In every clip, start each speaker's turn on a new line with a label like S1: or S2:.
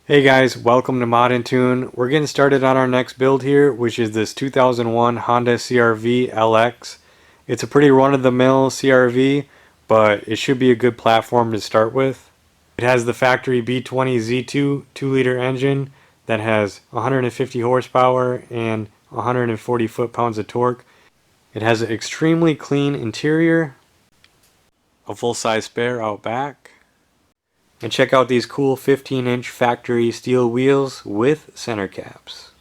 S1: Hey guys, welcome to MODNTUNE. We're getting started on our next build here, which is this 2001 Honda CR-V LX. It's a pretty run-of-the-mill CR-V, but it should be a good platform to start with. It has the factory B20 Z2 2-liter engine that has 150 horsepower and 140 foot-pounds of torque. It has an extremely clean interior, a full-size spare out back. And check out these cool 15-inch factory steel wheels with center caps.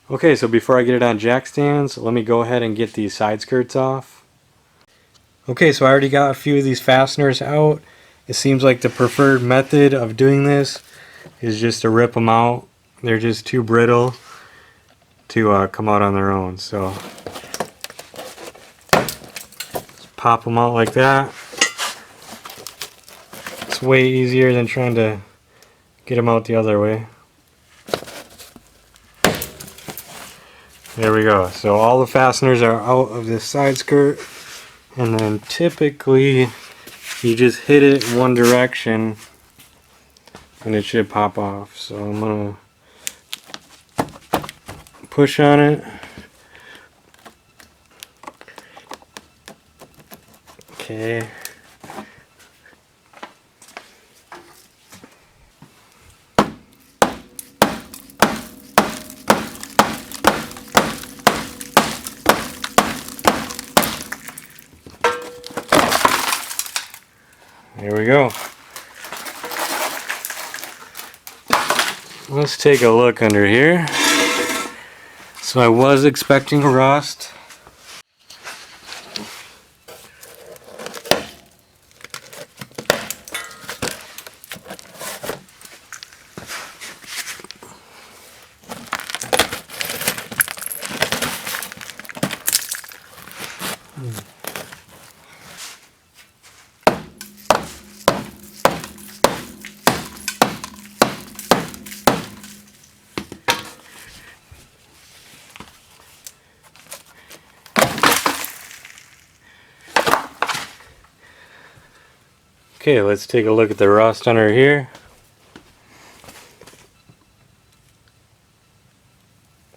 S1: Okay, so before I get it on jack stands, let me go ahead and get these side skirts off. Okay, so I already got a few of these fasteners out. It seems like the preferred method of doing this is just to rip them out. They're just too brittle to come out on their own. So just pop them out like that. It's way easier than trying to get them out the other way. There we go. So all the fasteners are out of this side skirt. And then typically you just hit it in one direction and it should pop off. So I'm going to push on it. Okay. There we go. Let's take a look under here. So I was expecting rust. Okay, let's take a look at the rust under here.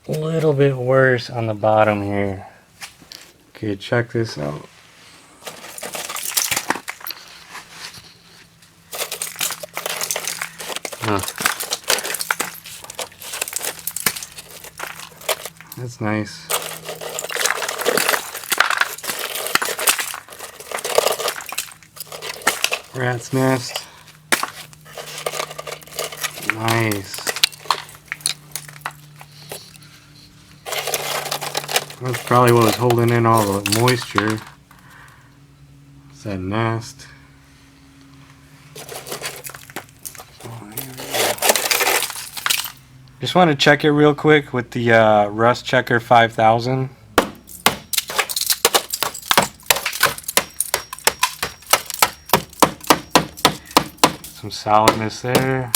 S1: A little bit worse on the bottom here. Okay, check this out. That's nice. Rat's nest. Nice. That's probably what was holding in all the moisture. It's that nest. Just want to check it real quick with the Rust Checker 5000. Some solidness there.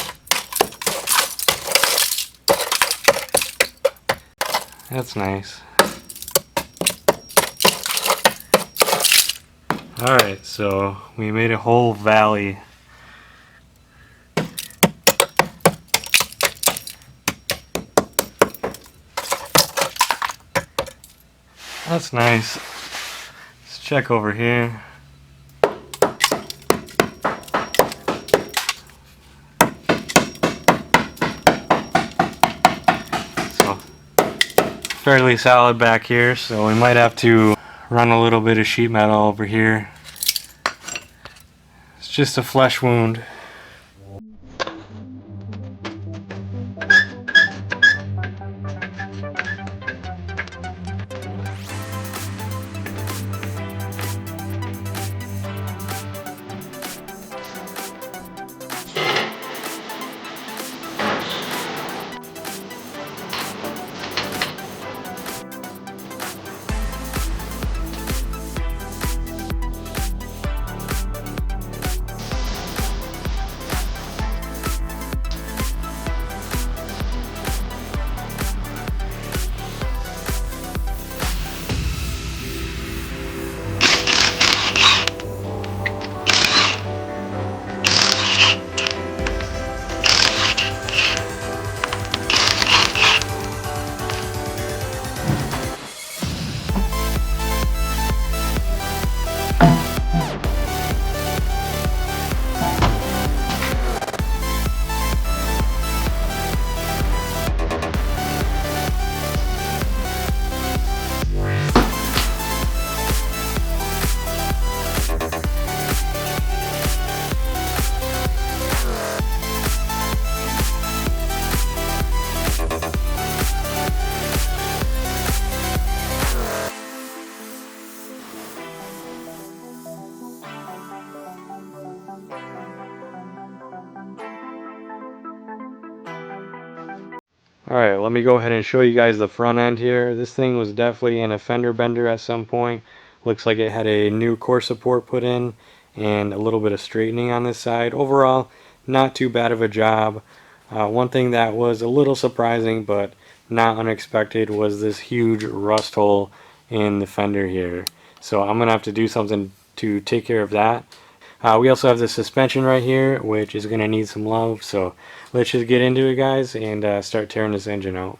S1: That's nice. Alright, so we made a whole valley. That's nice. Let's check over here. Fairly solid back here, so we might have to run a little bit of sheet metal over here. It's just a flesh wound. Alright, let me go ahead and show you guys the front end here. This thing was definitely in a fender bender at some point. Looks like it had a new core support put in and a little bit of straightening on this side. Overall, not too bad of a job. One thing that was a little surprising but not unexpected was this huge rust hole in the fender here. So I'm going to have to do something to take care of that. We also have the suspension right here, which is going to need some love. So let's just get into it, guys, and start tearing this engine out.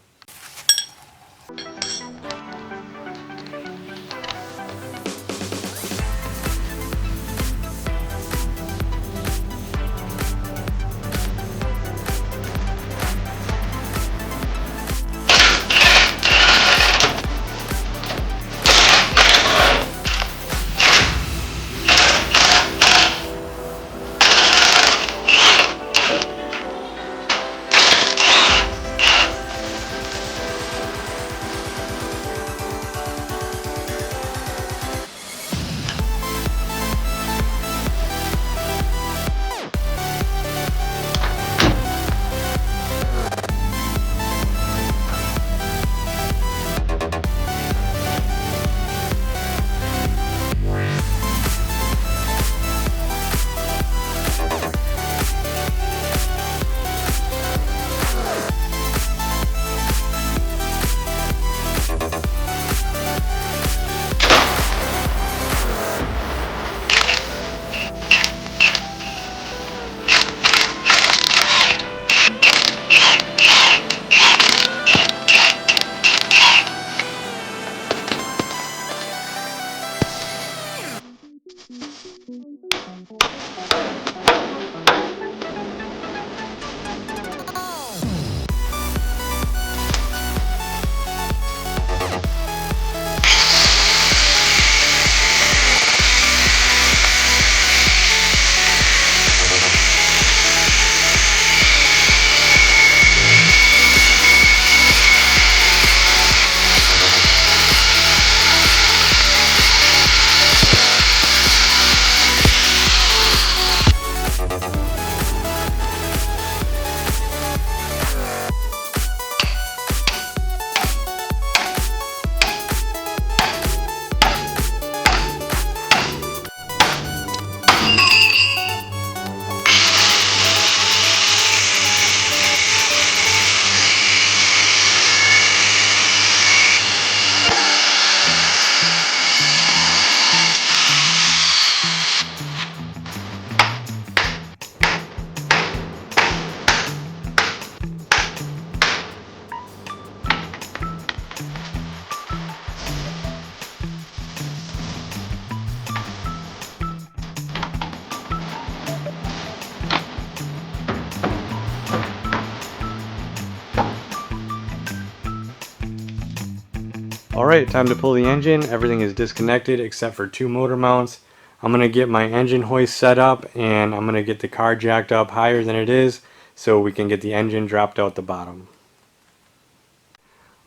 S1: Alright, time to pull the engine. Everything is disconnected except for two motor mounts. I'm going to get my engine hoist set up and I'm going to get the car jacked up higher than it is so we can get the engine dropped out the bottom.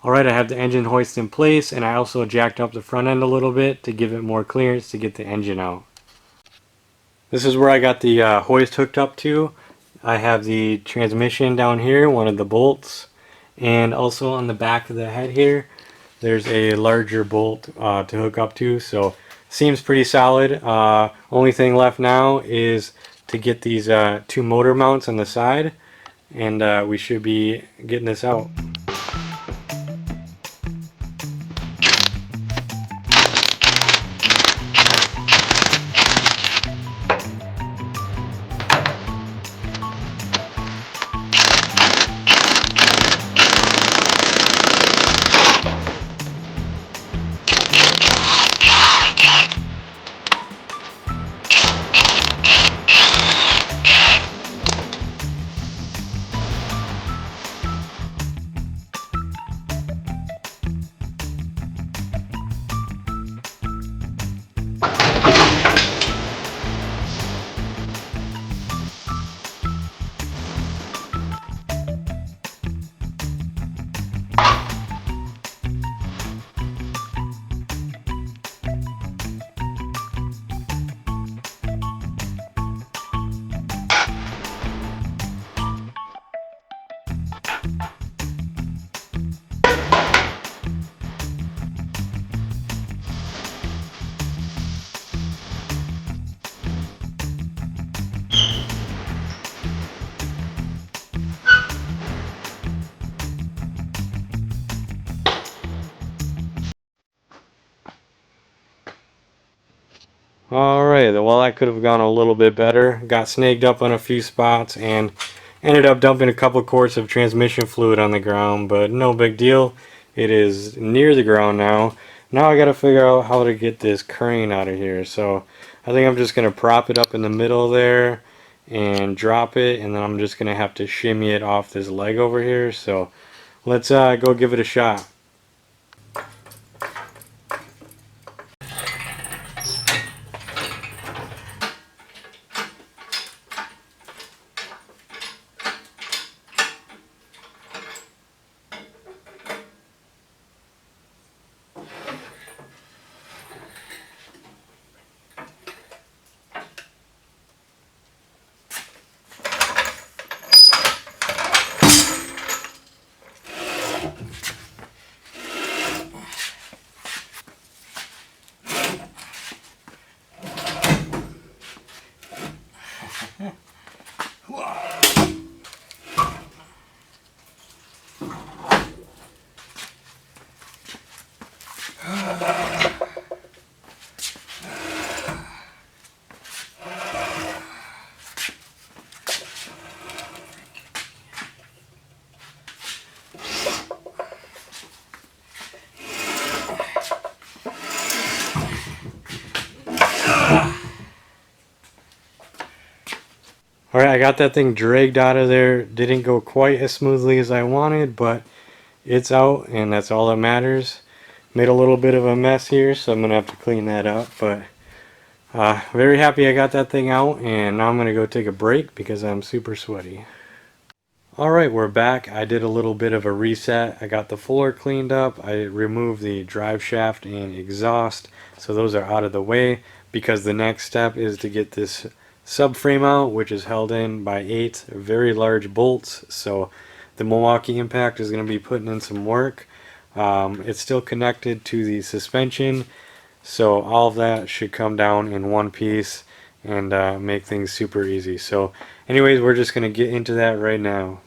S1: Alright, I have the engine hoist in place and I also jacked up the front end a little bit to give it more clearance to get the engine out. This is where I got the hoist hooked up to. I have the transmission down here, one of the bolts, and also on the back of the head here there's a larger bolt to hook up to, so seems pretty solid. Only thing left now is to get these two motor mounts on the side, and we should be getting this out. Alright, well that could have gone a little bit better. Got snagged up on a few spots and ended up dumping a couple quarts of transmission fluid on the ground, but no big deal. It is near the ground now. Now I gotta figure out how to get this crane out of here. So I think I'm just gonna prop it up in the middle there and drop it, and then I'm just gonna have to shimmy it off this leg over here. So let's go give it a shot. Alright, I got that thing dragged out of there. Didn't go quite as smoothly as I wanted, but it's out, and that's all that matters. Made a little bit of a mess here, so I'm going to have to clean that up, but very happy I got that thing out, and now I'm going to go take a break because I'm super sweaty. Alright, we're back. I did a little bit of a reset. I got the floor cleaned up. I removed the drive shaft and exhaust, so those are out of the way, because the next step is to get this subframe out, which is held in by 8 very large bolts. So the Milwaukee Impact is going to be putting in some work. It's still connected to the suspension, so all of that should come down in one piece and make things super easy. So anyways, we're just going to get into that right now.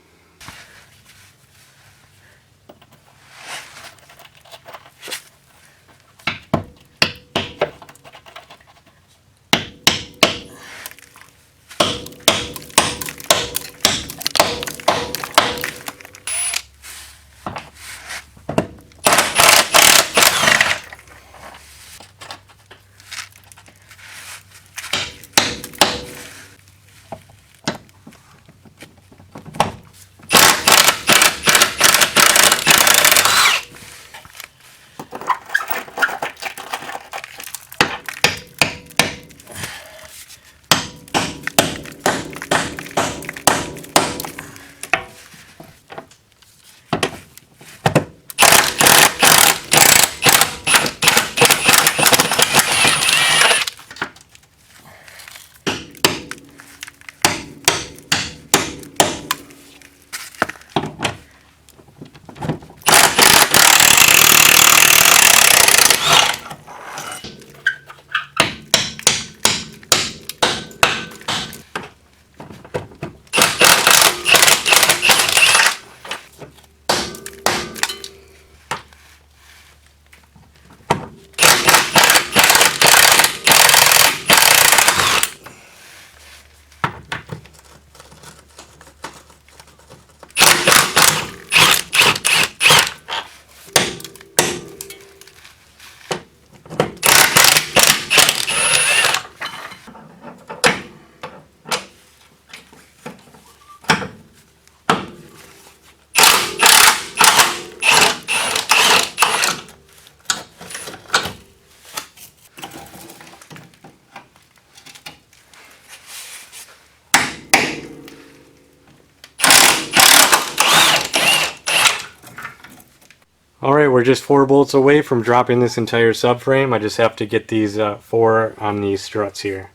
S1: Alright, we're just 4 bolts away from dropping this entire subframe. I just have to get these 4 on these struts here.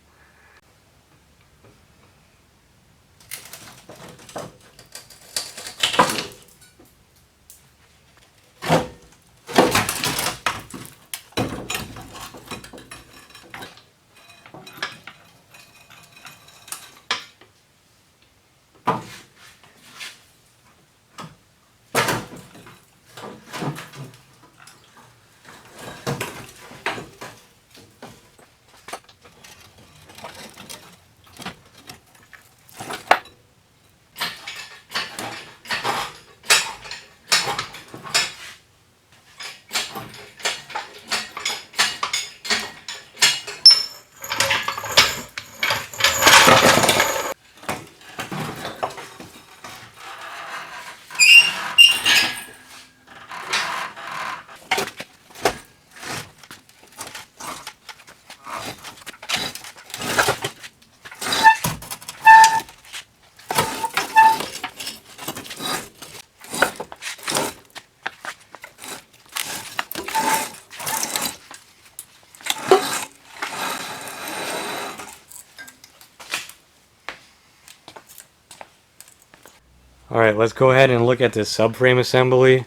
S1: Alright, let's go ahead and look at this subframe assembly.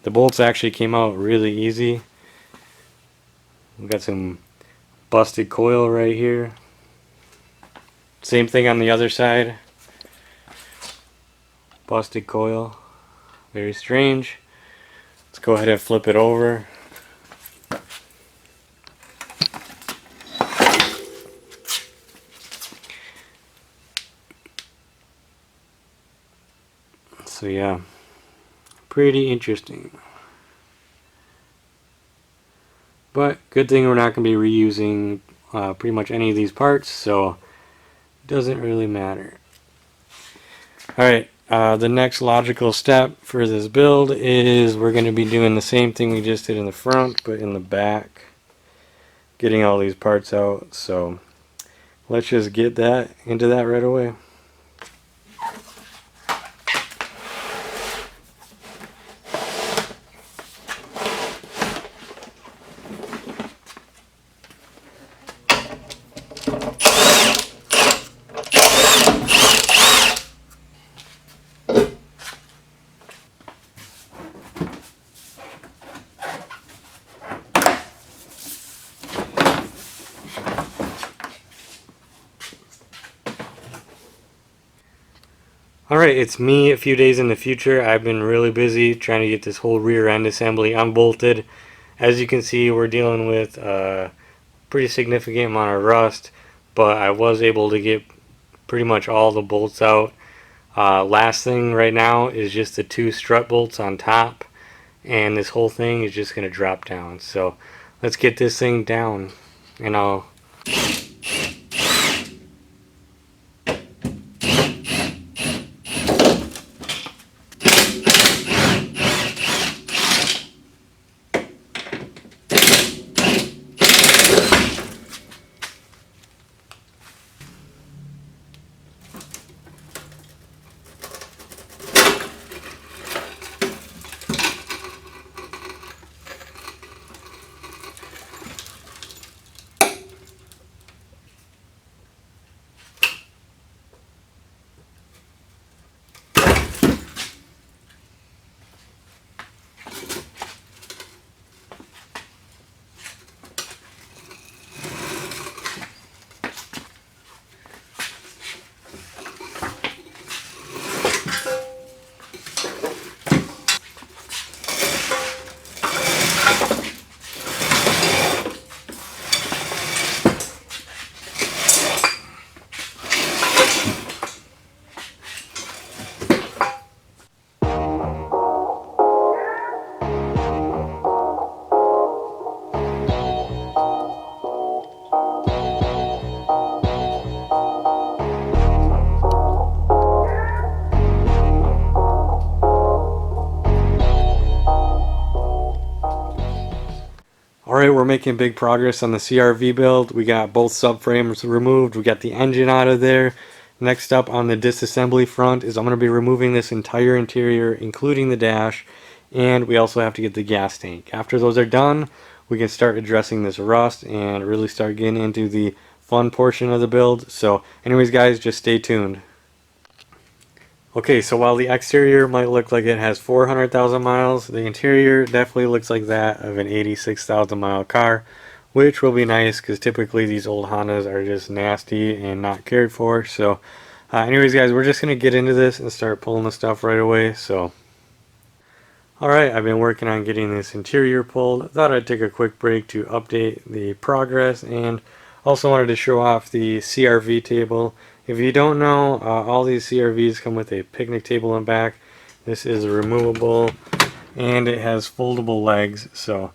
S1: The bolts actually came out really easy. We've got some busted coil right here. Same thing on the other side. Busted coil. Very strange. Let's go ahead and flip it over. So yeah, pretty interesting. But good thing we're not going to be reusing pretty much any of these parts, so it doesn't really matter. Alright, the next logical step for this build is we're going to be doing the same thing we just did in the front, but in the back. Getting all these parts out, so let's just get into that right away. Alright, it's me a few days in the future. I've been really busy trying to get this whole rear end assembly unbolted. As you can see, we're dealing with a pretty significant amount of rust, but I was able to get pretty much all the bolts out. Last thing right now is just the 2 strut bolts on top, and this whole thing is just going to drop down. So let's get this thing down, and I'll... Alright, we're making big progress on the CRV build. We got both subframes removed. We got the engine out of there. Next up on the disassembly front is I'm going to be removing this entire interior, including the dash, and we also have to get the gas tank. After those are done, we can start addressing this rust and really start getting into the fun portion of the build. So anyways guys, just stay tuned. Okay, so while the exterior might look like it has 400,000 miles, the interior definitely looks like that of an 86,000 mile car, which will be nice because typically these old Hondas are just nasty and not cared for. So anyways guys, we're just going to get into this and start pulling the stuff right away. So alright, I've been working on getting this interior pulled. Thought I'd take a quick break to update the progress, and also wanted to show off the CRV table. If you don't know, all these CRVs come with a picnic table in back. This is removable and it has foldable legs, so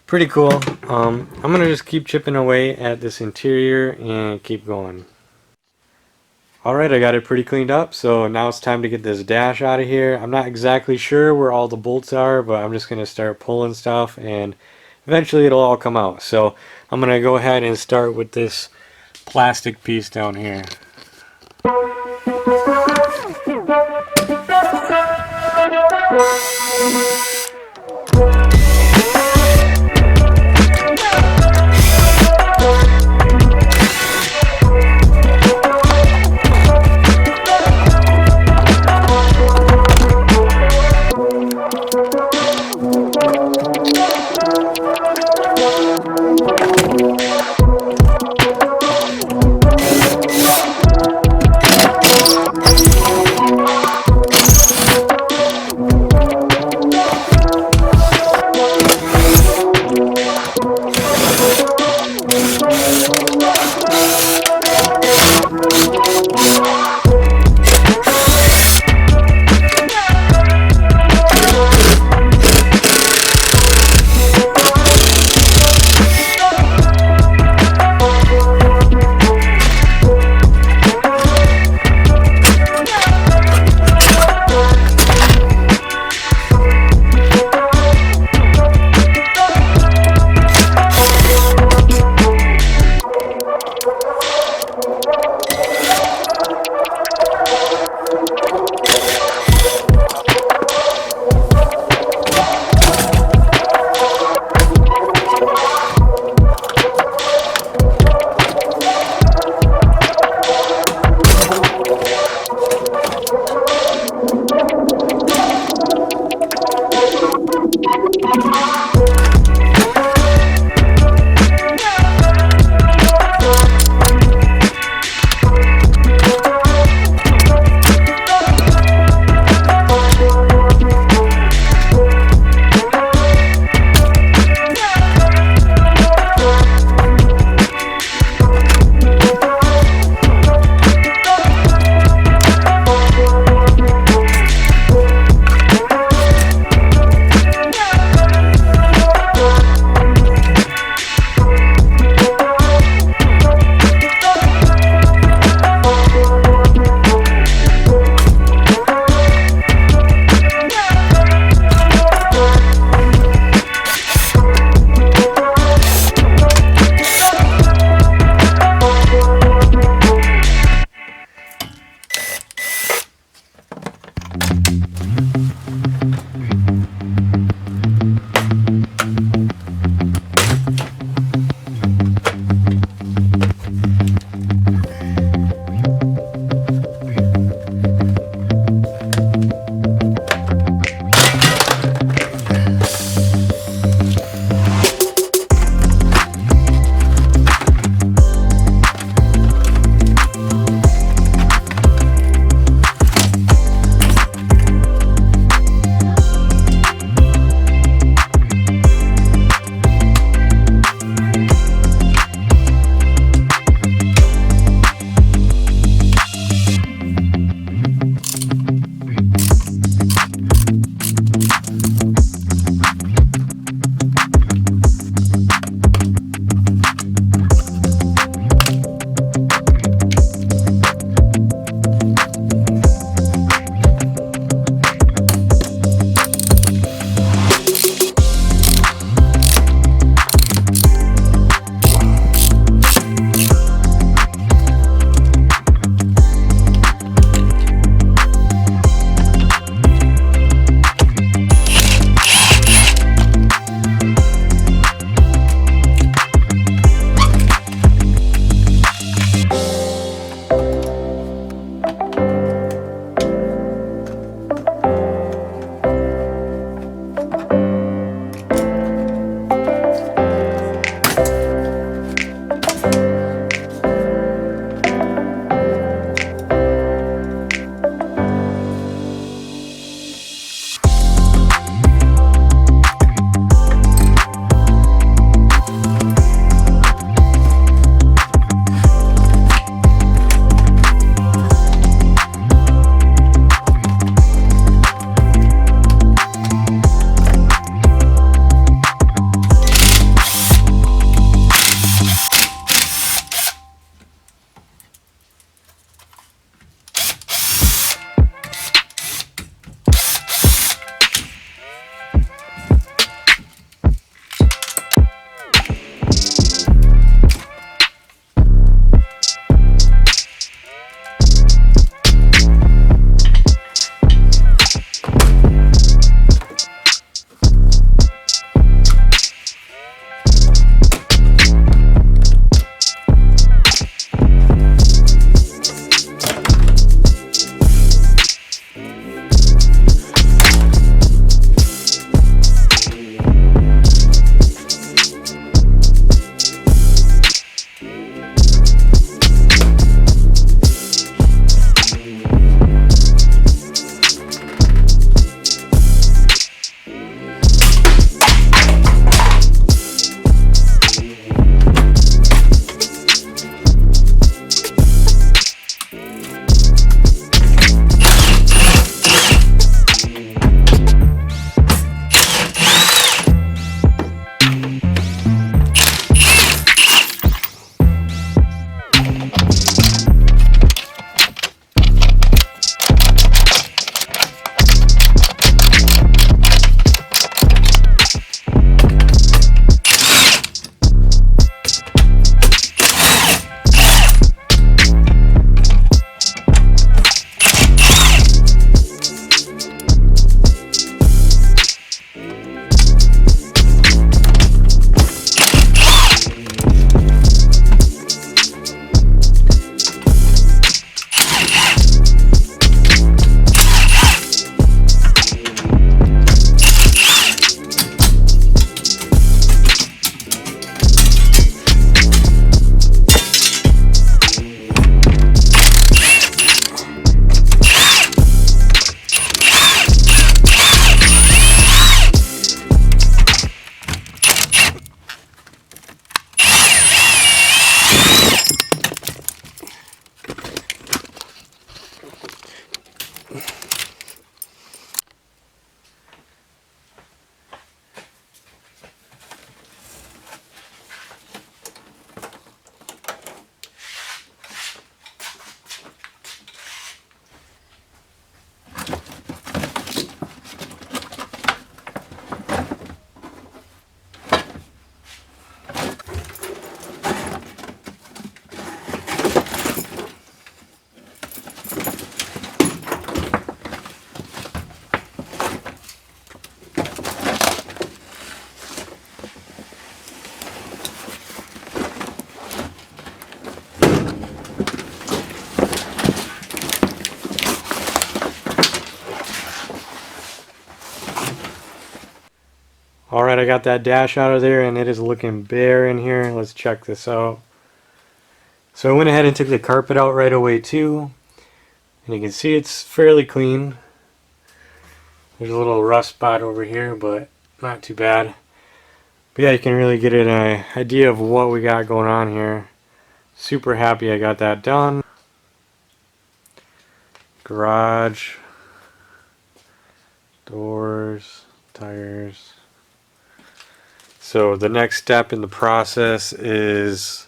S1: pretty cool. I'm gonna just keep chipping away at this interior and keep going. Alright, I got it pretty cleaned up, so now it's time to get this dash out of here. I'm not exactly sure where all the bolts are, but I'm just gonna start pulling stuff and eventually it'll all come out. So I'm gonna go ahead and start with this plastic piece down here. Alright, I got that dash out of there and it is looking bare in here. Let's check this out. So I went ahead and took the carpet out right away too. And you can see it's fairly clean. There's a little rust spot over here, but not too bad. But yeah, you can really get an idea of what we got going on here. Super happy I got that done. Garage, doors, tires. So the next step in the process is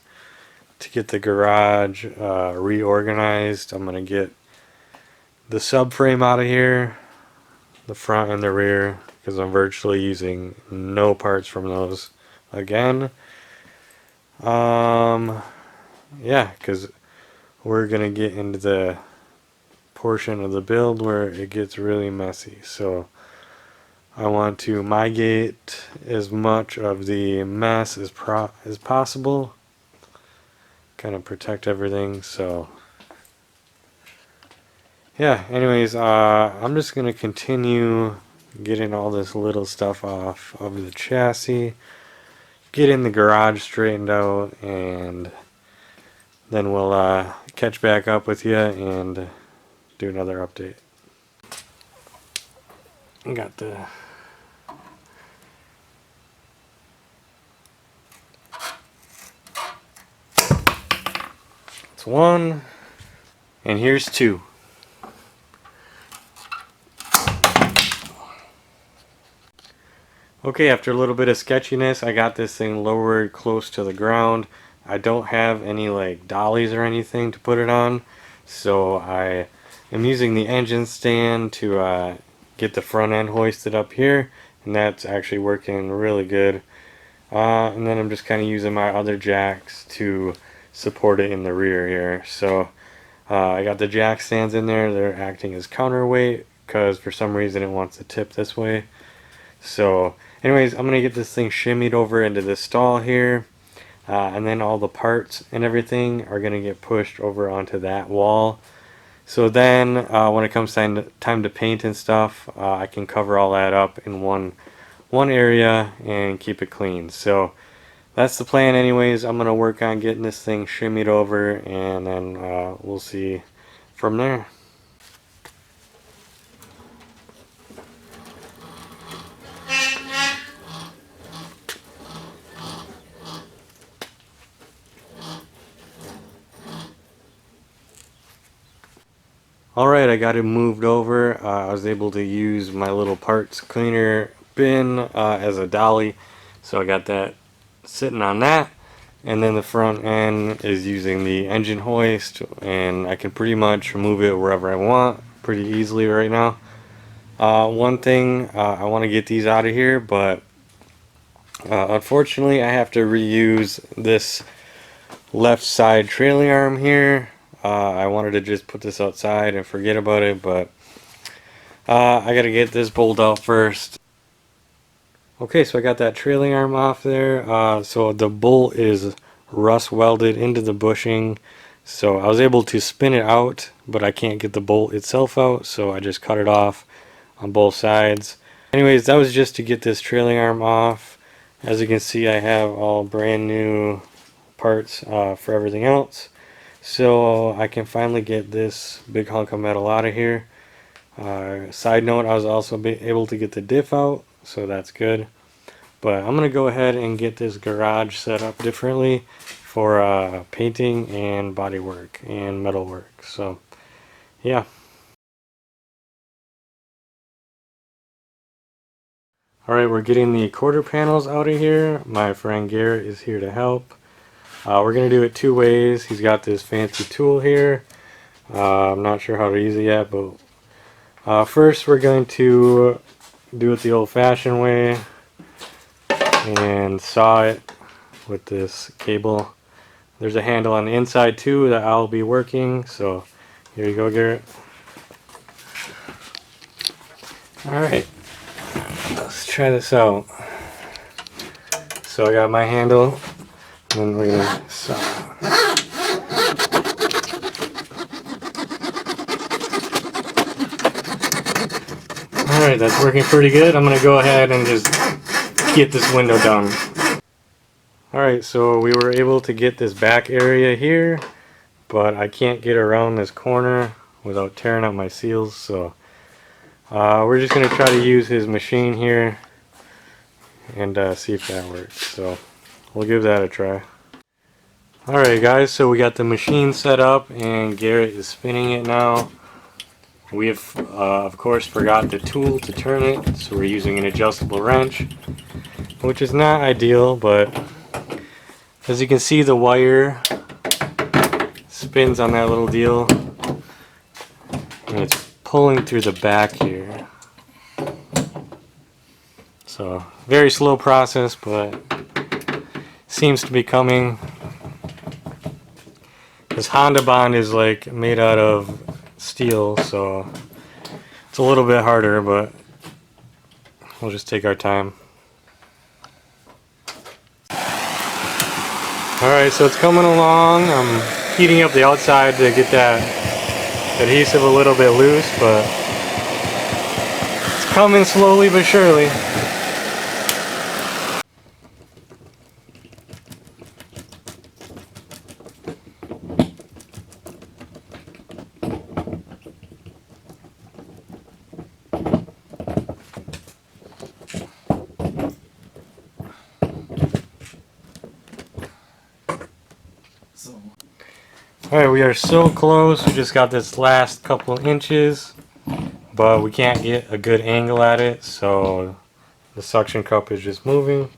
S1: to get the garage reorganized. I'm going to get the subframe out of here, the front and the rear, because I'm virtually using no parts from those again. Yeah, because we're going to get into the portion of the build where it gets really messy. So I want to mitigate as much of the mess as possible, kind of protect everything. So yeah, anyways, I'm just gonna continue getting all this little stuff off of the chassis, getting the garage straightened out, and then we'll catch back up with you and do another update. I got the it's one, and here's two. Okay, after a little bit of sketchiness, I got this thing lowered close to the ground. I don't have any like dollies or anything to put it on, so I am using the engine stand to get the front end hoisted up here, and that's actually working really good. And then I'm just kind of using my other jacks to support it in the rear here. So I got the jack stands in there. They're acting as counterweight because for some reason it wants to tip this way. So anyways, I'm going to get this thing shimmied over into the stall here, and then all the parts and everything are going to get pushed over onto that wall. So then when it comes time to paint and stuff, I can cover all that up in one area and keep it clean. So that's the plan anyways. I'm going to work on getting this thing shimmied over, and then we'll see from there. Alright, I got it moved over. I was able to use my little parts cleaner bin as a dolly, so I got that sitting on that, and then the front end is using the engine hoist, and I can pretty much move it wherever I want pretty easily right now. One thing, I want to get these out of here, but unfortunately I have to reuse this left side trailing arm here. I wanted to just put this outside and forget about it, but I gotta get this bolt out first. Okay, so I got that trailing arm off there. So the bolt is rust welded into the bushing, so I was able to spin it out, but I can't get the bolt itself out, so I just cut it off on both sides. Anyways, that was just to get this trailing arm off. As you can see, I have all brand new parts for everything else. So I can finally get this big hunk of metal out of here. Side note, I was also able to get the diff out, so that's good. But I'm going to go ahead and get this garage set up differently for painting and body work and metal work. So yeah. Alright, we're getting the quarter panels out of here. My friend Garrett is here to help. We're going to do it two ways. He's got this fancy tool here. I'm not sure how to use it yet, but first we're going to do it the old-fashioned way and saw it with this cable. There's a handle on the inside too that I'll be working, so here you go, Garrett. Alright, let's try this out. So I got my handle, and then we're gonna saw. Alright, that's working pretty good. I'm gonna go ahead and just get this window done. Alright, so we were able to get this back area here, but I can't get around this corner without tearing up my seals, so we're just going to try to use his machine here and see if that works. So we'll give that a try. Alright guys, so we got the machine set up and Garrett is spinning it now. We have of course forgot the tool to turn it, so we're using an adjustable wrench, which is not ideal, but as you can see, the wire spins on that little deal and it's pulling through the back here. So very slow process, but seems to be coming. This Honda bond is like made out of steel, so it's a little bit harder, but we'll just take our time. Alright, so it's coming along. I'm heating up the outside to get that adhesive a little bit loose, but it's coming slowly but surely. Alright, we are so close. We just got this last couple inches, but we can't get a good angle at it, so the suction cup is just moving.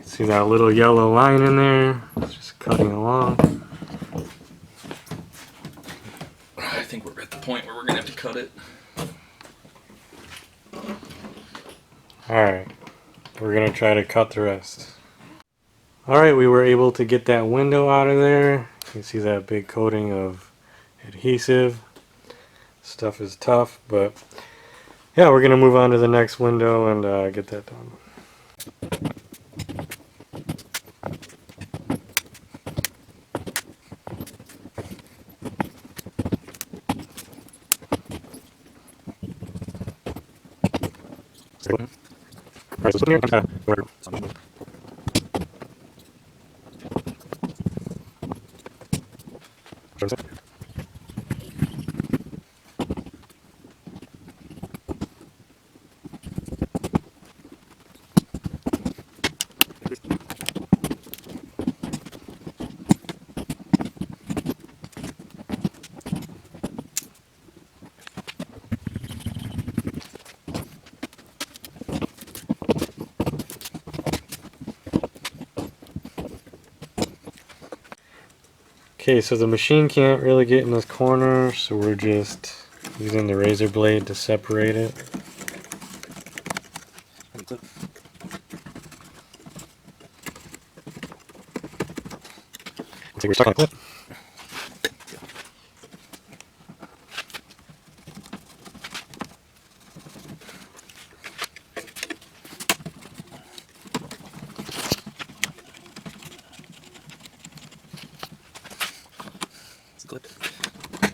S1: See that little yellow line in there? It's just cutting along.
S2: I think we're at the point where we're gonna have to cut it.
S1: Alright, we're gonna try to cut the rest. Alright, we were able to get that window out of there. You can see that big coating of adhesive. Stuff is tough, but yeah, we're gonna move on to the next window and get that done. Alright, so here, okay, so the machine can't really get in this corner, so we're just using the razor blade to separate it. So we're stuck on a clip.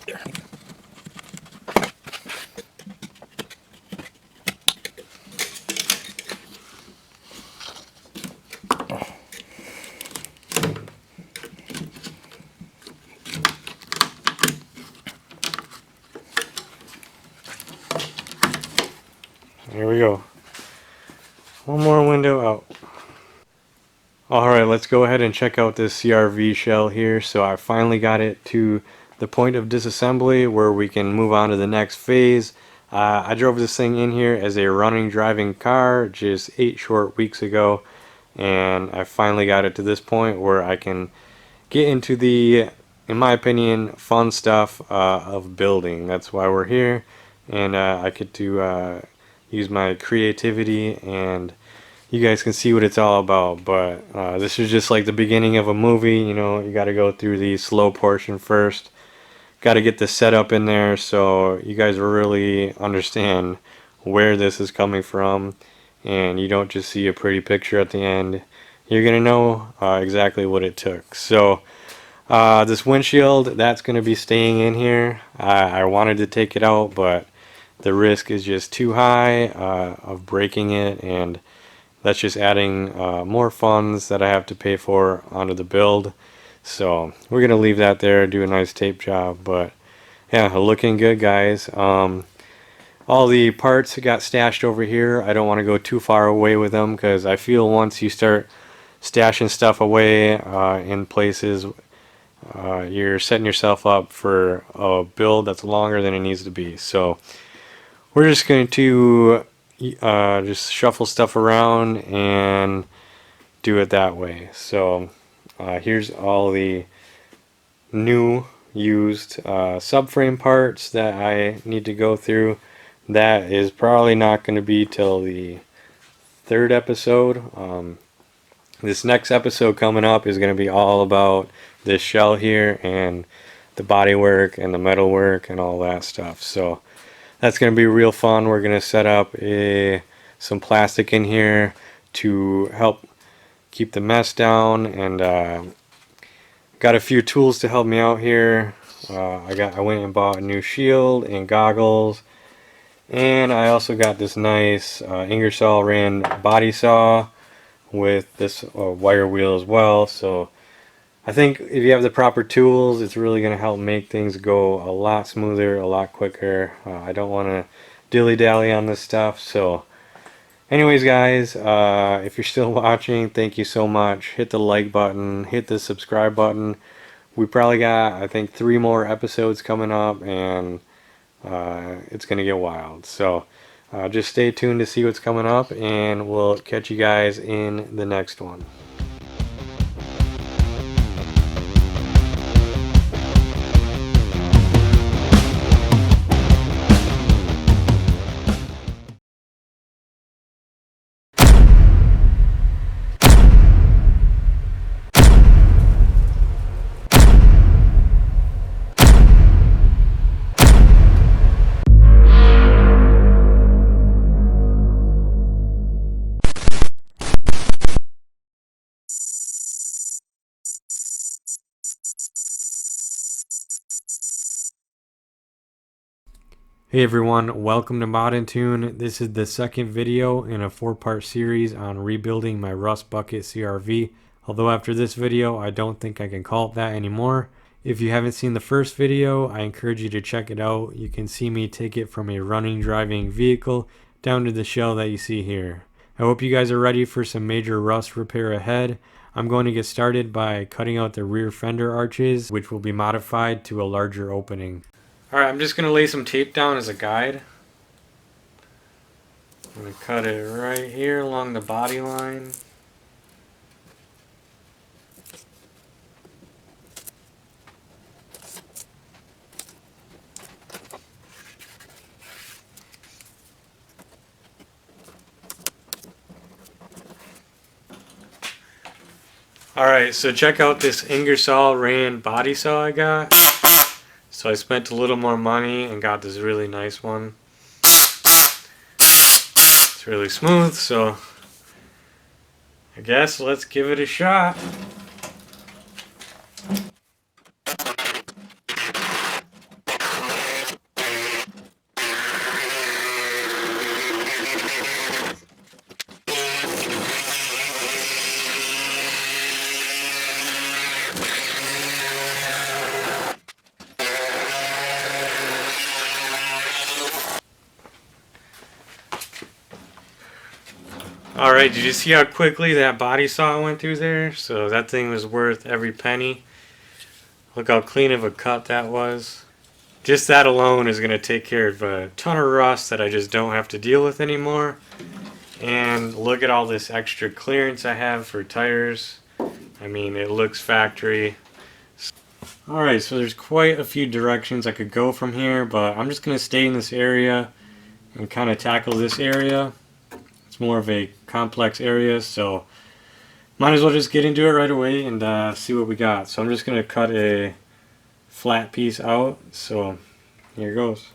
S2: There.
S1: Here we go. One more window out. Alright, let's go ahead and check out this CRV shell here. So I finally got it to the point of disassembly where we can move on to the next phase. I drove this thing in here as a running driving car just 8 short weeks ago, and I finally got it to this point where I can get into the, in my opinion, fun stuff of building. That's why we're here, and I get to use my creativity, and you guys can see what it's all about. But this is just like the beginning of a movie. You know, you got to go through the slow portion first, got to get the setup in there so you guys will really understand where this is coming from and you don't just see a pretty picture at the end. You're gonna know exactly what it took. So this windshield, that's gonna be staying in here. I wanted to take it out, but the risk is just too high of breaking it, and that's just adding more funds that I have to pay for onto the build. So we're gonna leave that there, do a nice tape job. But yeah, looking good, guys. All the parts got stashed over here. I don't want to go too far away with them, because I feel once you start stashing stuff away in places, you're setting yourself up for a build that's longer than it needs to be. So we're just going to just shuffle stuff around and do it that way. So here's all the new used subframe parts that I need to go through. That is probably not going to be till the third episode. This next episode coming up is going to be all about this shell here and the body work and the metal work and all that stuff. So that's going to be real fun. We're going to set up some plastic in here to help keep the mess down, and got a few tools to help me out here. I went and bought a new shield and goggles, and I also got this nice Ingersoll Rand body saw with this wire wheel as well. So I think if you have the proper tools, it's really going to help make things go a lot smoother, a lot quicker. I don't want to dilly-dally on this stuff. So anyways, guys, if you're still watching, thank you so much. Hit the like button, hit the subscribe button. We probably got, I think, 3 more episodes coming up, and it's going to get wild. So just stay tuned to see what's coming up, and we'll catch you guys in the next one. Hey everyone, welcome to MODNTUNE. This is the second video in a 4-part series on rebuilding my rust bucket CRV. Although after this video, I don't think I can call it that anymore. If you haven't seen the first video, I encourage you to check it out. You can see me take it from a running, driving vehicle down to the shell that you see here. I hope you guys are ready for some major rust repair ahead. I'm going to get started by cutting out the rear fender arches, which will be modified to a larger opening. Alright, I'm just going to lay some tape down as a guide. I'm going to cut it right here along the body line. Alright, so check out this Ingersoll Rand body saw I got. So I spent a little more money and got this really nice one. It's really smooth, so I guess let's give it a shot. Alright, did you see how quickly that body saw went through there? So that thing was worth every penny. Look how clean of a cut that was. Just that alone is going to take care of a ton of rust that I just don't have to deal with anymore. And look at all this extra clearance I have for tires. I mean, it looks factory. Alright, so there's quite a few directions I could go from here, but I'm just going to stay in this area and kind of tackle this area. It's more of a complex area, so might as well just get into it right away and see what we got. So I'm just going to cut a flat piece out, so here goes.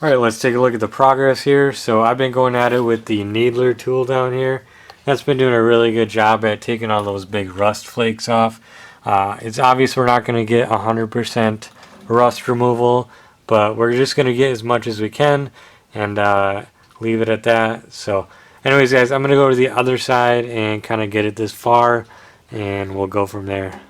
S1: Alright, let's take a look at the progress here. So I've been going at it with the needler tool down here. That's been doing a really good job at taking all those big rust flakes off. It's obvious we're not going to get 100% rust removal, but we're just going to get as much as we can and leave it at that. So anyways guys, I'm going to go to the other side and kind of get it this far and we'll go from there.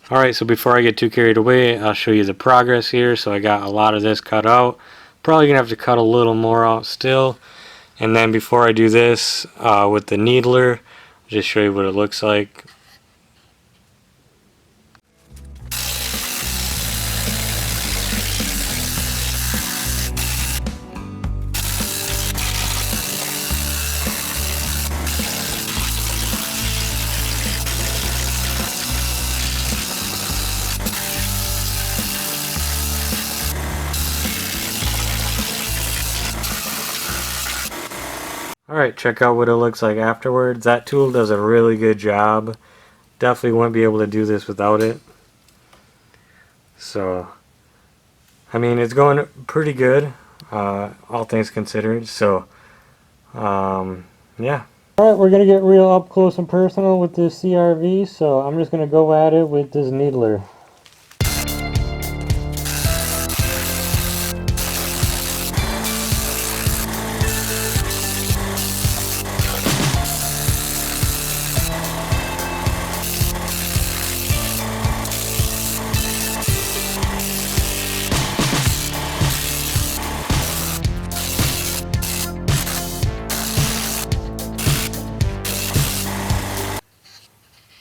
S1: Alright, so before I get too carried away, I'll show you the progress here. So I got a lot of this cut out. Probably going to have to cut a little more out still. And then before I do this with the needler, I'll just show you what it looks like. Alright, check out what it looks like afterwards. That tool does a really good job. Definitely wouldn't be able to do this without it. So, I mean, it's going pretty good, all things considered. So, yeah. Alright, we're going to get real up close and personal with this CRV. So, I'm just going to go at it with this needler.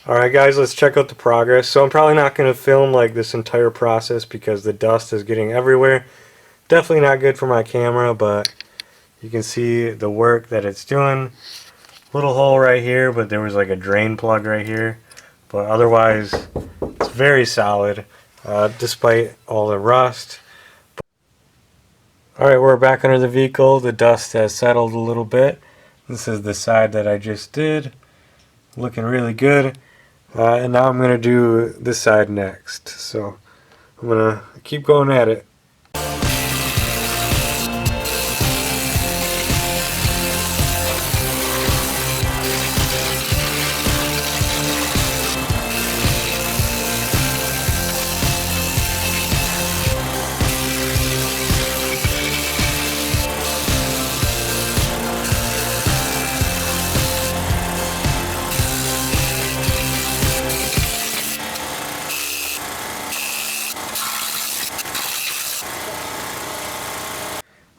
S1: Alright guys, let's check out the progress. So I'm probably not going to film like this entire process because the dust is getting everywhere. Definitely not good for my camera, but you can see the work that it's doing. Little hole right here, but there was like a drain plug right here. But otherwise, it's very solid, despite all the rust. Alright, we're back under the vehicle. The dust has settled a little bit. This is the side that I just did. Looking really good. And now I'm going to do this side next. So I'm going to keep going at it.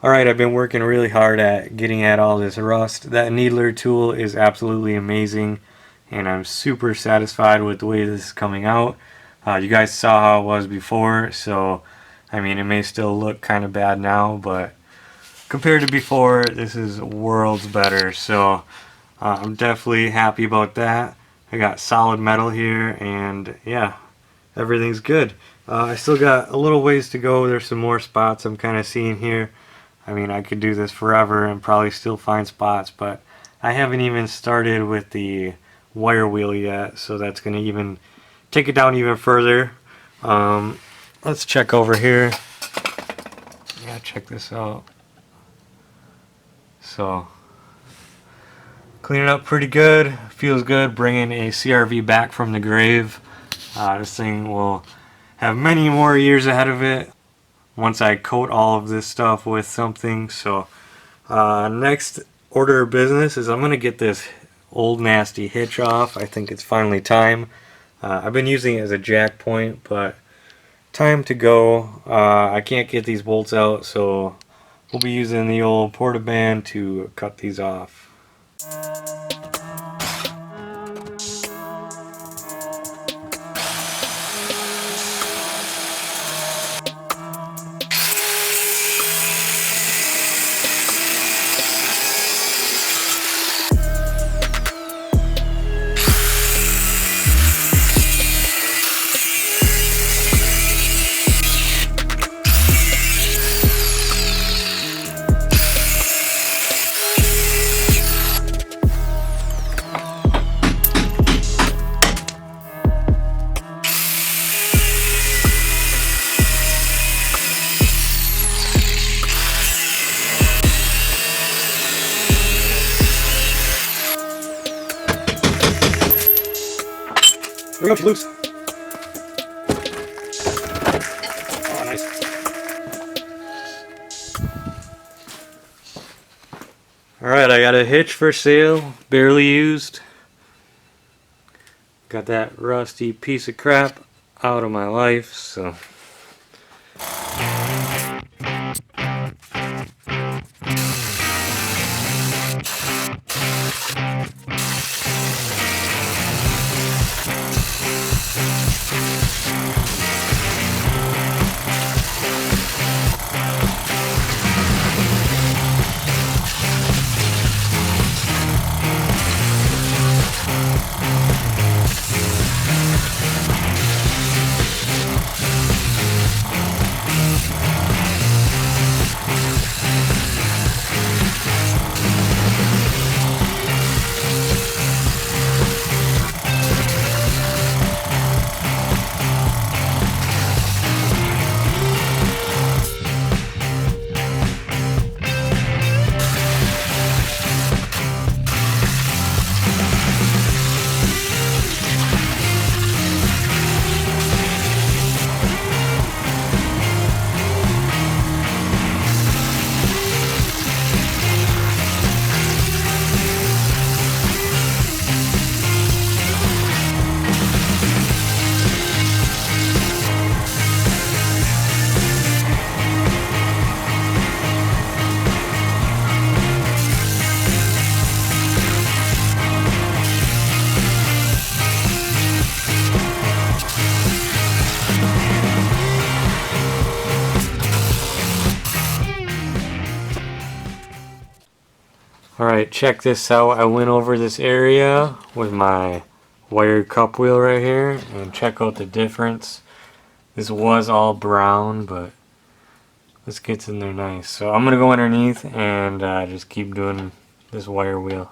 S1: Alright, I've been working really hard at getting at all this rust. That needler tool is absolutely amazing, and I'm super satisfied with the way this is coming out. You guys saw how it was before, so I mean, it may still look kind of bad now, but compared to before, this is worlds better. So I'm definitely happy about that. I got solid metal here, and yeah, everything's good. I still got a little ways to go. There's some more spots I'm kind of seeing here. I mean, I could do this forever and probably still find spots, but I haven't even started with the wire wheel yet, so that's going to even take it down even further. Let's check over here. Yeah, check this out. So, clean it up pretty good. Feels good bringing a CRV back from the grave. This thing will have many more years ahead of it once I coat all of this stuff with something. So next order of business is I'm going to get this old nasty hitch off. I think it's finally time. I've been using it as a jack point, but time to go. I can't get these bolts out, so we'll be using the old portaband to cut these off. There we go, she's loose. Oh, nice. Alright, I got a hitch for sale, barely used. Got that rusty piece of crap out of my life, so. Alright, check this out. I went over this area with my wired cup wheel right here, and check out the difference. This was all brown, but this gets in there nice. So I'm going to go underneath and just keep doing this wire wheel.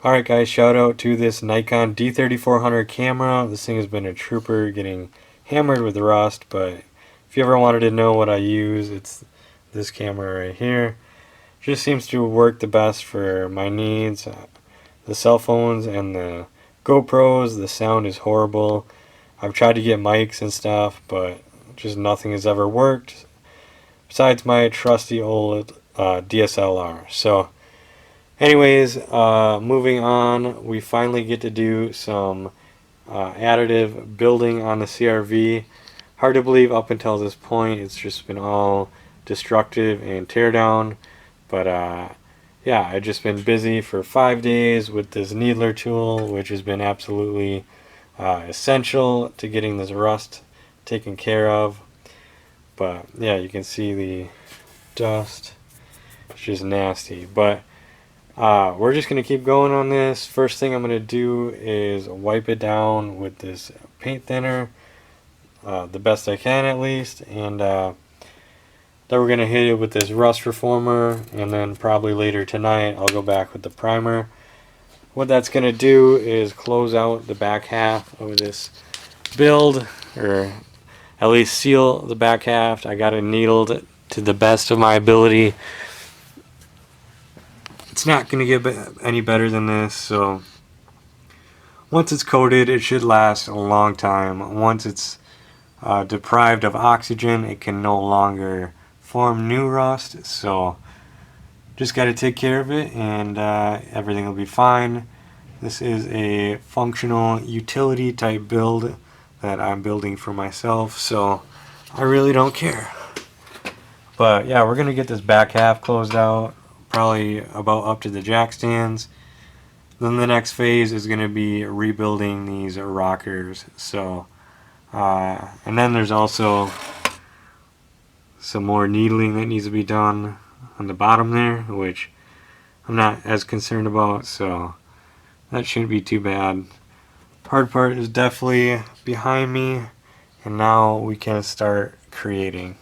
S1: Alright guys, shout out to this Nikon D3400 camera. This thing has been a trooper, getting hammered with rust, but if you ever wanted to know what I use, it's this camera right here. Just seems to work the best for my needs. The cell phones and the GoPros, the sound is horrible. I've tried to get mics and stuff, but just nothing has ever worked besides my trusty old DSLR. So anyways, moving on, we finally get to do some additive building on the CRV. Hard to believe up until this point it's just been all destructive and tear down, but yeah, I've just been busy for 5 days with this needler tool, which has been absolutely essential to getting this rust taken care of. But yeah, you can see the dust. It's just nasty, but we're just going to keep going on this. First thing I'm going to do is wipe it down with this paint thinner, the best I can at least, and then we're going to hit it with this rust reformer, and then probably later tonight I'll go back with the primer. What that's going to do is close out the back half of this build, or at least seal the back half. I got it needled to the best of my ability. It's not going to get any better than this, so once it's coated it should last a long time. Once it's deprived of oxygen, it can no longer form new rust, so just got to take care of it and everything will be fine. This is a functional utility type build that I'm building for myself, so I really don't care. But yeah, we're going to get this back half closed out, probably about up to the jack stands. Then the next phase is going to be rebuilding these rockers. So and then there's also some more needling that needs to be done on the bottom there, which I'm not as concerned about, so that shouldn't be too bad. Hard part is definitely behind me, and now we can start creating.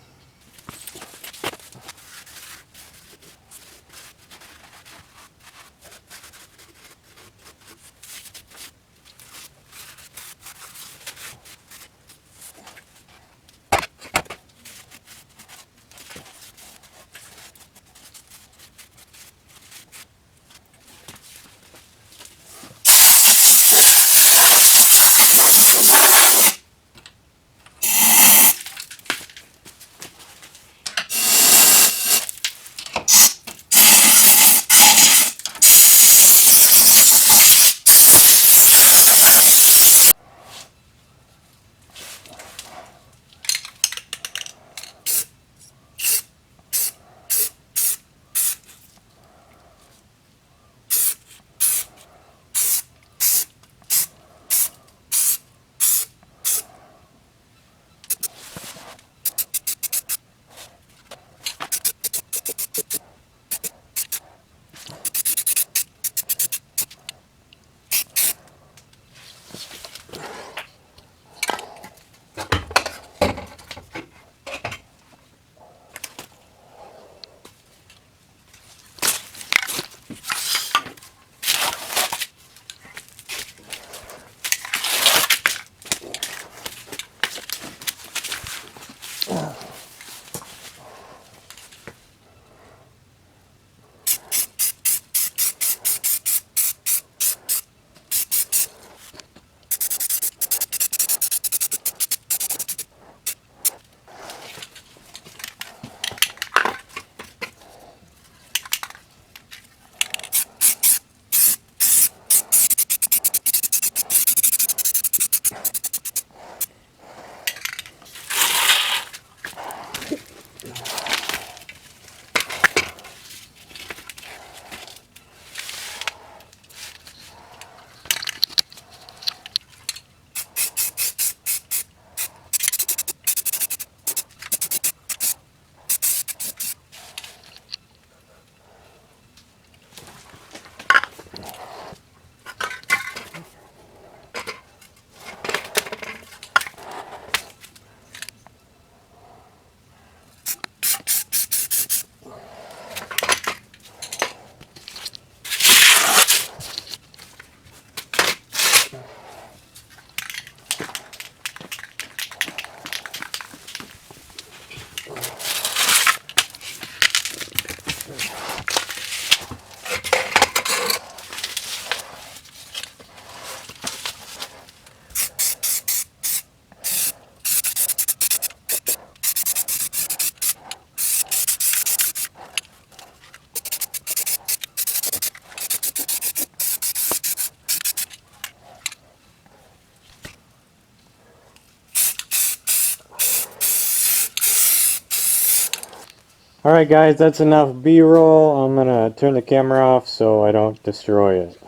S1: Alright guys, that's enough B-roll. I'm gonna turn the camera off so I don't destroy it.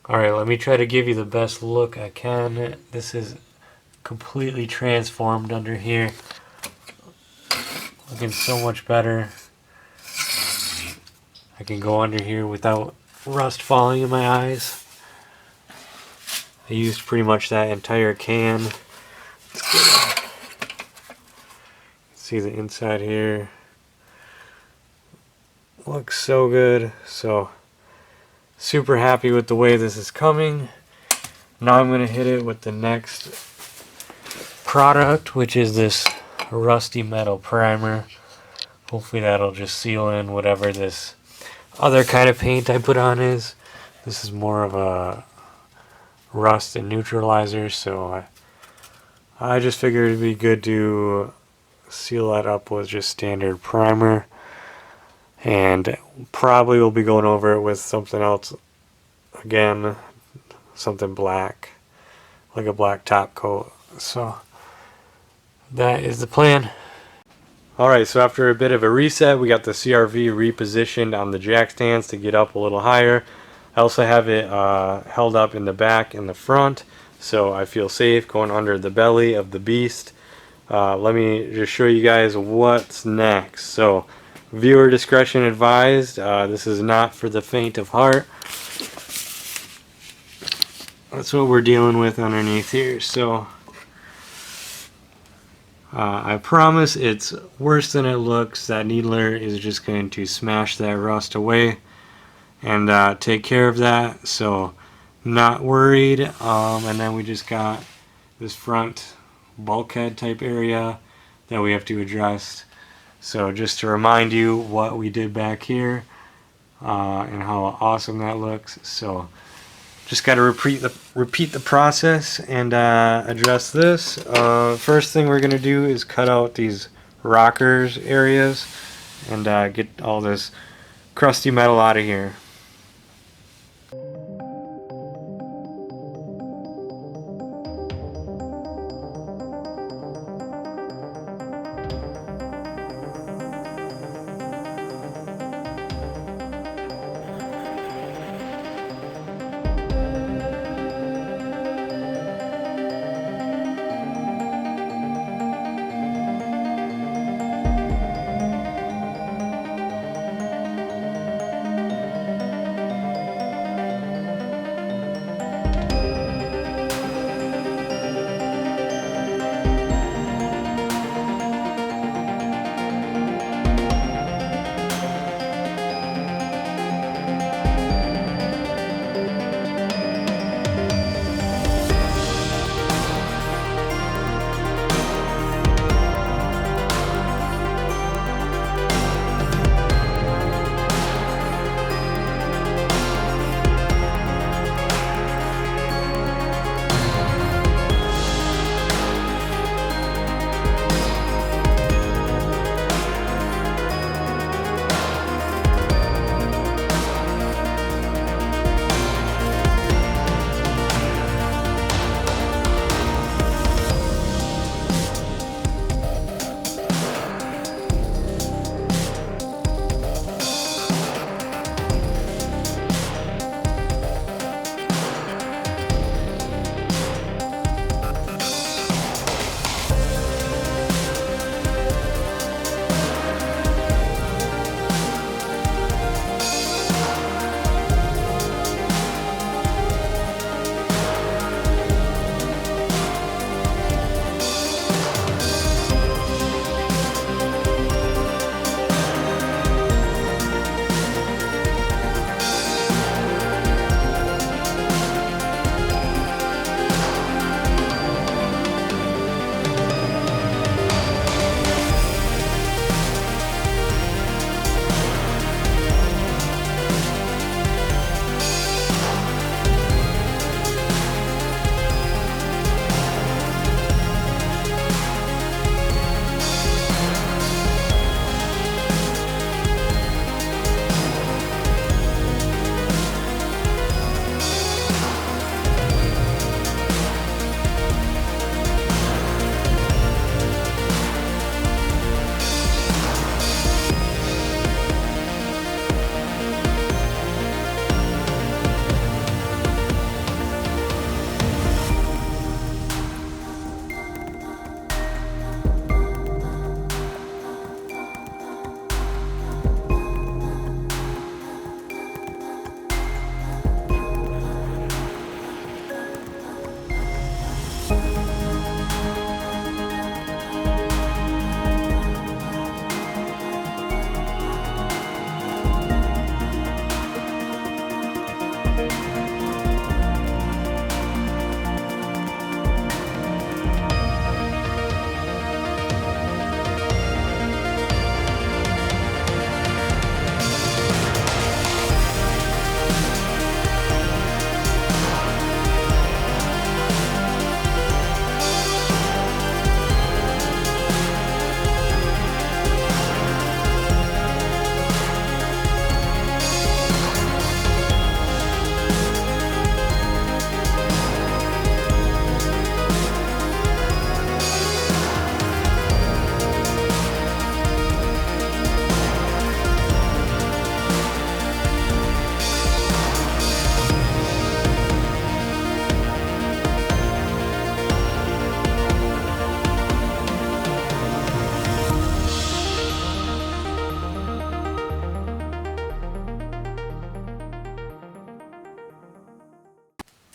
S1: Alright, let me try to give you the best look I can. This is completely transformed under here. Looking so much better. I can go under here without rust falling in my eyes. I used pretty much that entire can. See the inside here. Looks so good. So super happy with the way this is coming. Now I'm going to hit it with the next product, which is this rusty metal primer. Hopefully that'll just seal in whatever this other kind of paint I put on is. This is more of a rust and neutralizer, so I just figured it'd be good to seal that up with just standard primer. And probably we'll be going over it with something else again, something black, like a black top coat. So that is the plan. Alright, so after a bit of a reset, we got the CRV repositioned on the jack stands to get up a little higher. I also have it held up in the back and the front, so I feel safe going under the belly of the beast. Let me just show you guys what's next. So, viewer discretion advised. This is not for the faint of heart. That's what we're dealing with underneath here. So, I promise it's worse than it looks. That needler is just going to smash that rust away and take care of that. So, not worried. And then we just got this front bulkhead type area that we have to address. So just to remind you what we did back here and how awesome that looks. So just got to repeat the process and address this. First thing we're going to do is cut out these rockers areas and get all this crusty metal out of here.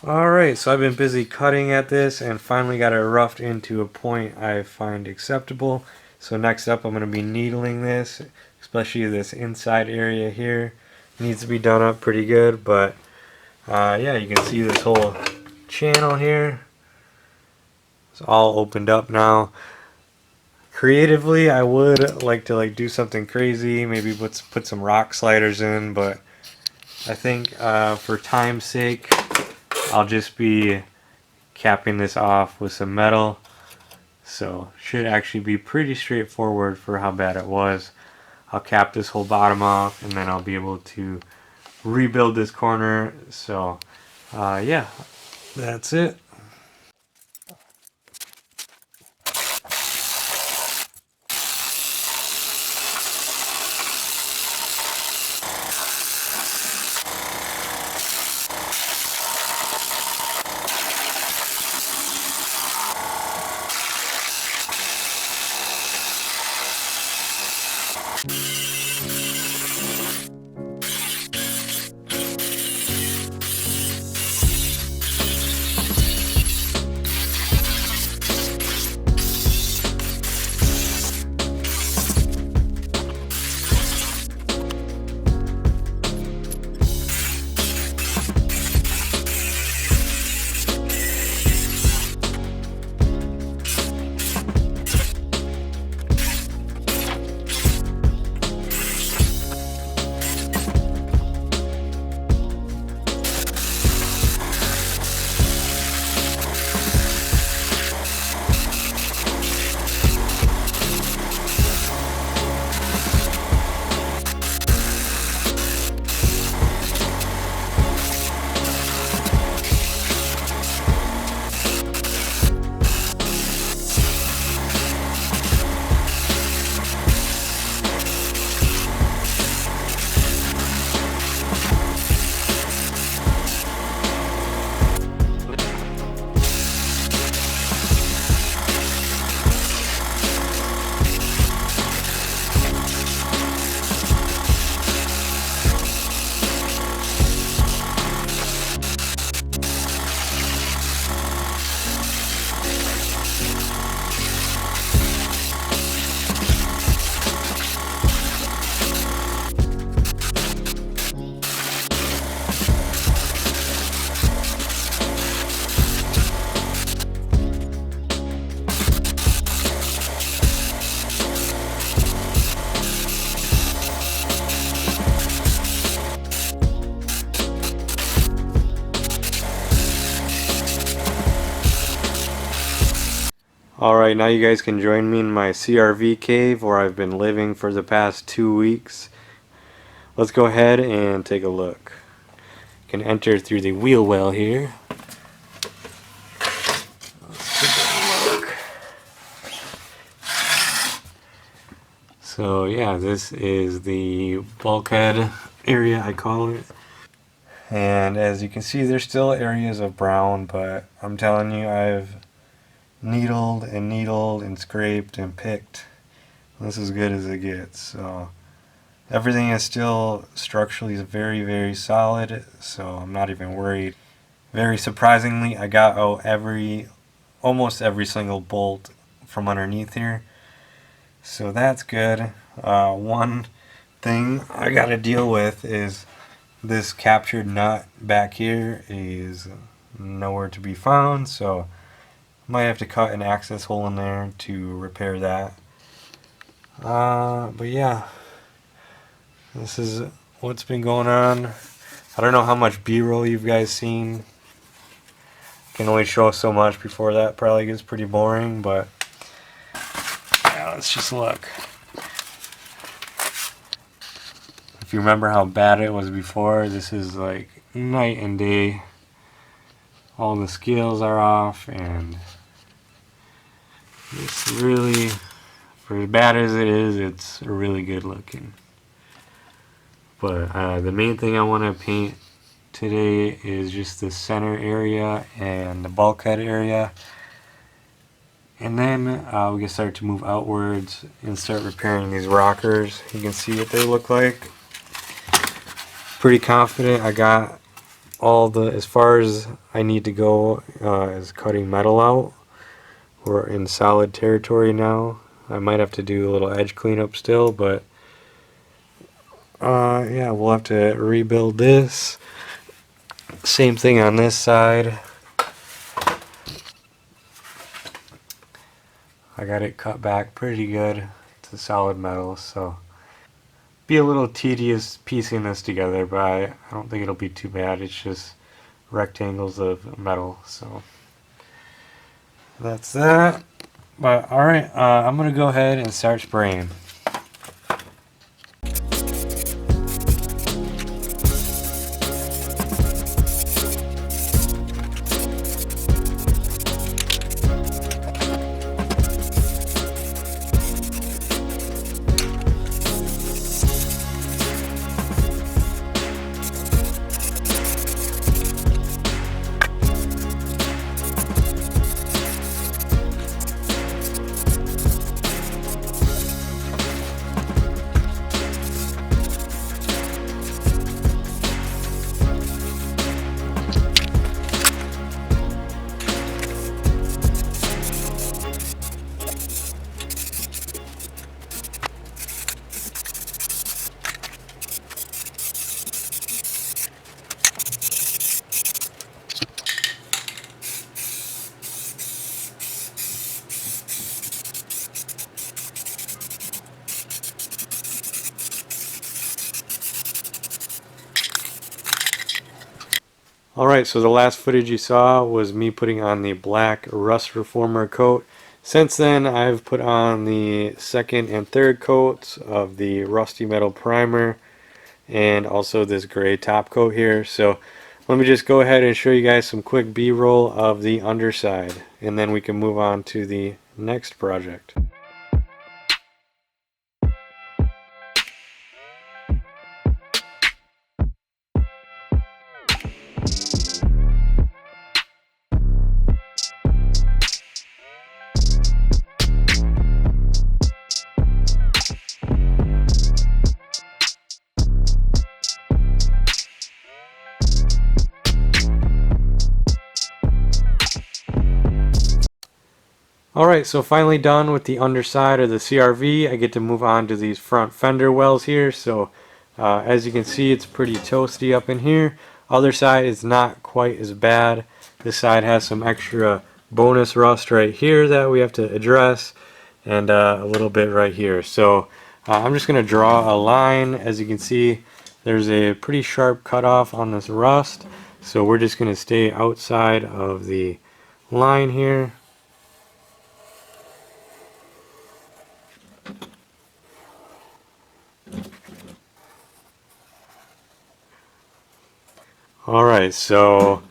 S1: Alright, so I've been busy cutting at this and finally got it roughed into a point I find acceptable. So next up I'm going to be needling this, especially this inside area here. It needs to be done up pretty good, but yeah, you can see this whole channel here. It's all opened up now. Creatively, I would like to do something crazy, maybe put some rock sliders in, but I think for time's sake, I'll just be capping this off with some metal. So should actually be pretty straightforward for how bad it was. I'll cap this whole bottom off and then I'll be able to rebuild this corner. So yeah, that's it. Alright, now you guys can join me in my CRV cave where I've been living for the past 2 weeks. Let's go ahead and take a look. You can enter through the wheel well here. Let's take a look. So yeah, this is the bulkhead area, I call it. And as you can see, there's still areas of brown, but I'm telling you, I've needled and scraped and picked. This is as good as it gets. So everything is still structurally very, very solid, so I'm not even worried. Very surprisingly, I got out almost every single bolt from underneath here, so that's good. One thing I gotta deal with is this captured nut back here is nowhere to be found, so might have to cut an access hole in there to repair that. But yeah, this is what's been going on. I don't know how much B-roll you've guys seen. I can only show so much before that probably gets pretty boring, but yeah, let's just look. If you remember how bad it was before, this is like night and day. All the scales are off, and it's really, for as bad as it is, it's really good looking. But the main thing I want to paint today is just the center area and the bulkhead area. And then we can start to move outwards and start repairing these rockers. You can see what they look like. Pretty confident I got as far as I need to go is cutting metal out. We're in solid territory now. I might have to do a little edge cleanup still, but yeah, we'll have to rebuild this. Same thing on this side. I got it cut back pretty good to solid metal, so be a little tedious piecing this together, but I don't think it'll be too bad. It's just rectangles of metal, so that's that. But alright, I'm gonna go ahead and start spraying. Alright, so the last footage you saw was me putting on the black rust reformer coat. Since then, I've put on the second and third coats of the rusty metal primer and also this gray top coat here. So let me just go ahead and show you guys some quick B-roll of the underside, and then we can move on to the next project. Alright, so finally done with the underside of the CRV. I get to move on to these front fender wells here. So as you can see, it's pretty toasty up in here. Other side is not quite as bad. This side has some extra bonus rust right here that we have to address, and a little bit right here. So I'm just going to draw a line. As you can see, there's a pretty sharp cutoff on this rust. So we're just going to stay outside of the line here. Alright, so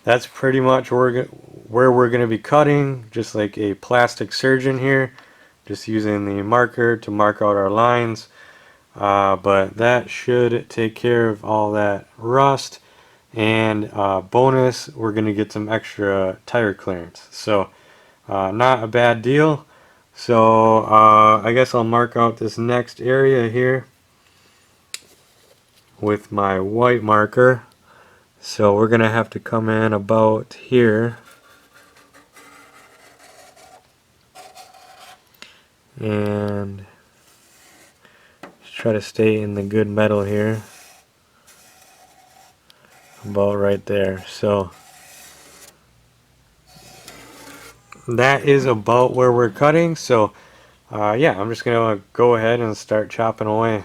S1: that's pretty much where we're going to be cutting, just like a plastic surgeon here, just using the marker to mark out our lines. But that should take care of all that rust, and bonus, we're going to get some extra tire clearance. So not a bad deal. So I guess I'll mark out this next area here with my white marker. So we're going to have to come in about here and just try to stay in the good metal here, about right there. So that is about where we're cutting. So yeah, I'm just going to go ahead and start chopping away.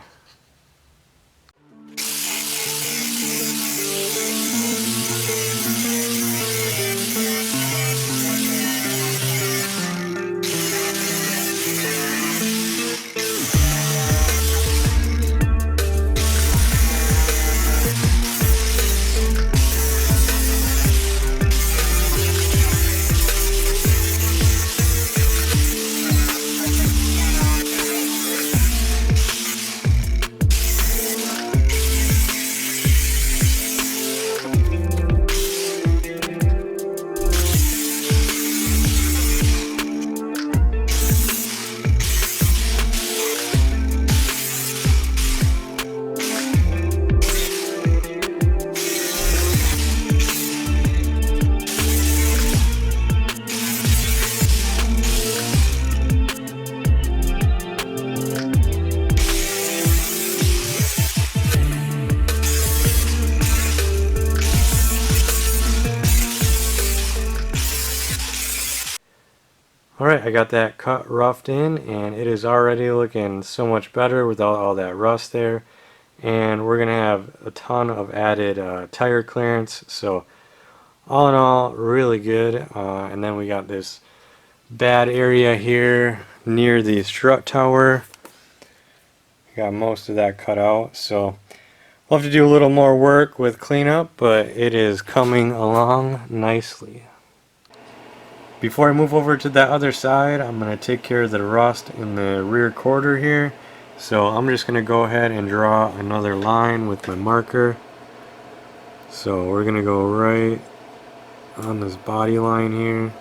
S1: Alright, I got that cut roughed in, and it is already looking so much better without all that rust there. And we're going to have a ton of added tire clearance, so all in all, really good. And then we got this bad area here near the strut tower. Got most of that cut out, so we'll have to do a little more work with cleanup, but it is coming along nicely. Before I move over to that other side, I'm going to take care of the rust in the rear quarter here. So I'm just going to go ahead and draw another line with my marker. So we're going to go right on this body line here.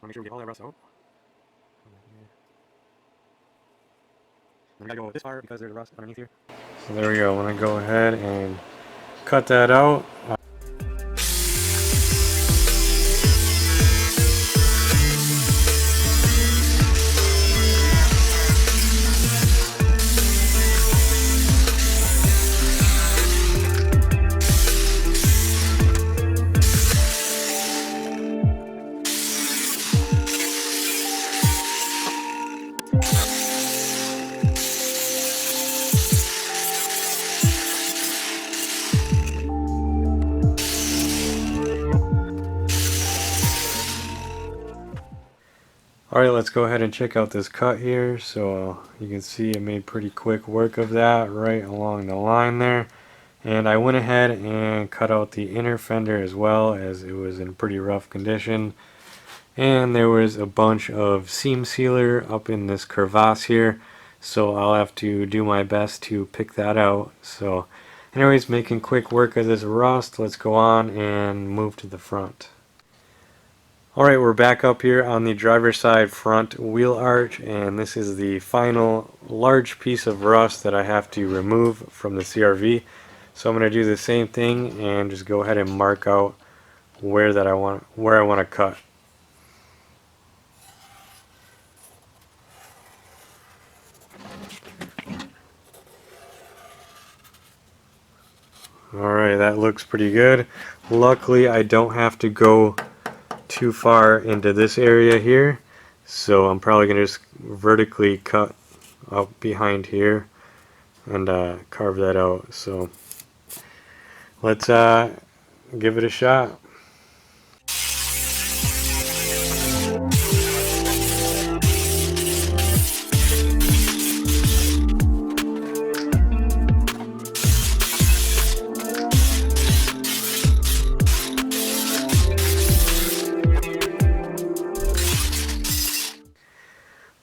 S1: Make sure we get all that rust out. And I gotta go with this part because there's rust underneath here. So there we go. I'm going to go ahead and cut that out. Alright, let's go ahead and check out this cut here. So you can see I made pretty quick work of that right along the line there. And I went ahead and cut out the inner fender as well, as it was in pretty rough condition. And there was a bunch of seam sealer up in this crevasse here. So I'll have to do my best to pick that out. So anyways, making quick work of this rust, let's go on and move to the front. Alright, we're back up here on the driver's side front wheel arch, and this is the final large piece of rust that I have to remove from the CRV. So I'm going to do the same thing and just go ahead and mark out where I want to cut. Alright, that looks pretty good. Luckily I don't have to go too far into this area here, so I'm probably going to just vertically cut up behind here and carve that out. So let's give it a shot.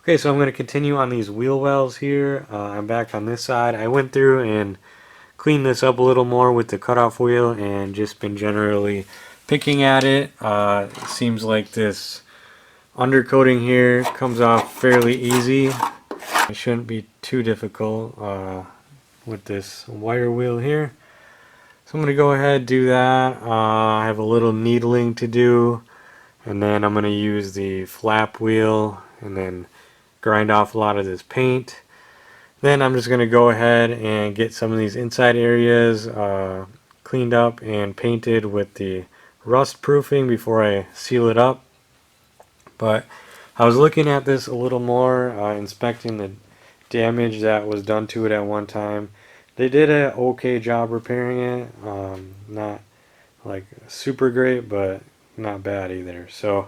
S1: Okay, so I'm going to continue on these wheel wells here. I'm back on this side. I went through and cleaned this up a little more with the cutoff wheel and just been generally picking at it. Seems like this undercoating here comes off fairly easy. It shouldn't be too difficult with this wire wheel here. So I'm going to go ahead and do that. I have a little needling to do, and then I'm going to use the flap wheel and then grind off a lot of this paint. Then I'm just going to go ahead and get some of these inside areas cleaned up and painted with the rust proofing before I seal it up. But I was looking at this a little more, inspecting the damage that was done to it at one time. They did an okay job repairing it. Not like super great, but not bad either. So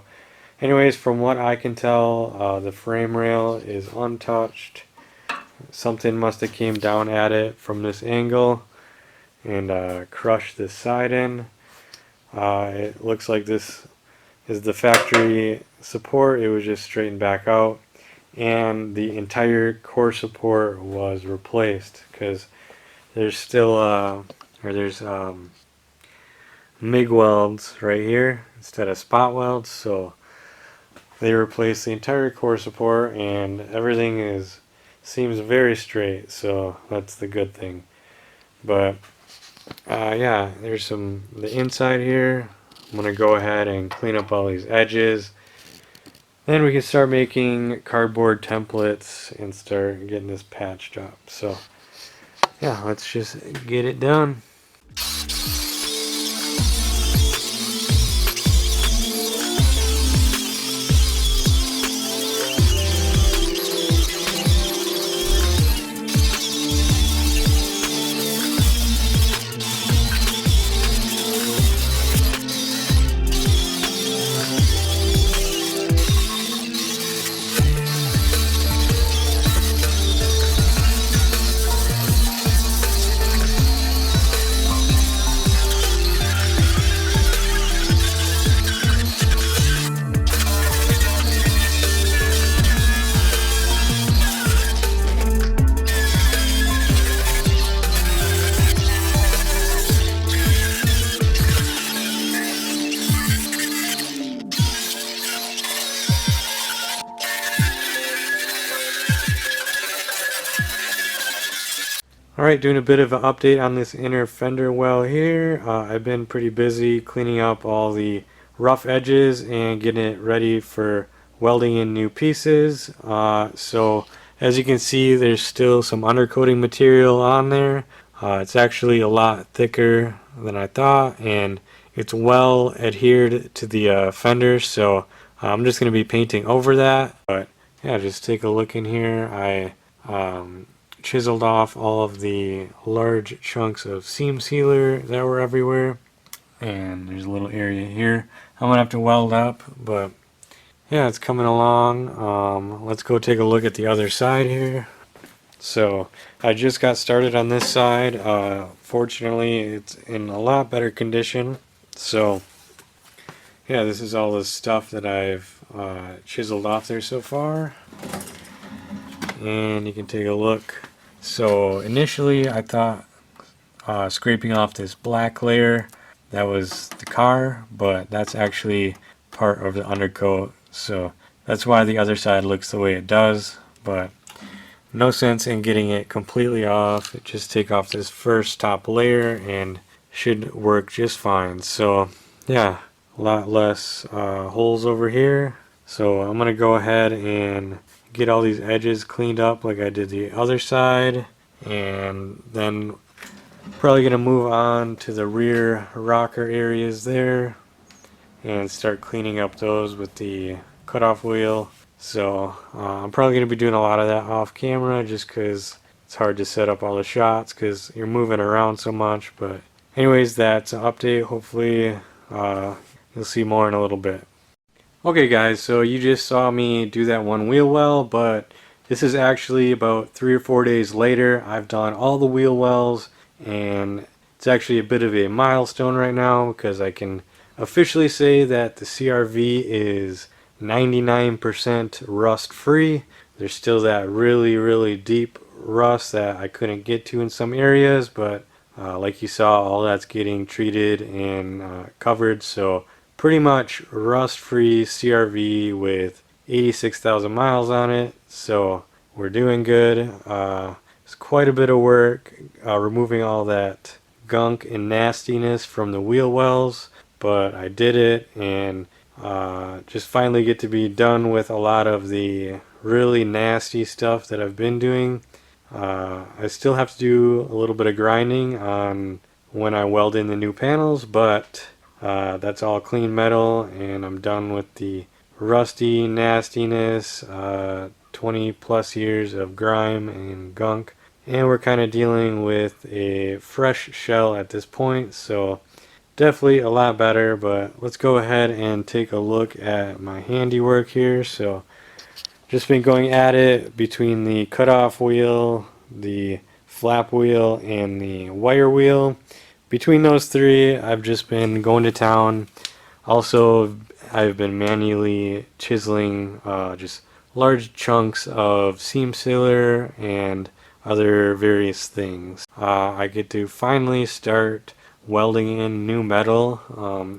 S1: anyways, from what I can tell, the frame rail is untouched. Something must have came down at it from this angle and crushed this side in. It looks like this is the factory support. It was just straightened back out, and the entire core support was replaced because there's still MIG welds right here instead of spot welds. So they replaced the entire core support, and everything seems very straight, so that's the good thing. But yeah, there's the inside here. I'm gonna go ahead and clean up all these edges. Then we can start making cardboard templates and start getting this patched up. So yeah, let's just get it done. Alright, doing a bit of an update on this inner fender well here. I've been pretty busy cleaning up all the rough edges and getting it ready for welding in new pieces. So as you can see, there's still some undercoating material on there. It's actually a lot thicker than I thought, and it's well adhered to the fender, so I'm just going to be painting over that. But yeah, just take a look in here. I chiseled off all of the large chunks of seam sealer that were everywhere, and there's a little area here I'm gonna have to weld up, but yeah, it's coming along. Let's go take a look at the other side here. So I just got started on this side. Fortunately, it's in a lot better condition. So yeah, this is all the stuff that I've chiseled off there so far, and you can take a look. So initially I thought scraping off this black layer, that was the car, but that's actually part of the undercoat, so that's why the other side looks the way it does. But no sense in getting it completely off. Just take off this first top layer and should work just fine. So yeah, a lot less holes over here. So I'm gonna go ahead and get all these edges cleaned up like I did the other side, and then probably gonna move on to the rear rocker areas there and start cleaning up those with the cutoff wheel. So I'm probably gonna be doing a lot of that off camera just because it's hard to set up all the shots because you're moving around so much. But anyways, that's an update. Hopefully you'll see more in a little bit. Okay guys, so you just saw me do that one wheel well, but this is actually about 3 or 4 days later. I've done all the wheel wells, and it's actually a bit of a milestone right now because I can officially say that the CRV is 99% rust free. There's still that really deep rust that I couldn't get to in some areas, but like you saw, all that's getting treated and covered. So pretty much rust-free CRV with 86,000 miles on it, so we're doing good. It's quite a bit of work removing all that gunk and nastiness from the wheel wells, but I did it, and just finally get to be done with a lot of the really nasty stuff that I've been doing. I still have to do a little bit of grinding on when I weld in the new panels, but that's all clean metal, and I'm done with the rusty nastiness, 20 plus years of grime and gunk, and we're kind of dealing with a fresh shell at this point, so definitely a lot better. But let's go ahead and take a look at my handiwork here. So just been going at it between the cutoff wheel, the flap wheel, and the wire wheel. Between those three, I've just been going to town. Also, I've been manually chiseling just large chunks of seam sealer and other various things. I get to finally start welding in new metal.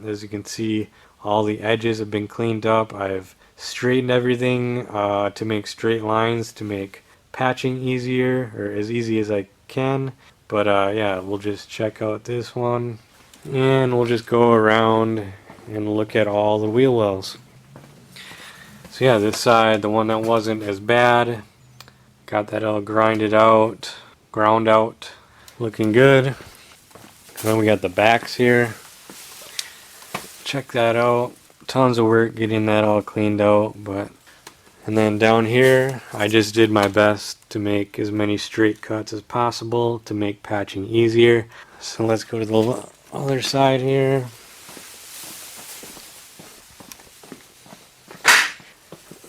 S1: As you can see, all the edges have been cleaned up. I've straightened everything to make straight lines to make patching easier, or as easy as I can. But yeah, we'll just check out this one, and we'll just go around and look at all the wheel wells. So yeah, this side, the one that wasn't as bad, got that all ground out, looking good. And then we got the backs here. Check that out. Tons of work getting that all cleaned out, and then down here, I just did my best to make as many straight cuts as possible to make patching easier. So let's go to the other side here.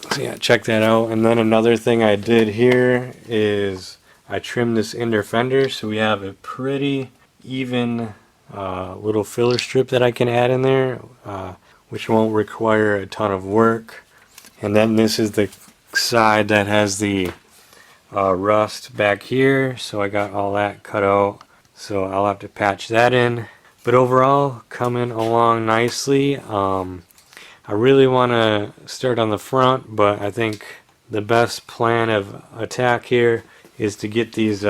S1: So yeah, check that out. And then another thing I did here is I trimmed this inner fender, so we have a pretty even little filler strip that I can add in there, which won't require a ton of work. And then this is the side that has the rust back here, so I got all that cut out, so I'll have to patch that in. But overall, coming along nicely. I really want to start on the front, but I think the best plan of attack here is to get these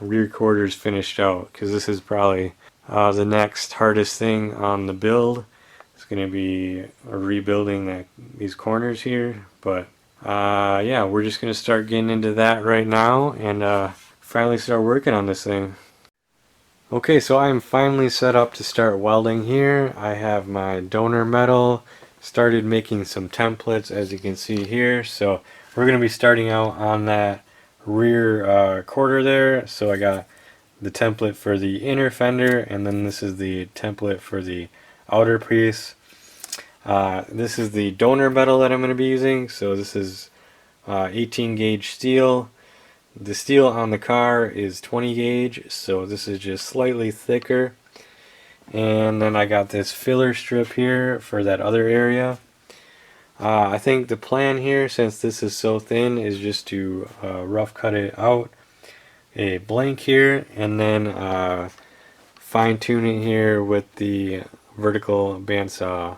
S1: rear quarters finished out, because this is probably the next hardest thing on the build. It's going to be rebuilding these corners here, but yeah, we're just going to start getting into that right now and finally start working on this thing. Okay, so I'm finally set up to start welding here. I have my donor metal, started making some templates as you can see here. So we're going to be starting out on that rear quarter there. So I got the template for the inner fender, and then this is the template for the outer piece. This is the donor metal that I'm going to be using. So this is 18 gauge steel. The steel on the car is 20 gauge, so this is just slightly thicker. And then I got this filler strip here for that other area. I think the plan here, since this is so thin, is just to rough cut it out a blank here, and then fine tune it here with the vertical bandsaw.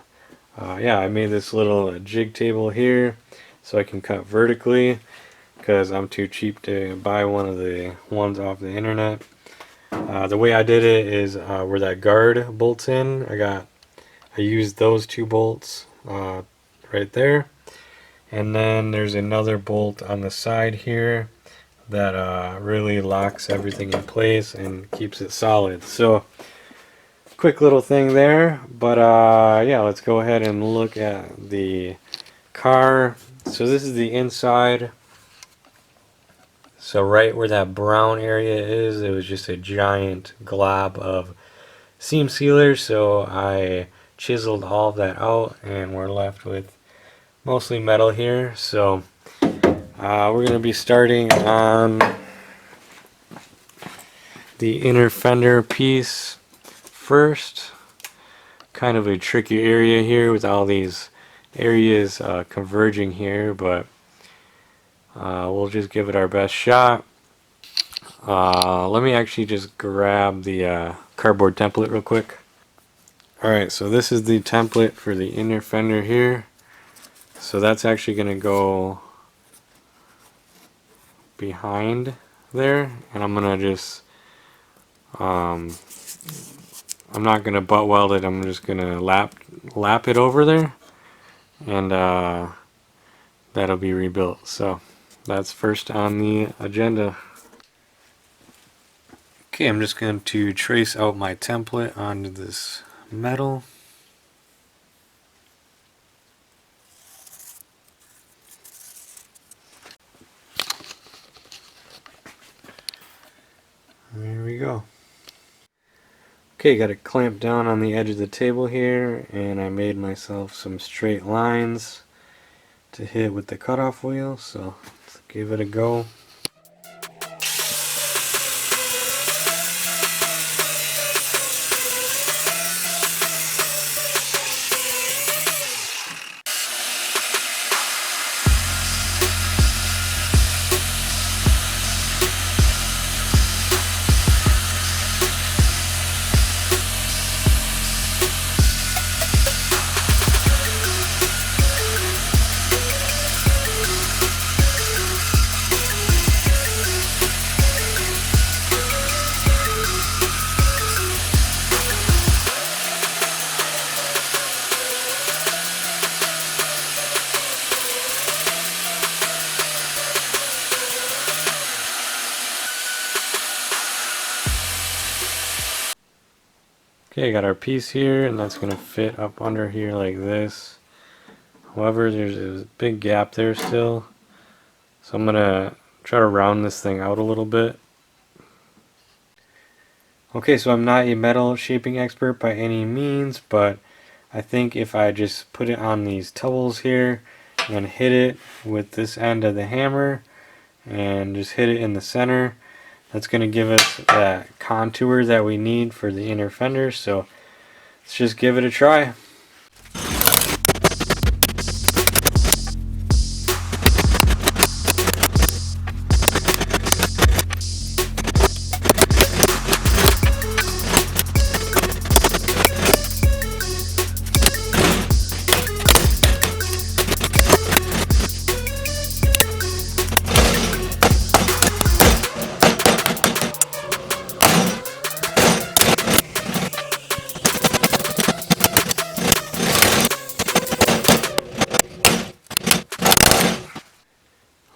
S1: Yeah, I made this little jig table here so I can cut vertically, because I'm too cheap to buy one of the ones off the internet. The way I did it is where that guard bolts in, I used those 2 bolts right there, and then there's another bolt on the side here that really locks everything in place and keeps it solid. So quick little thing there, but yeah, let's go ahead and look at the car. So this is the inside. So right where that brown area is, it was just a giant glob of seam sealer, so I chiseled all of that out and we're left with mostly metal here. So we're going to be starting on the inner fender piece first. Kind of a tricky area here with all these areas converging here, but we'll just give it our best shot. Let me actually just grab the cardboard template real quick. Alright, so this is the template for the inner fender here. So that's actually going to go behind there, and I'm going to just I'm not going to butt weld it, I'm just going to lap it over there, and that'll be rebuilt. So that's first on the agenda. Okay, I'm just going to trace out my template onto this metal. There we go. Okay, got it clamped down on the edge of the table here, and I made myself some straight lines to hit with the cutoff wheel, so let's give it a go. Okay, got our piece here, and that's going to fit up under here like this. However, there's a big gap there still, so I'm going to try to round this thing out a little bit. Okay, so I'm not a metal shaping expert by any means, but I think if I just put it on these towels here and hit it with this end of the hammer and just hit it in the center, that's going to give us that contour that we need for the inner fender. So let's just give it a try.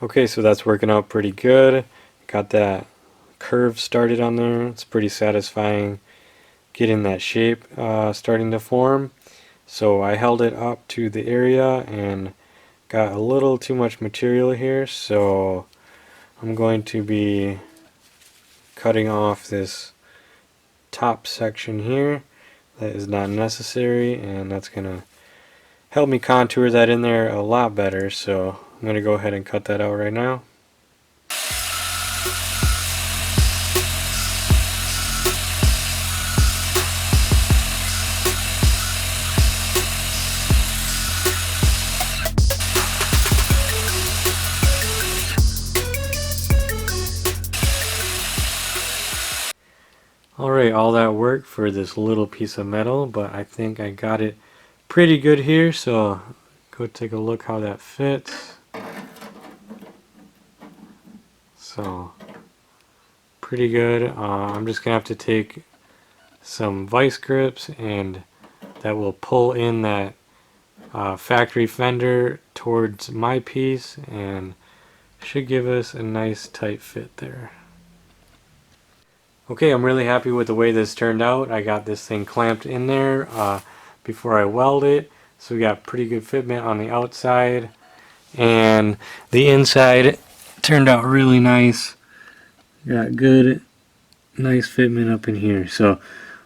S1: Okay, so that's working out pretty good. Got that curve started on there. It's pretty satisfying getting that shape starting to form. So I held it up to the area and got a little too much material here, so I'm going to be cutting off this top section here that is not necessary, and that's gonna help me contour that in there a lot better. So I'm gonna go ahead and cut that out right now. Alright, all that work for this little piece of metal, but I think I got it pretty good here, so go take a look how that fits. So, pretty good. I'm just gonna have to take some vice grips, and that will pull in that factory fender towards my piece, and should give us a nice tight fit there. Okay, I'm really happy with the way this turned out. I got this thing clamped in there before I weld it, so we got pretty good fitment on the outside, and the inside turned out really nice. Got good, nice fitment up in here. So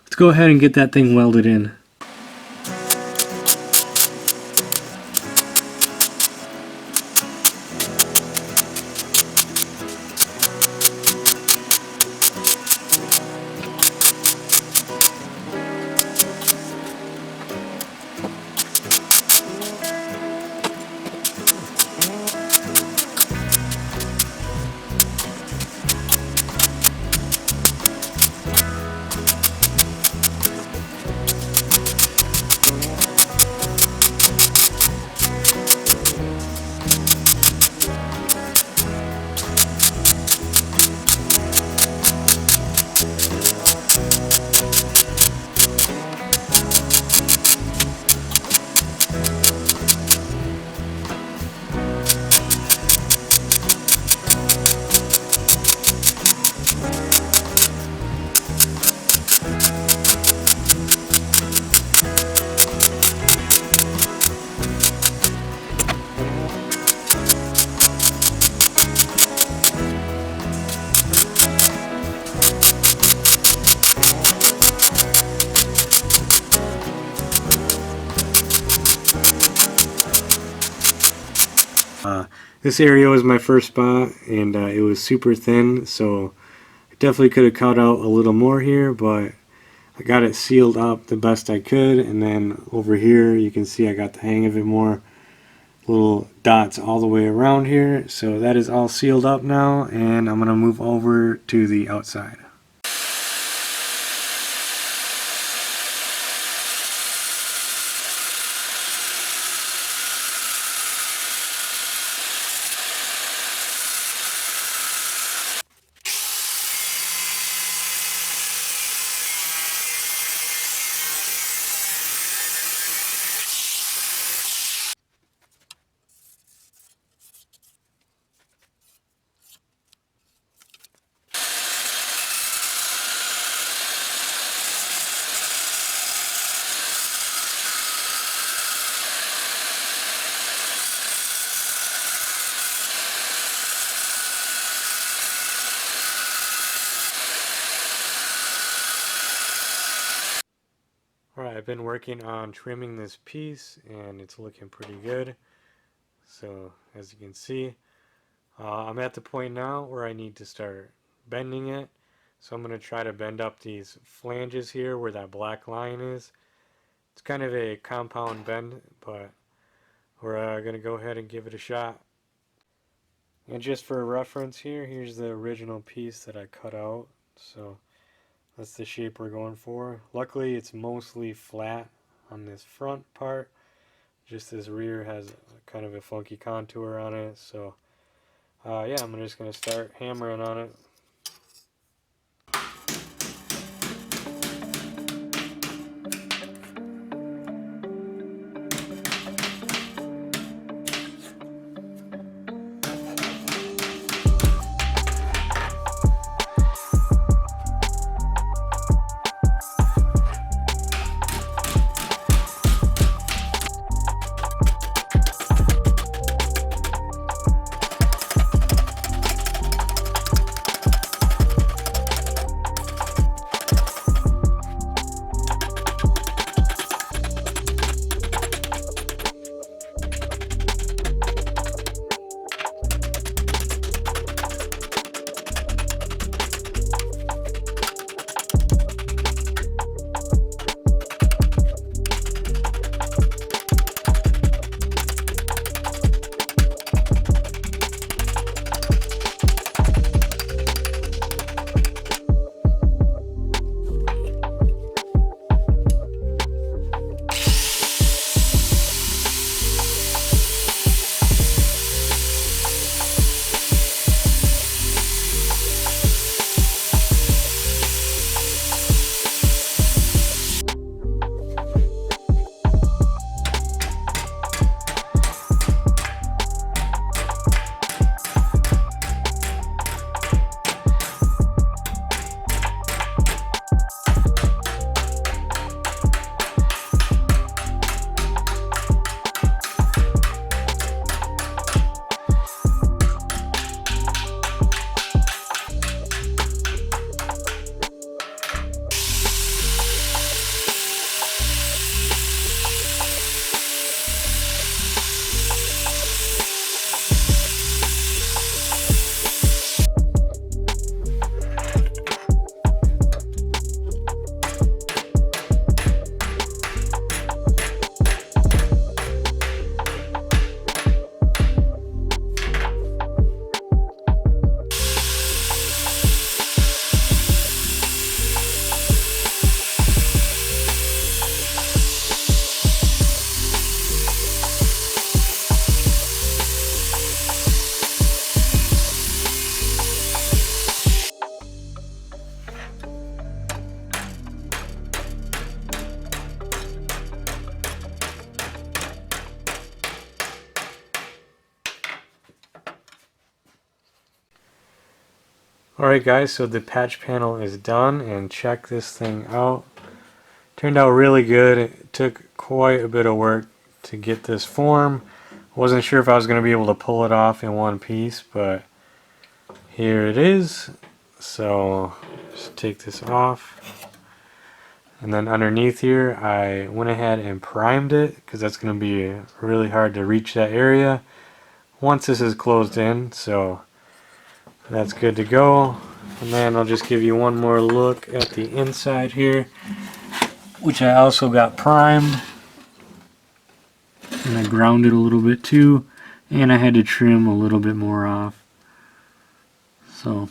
S1: let's go ahead and get that thing welded in. This area was my first spot, and it was super thin, so I definitely could have cut out a little more here, but I got it sealed up the best I could. And then over here you can see I got the hang of it more, little dots all the way around here. So that is all sealed up now, and I'm going to move over to the outside. Alright, I've been working on trimming this piece, and it's looking pretty good. So as you can see, I'm at the point now where I need to start bending it. So I'm going to try to bend up these flanges here where that black line is. It's kind of a compound bend, but we're going to go ahead and give it a shot. And just for reference here, here's the original piece that I cut out. So that's the shape we're going for. Luckily it's mostly flat on this front part. Just this rear has kind of a funky contour on it. So yeah, I'm just going to start hammering on it. Alright guys, so the patch panel is done, and check this thing out. Turned out really good. It took quite a bit of work to get this form. Wasn't sure if I was going to be able to pull it off in one piece, but here it is. So just take this off. And then underneath here, I went ahead and primed it because that's going to be really hard to reach that area once this is closed in. So that's good to go. And then I'll just give you one more look at the inside here, which I also got primed. And I grounded a little bit too, and I had to trim a little bit more off. So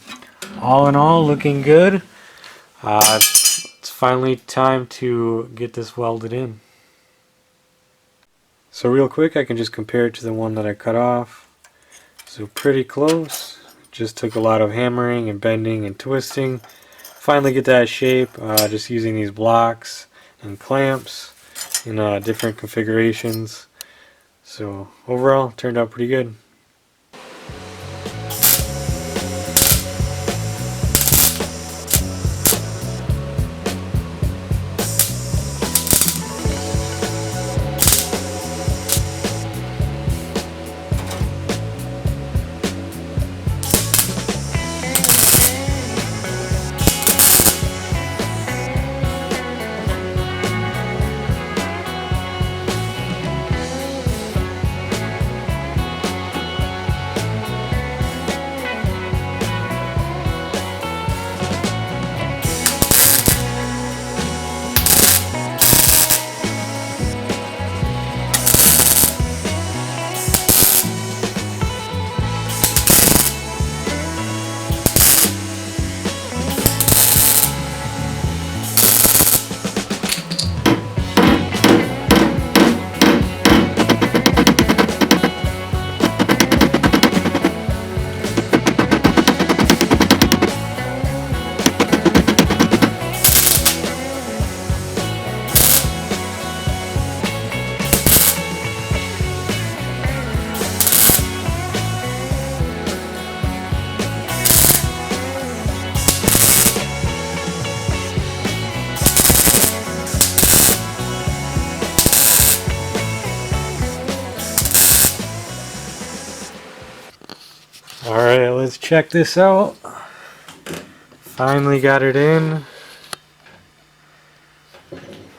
S1: all in all, looking good. It's finally time to get this welded in. So real quick, I can just compare it to the one that I cut off. So pretty close. Just took a lot of hammering and bending and twisting. Finally get that shape, just using these blocks and clamps in different configurations. So overall, turned out pretty good. Alright, let's check this out. Finally got it in.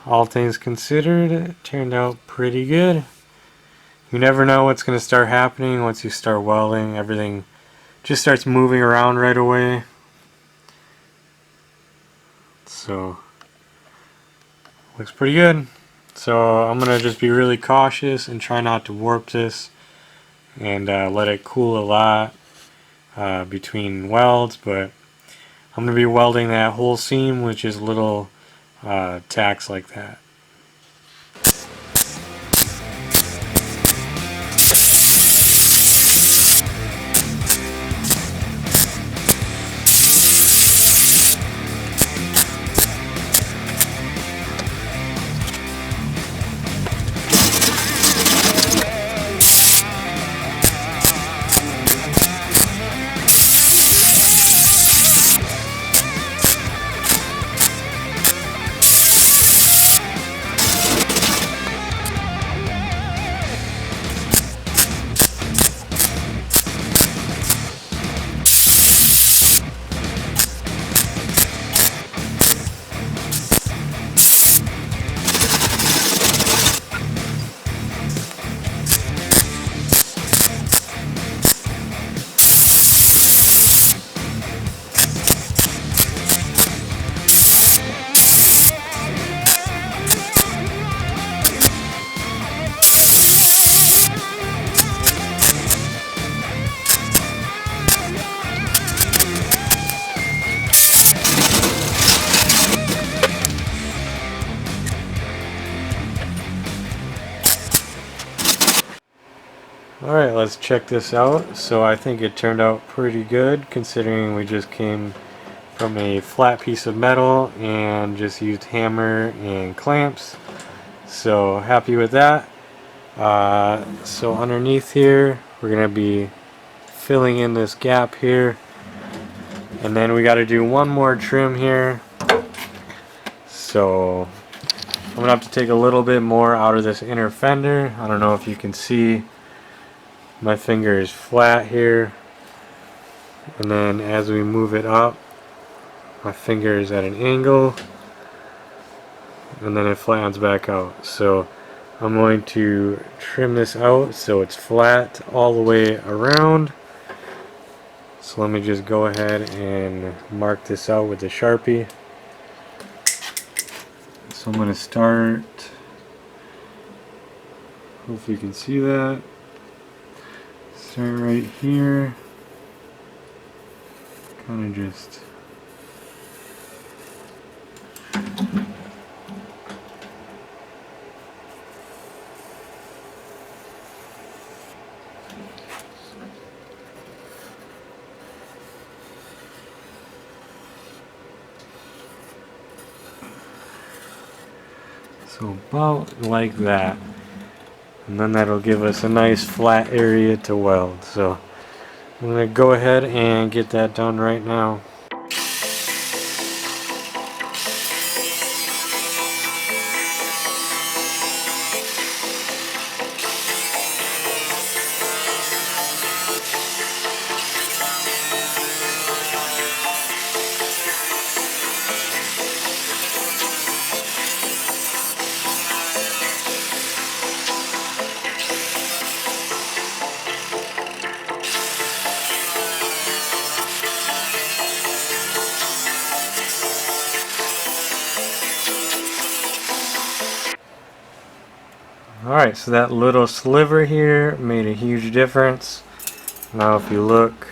S1: All things considered, it turned out pretty good. You never know what's going to start happening once you start welding. Everything just starts moving around right away. So, looks pretty good. So I'm going to just be really cautious and try not to warp this and let it cool a lot between welds, but I'm going to be welding that whole seam with just little tacks like that. Alright, let's check this out. So I think it turned out pretty good considering we just came from a flat piece of metal and just used hammer and clamps. So happy with that. So underneath here we're going to be filling in this gap here, And then we got to do one more trim here. So I'm gonna have to take a little bit more out of this inner fender. I don't know if you can see, my finger is flat here, and then as we move it up, my finger is at an angle, and then it flattens back out. So I'm going to trim this out so it's flat all the way around. So let me just go ahead and mark this out with the Sharpie. So I'm going to start, hopefully you can see that, start right here, kind of just so about like that, and then that'll give us a nice flat area to weld. So I'm going to go ahead and get that done right now. Alright, so that little sliver here made a huge difference. Now if you look,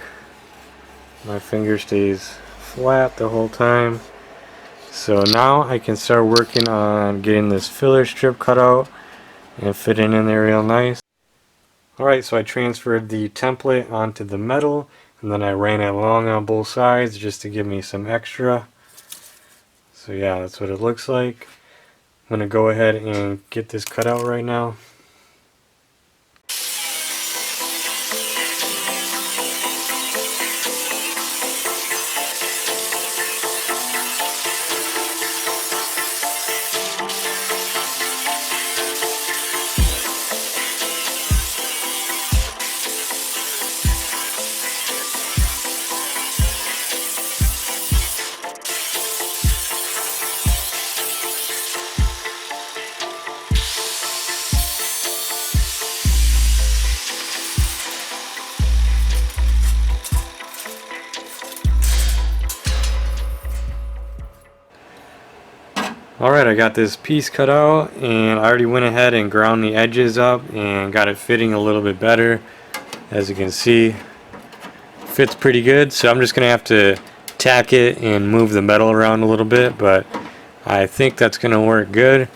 S1: my finger stays flat the whole time. So now I can start working on getting this filler strip cut out and fitting in there real nice. Alright, so I transferred the template onto the metal, and then I ran it along on both sides just to give me some extra. So yeah, that's what it looks like. I'm going to go ahead and get this cut out right now. Alright, I got this piece cut out, and I already went ahead and ground the edges up and got it fitting a little bit better. As you can see, fits pretty good, so I'm just going to have to tack it and move the metal around a little bit, but I think that's going to work good.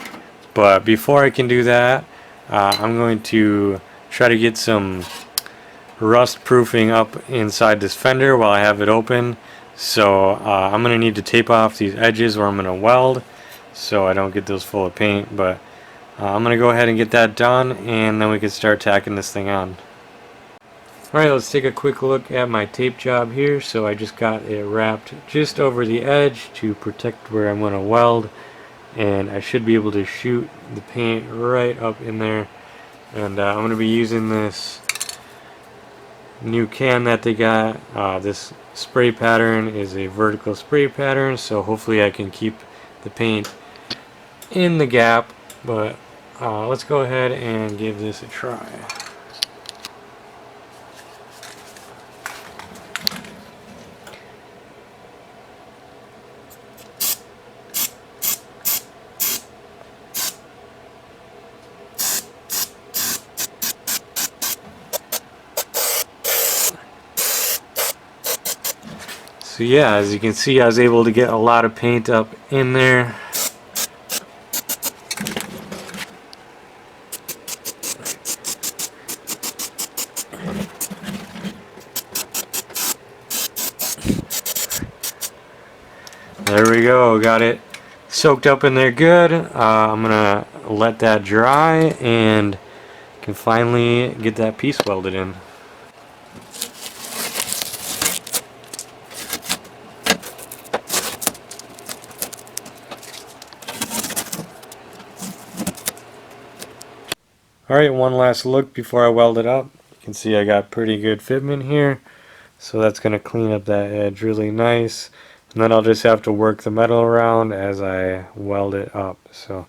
S1: But before I can do that, I'm going to try to get some rust proofing up inside this fender while I have it open. So I'm going to need to tape off these edges where I'm going to weld, so I don't get those full of paint. But I'm going to go ahead and get that done, and then we can start tacking this thing on. Alright, let's take a quick look at my tape job here. So I just got it wrapped just over the edge to protect where I'm going to weld, and I should be able to shoot the paint right up in there. And I'm going to be using this new can that they got. This spray pattern is a vertical spray pattern, so hopefully I can keep the paint in the gap. But let's go ahead and give this a try. So yeah, as you can see, I was able to get a lot of paint up in there. There we go, got it soaked up in there good. I'm gonna let that dry and can finally get that piece welded in. Alright, one last look before I weld it up. You can see I got pretty good fitment here. So that's going to clean up that edge really nice. And then I'll just have to work the metal around as I weld it up. So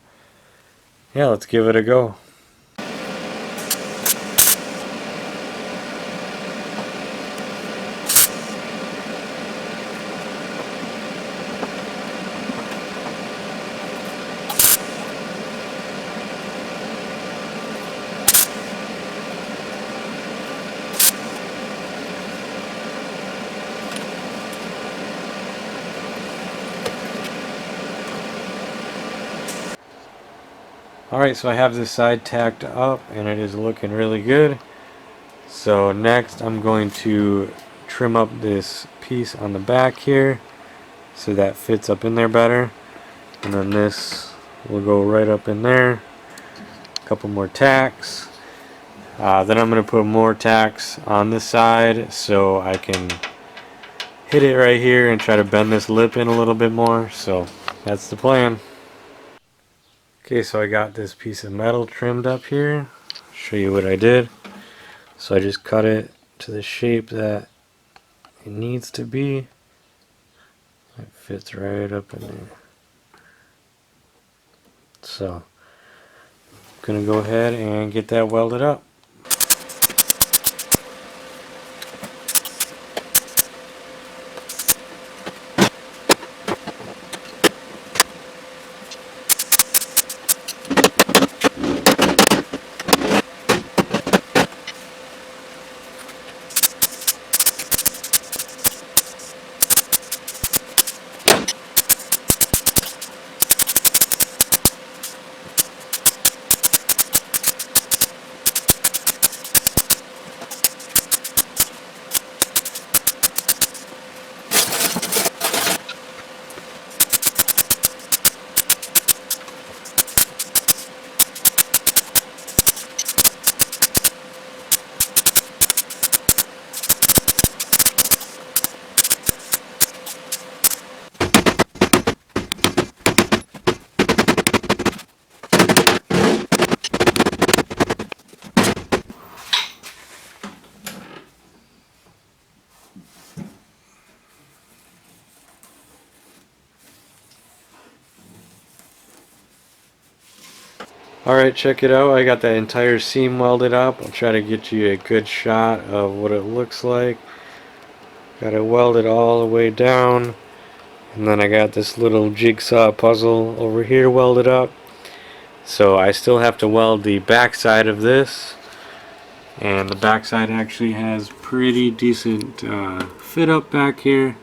S1: yeah, let's give it a go. Alright, so I have this side tacked up and it is looking really good. So next I'm going to trim up this piece on the back here so that fits up in there better. And then this will go right up in there. A couple more tacks. Then I'm going to put more tacks on this side so I can hit it right here and try to bend this lip in a little bit more. So that's the plan. Okay, so I got this piece of metal trimmed up here. I'll show you what I did. So I just cut it to the shape that it needs to be. It fits right up in there. So I'm gonna go ahead and get that welded up. Alright, check it out. I got that entire seam welded up. I'll try to get you a good shot of what it looks like. Got it welded all the way down. And then I got this little jigsaw puzzle over here welded up. So I still have to weld the back side of this. And the back side actually has pretty decent fit up back here.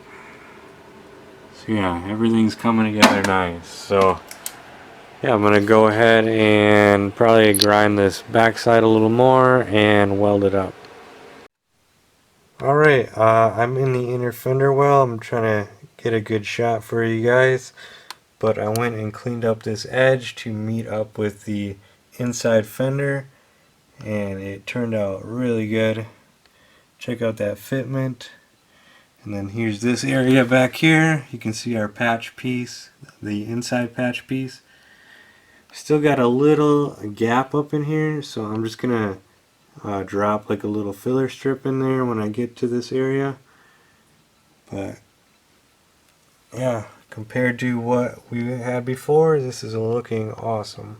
S1: So yeah, everything's coming together nice. So yeah, I'm gonna go ahead and probably grind this backside a little more and weld it up. Alright, I'm in the inner fender well. I'm trying to get a good shot for you guys, but I went and cleaned up this edge to meet up with the inside fender, and it turned out really good. Check out that fitment. And then here's this area back here. You can see our patch piece, the inside patch piece. Still got a little gap up in here, so I'm just gonna drop like a little filler strip in there when I get to this area. But yeah, compared to what we had before, this is looking awesome.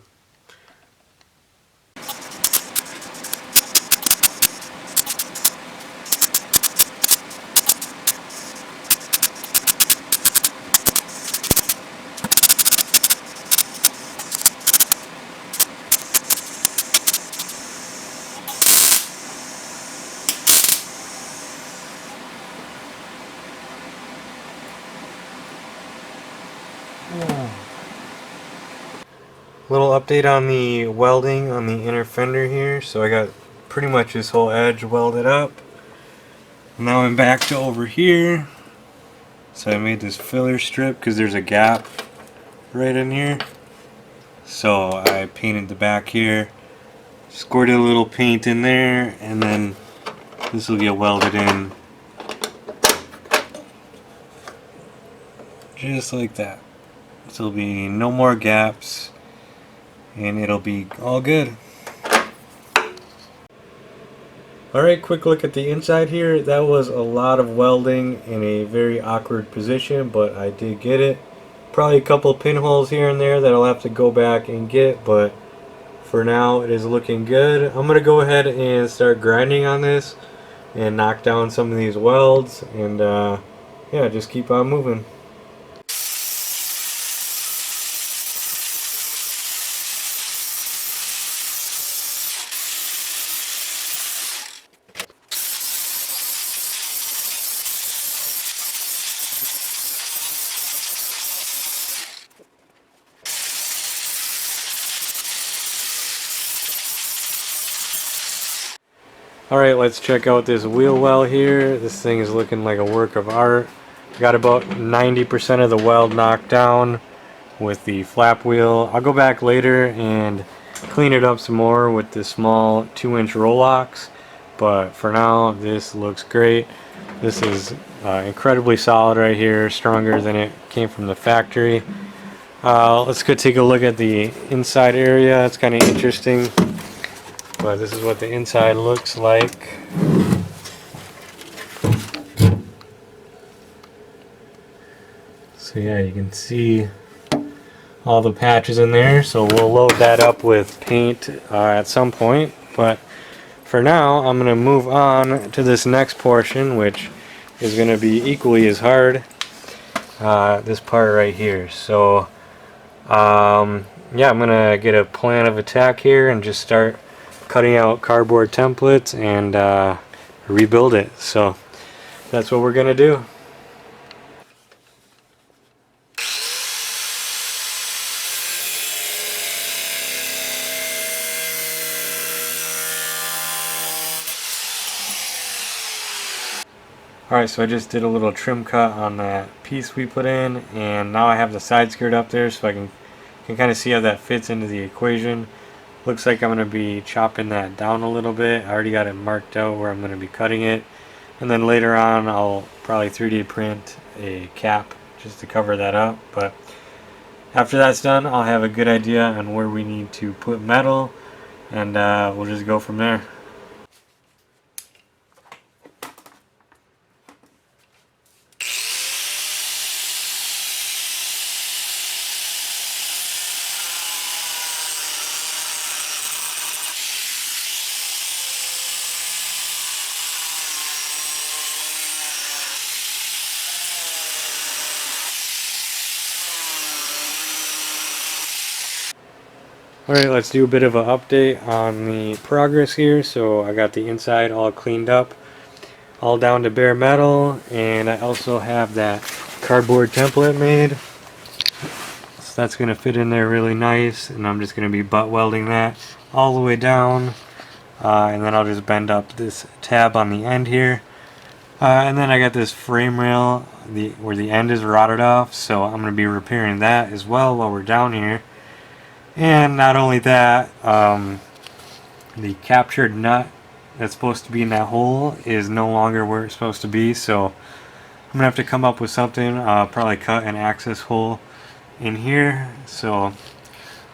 S1: Little update on the welding on the inner fender here. So I got pretty much this whole edge welded up. Now I'm back to over here. So I made this filler strip because there's a gap right in here. So I painted the back here, squirted a little paint in there, and then this will get welded in just like that. So there'll be no more gaps, and it'll be all good. Alright, quick look at the inside here. That was a lot of welding in a very awkward position, but I did get it. Probably a couple pinholes here and there that I'll have to go back and get, but for now it is looking good. I'm going to go ahead and start grinding on this and knock down some of these welds, and yeah, just keep on moving. Alright, let's check out this wheel well here. This thing is looking like a work of art. Got about 90% of the weld knocked down with the flap wheel. I'll go back later and clean it up some more with the small 2-inch Rolox, but for now this looks great. This is incredibly solid right here, stronger than it came from the factory. Let's go take a look at the inside area. It's kind of interesting, but this is what the inside looks like. So yeah, you can see all the patches in there, so we'll load that up with paint at some point, but for now I'm going to move on to this next portion, which is going to be equally as hard. This part right here. So yeah, I'm going to get a plan of attack here and just start cutting out cardboard templates and rebuild it. So that's what we're going to do. Alright, so I just did a little trim cut on that piece we put in, and now I have the side skirt up there so I can kind of see how that fits into the equation. Looks like I'm going to be chopping that down a little bit. I already got it marked out where I'm going to be cutting it, and then later on I'll probably 3D print a cap just to cover that up. But after that's done, I'll have a good idea on where we need to put metal, and we'll just go from there. Alright, let's do a bit of an update on the progress here. So I got the inside all cleaned up, all down to bare metal, and I also have that cardboard template made. So that's going to fit in there really nice, and I'm just going to be butt welding that all the way down, and then I'll just bend up this tab on the end here. And then I got this frame rail where the end is rotted off, so I'm going to be repairing that as well while we're down here. And not only that, the captured nut that's supposed to be in that hole is no longer where it's supposed to be, so I'm gonna have to come up with something. Probably cut an access hole in here. So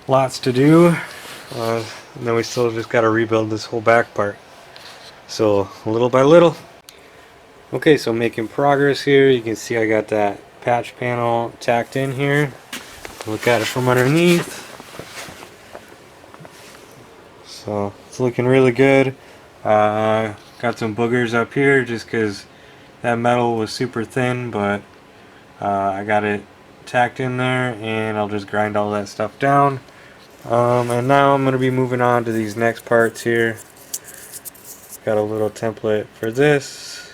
S1: lots to do, and then we still just got to rebuild this whole back part, so little by little. Okay, so making progress here. You can see I got that patch panel tacked in here. Look at it from underneath. So it's looking really good. Got some boogers up here just because that metal was super thin, but I got it tacked in there, and I'll just grind all that stuff down. And now I'm going to be moving on to these next parts here. Got a little template for this,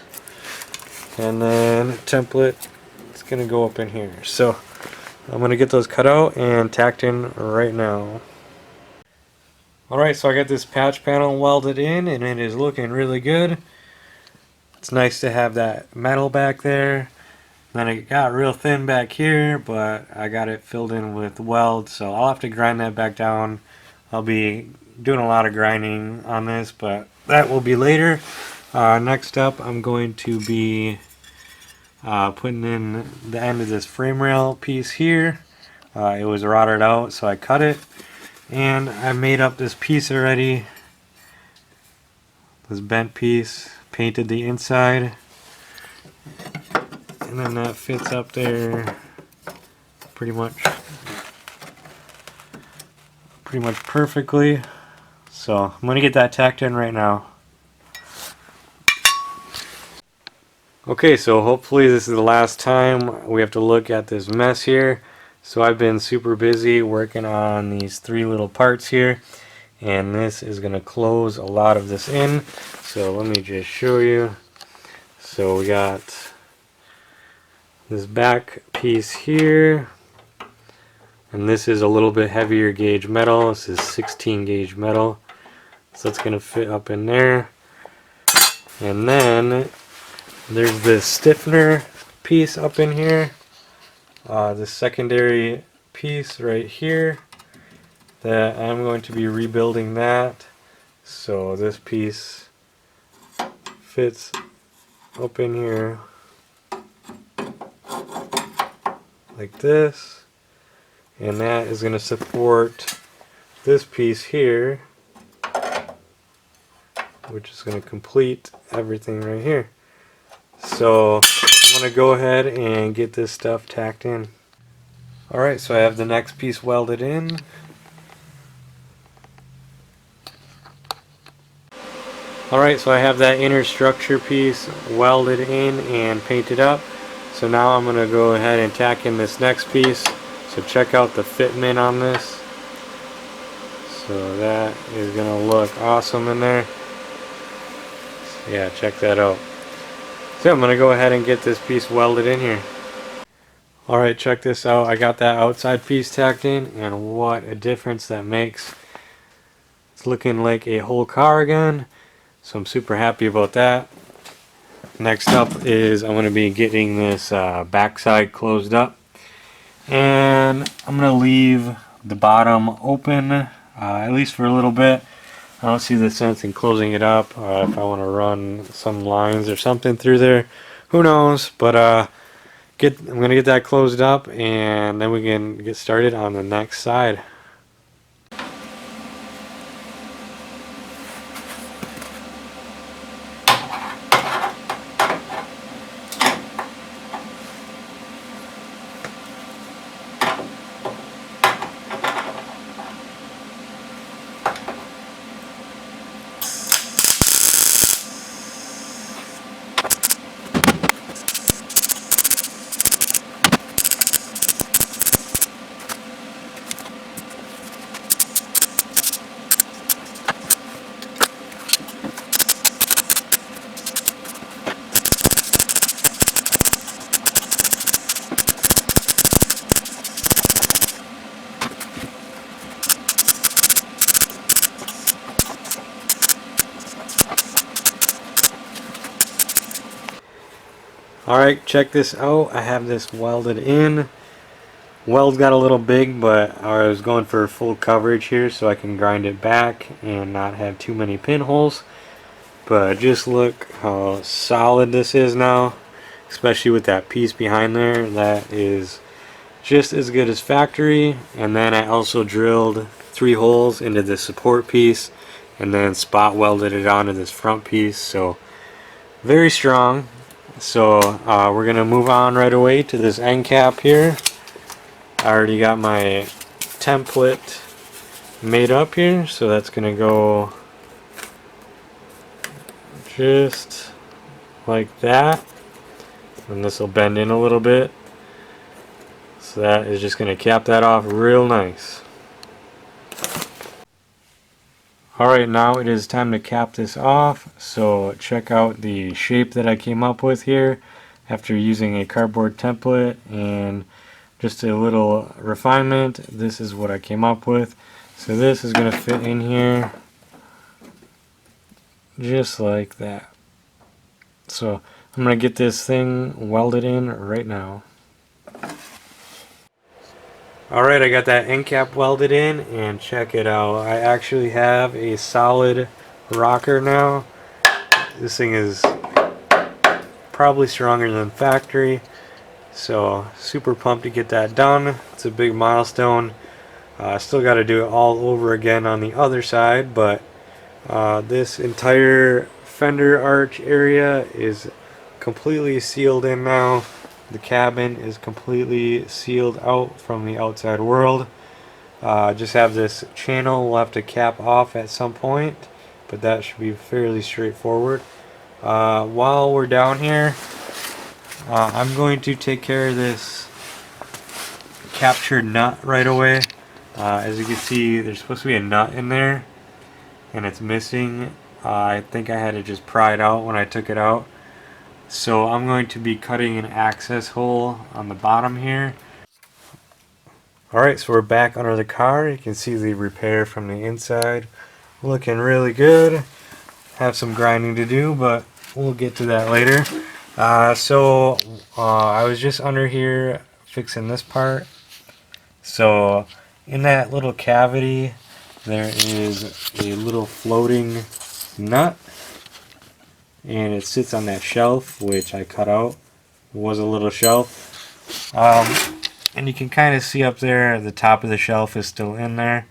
S1: and then a template it's going to go up in here. So I'm going to get those cut out and tacked in right now. Alright, so I got this patch panel welded in, and it is looking really good. It's nice to have that metal back there. Then it got real thin back here, but I got it filled in with weld, so I'll have to grind that back down. I'll be doing a lot of grinding on this, but that will be later. Next up, I'm going to be putting in the end of this frame rail piece here. It was rotted out, so I cut it. And I made up this piece already. this bent piece, painted the inside, and then that fits up there pretty much perfectly. So I'm gonna get that tacked in right now. Okay, so hopefully this is the last time we have to look at this mess here. So I've been super busy working on these 3 little parts here, and this is gonna close a lot of this in. So let me just show you. So we got this back piece here, and this is a little bit heavier gauge metal. This is 16 gauge metal, so it's gonna fit up in there. And then there's this stiffener piece up in here, the secondary piece right here, that I'm going to be rebuilding that. So this piece fits up in here like this, and that is going to support this piece here, which is going to complete everything right here. So I'm going to go ahead and get this stuff tacked in. Alright, so I have the next piece welded in. Alright, so I have that inner structure piece welded in and painted up. So now I'm going to go ahead and tack in this next piece. So check out the fitment on this. So that is going to look awesome in there. So yeah, check that out. So I'm going to go ahead and get this piece welded in here. Alright, check this out. I got that outside piece tacked in, and what a difference that makes. It's looking like a whole car again. So I'm super happy about that. Next up is I'm going to be getting this backside closed up. And I'm going to leave the bottom open, at least for a little bit. I don't see the sense in closing it up if I want to run some lines or something through there. Who knows? But I'm going to get that closed up, and then we can get started on the next side. Alright, check this out. I have this welded in. Weld got a little big, but I was going for full coverage here so I can grind it back and not have too many pinholes. But just look how solid this is now, especially with that piece behind there. That is just as good as factory. And then I also drilled 3 holes into the support piece and then spot welded it onto this front piece. So very strong. So we're gonna move on right away to this end cap here. I already got my template made up here, so that's gonna go just like that, and this will bend in a little bit, so that is just gonna cap that off real nice. Alright, now it is time to cap this off. So check out the shape that I came up with here after using a cardboard template and just a little refinement. This is what I came up with. So this is going to fit in here just like that. So I'm going to get this thing welded in right now. Alright, I got that end cap welded in, and check it out. I actually have a solid rocker now. This thing is probably stronger than factory, so super pumped to get that done. It's a big milestone. I still got to do it all over again on the other side, but this entire fender arch area is completely sealed in now. The cabin is completely sealed out from the outside world. Just have this channel, we'll have to cap off at some point, but that should be fairly straightforward. While we're down here, I'm going to take care of this captured nut right away. As you can see, there's supposed to be a nut in there and it's missing. I think I had to just pry it out when I took it out. So I'm going to be cutting an access hole on the bottom here. Alright, so we're back under the car. You can see the repair from the inside. Looking really good. Have some grinding to do, but we'll get to that later. I was just under here fixing this part. So in that little cavity there is a little floating nut, and it sits on that shelf which I cut out. It was a little shelf, and you can kind of see up there the top of the shelf is still in there,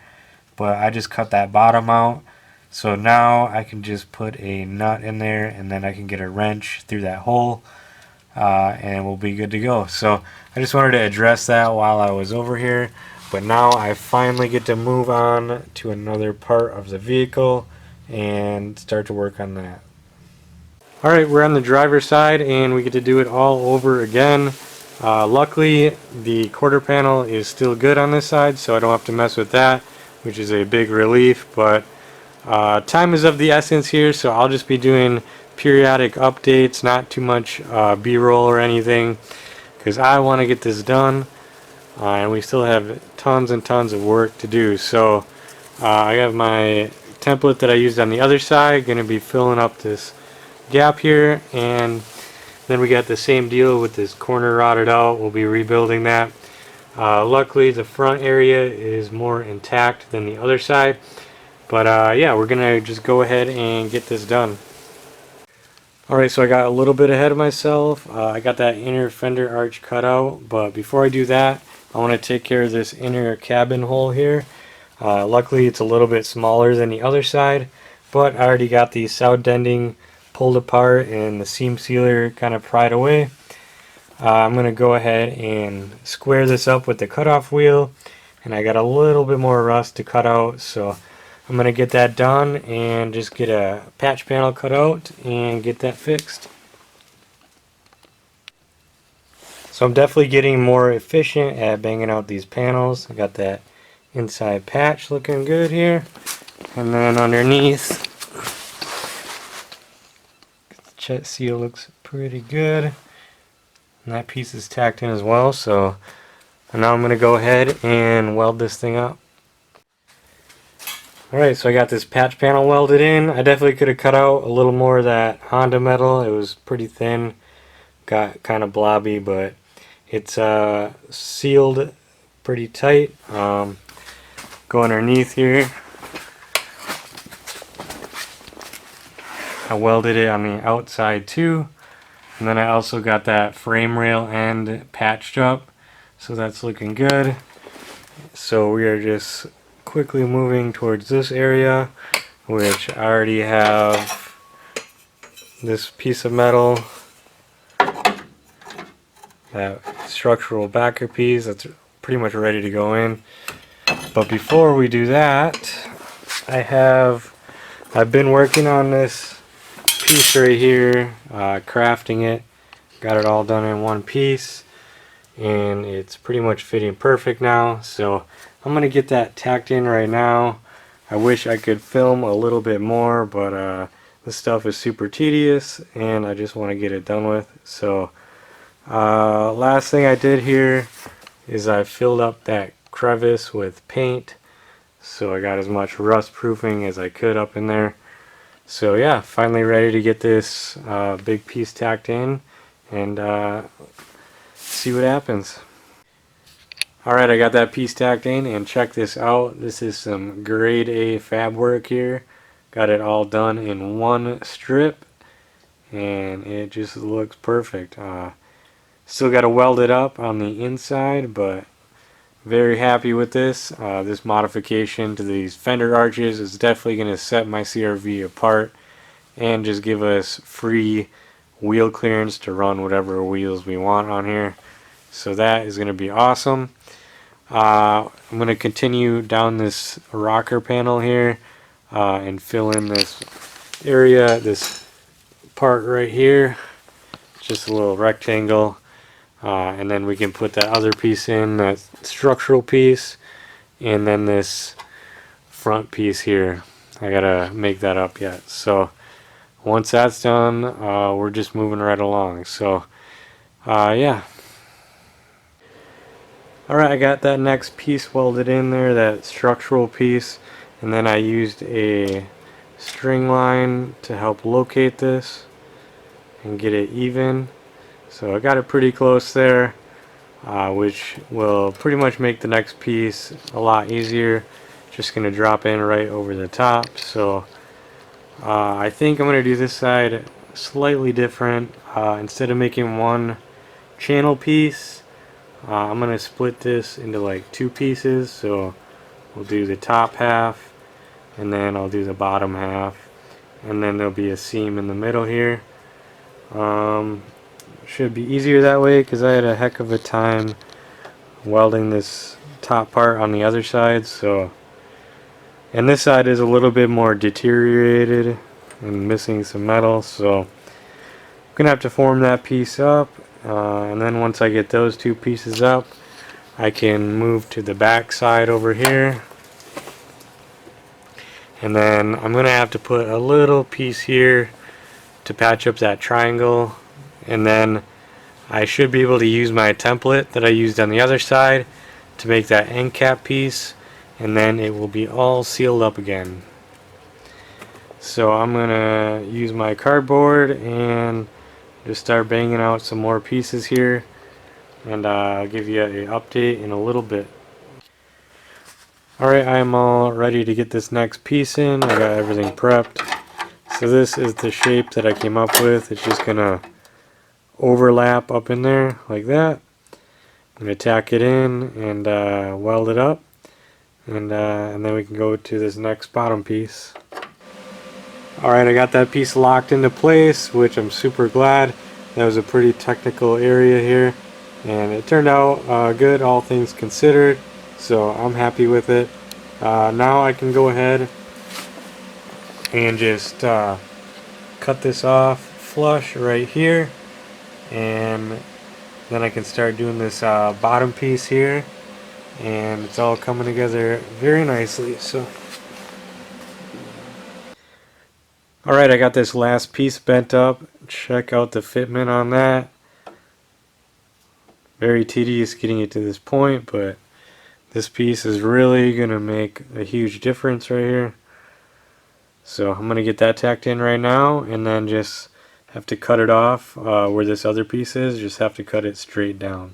S1: but I just cut that bottom out. So now I can just put a nut in there, and then I can get a wrench through that hole, and we'll be good to go. So I just wanted to address that while I was over here. But now I finally get to move on to another part of the vehicle and start to work on that. Alright, we're on the driver's side and we get to do it all over again. Luckily the quarter panel is still good on this side, so I don't have to mess with that, which is a big relief. But time is of the essence here, so I'll just be doing periodic updates, not too much B-roll or anything, because I want to get this done. And we still have tons and tons of work to do. So I have my template that I used on the other side, going to be filling up this gap here, and then we got the same deal with this corner rotted out. We'll be rebuilding that. Luckily the front area is more intact than the other side, but yeah, we're gonna just go ahead and get this done. Alright, so I got a little bit ahead of myself. I got that inner fender arch cut out, but before I do that, I want to take care of this inner cabin hole here. Luckily it's a little bit smaller than the other side, but I already got the sound denting pulled apart and the seam sealer kind of pried away. I'm going to go ahead and square this up with the cutoff wheel, and I got a little bit more rust to cut out, so I'm going to get that done and just get a patch panel cut out and get that fixed. So I'm definitely getting more efficient at banging out these panels. I got that inside patch looking good here, and then underneath the jet seal looks pretty good, and that piece is tacked in as well. So now I'm going to go ahead and weld this thing up. Alright, so I got this patch panel welded in. I definitely could have cut out a little more of that Honda metal. It was pretty thin, got kind of blobby, but it's sealed pretty tight. Go underneath here. I welded it on the outside too, and then I also got that frame rail end patched up, so that's looking good. So we are just quickly moving towards this area, which I already have this piece of metal, that structural backer piece that's pretty much ready to go in. But before we do that, I've been working on this piece right here, crafting it. Got it all done in one piece, and it's pretty much fitting perfect now. So I'm gonna get that tacked in right now. I wish I could film a little bit more, but this stuff is super tedious and I just want to get it done with. So last thing I did here is I filled up that crevice with paint, so I got as much rust proofing as I could up in there. So yeah, finally ready to get this big piece tacked in and see what happens. Alright, I got that piece tacked in, and check this out. This is some grade A fab work here. Got it all done in one strip, and it just looks perfect. Still got to weld it up on the inside, but very happy with this. This modification to these fender arches is definitely going to set my CRV apart and just give us free wheel clearance to run whatever wheels we want on here. So that is going to be awesome. I'm going to continue down this rocker panel here and fill in this area, this part right here, just a little rectangle, and then we can put that other piece in, that structural piece, and then this front piece here. I gotta make that up yet. So once that's done, we're just moving right along. So yeah. Alright, I got that next piece welded in there, that structural piece, and then I used a string line to help locate this and get it even. So I got it pretty close there, which will pretty much make the next piece a lot easier. Just going to drop in right over the top. So I think I'm going to do this side slightly different. Instead of making one channel piece, I'm going to split this into like two pieces. So we'll do the top half, and then I'll do the bottom half, and then there'll be a seam in the middle here. Should be easier that way because I had a heck of a time welding this top part on the other side. So, and this side is a little bit more deteriorated and missing some metal, so I'm gonna have to form that piece up, and then once I get those two pieces up, I can move to the back side over here, and then I'm gonna have to put a little piece here to patch up that triangle, and then I should be able to use my template that I used on the other side to make that end cap piece, and then it will be all sealed up again. So I'm gonna use my cardboard and just start banging out some more pieces here, and I'll give you an update in a little bit. Alright, I'm all ready to get this next piece in. I got everything prepped. So this is the shape that I came up with. It's just gonna overlap up in there like that. I'm going to tack it in and weld it up, and then we can go to this next bottom piece. Alright, I got that piece locked into place, which I'm super glad. That was a pretty technical area here, and it turned out good, all things considered, so I'm happy with it. Now I can go ahead and just cut this off flush right here, and then I can start doing this bottom piece here, and it's all coming together very nicely. So alright, I got this last piece bent up. Check out the fitment on that. Very tedious getting it to this point, but this piece is really gonna make a huge difference right here. So I'm gonna get that tacked in right now, and then just have to cut it off where this other piece is. Just have to cut it straight down.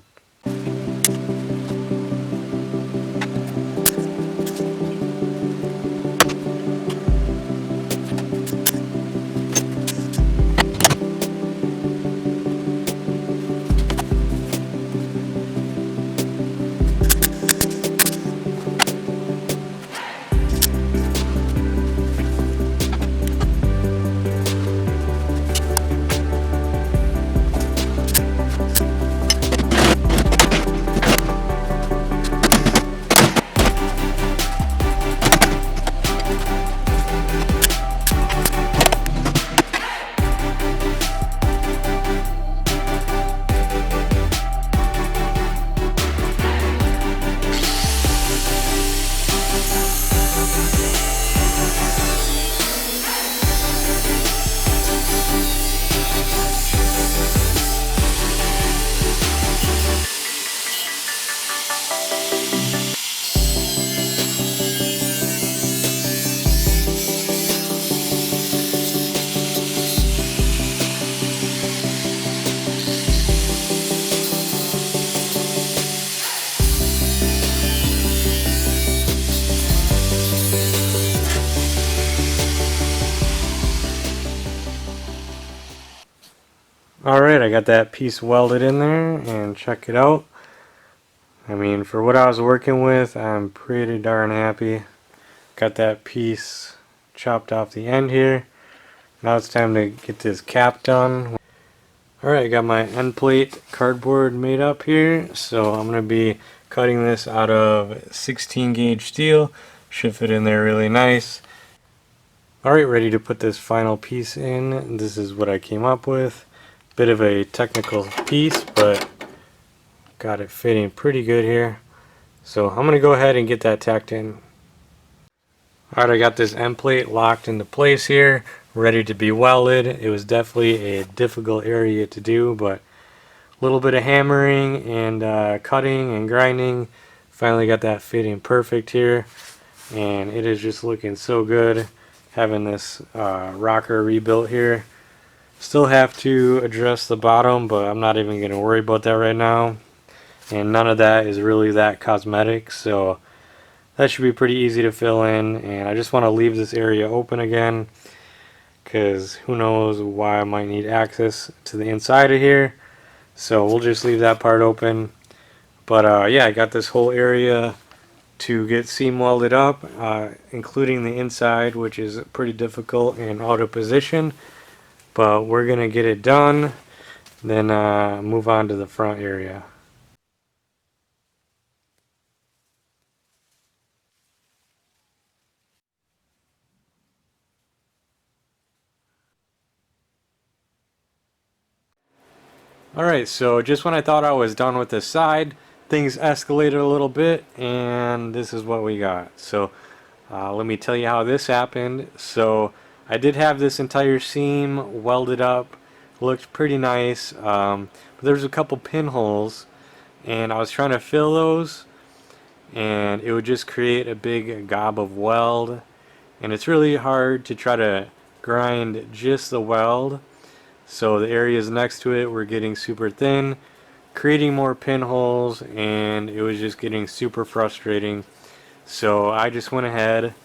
S1: Alright, I got that piece welded in there, and check it out. I mean, for what I was working with, I'm pretty darn happy. Got that piece chopped off the end here. Now it's time to get this cap done. Alright, I got my end plate cardboard made up here, so I'm going to be cutting this out of 16 gauge steel. Should fit in there really nice. Alright, ready to put this final piece in. This is what I came up with. Bit of a technical piece, but got it fitting pretty good here. So I'm going to go ahead and get that tacked in. Alright, I got this end plate locked into place here, ready to be welded. It was definitely a difficult area to do, but a little bit of hammering and cutting and grinding. Finally got that fitting perfect here, and it is just looking so good having this rocker rebuilt here. Still have to address the bottom, but I'm not even going to worry about that right now. And none of that is really that cosmetic, so that should be pretty easy to fill in. And I just want to leave this area open again, because who knows why I might need access to the inside of here. So we'll just leave that part open. But yeah, I got this whole area to get seam welded up, including the inside, which is pretty difficult and out of position. But we're going to get it done, then move on to the front area. Alright, so just when I thought I was done with this side, things escalated a little bit, and this is what we got. So let me tell you how this happened. So I did have this entire seam welded up, looked pretty nice, but there's a couple pinholes, and I was trying to fill those, and it would just create a big gob of weld, and it's really hard to try to grind just the weld. So the areas next to it were getting super thin, creating more pinholes, and it was just getting super frustrating. So I just went ahead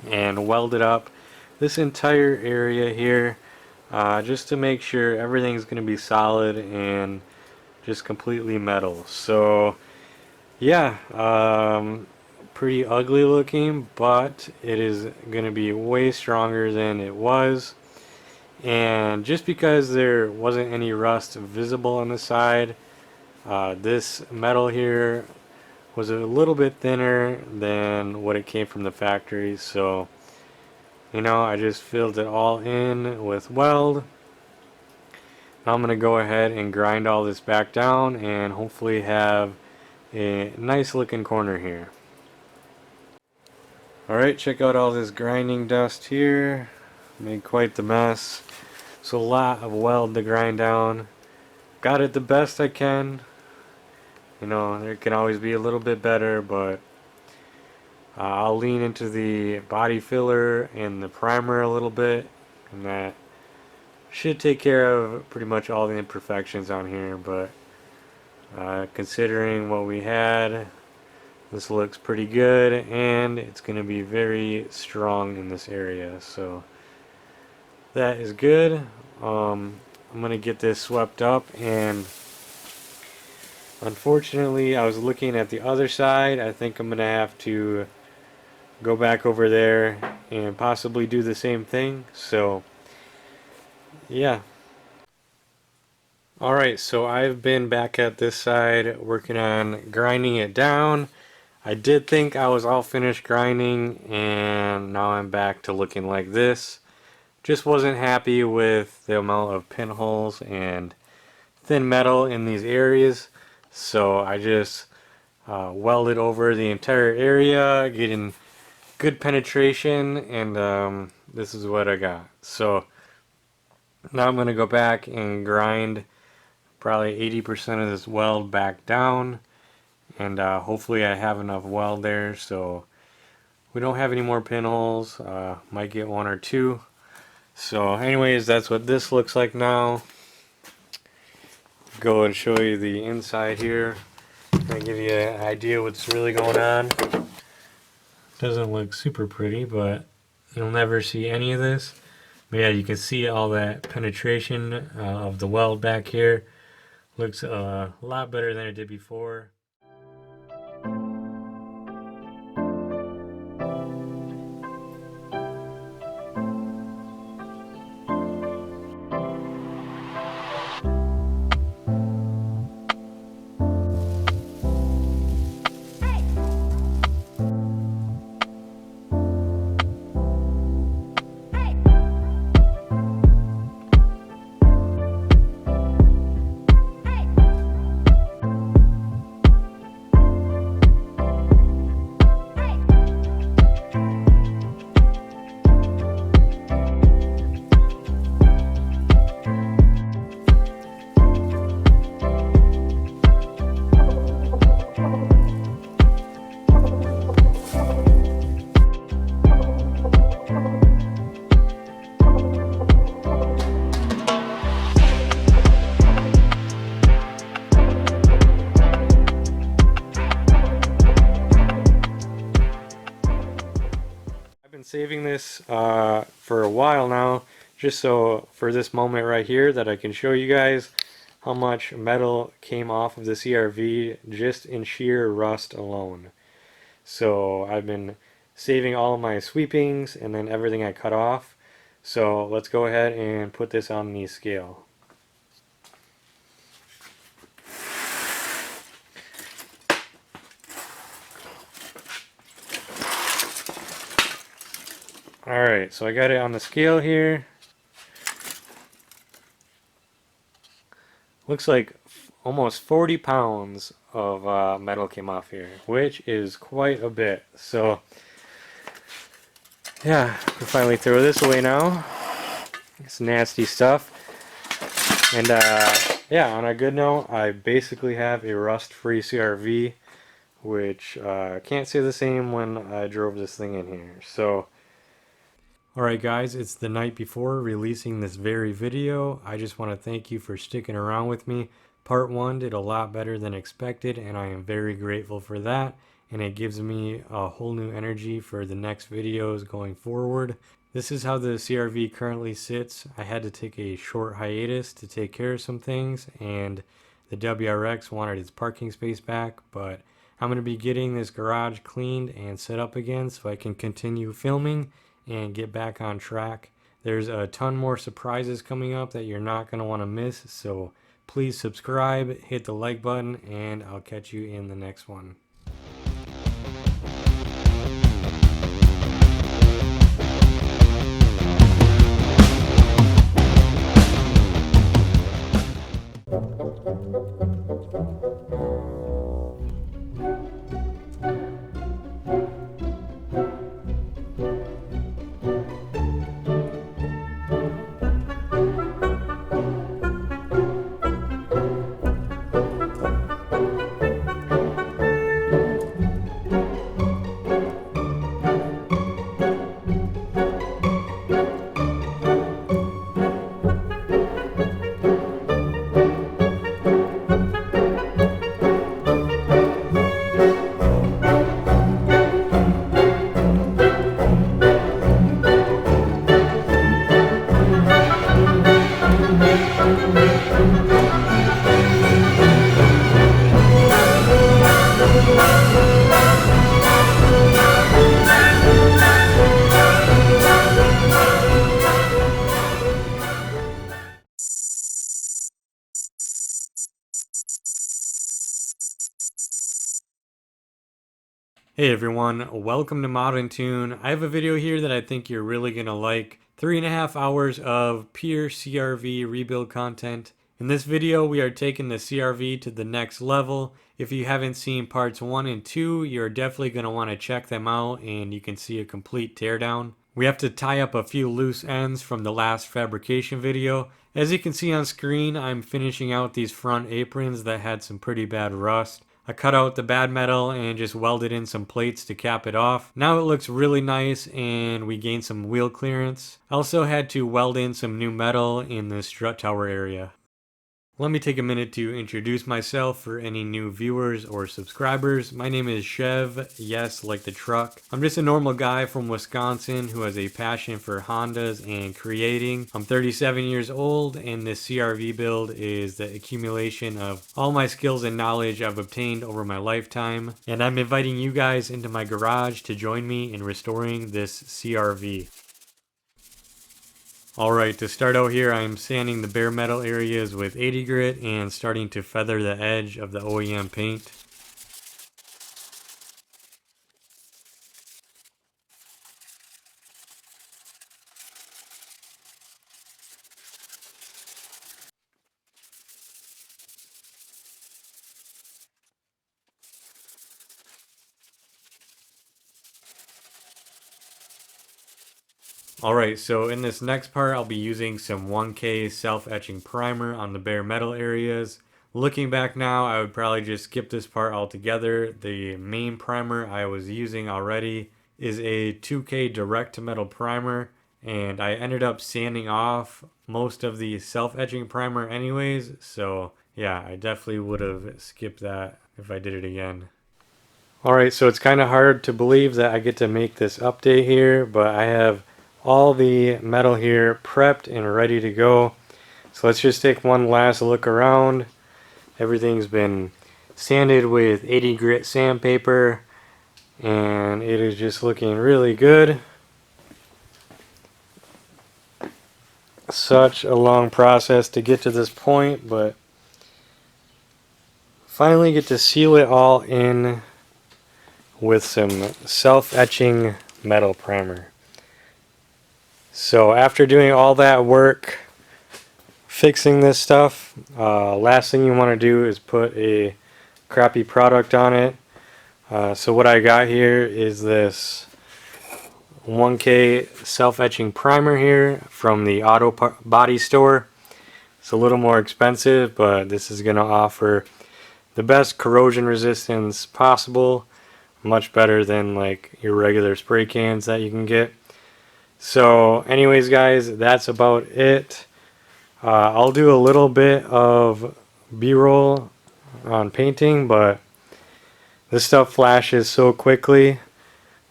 S1: and welded up this entire area here, just to make sure everything's going to be solid and just completely metal. So yeah, pretty ugly looking, but it is going to be way stronger than it was. And just because there wasn't any rust visible on the side, this metal here was a little bit thinner than what it came from the factory. So, you know, I just filled it all in with weld. Now I'm going to go ahead and grind all this back down and hopefully have a nice looking corner here. Alright, check out all this grinding dust here. Made quite the mess. So a lot of weld to grind down. Got it the best I can. You know, there can always be a little bit better, but I'll lean into the body filler and the primer a little bit, and that should take care of pretty much all the imperfections on here. But considering what we had, this looks pretty good, and it's going to be very strong in this area, so that is good. I'm going to get this swept up, and unfortunately I was looking at the other side. I think I'm going to have to go back over there and possibly do the same thing. So yeah. Alright, so I've been back at this side working on grinding it down. I did think I was all finished grinding, and now I'm back to looking like this. Just wasn't happy with the amount of pinholes and thin metal in these areas, so I just welded over the entire area, getting good penetration, and this is what I got. So now I'm going to go back and grind probably 80% of this weld back down, and hopefully I have enough weld there so we don't have any more pinholes. Might get one or two. So anyways, that's what this looks like now. Go and show you the inside here and give you an idea what's really going on. Doesn't look super pretty, but you'll never see any of this. But yeah, you can see all that penetration of the weld back here. Looks a lot better than it did before. saving this for a while now, just so for this moment right here that I can show you guys how much metal came off of the CRV just in sheer rust alone. So I've been saving all of my sweepings and then everything I cut off. So let's go ahead and put this on the scale. Alright, so I got it on the scale here. Looks like almost 40 pounds of metal came off here, which is quite a bit. So yeah, I can finally throw this away now. It's nasty stuff. And yeah, on a good note, I basically have a rust-free CRV, which can't say the same when I drove this thing in here. So alright guys, it's the night before releasing this very video. I just want to thank you for sticking around with me. Part 1 did a lot better than expected, and I am very grateful for that. And it gives me a whole new energy for the next videos going forward. This is how the CRV currently sits. I had to take a short hiatus to take care of some things, and the WRX wanted its parking space back, but I'm going to be getting this garage cleaned and set up again so I can continue filming and get back on track. There's a ton more surprises coming up that you're not going to want to miss, so please subscribe, hit the like button, and I'll catch you in the next one. Hey everyone, welcome to MODNTUNE. I have a video here that I think you're really going to like. 3.5 hours of pure CRV rebuild content. In this video, we are taking the CRV to the next level. If you haven't seen parts 1 and 2, you're definitely going to want to check them out and you can see a complete teardown. We have to tie up a few loose ends from the last fabrication video. As you can see on screen, I'm finishing out these front aprons that had some pretty bad rust. I cut out the bad metal and just welded in some plates to cap it off. Now it looks really nice and we gained some wheel clearance. I also had to weld in some new metal in the strut tower area. Let me take a minute to introduce myself for any new viewers or subscribers. My name is Chev, yes, like the truck. I'm just a normal guy from Wisconsin who has a passion for Hondas and creating. I'm 37 years old and this CRV build is the accumulation of all my skills and knowledge I've obtained over my lifetime. And I'm inviting you guys into my garage to join me in restoring this CRV. Alright, to start out here, I'm sanding the bare metal areas with 80 grit and starting to feather the edge of the OEM paint. Alright, so in this next part I'll be using some 1K self-etching primer on the bare metal areas. Looking back now, I would probably just skip this part altogether. The main primer I was using already is a 2K direct to metal primer, and I ended up sanding off most of the self-etching primer anyways, so yeah, I definitely would have skipped that if I did it again. Alright, so it's kind of hard to believe that I get to make this update here, but I have all the metal here prepped and ready to go. So let's just take one last look around. Everything's been sanded with 80 grit sandpaper, and it is just looking really good. Such a long process to get to this point, but finally get to seal it all in with some self-etching metal primer. So after doing all that work fixing this stuff, last thing you want to do is put a crappy product on it. So what I got here is this 1K self-etching primer here from the auto body store. It's a little more expensive, but this is going to offer the best corrosion resistance possible. Much better than like your regular spray cans that you can get. So anyways guys, that's about it. I'll do a little bit of B-roll on painting, but this stuff flashes so quickly.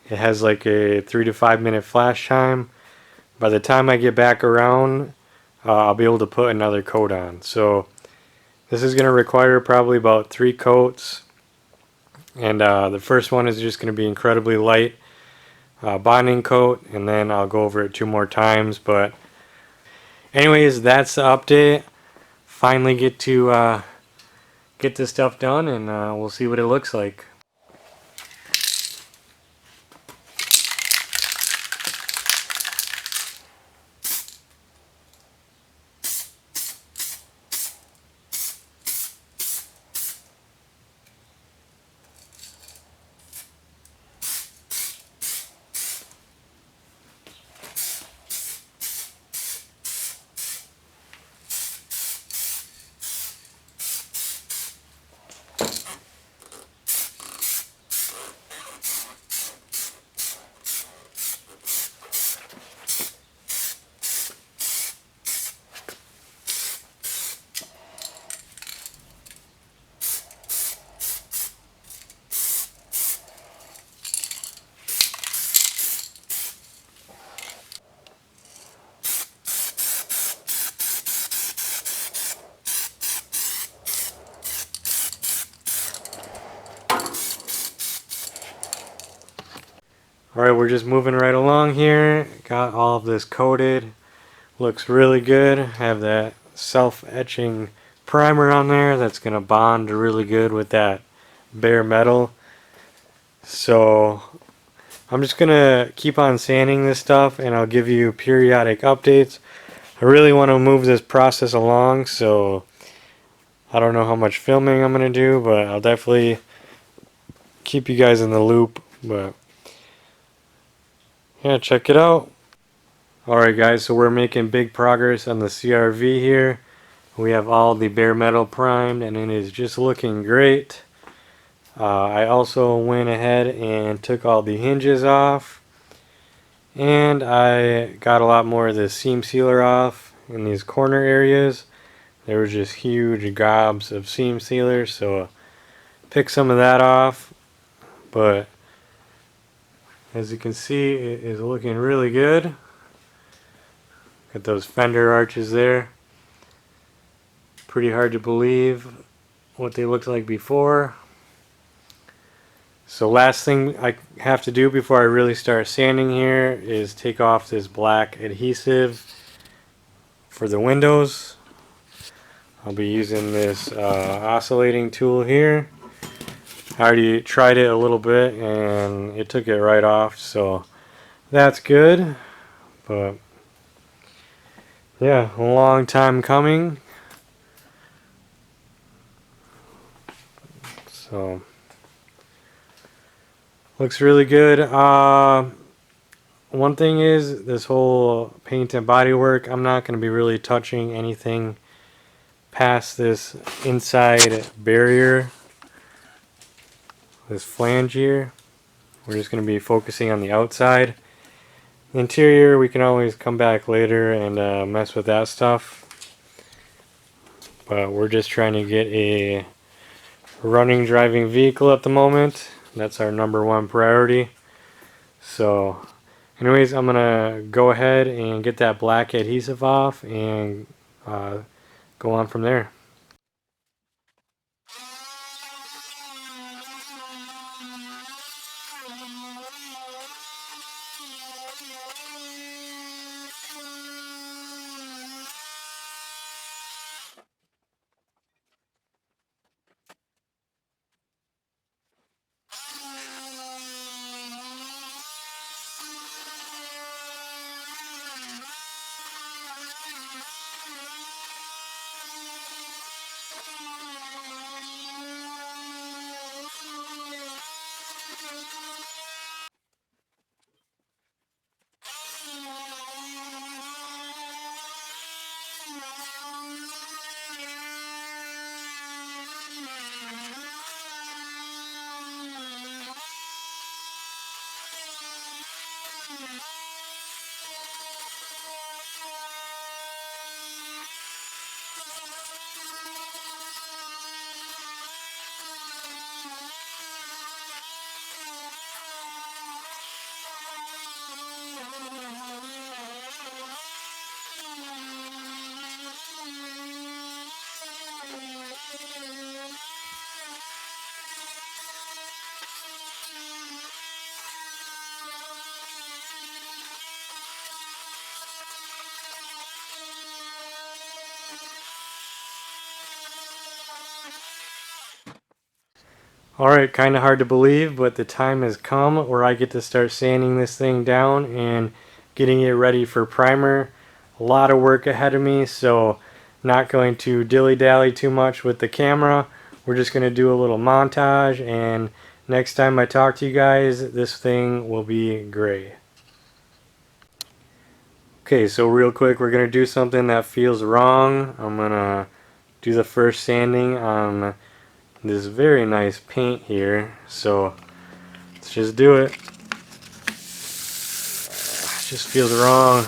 S1: It has like a 3 to 5 minute flash time. By the time I get back around, I'll be able to put another coat on. So this is going to require probably about 3 coats. And the first one is just going to be incredibly light bonding coat, and then I'll go over it 2 more times. But anyways, that's the update. Finally get to get this stuff done, and we'll see what it looks like. Alright, we're just moving right along here. Got all of this coated. Looks really good. Have that self-etching primer on there that's going to bond really good with that bare metal. So I'm just going to keep on sanding this stuff, and I'll give you periodic updates. I really want to move this process along, so I don't know how much filming I'm going to do, but I'll definitely keep you guys in the loop. But yeah, check it out. Alright guys, so we're making big progress on the CRV here. We have all the bare metal primed, and it is just looking great. I also went ahead and took all the hinges off, and I got a lot more of the seam sealer off in these corner areas. There were just huge gobs of seam sealer, so pick some of that off. But as you can see, it is looking really good. Got those fender arches there. Pretty hard to believe what they looked like before. So last thing I have to do before I really start sanding here is take off this black adhesive for the windows. I'll be using this oscillating tool here. I already tried it a little bit and it took it right off, so that's good. But yeah, a long time coming. So looks really good. One thing is this whole paint and body work, I'm not going to be really touching anything past this inside barrier, this flange here. We're just going to be focusing on the outside. The interior, we can always come back later and mess with that stuff. But we're just trying to get a running, driving vehicle at the moment. That's our #1 priority. So anyways, I'm gonna go ahead and get that black adhesive off and go on from there. Alright, kind of hard to believe, but the time has come where I get to start sanding this thing down and getting it ready for primer. A lot of work ahead of me, so not going to dilly-dally too much with the camera. We're just going to do a little montage, and next time I talk to you guys, this thing will be gray. Okay, so real quick, we're going to do something that feels wrong. I'm going to do the first sanding on this very nice paint here, so let's just do it. It just feels wrong.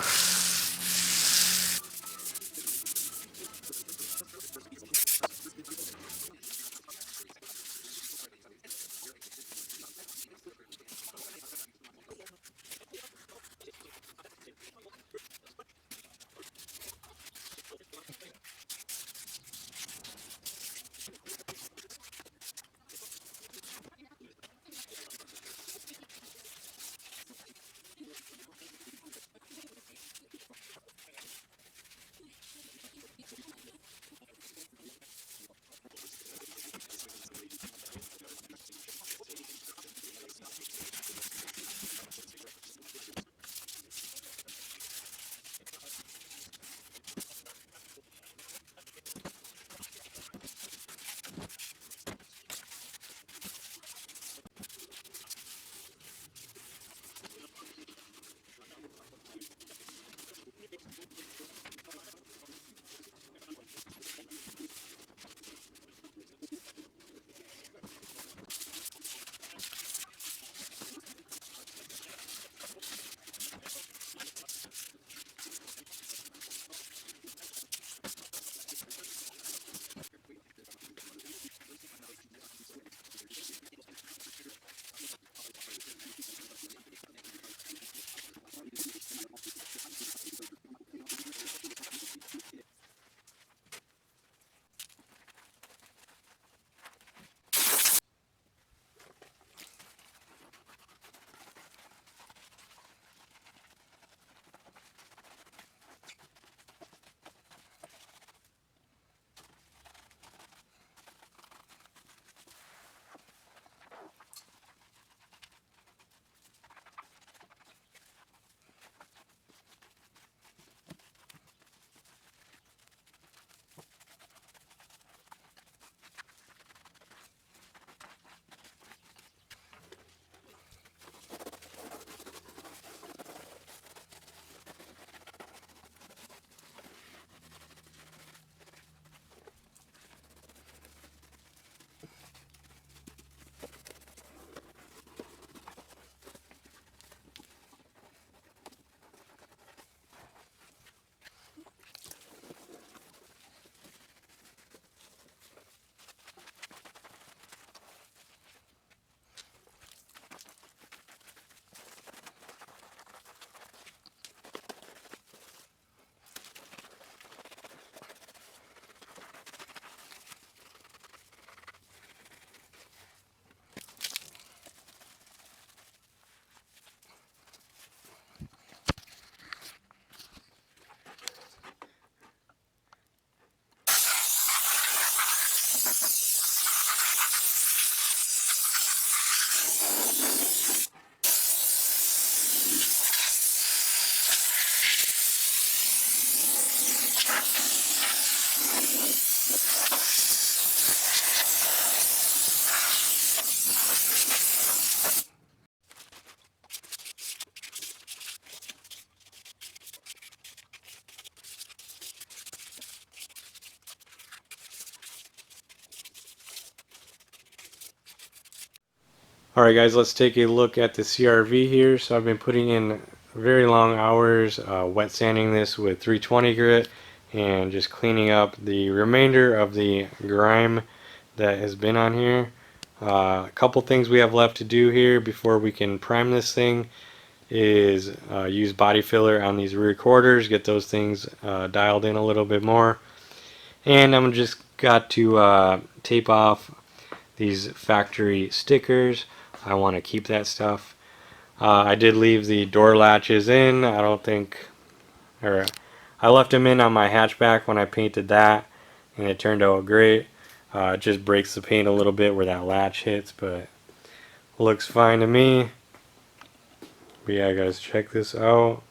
S1: Alright guys, let's take a look at the CRV here. So I've been putting in very long hours wet sanding this with 320 grit and just cleaning up the remainder of the grime that has been on here. A couple things we have left to do here before we can prime this thing is use body filler on these rear quarters, get those things dialed in a little bit more. And I'm just got to tape off these factory stickers. I want to keep that stuff. I did leave the door latches in. I don't think, or I left them in on my hatchback when I painted that, and it turned out great. It just breaks the paint a little bit where that latch hits, but looks fine to me. But yeah, guys, check this out.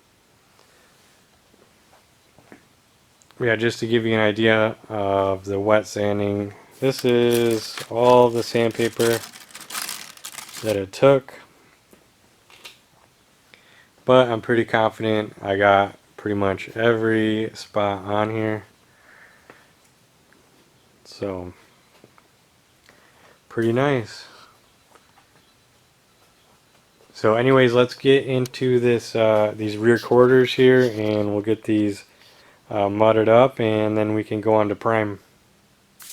S1: Yeah, just to give you an idea of the wet sanding, this is all the sandpaper that it took. But I'm pretty confident I got pretty much every spot on here. So, pretty nice. So anyways, let's get into this these rear quarters here, and we'll get these mudded up, and then we can go on to prime.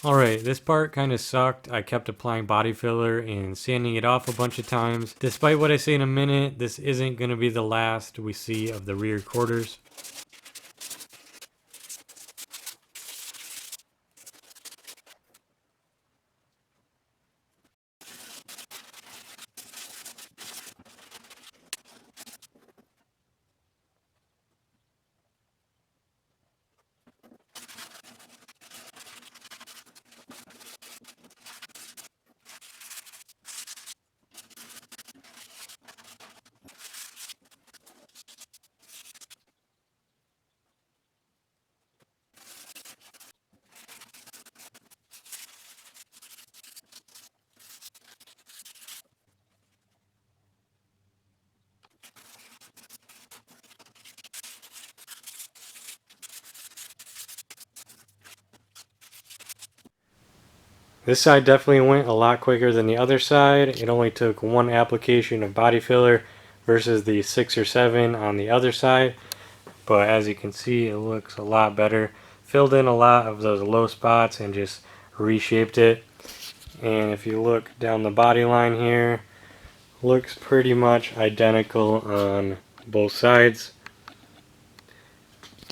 S1: Alright, this part kind of sucked. I kept applying body filler and sanding it off a bunch of times. Despite what I say in a minute, this isn't going to be the last we see of the rear quarters. This side definitely went a lot quicker than the other side. It only took one application of body filler versus the 6 or 7 on the other side. But as you can see, it looks a lot better. Filled in a lot of those low spots and just reshaped it. And if you look down the body line here, looks pretty much identical on both sides.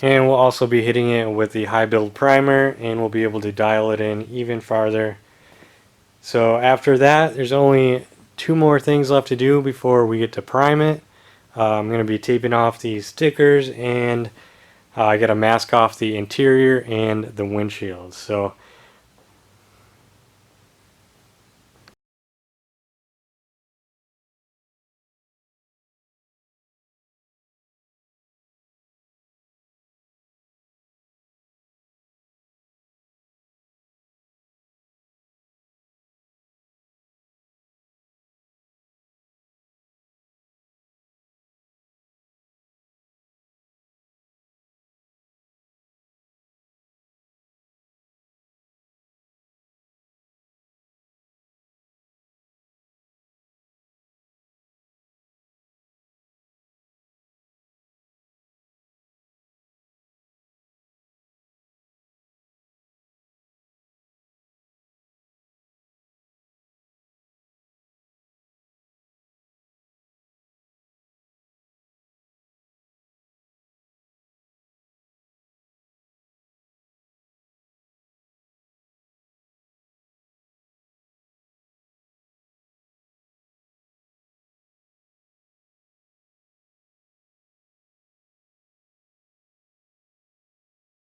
S1: And we'll also be hitting it with the high build primer, and we'll be able to dial it in even farther. So after that, there's only 2 more things left to do before we get to prime it. I'm going to be taping off these stickers, and I got to mask off the interior and the windshield. So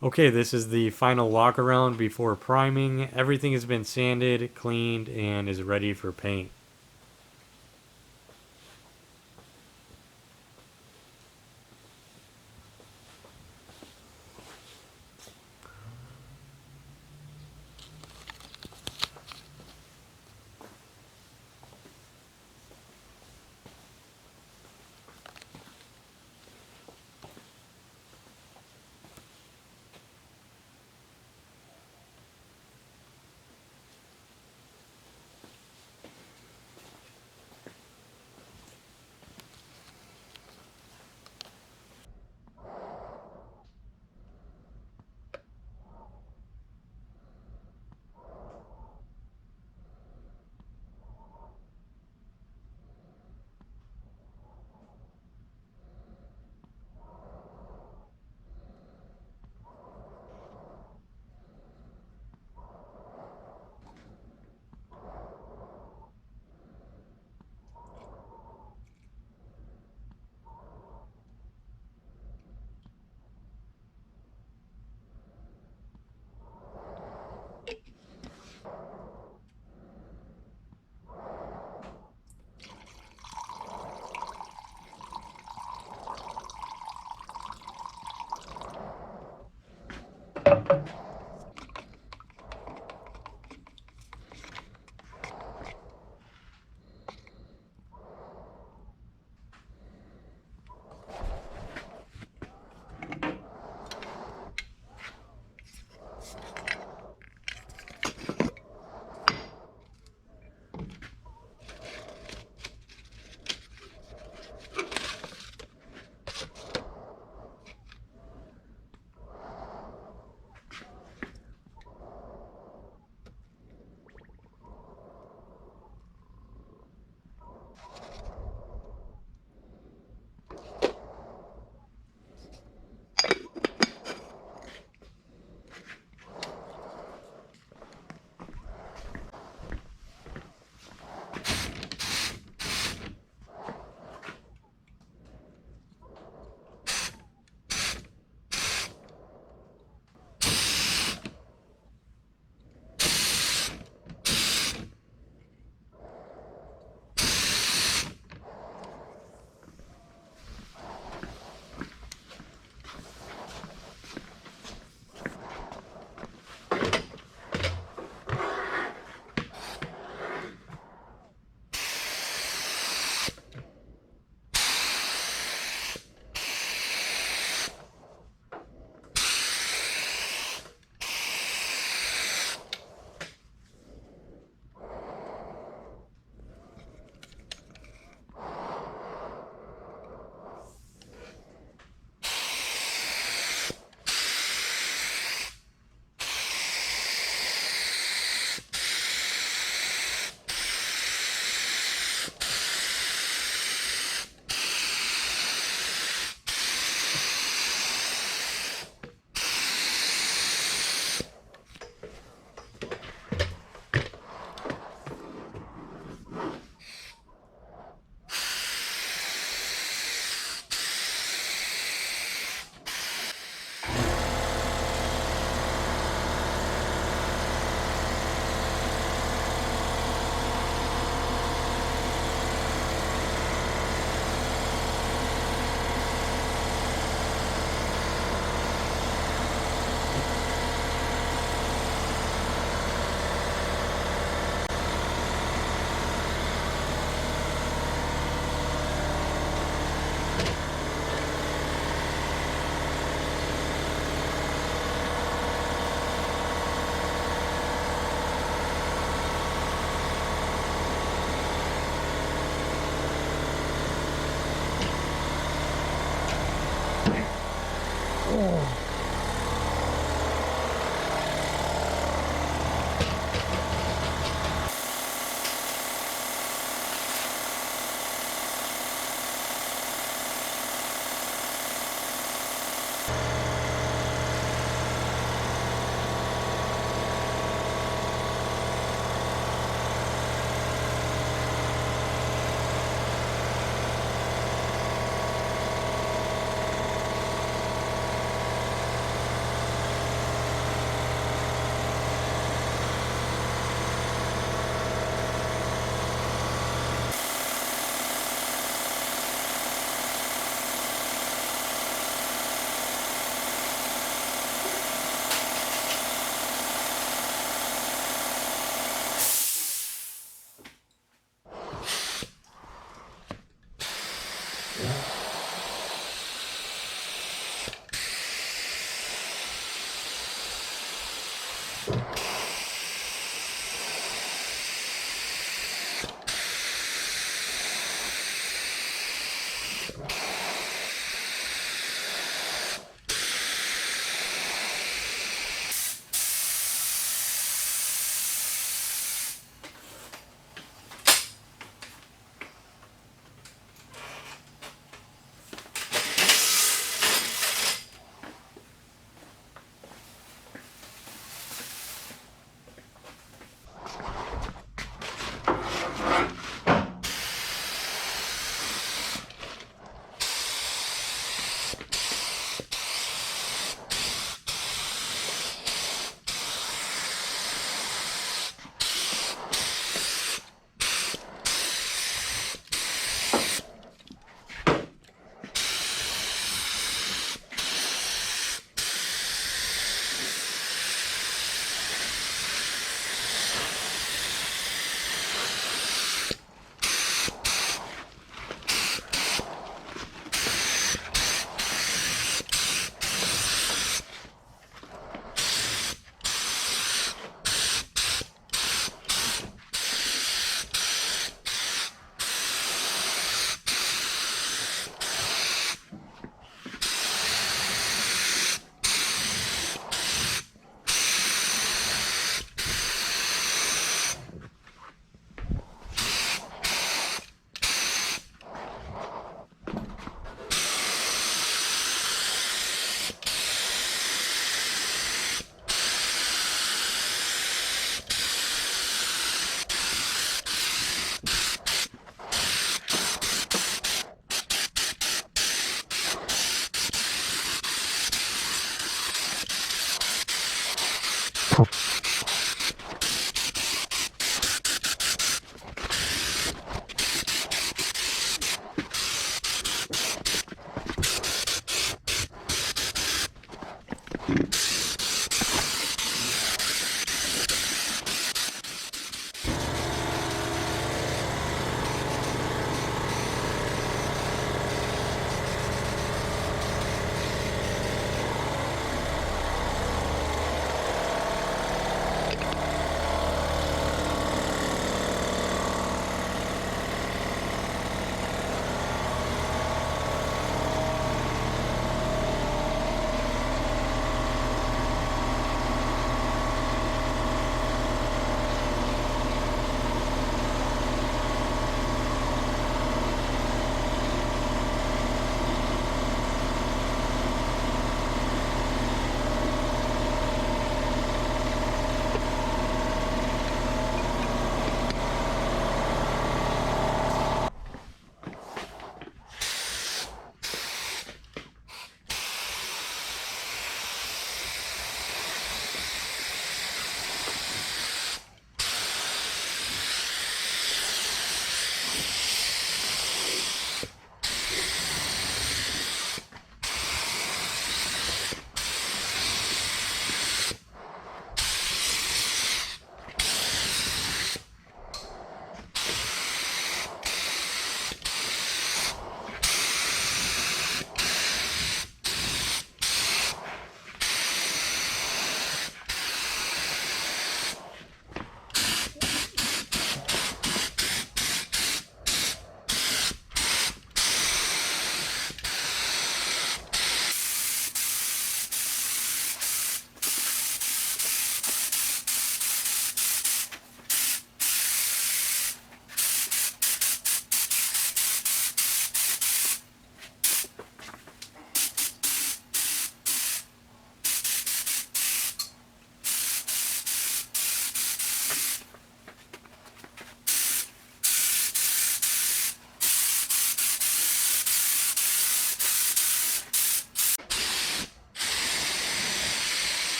S1: okay, this is the final walk around before priming. Everything has been sanded, cleaned, and is ready for paint.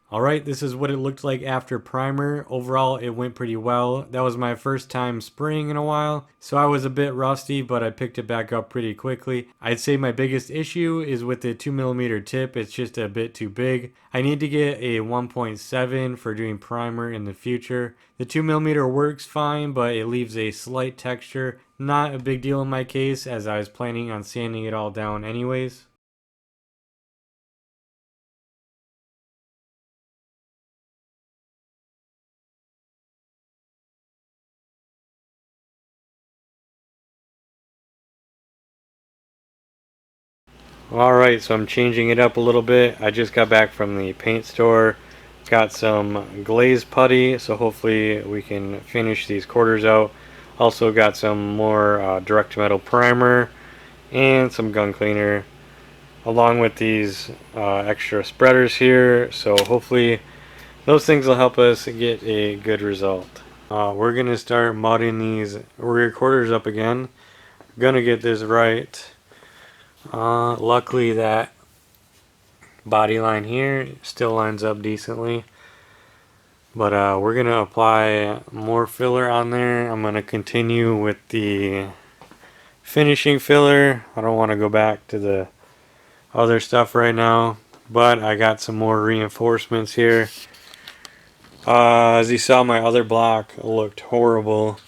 S1: Alright, this is what it looked like after primer. Overall, it went pretty well. That was my first time spraying in a while, so I was a bit rusty, but I picked it back up pretty quickly. I'd say my biggest issue is with the 2mm tip. It's just a bit too big. I need to get a 1.7 for doing primer in the future. The 2mm works fine, but it leaves a slight texture. Not a big deal in my case, as I was planning on sanding it all down anyways. Alright, so I'm changing it up a little bit. I just got back from the paint store. Got some glazed putty, so hopefully we can finish these quarters out. Also got some more direct metal primer and some gun cleaner, along with these extra spreaders here. So hopefully those things will help us get a good result. We're going to start modding these rear quarters up again. Gonna get this right. Luckily that body line here still lines up decently, but we're gonna apply more filler on there. I'm gonna continue with the finishing filler. I don't want to go back to the other stuff right now, but I got some more reinforcements here. As you saw, my other block looked horrible,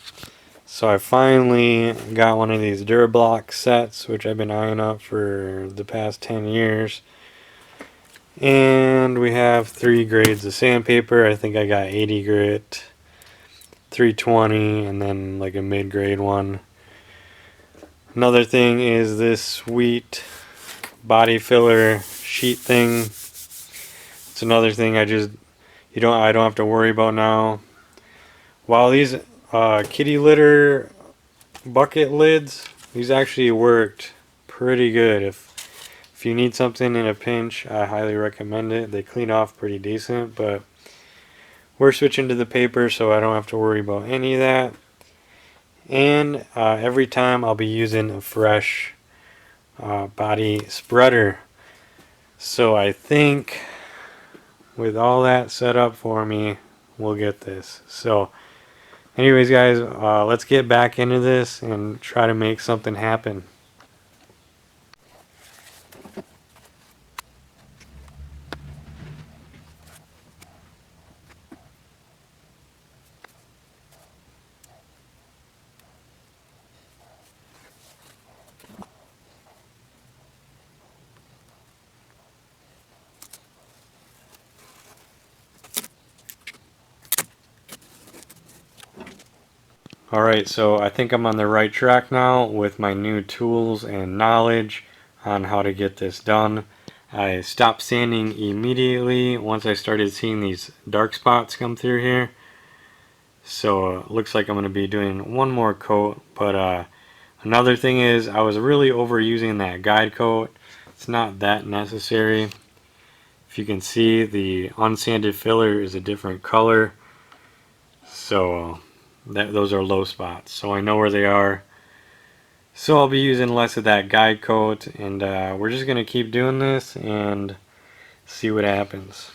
S1: so I finally got one of these Durablock sets, which I've been eyeing up for the past 10 years. And we have 3 grades of sandpaper. I think I got 80 grit, 320, and then like a mid-grade one. Another thing is this sweet body filler sheet thing. It's another thing I don't have to worry about now. While these kitty litter bucket lids, these actually worked pretty good. If you need something in a pinch, I highly recommend it. They clean off pretty decent, but we're switching to the paper so I don't have to worry about any of that. And every time I'll be using a fresh body spreader. So I think with all that set up for me, we'll get this. So anyways guys, let's get back into this and try to make something happen. Alright, so I think I'm on the right track now with my new tools and knowledge on how to get this done. I stopped sanding immediately once I started seeing these dark spots come through here. So it looks like I'm going to be doing one more coat, but another thing is I was really overusing that guide coat. It's not that necessary. If you can see, the unsanded filler is a different color. So those are low spots, so I know where they are. So I'll be using less of that guide coat, and we're just going to keep doing this and see what happens.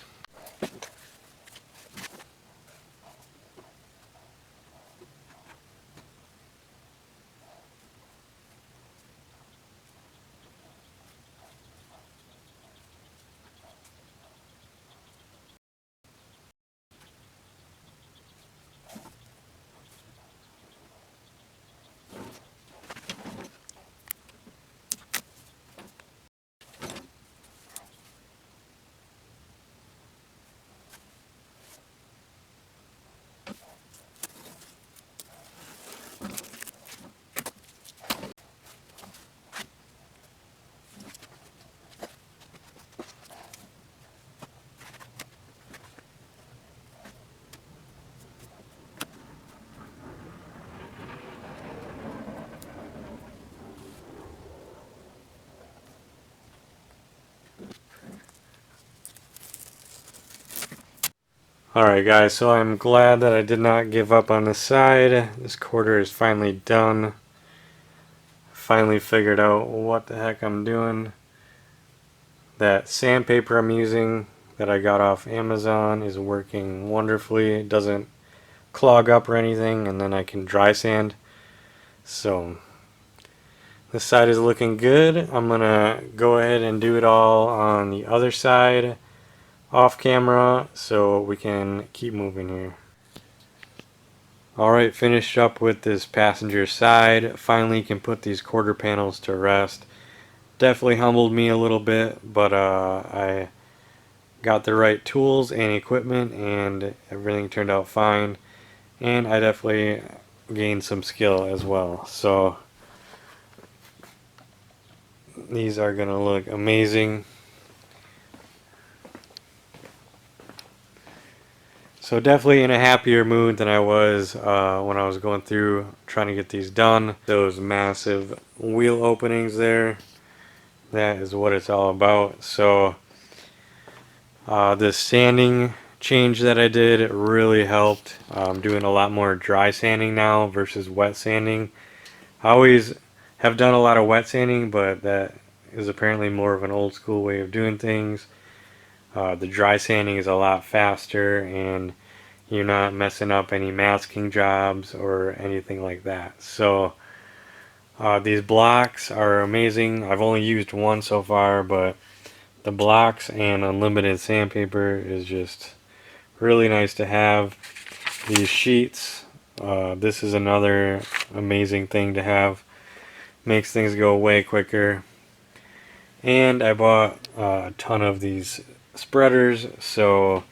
S1: Alright guys, so I'm glad that I did not give up on this side. This quarter is finally done. Finally figured out what the heck I'm doing. That sandpaper I'm using that I got off Amazon is working wonderfully. It doesn't clog up or anything, and then I can dry sand. So this side is looking good. I'm gonna go ahead and do it all on the other side off camera so we can keep moving here. Alright, finished up with this passenger side. Finally can put these quarter panels to rest. Definitely humbled me a little bit, but I got the right tools and equipment and everything turned out fine, and I definitely gained some skill as well. So these are gonna look amazing. So definitely in a happier mood than I was when I was going through trying to get these done. Those massive wheel openings there, that is what it's all about. So this sanding change that I did really helped. I'm doing a lot more dry sanding now versus wet sanding. I always have done a lot of wet sanding, but that is apparently more of an old school way of doing things. The dry sanding is a lot faster, and you're not messing up any masking jobs or anything like that. So these blocks are amazing. I've only used one so far, but the blocks and unlimited sandpaper is just really nice to have. These sheets, this is another amazing thing to have. Makes things go way quicker. And I bought a ton of these spreaders, so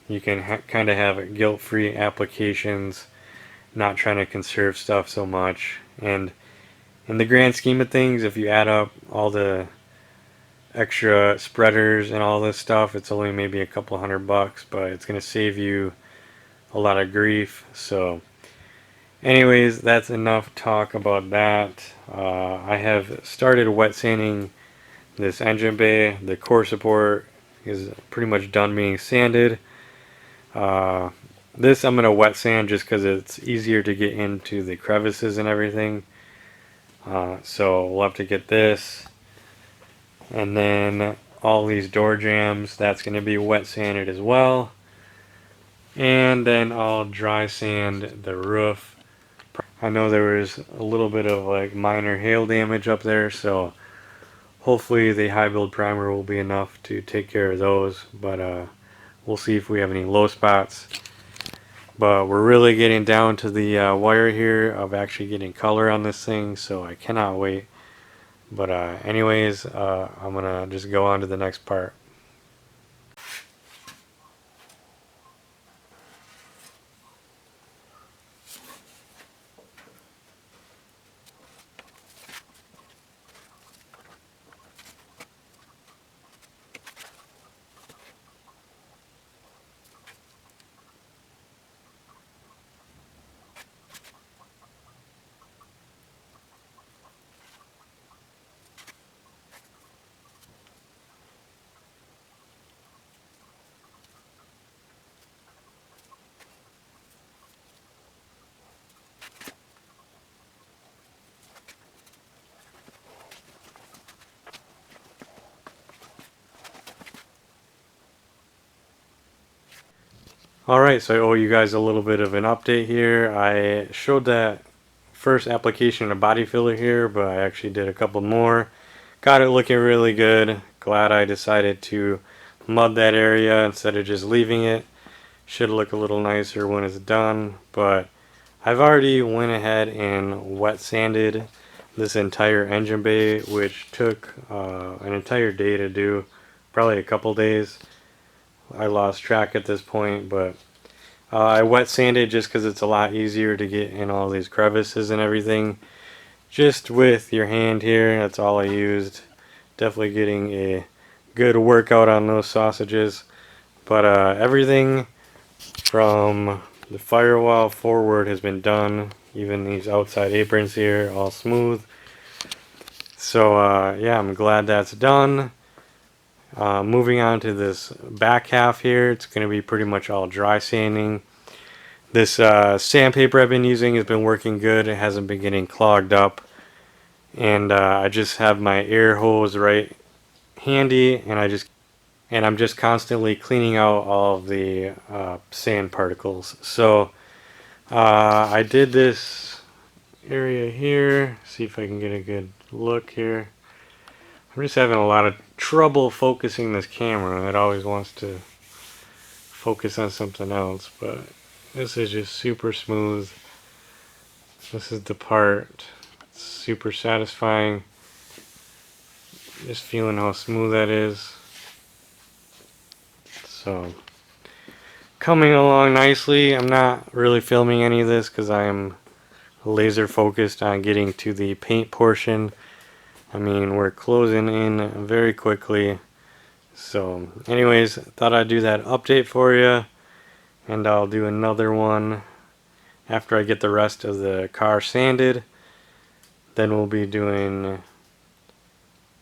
S1: you can kind of have guilt-free applications, not trying to conserve stuff so much. And in the grand scheme of things, if you add up all the extra spreaders and all this stuff, it's only maybe a couple $100, but it's going to save you a lot of grief. So anyways, that's enough talk about that. I have started wet sanding this engine bay. The core support is pretty much done being sanded. This I'm going to wet sand just because it's easier to get into the crevices and everything. So we'll have to get this. And then all these door jambs, that's going to be wet sanded as well. And then I'll dry sand the roof. I know there was a little bit of like minor hail damage up there, so hopefully the high build primer will be enough to take care of those. But we'll see if we have any low spots. But we're really getting down to the wire here of actually getting color on this thing, so I cannot wait. But anyways, I'm gonna just go on to the next part. Alright, so I owe you guys a little bit of an update here. I showed that first application of body filler here, but I actually did a couple more. Got it looking really good. Glad I decided to mud that area instead of just leaving it. Should look a little nicer when it's done, but I've already went ahead and wet sanded this entire engine bay, which took an entire day to do, probably a couple days. I lost track at this point, but I wet sanded just because it's a lot easier to get in all these crevices and everything. Just with your hand here, that's all I used. Definitely getting a good workout on those sausages. But everything from the firewall forward has been done. Even these outside aprons here, all smooth. So yeah, I'm glad that's done. Moving on to this back half here, it's going to be pretty much all dry sanding. This sandpaper I've been using has been working good. It hasn't been getting clogged up. And I just have my air hose right handy, and I'm just constantly cleaning out all of the sand particles. So I did this area here. See if I can get a good look here. I'm just having a lot of trouble focusing this camera. It always wants to focus on something else, but this is just super smooth. This is the part. It's super satisfying. Just feeling how smooth that is. So, coming along nicely. I'm not really filming any of this because I am laser focused on getting to the paint portion. I mean, we're closing in very quickly. So anyways, thought I'd do that update for you, and I'll do another one after I get the rest of the car sanded. Then we'll be doing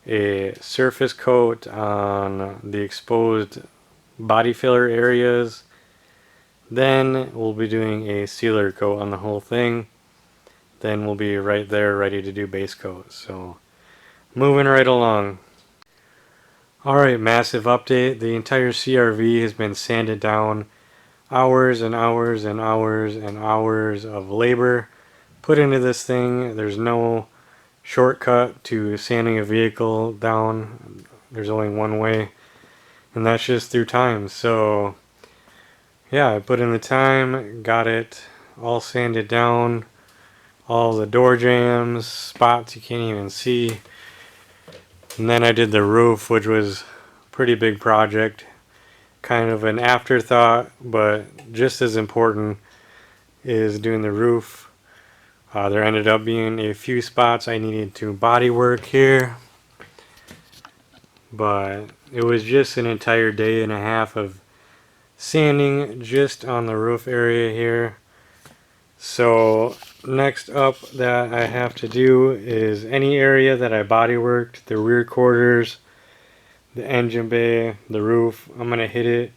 S1: a surface coat on the exposed body filler areas. Then we'll be doing a sealer coat on the whole thing. Then we'll be right there ready to do base coat. So moving right along. Alright, massive update. The entire CRV has been sanded down. Hours and hours and hours and hours of labor put into this thing. There's no shortcut to sanding a vehicle down. There's only one way, and that's just through time. So yeah, I put in the time, got it all sanded down. All the door jambs, spots you can't even see. And then I did the roof, which was pretty big project. Kind of an afterthought, but just as important is doing the roof. There ended up being a few spots I needed to body work here, but it was just an entire day and a half of sanding just on the roof area here. So next up that I have to do is any area that I body worked, the rear quarters, the engine bay, the roof, I'm going to hit it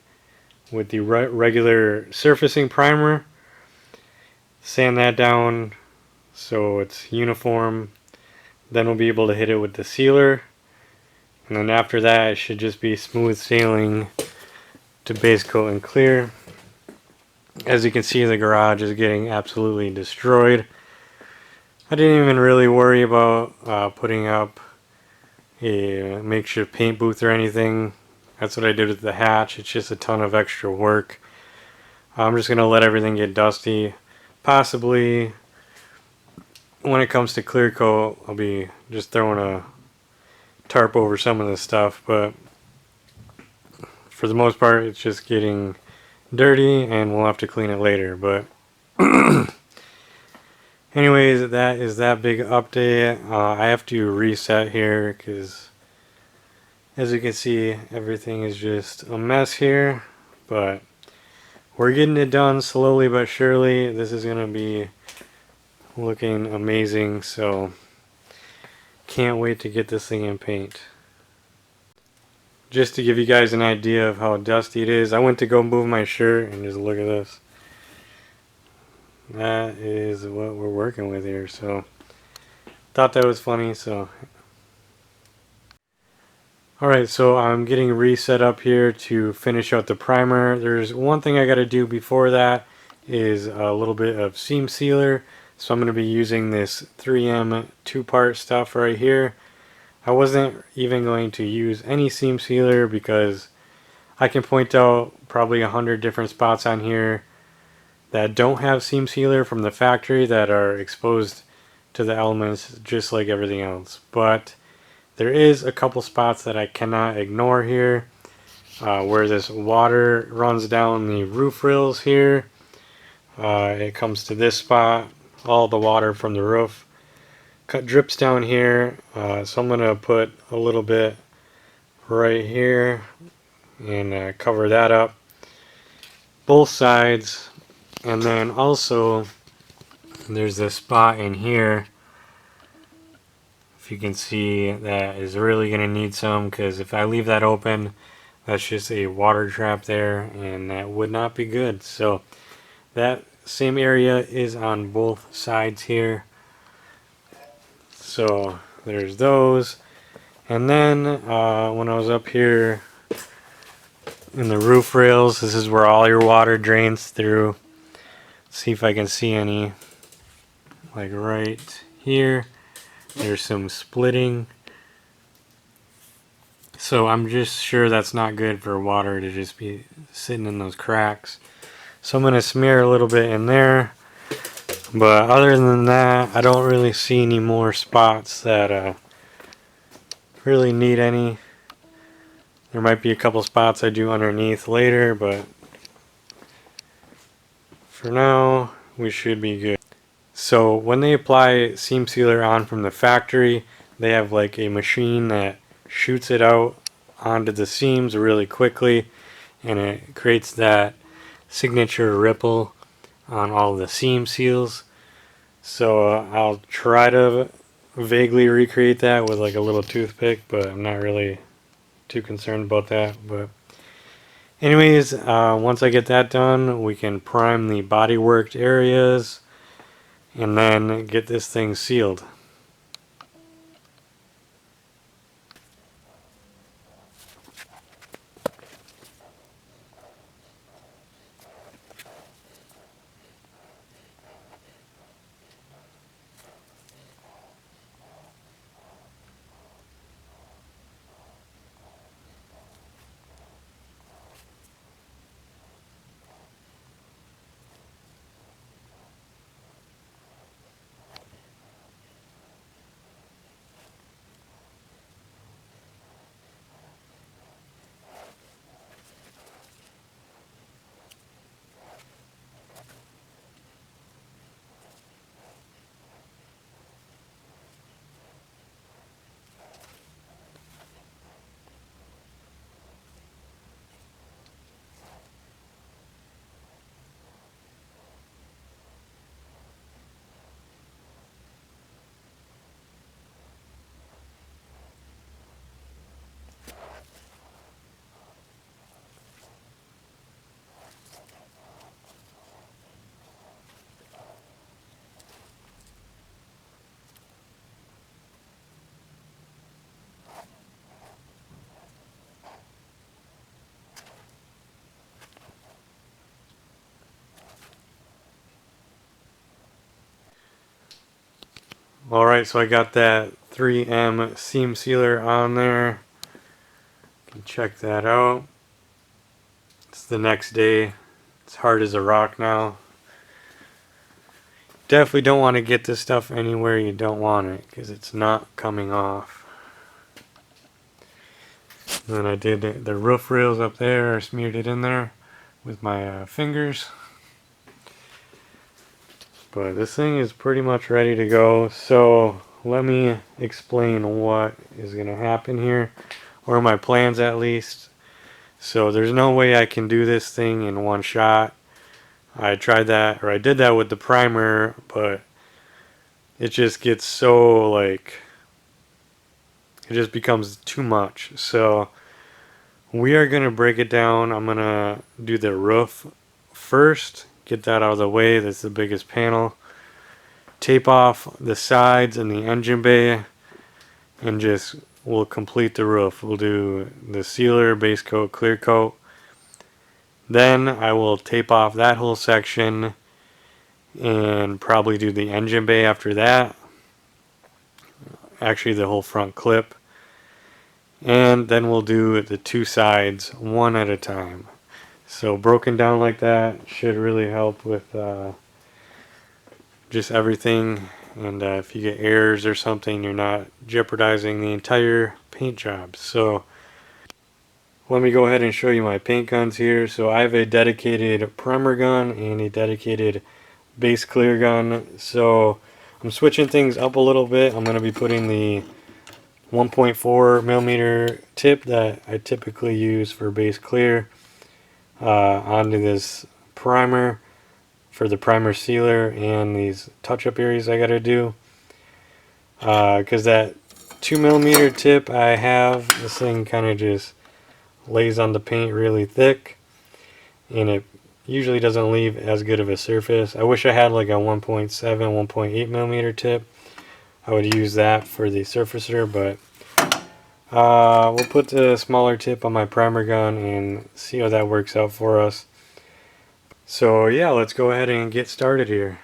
S1: with the regular surfacing primer, sand that down so it's uniform. Then we'll be able to hit it with the sealer, and then after that it should just be smooth sailing to base coat and clear. As you can see, the garage is getting absolutely destroyed. I didn't even really worry about putting up a makeshift paint booth or anything. That's what I did with the hatch. It's just a ton of extra work. I'm just going to let everything get dusty. Possibly when it comes to clear coat, I'll be just throwing a tarp over some of this stuff, but for the most part it's just getting dirty and we'll have to clean it later. But anyways, that is that big update. I have to reset here because as you can see everything is just a mess here, but we're getting it done slowly but surely. This is going to be looking amazing, so can't wait to get this thing in paint. Just to give you guys an idea of how dusty it is, I went to go move my shirt and just look at this. That is what we're working with here, so thought that was funny. So alright, so I'm getting reset up here to finish out the primer. There's one thing I got to do before that is a little bit of seam sealer. So I'm going to be using this 3M 2-part stuff right here. I wasn't even going to use any seam sealer because I can point out probably 100 different spots on here that don't have seam sealer from the factory that are exposed to the elements just like everything else. But there is a couple spots that I cannot ignore here, where this water runs down the roof rails here. It comes to this spot. All the water from the roof drips down here, so I'm going to put a little bit right here and cover that up, both sides. And then also there's this spot in here, if you can see, that is really going to need some, because if I leave that open, that's just a water trap there and that would not be good. So that same area is on both sides here. So there's those. And then when I was up here in the roof rails, this is where all your water drains through. Let's see if I can see any. Like right here, there's some splitting. So I'm just sure that's not good for water to just be sitting in those cracks. So I'm going to smear a little bit in there. But other than that, I don't really see any more spots that really need any. There might be a couple spots I do underneath later, but for now, we should be good. So when they apply seam sealer on from the factory, they have like a machine that shoots it out onto the seams really quickly, and it creates that signature ripple on all the seam seals. So I'll try to vaguely recreate that with like a little toothpick, but I'm not really too concerned about that. But anyways, once I get that done, we can prime the body worked areas and then get this thing sealed. Alright, so I got that 3M seam sealer on there. You can check that out. It's the next day. It's hard as a rock now. Definitely don't want to get this stuff anywhere you don't want it, because it's not coming off. And then I did the roof rails up there. I smeared it in there with my fingers. But this thing is pretty much ready to go. So let me explain what is going to happen here, or my plans at least. So there's no way I can do this thing in one shot. I tried that, or I did that with the primer, but it just gets so, like, it just becomes too much. So we are going to break it down. I'm going to do the roof first, get that out of the way. That's the biggest panel. Tape off the sides and the engine bay, and just we'll complete the roof. We'll do the sealer, base coat, clear coat. Then I will tape off that whole section and probably do the engine bay after that. Actually, the whole front clip. And then we'll do the two sides one at a time. So broken down like that should really help with just everything. And if you get errors or something, you're not jeopardizing the entire paint job. So let me go ahead and show you my paint guns here. So I have a dedicated primer gun and a dedicated base clear gun. So I'm switching things up a little bit. I'm going to be putting the 1.4 millimeter tip that I typically use for base clear onto this primer for the primer sealer and these touch-up areas I got to do. Because that 2 millimeter tip I have, this thing kind of just lays on the paint really thick, and it usually doesn't leave as good of a surface. I wish I had like a 1.7, 1.8 millimeter tip. I would use that for the surfacer, but we'll put the smaller tip on my primer gun and see how that works out for us. So yeah, let's go ahead and get started here.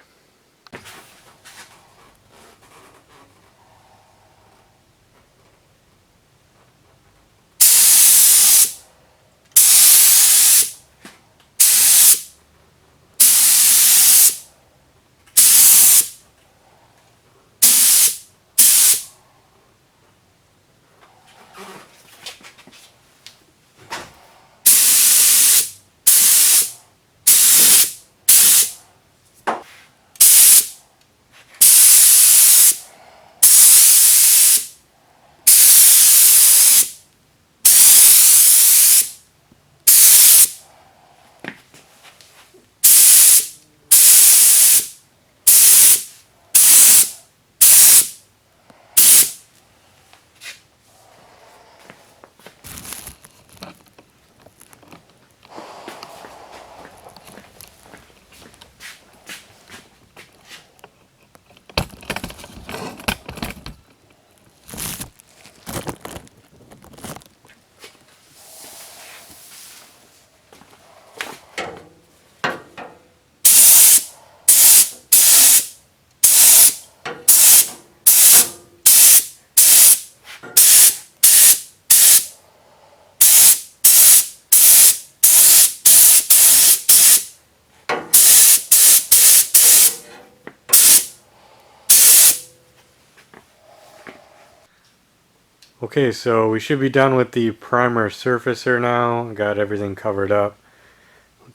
S1: Okay, so we should be done with the primer surfacer now. Got everything covered up.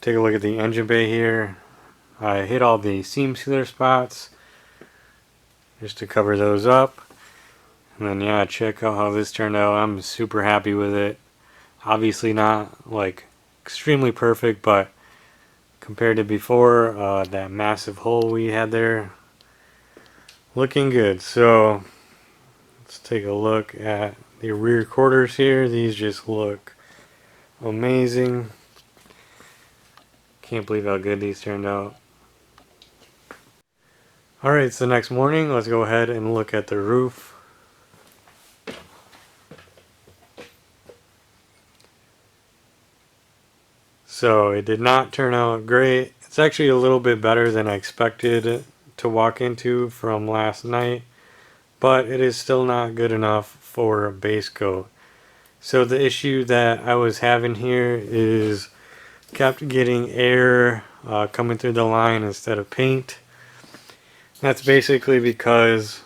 S1: Take a look at the engine bay here. I hit all the seam sealer spots just to cover those up. And then yeah, check out how this turned out. I'm super happy with it. Obviously not like extremely perfect, but compared to before, that massive hole we had there, looking good. So let's take a look at the rear quarters here. These just look amazing. Can't believe how good these turned out. Alright, it's the next morning. Let's go ahead and look at the roof. So it did not turn out great. It's actually a little bit better than I expected to walk into from last night. but it is still not good enough for a base coat. So the issue that I was having here is kept getting air coming through the line instead of paint. That's basically because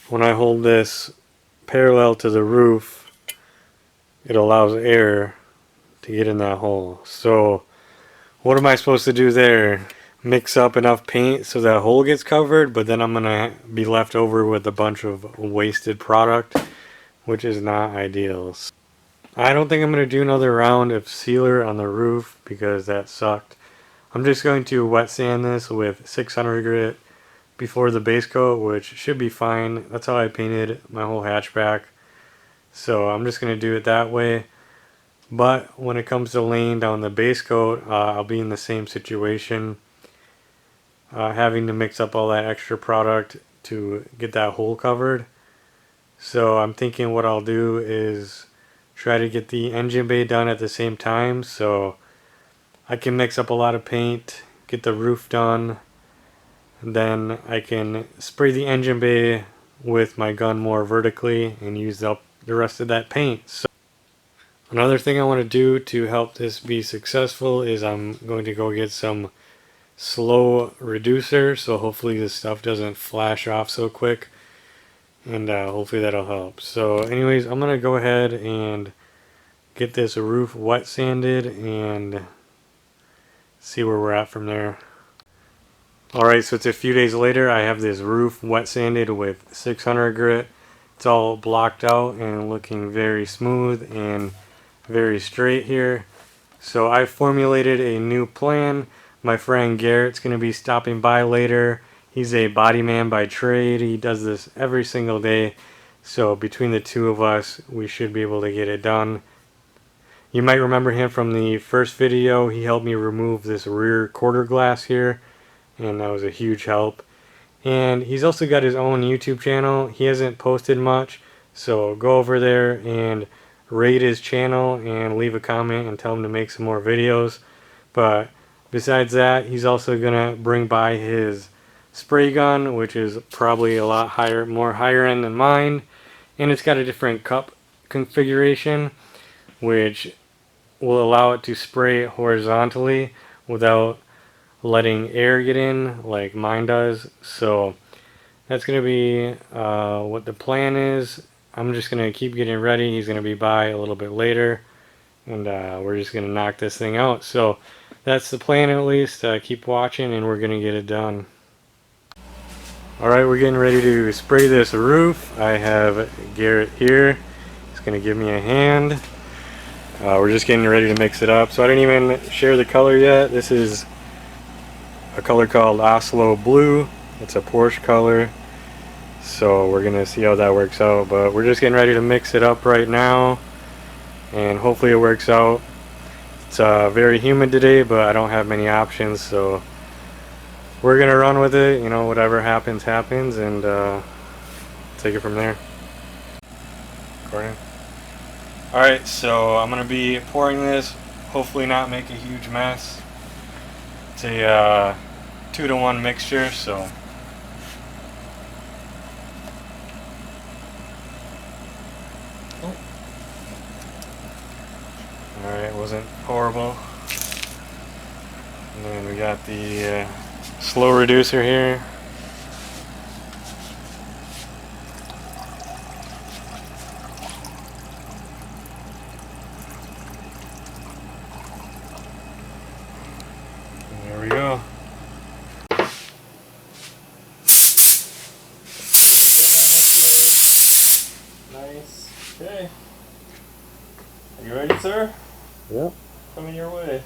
S1: when I hold this parallel to the roof, it allows air to get in that hole. So what am I supposed to do there? Mix up enough paint so that hole gets covered, but then I'm gonna be left over with a bunch of wasted product, which is not ideal. I don't think I'm gonna do another round of sealer on the roof because that sucked. I'm just going to wet sand this with 600 grit before the base coat, which should be fine. That's how I painted my whole hatchback. So I'm just going to do it that way. But when it comes to laying down the base coat, I'll be in the same situation. Having to mix up all that extra product to get that hole covered. So I'm thinking what I'll do is try to get the engine bay done at the same time. So I can mix up a lot of paint, get the roof done, and then I can spray the engine bay with my gun more vertically and use up the rest of that paint. So another thing I want to do to help this be successful is I'm going to go get some slow reducer, so hopefully this stuff doesn't flash off so quick, and hopefully that'll help. So anyways, I'm going to go ahead and get this roof wet sanded and see where we're at from there. Alright, so it's a few days later. I have this roof wet sanded with 600 grit. It's all blocked out and looking very smooth and very straight here. So I formulated a new plan. My friend Garrett's going to be stopping by later. He's a body man by trade. He does this every single day. So between the two of us, we should be able to get it done. You might remember him from the first video. He helped me remove this rear quarter glass here, and that was a huge help. And he's also got his own YouTube channel. He hasn't posted much, so go over there and rate his channel and leave a comment and tell him to make some more videos. But besides that, he's also gonna bring by his spray gun, which is probably a lot higher, more higher end than mine, and it's got a different cup configuration, which will allow it to spray horizontally without letting air get in like mine does. So that's going to be what the plan is. I'm just going to keep getting ready. He's going to be by a little bit later, and we're just going to knock this thing out. So that's the plan, at least. Keep watching and we're going to get it done. Alright, we're getting ready to spray this roof. I have Garrett here. He's going to give me a hand. We're just getting ready to mix it up. So I didn't even share the color yet. This is a color called Oslo Blue. It's a Porsche color. So we're gonna see how that works out. But we're just getting ready to mix it up right now, and hopefully it works out. It's very humid today, but I don't have many options, so we're gonna run with it. You know, whatever happens, happens, and take it from there. Recording. Alright, so I'm going to be pouring this, hopefully not make a huge mess. It's a 2-to-1 mixture, so. Oh. Alright, wasn't horrible. And then we got the slow reducer here. There we go. Nice. Okay. Are you ready, sir?
S3: Yep.
S1: Coming your way.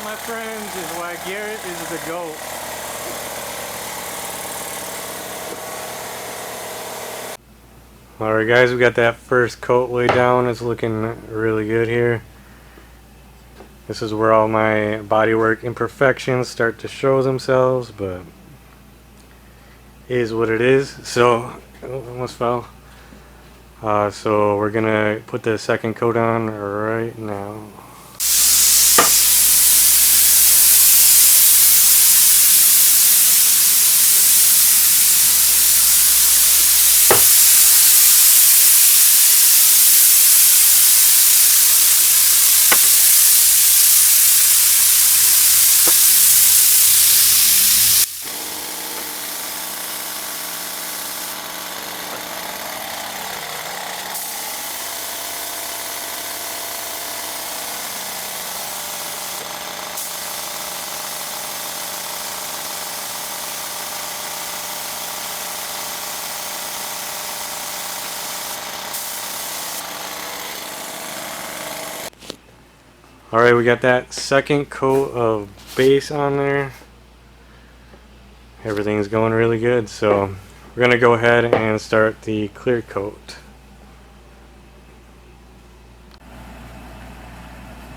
S1: my friends, is why Garrett is the GOAT. Alright guys, we got that first coat laid down. It's looking really good here. This is where all my bodywork imperfections start to show themselves, but it is what it is. So, oh, almost fell. So we're gonna put the second coat on right now. Alright, we got that second coat of base on there. Everything's going really good, so we're going to go ahead and start the clear coat.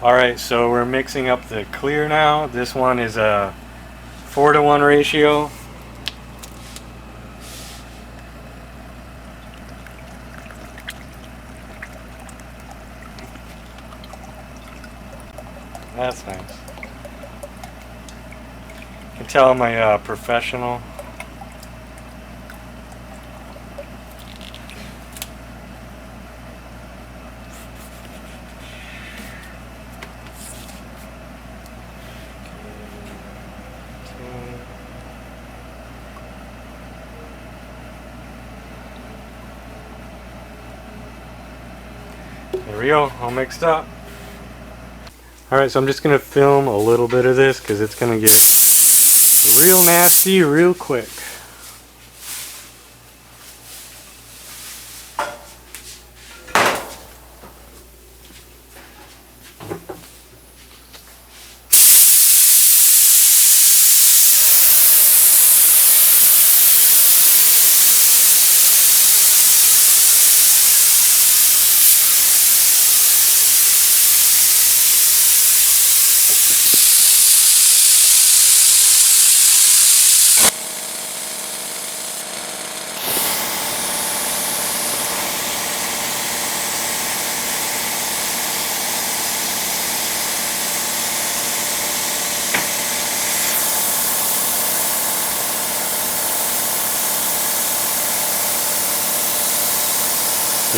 S1: Alright, so we're mixing up the clear now. This one is a 4-to-1 ratio. That's nice. You can tell I'm a professional. There we go, all mixed up. Alright, so I'm just going to film a little bit of this because it's going to get real nasty real quick.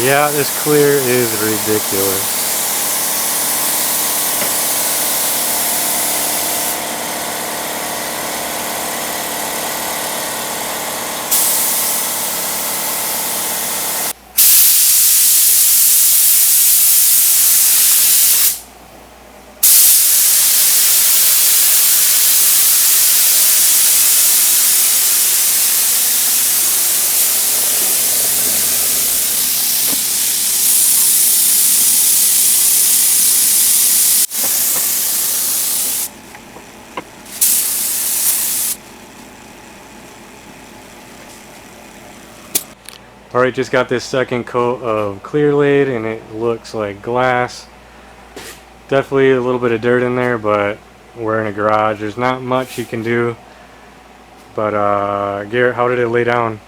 S1: Yeah, this clear is ridiculous. Alright, just got this second coat of clear laid and it looks like glass. Definitely a little bit of dirt in there, but we're in a garage. There's not much you can do. But Garrett, how did it lay down?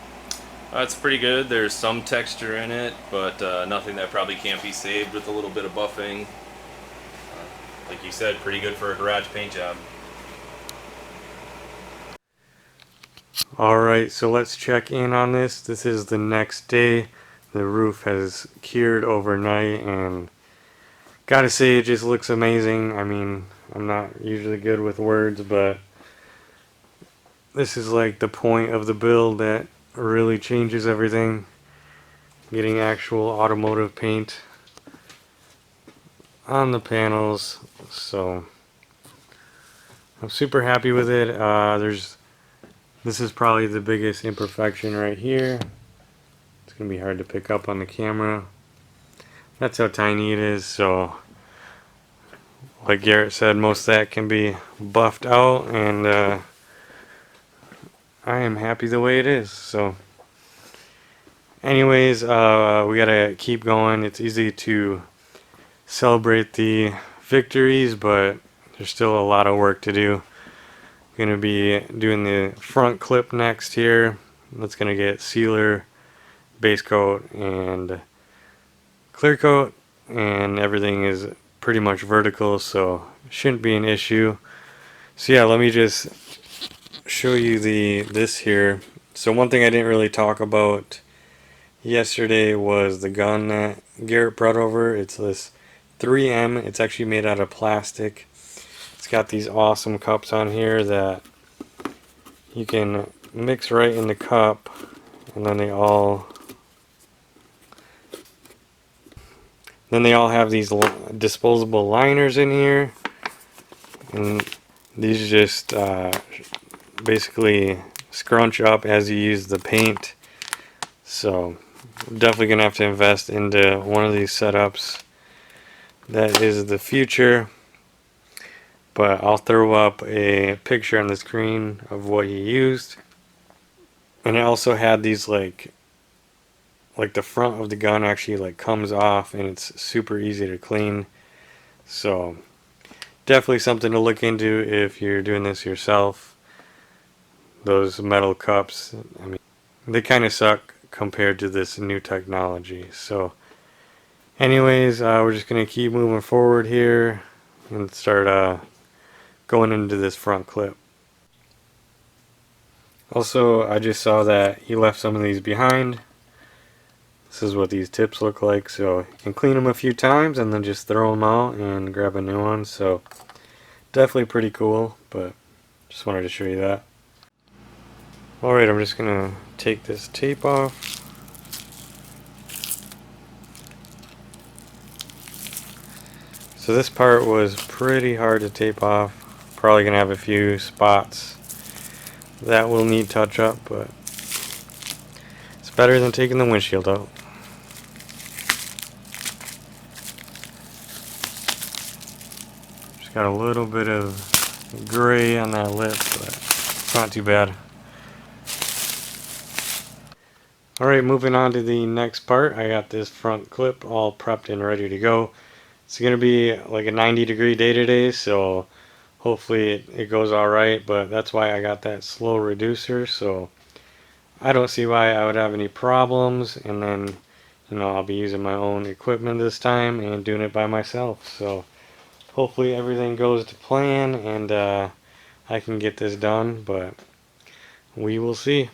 S2: It's pretty good. There's some texture in it, but nothing that probably can't be saved with a little bit of buffing. Like you said, pretty good for a garage paint job.
S1: Alright, so let's check in on this. This is the next day. The roof has cured overnight and gotta say it just looks amazing. I mean, I'm not usually good with words, but this is like the point of the build that really changes everything. Getting actual automotive paint on the panels, so I'm super happy with it. This is probably the biggest imperfection right here. It's gonna be hard to pick up on the camera. That's how tiny it is, so like Garrett said, most of that can be buffed out, and I am happy the way it is. So anyways, we gotta keep going. It's easy to celebrate the victories, but there's still a lot of work to do. Gonna be doing the front clip next here. That's gonna get sealer, base coat, and clear coat, and everything is pretty much vertical, so shouldn't be an issue. So yeah, let me just show you this here. So one thing I didn't really talk about yesterday was the gun that Garrett brought over. It's this 3M. It's actually made out of plastic. It's got these awesome cups on here that you can mix right in the cup, and then they all have these disposable liners in here, and these just basically scrunch up as you use the paint. So definitely gonna have to invest into one of these setups. That is the future. But I'll throw up a picture on the screen of what he used. And it also had these like the front of the gun actually like comes off, and it's super easy to clean. So definitely something to look into if you're doing this yourself. Those metal cups, I mean, they kind of suck compared to this new technology. So anyways, we're just gonna keep moving forward here and start going into this front clip. Also, I just saw that he left some of these behind. This is what these tips look like, so you can clean them a few times and then just throw them out and grab a new one. So definitely pretty cool, but just wanted to show you that. Alright, I'm just gonna take this tape off. So this part was pretty hard to tape off. Probably gonna have a few spots that will need touch up, but it's better than taking the windshield out. Just got a little bit of gray on that lip, but it's not too bad. Alright, moving on to the next part. I got this front clip all prepped and ready to go. It's going to be like a 90-degree day today, so hopefully it goes alright, but that's why I got that slow reducer, so I don't see why I would have any problems. And then, I'll be using my own equipment this time and doing it by myself, so hopefully everything goes to plan and I can get this done, but we will see.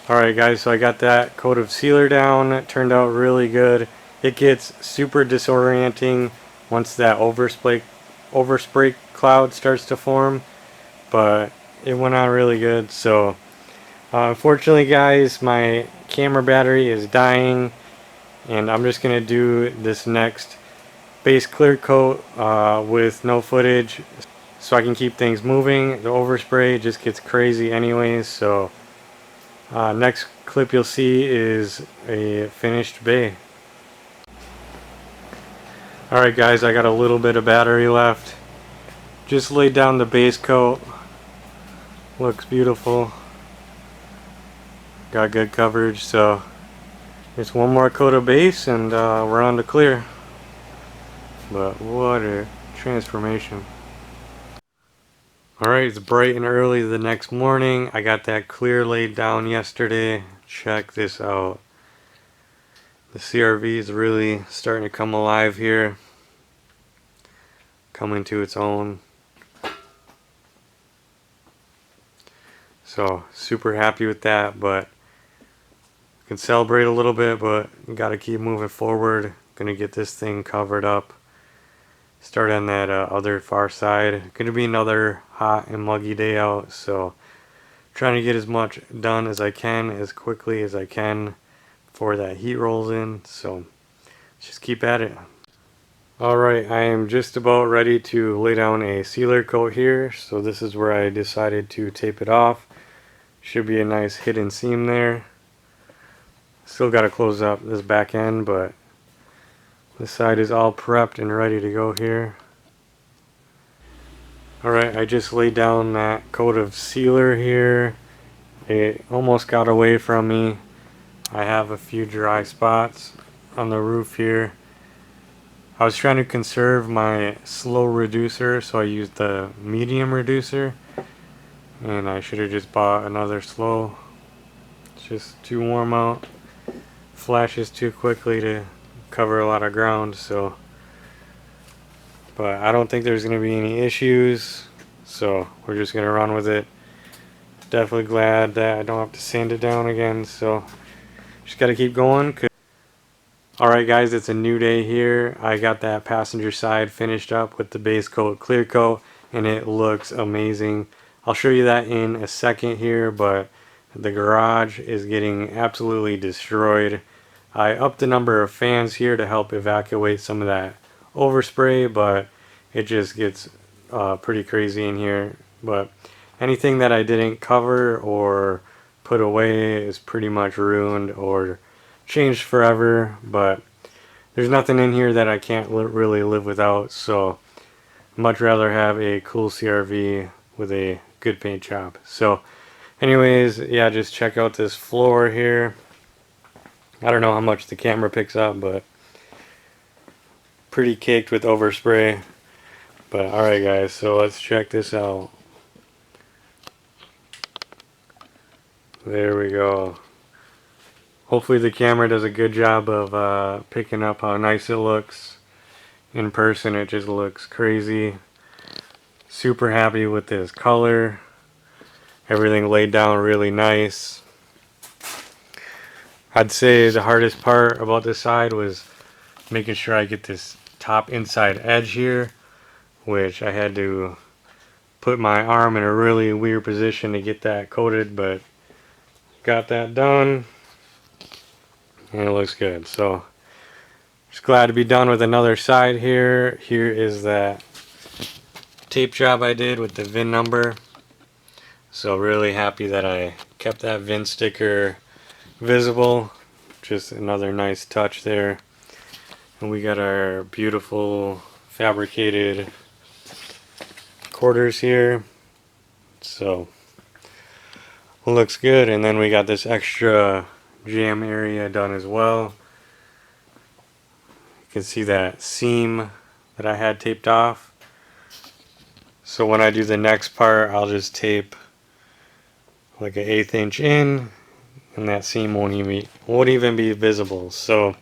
S1: Alright guys, so I got that coat of sealer down. It turned out really good. It gets super disorienting once that overspray cloud starts to form, but it went on really good. So Unfortunately guys, my camera battery is dying, and I'm just gonna do this next base clear coat with no footage so I can keep things moving. The overspray just gets crazy anyways, so next clip you'll see is a finished bay. Alright guys, I got a little bit of battery left. Just laid down the base coat. Looks beautiful. Got good coverage, so just one more coat of base and we're on to clear. But what a transformation. Alright, it's bright and early the next morning. I got that clear laid down yesterday. Check this out. The CRV is really starting to come alive here. Coming to its own. So, super happy with that, but can celebrate a little bit, but got to keep moving forward. Gonna get this thing covered up. Start on that other far side. Gonna be another hot and muggy day out, so trying to get as much done as I can as quickly as I can before that heat rolls in. So just keep at it. Alright, I am just about ready to lay down a sealer coat here. So this is where I decided to tape it off. Should be a nice hidden seam there. Still got to close up this back end, but this side is all prepped and ready to go here. Alright, I just laid down that coat of sealer here. It almost got away from me. I have a few dry spots on the roof here. I was trying to conserve my slow reducer, so I used the medium reducer. And I should have just bought another slow. It's just too warm out. Flashes too quickly to cover a lot of ground, so but I don't think there's going to be any issues, so we're just going to run with it. Definitely glad that I don't have to sand it down again, so just got to keep going. Alright guys, it's a new day here. I got that passenger side finished up with the base coat, clear coat, and it looks amazing. I'll show you that in a second here, but the garage is getting absolutely destroyed. I upped the number of fans here to help evacuate some of that overspray, but it just gets pretty crazy in here. But anything that I didn't cover or put away is pretty much ruined or changed forever. But there's nothing in here that I can't really live without, so much rather have a cool CRV with a good paint job. So anyways, yeah, just check out this floor here. I don't know how much the camera picks up, but pretty caked with overspray. But alright guys, so let's check this out. There we go. Hopefully the camera does a good job of picking up how nice it looks. In person it just looks crazy. Super happy with this color. Everything laid down really nice. I'd say the hardest part about this side was making sure I get this top inside edge here, which I had to put my arm in a really weird position to get that coated, but got that done and it looks good. So just glad to be done with another side here. Here is that tape job I did with the VIN number. So really happy that I kept that VIN sticker visible. Just another nice touch there. And we got our beautiful fabricated quarters here. So looks good. And then we got this extra jam area done as well. You can see that seam that I had taped off. So when I do the next part, I'll just tape like an 1/8 inch in, and that seam won't even be visible. So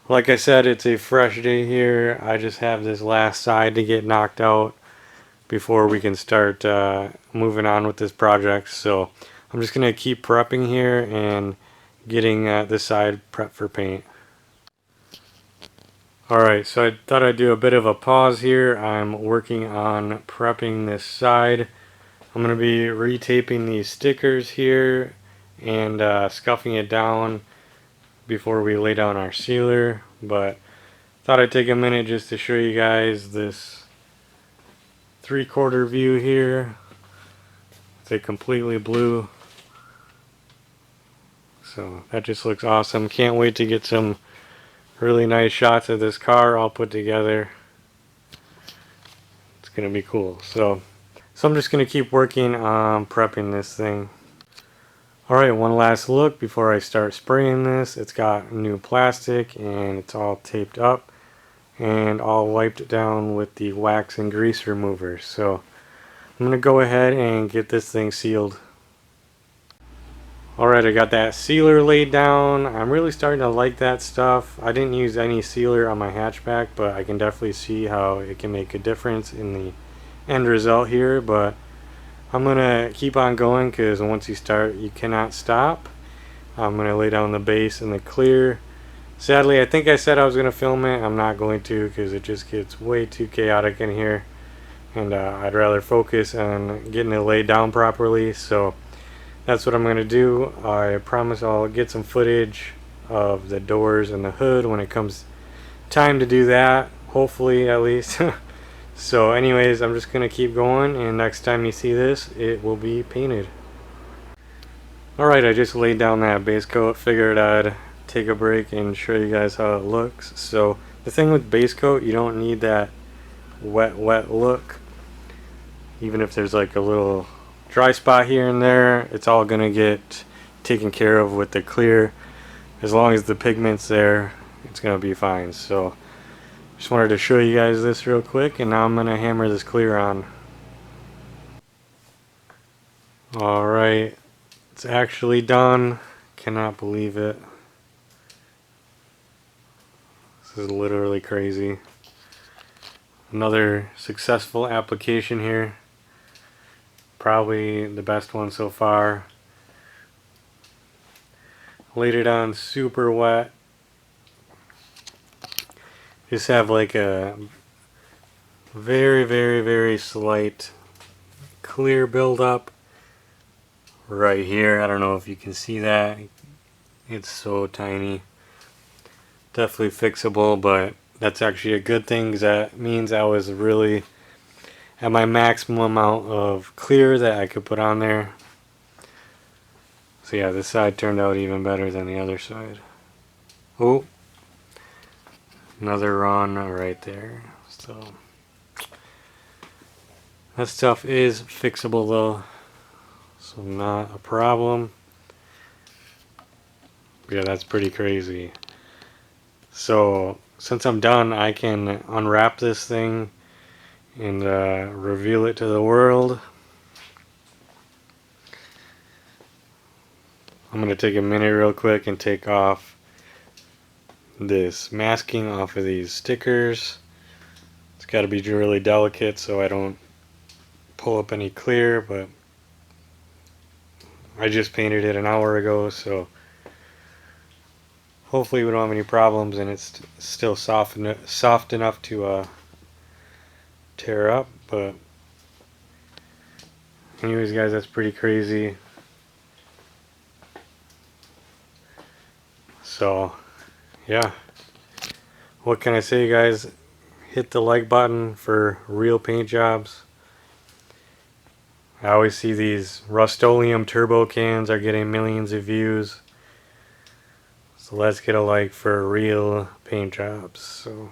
S1: like I said, it's a fresh day here. I just have this last side to get knocked out before we can start moving on with this project. So I'm just gonna keep prepping here and getting this side prepped for paint. Alright, so I thought I'd do a bit of a pause here. I'm working on prepping this side. I'm going to be retaping these stickers here and scuffing it down before we lay down our sealer, but thought I'd take a minute just to show you guys this 3/4 view here. It's completely blue, so that just looks awesome. Can't wait to get some really nice shots of this car all put together. It's gonna be cool. So I'm just gonna keep working on prepping this thing. Alright, one last look before I start spraying this. It's got new plastic and it's all taped up and all wiped down with the wax and grease remover. So I'm gonna go ahead and get this thing sealed. Alright, I got that sealer laid down. I'm really starting to like that stuff. I didn't use any sealer on my hatchback, but I can definitely see how it can make a difference in the end result here. But I'm gonna keep on going because once you start, you cannot stop. I'm gonna lay down the base and the clear. Sadly, I think I said I was gonna film it. I'm not going to because it just gets way too chaotic in here, and I'd rather focus on getting it laid down properly. So that's what I'm gonna do. I promise I'll get some footage of the doors and the hood when it comes time to do that, hopefully at least. So anyways, I'm just gonna keep going, and next time you see this, it will be painted. Alright, I just laid down that base coat. Figured I'd take a break and show you guys how it looks. So the thing with base coat, you don't need that wet look. Even if there's like a little dry spot here and there, it's all gonna get taken care of with the clear. As long as the pigment's there, it's gonna be fine. So just wanted to show you guys this real quick, and now I'm gonna hammer this clear on. Alright, it's actually done. Cannot believe it. This is literally crazy. Another successful application here. Probably the best one so far. Laid it on super wet. Just have like a very slight clear buildup right here. I don't know if you can see that. It's so tiny. Definitely fixable, but that's actually a good thing because that means I was really at my maximum amount of clear that I could put on there. So yeah, this side turned out even better than the other side. Oh, another run right there. So that stuff is fixable though, so not a problem. Yeah, that's pretty crazy. So since I'm done, I can unwrap this thing and reveal it to the world. I'm going to take a minute real quick and take off this masking off of these stickers. It's got to be really delicate so I don't pull up any clear, but I just painted it an hour ago, so hopefully we don't have any problems, and it's still soft enough to tear up. But anyways guys, that's pretty crazy. So yeah, what can I say guys? Hit the like button for real paint jobs. I always see these Rust-Oleum turbo cans are getting millions of views. So let's get a like for real paint jobs. So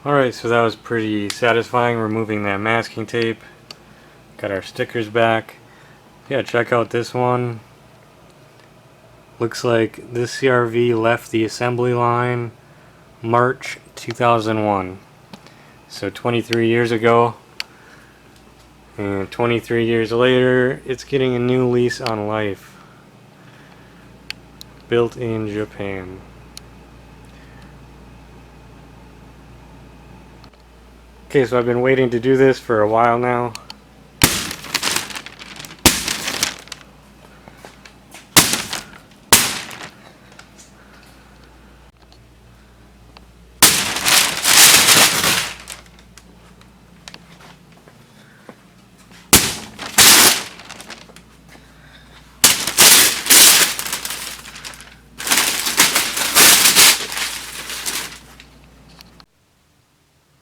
S1: Alright, so that was pretty satisfying, removing that masking tape. Got our stickers back. Yeah, check out this one. Looks like this CRV left the assembly line March 2001. So 23 years ago. And 23 years later, it's getting a new lease on life. Built in Japan. Okay, so I've been waiting to do this for a while now.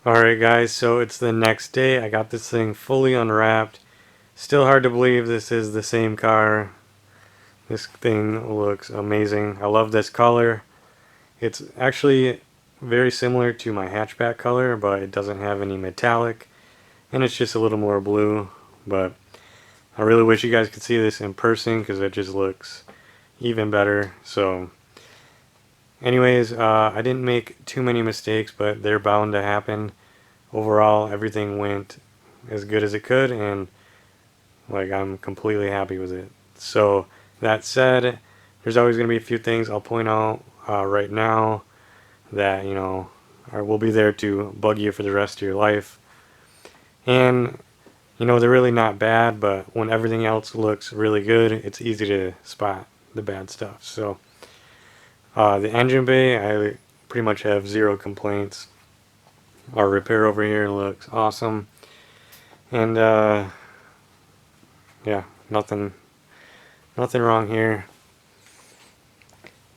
S1: Alright guys, so it's the next day. I got this thing fully unwrapped. Still hard to believe this is the same car. This thing looks amazing. I love this color. It's actually very similar to my hatchback color, but it doesn't have any metallic. And it's just a little more blue. But I really wish you guys could see this in person because it just looks even better. So anyways, I didn't make too many mistakes, but they're bound to happen. Overall, everything went as good as it could, and like I'm completely happy with it. So that said, there's always going to be a few things I'll point out right now that, you know, will be there to bug you for the rest of your life. And, you know, they're really not bad, but when everything else looks really good, it's easy to spot the bad stuff. So the engine bay, I pretty much have zero complaints. Our repair over here looks awesome. And yeah, nothing wrong here.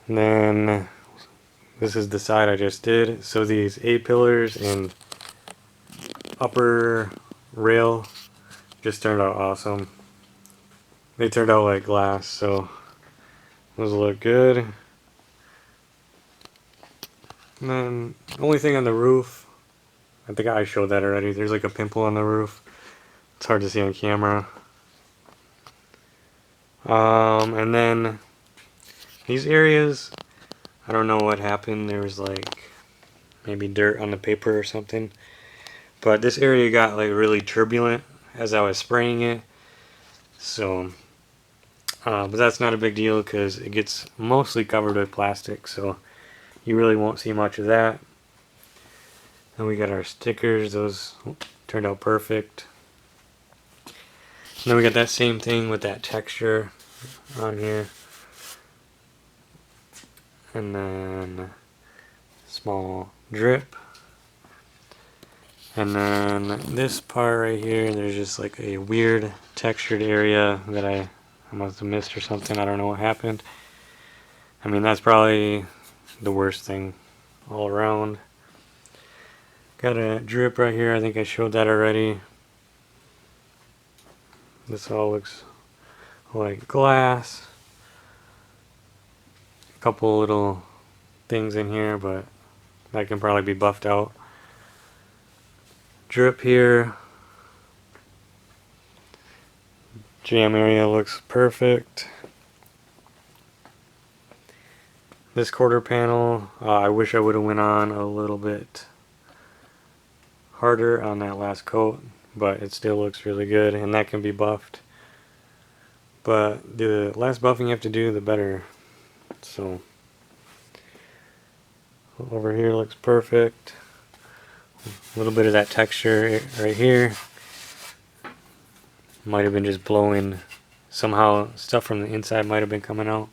S1: And then this is the side I just did. So these A-pillars and upper rail just turned out awesome. They turned out like glass, so those look good. And then the only thing on the roof, I think I showed that already. There's like a pimple on the roof. It's hard to see on camera. And then these areas, I don't know what happened. There was like maybe dirt on the paper or something. But this area got like really turbulent as I was spraying it. So, but that's not a big deal because it gets mostly covered with plastic. So you really won't see much of that. And we got our stickers. Those turned out perfect. And then we got that same thing with that texture on here. And then small drip. And then this part right here, there's just like a weird textured area that I must have missed or something. I don't know what happened. I mean, that's probably the worst thing all around. Got a drip right here. I think I showed that already. This all looks like glass. couple little things in here, but that can probably be buffed out. Drip here. Jam area looks perfect. This quarter panel, I wish I would have went on a little bit harder on that last coat, but it still looks really good, and that can be buffed. But the less buffing you have to do, the better. So over here looks perfect. A little bit of that texture right here. Might have been just blowing. Somehow stuff from the inside might have been coming out.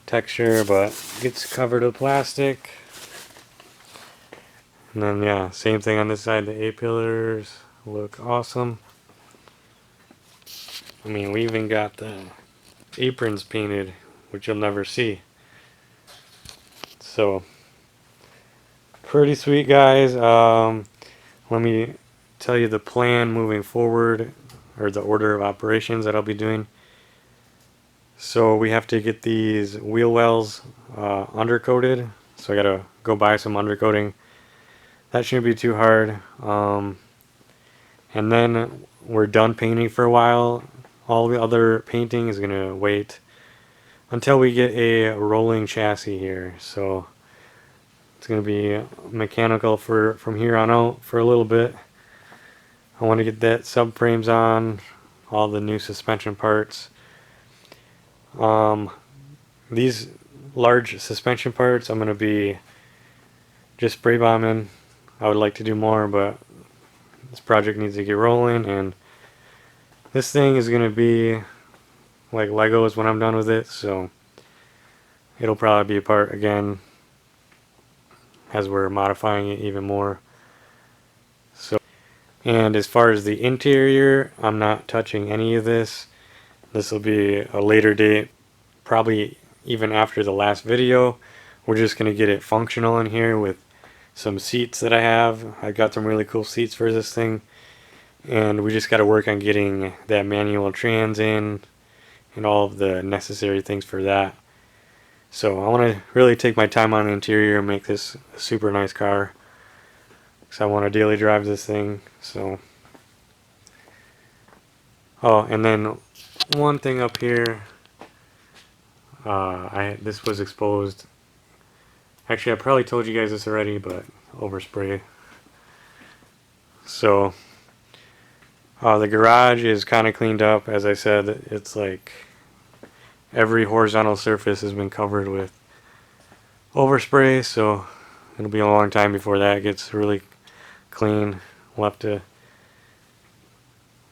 S1: Texture, but gets covered with plastic. And then yeah, same thing on this side. The A-pillars look awesome. I mean, we even got the aprons painted, which you'll never see. So pretty sweet, guys. Let me tell you the plan moving forward, or the order of operations that I'll be doing. So we have to get these wheel wells undercoated. So I gotta go buy some undercoating. That shouldn't be too hard. And then we're done painting for a while. All the other painting is gonna wait until we get a rolling chassis here. So it's gonna be mechanical from here on out for a little bit. I want to get that subframes on, all the new suspension parts. These large suspension parts I'm going to be just spray bombing. I would like to do more, but this project needs to get rolling, and this thing is going to be like Legos when I'm done with it, so it'll probably be apart again as we're modifying it even more. So, and as far as the interior, I'm not touching any of this. This will be a later date, probably even after the last video. We're just going to get it functional in here with some seats that I have. I got some really cool seats for this thing, and we just got to work on getting that manual trans in and all of the necessary things for that. So I want to really take my time on the interior and make this a super nice car, because I want to daily drive this thing. So, oh, and then one thing up here, this was exposed. Actually, I probably told you guys this already, but overspray. So the garage is kind of cleaned up. As I said, it's like every horizontal surface has been covered with overspray, so it'll be a long time before that gets really clean. We'll have to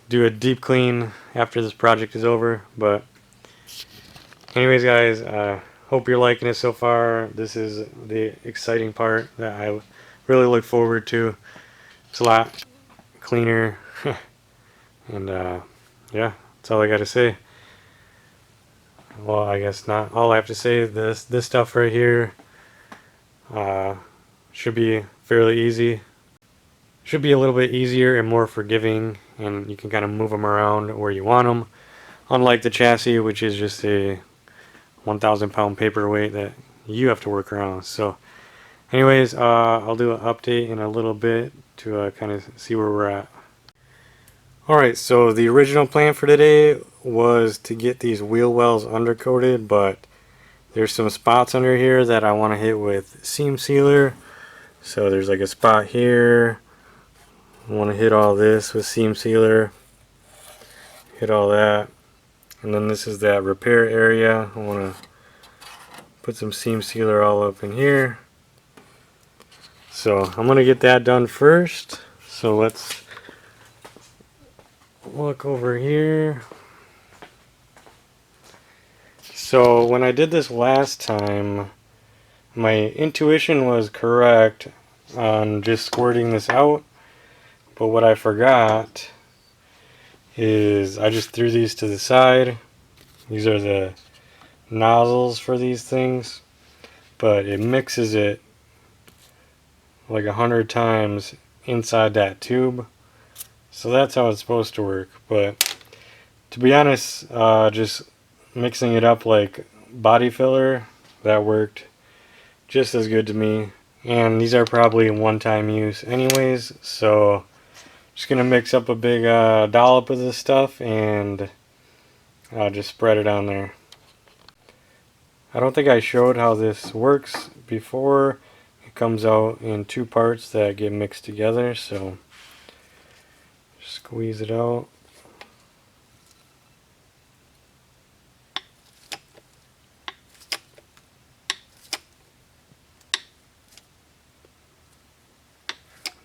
S1: do a deep clean after this project is over. But anyways, guys, hope you're liking it so far. This is the exciting part that I really look forward to. It's a lot cleaner. And yeah, that's all I gotta say. Well, I guess not all I have to say. This stuff right here should be fairly easy. Should be a little bit easier and more forgiving, and you can kind of move them around where you want them, unlike the chassis, which is just a 1,000 pound paperweight that you have to work around. So anyways, I'll do an update in a little bit to kind of see where we're at. Alright, so the original plan for today was to get these wheel wells undercoated, but there's some spots under here that I want to hit with seam sealer. So there's like a spot here. I want to hit all this with seam sealer. Hit all that. And then this is that repair area. I want to put some seam sealer all up in here. So I'm going to get that done first. So let's look over here. So when I did this last time, my intuition was correct on just squirting this out, but what I forgot is I just threw these to the side. These are the nozzles for these things, but it mixes it like 100 times inside that tube. So that's how it's supposed to work. But to be honest, just mixing it up like body filler, that worked just as good to me. And these are probably one-time use anyways, so just gonna mix up a big dollop of this stuff and just spread it on there. I don't think I showed how this works before. It comes out in two parts that get mixed together, so squeeze it out.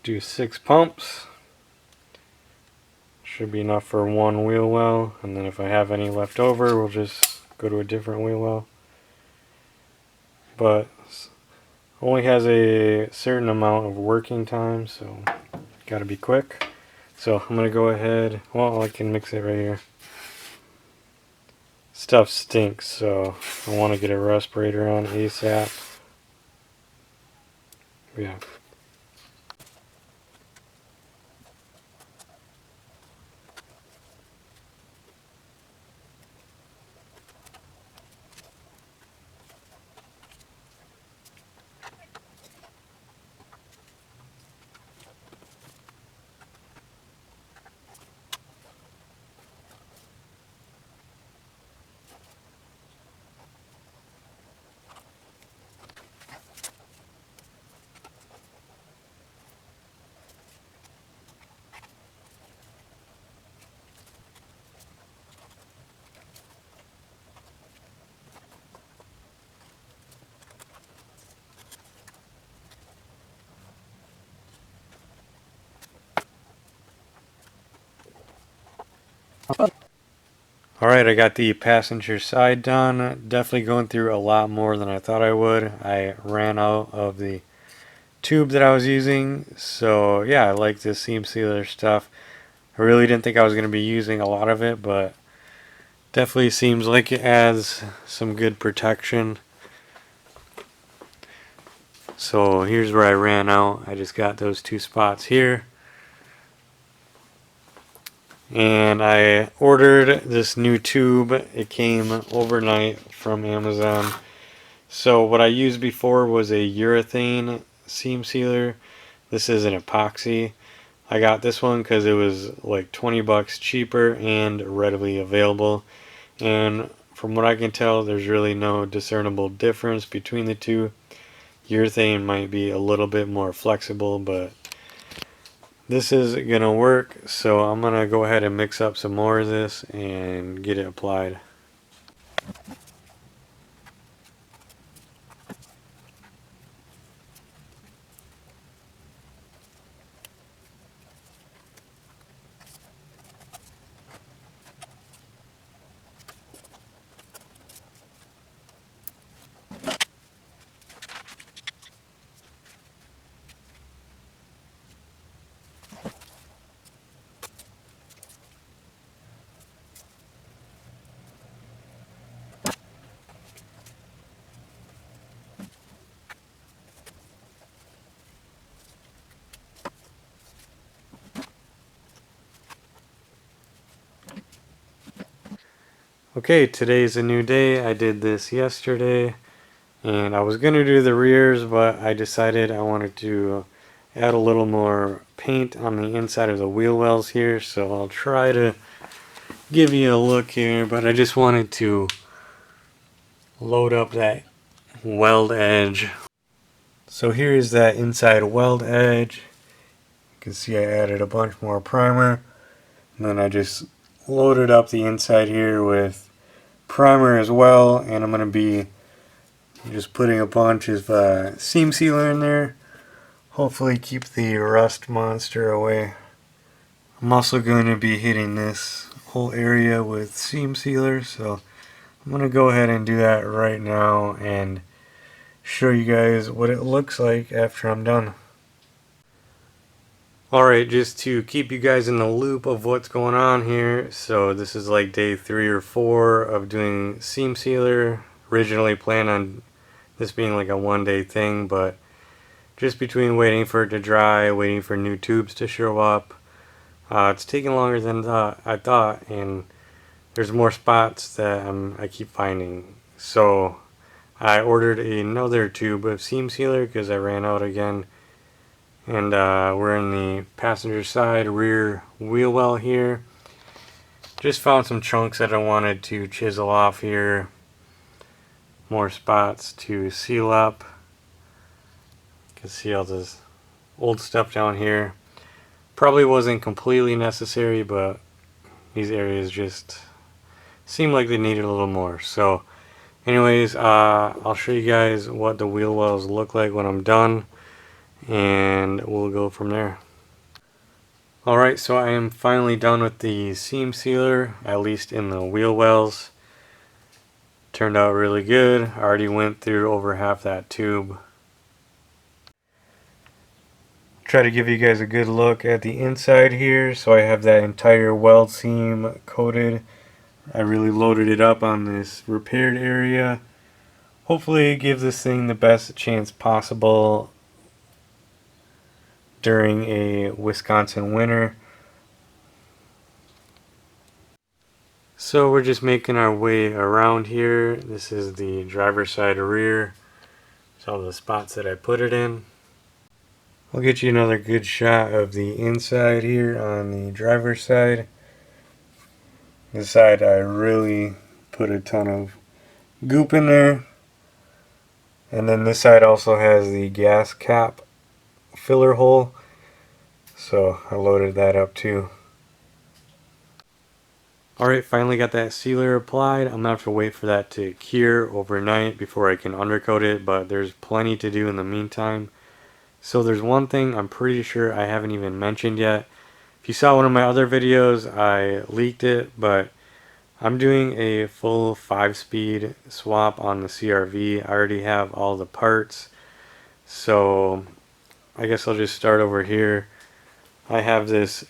S1: Do 6 pumps. Should be enough for one wheel well, and then if I have any left over, we'll just go to a different wheel well. But only has a certain amount of working time, so gotta be quick. So I'm gonna go ahead, well, I can mix it right here. Stuff stinks, so I want to get a respirator on ASAP. Yeah. Alright, I got the passenger side done. Definitely going through a lot more than I thought I would. I ran out of the tube that I was using, so yeah, I like this seam sealer stuff. I really didn't think I was going to be using a lot of it, but definitely seems like it adds some good protection. So here's where I ran out. I just got those 2 spots here. And I ordered this new tube. It came overnight from Amazon. So what I used before was a urethane seam sealer. This is an epoxy. I got this one because it was like 20 bucks cheaper and readily available. And from what I can tell, there's really no discernible difference between the two. Urethane might be a little bit more flexible, but this is gonna work, so I'm gonna go ahead and mix up some more of this and get it applied. Okay, today's a new day. I did this yesterday, and I was gonna do the rears, but I decided I wanted to add a little more paint on the inside of the wheel wells here, so I'll try to give you a look here, but I just wanted to load up that weld edge. So here is that inside weld edge. You can see I added a bunch more primer, and then I just loaded up the inside here with primer as well, and I'm going to be just putting a bunch of seam sealer in there. Hopefully keep the rust monster away. I'm also going to be hitting this whole area with seam sealer, so I'm going to go ahead and do that right now and show you guys what it looks like after I'm done. Alright, just to keep you guys in the loop of what's going on here, so this is like day 3 or 4 of doing seam sealer. Originally planned on this being like a 1-day thing, but just between waiting for it to dry, waiting for new tubes to show up, it's taking longer than I thought, and there's more spots that I keep finding. So I ordered another tube of seam sealer because I ran out again. And we're in the passenger side rear wheel well here. Just found some chunks that I wanted to chisel off here. More spots to seal up. You can see all this old stuff down here. Probably wasn't completely necessary, but these areas just seem like they needed a little more. So anyways, I'll show you guys what the wheel wells look like when I'm done, and we'll go from there. Alright, so I am finally done with the seam sealer, at least in the wheel wells. Turned out really good. I already went through over half that tube. Try to give you guys a good look at the inside here. So I have that entire weld seam coated. I really loaded it up on this repaired area. Hopefully it gives this thing the best chance possible during a Wisconsin winter. So we're just making our way around here. This is the driver's side rear. So all the spots that I put it in. I'll get you another good shot of the inside here on the driver's side. This side I really put a ton of goop in there. And then this side also has the gas cap filler hole. So I loaded that up too. Alright, finally got that sealer applied. I'm going to have to wait for that to cure overnight before I can undercoat it, but there's plenty to do in the meantime. So there's one thing I'm pretty sure I haven't even mentioned yet. If you saw one of my other videos, I leaked it, but I'm doing a full 5-speed swap on the CRV. I already have all the parts, so I guess I'll just start over here. I have this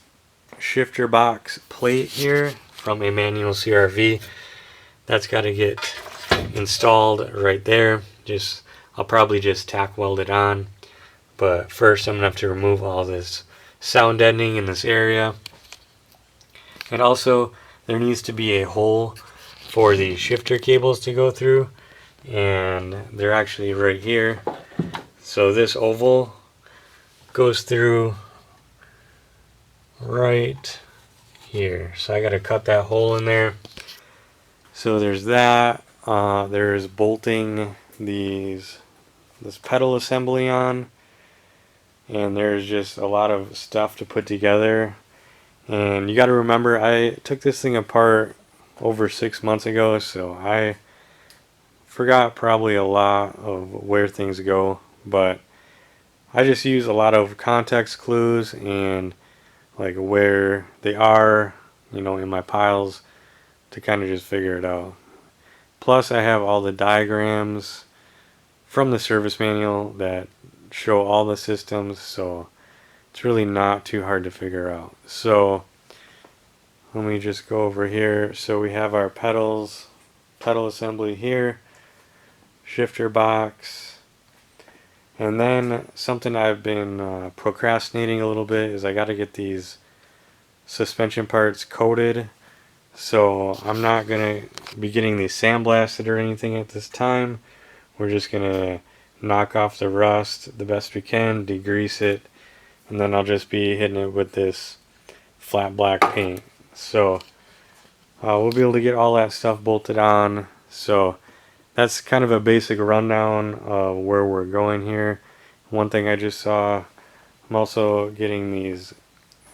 S1: shifter box plate here from a manual CRV. That's got to get installed right there. I'll probably just tack weld it on. But first I'm going to have to remove all this sound deadening in this area. And also there needs to be a hole for the shifter cables to go through. And they're actually right here. So this oval goes through right here. So I got to cut that hole in there. So there's that. There's bolting this pedal assembly on. And there's just a lot of stuff to put together. And you got to remember, I took this thing apart over 6 months ago, so I forgot probably a lot of where things go. But I just use a lot of context clues and like where they are, in my piles to kind of just figure it out. Plus I have all the diagrams from the service manual that show all the systems, so it's really not too hard to figure out. So let me just go over here. So we have our pedal assembly here, shifter box, and then something I've been procrastinating a little bit is I got to get these suspension parts coated. So I'm not going to be getting these sandblasted or anything at this time. We're just going to knock off the rust the best we can, degrease it, and then I'll just be hitting it with this flat black paint. So we'll be able to get all that stuff bolted on. So that's kind of a basic rundown of where we're going here. One thing I just saw, I'm also getting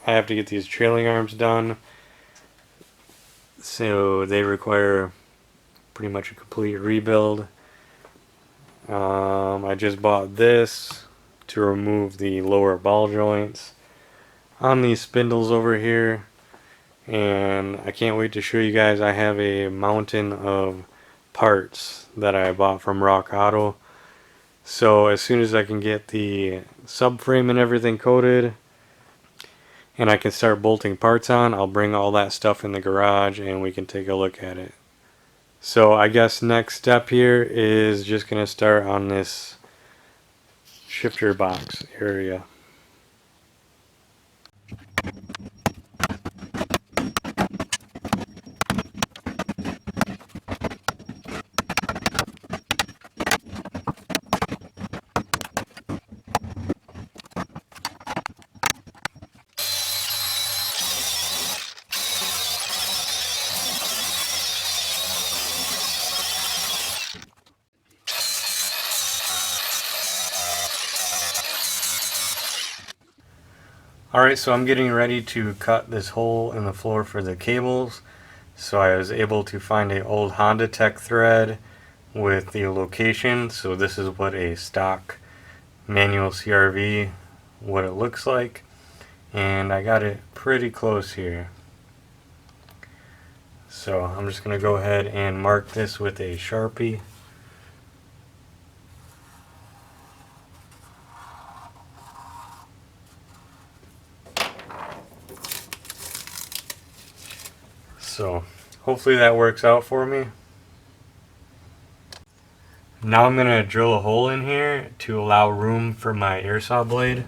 S1: I have to get these trailing arms done. So they require pretty much a complete rebuild. I just bought this to remove the lower ball joints on these spindles over here, and I can't wait to show you guys. I have a mountain of parts that I bought from Rock Auto, so as soon as I can get the subframe and everything coated and I can start bolting parts on, I'll bring all that stuff in the garage and we can take a look at it. So I guess next step here is just going to start on this shifter box area. Alright, so I'm getting ready to cut this hole in the floor for the cables. So I was able to find an old Honda Tech thread with the location. So this is what a stock manual CRV, what it looks like. And I got it pretty close here. So I'm just going to go ahead and mark this with a Sharpie. So hopefully that works out for me. Now I'm going to drill a hole in here to allow room for my air saw blade.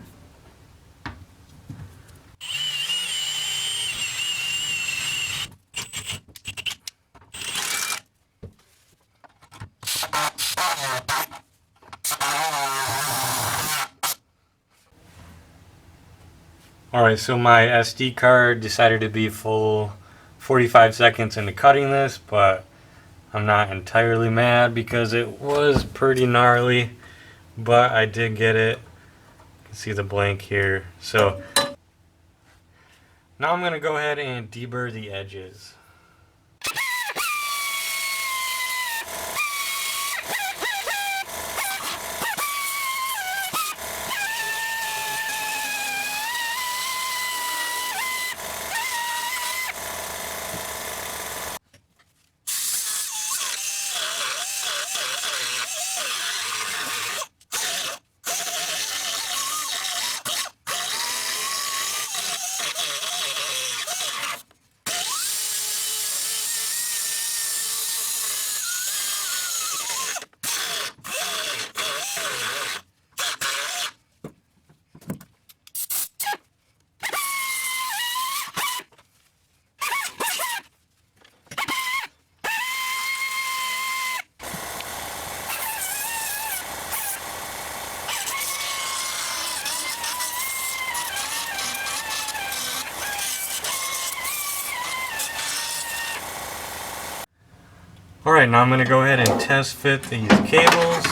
S1: Alright, so my SD card decided to be full 45 seconds into cutting this, but I'm not entirely mad because it was pretty gnarly, but I did get it. You can see the blank here. So now I'm going to go ahead and deburr the edges. Alright, now I'm going to go ahead and test fit these cables.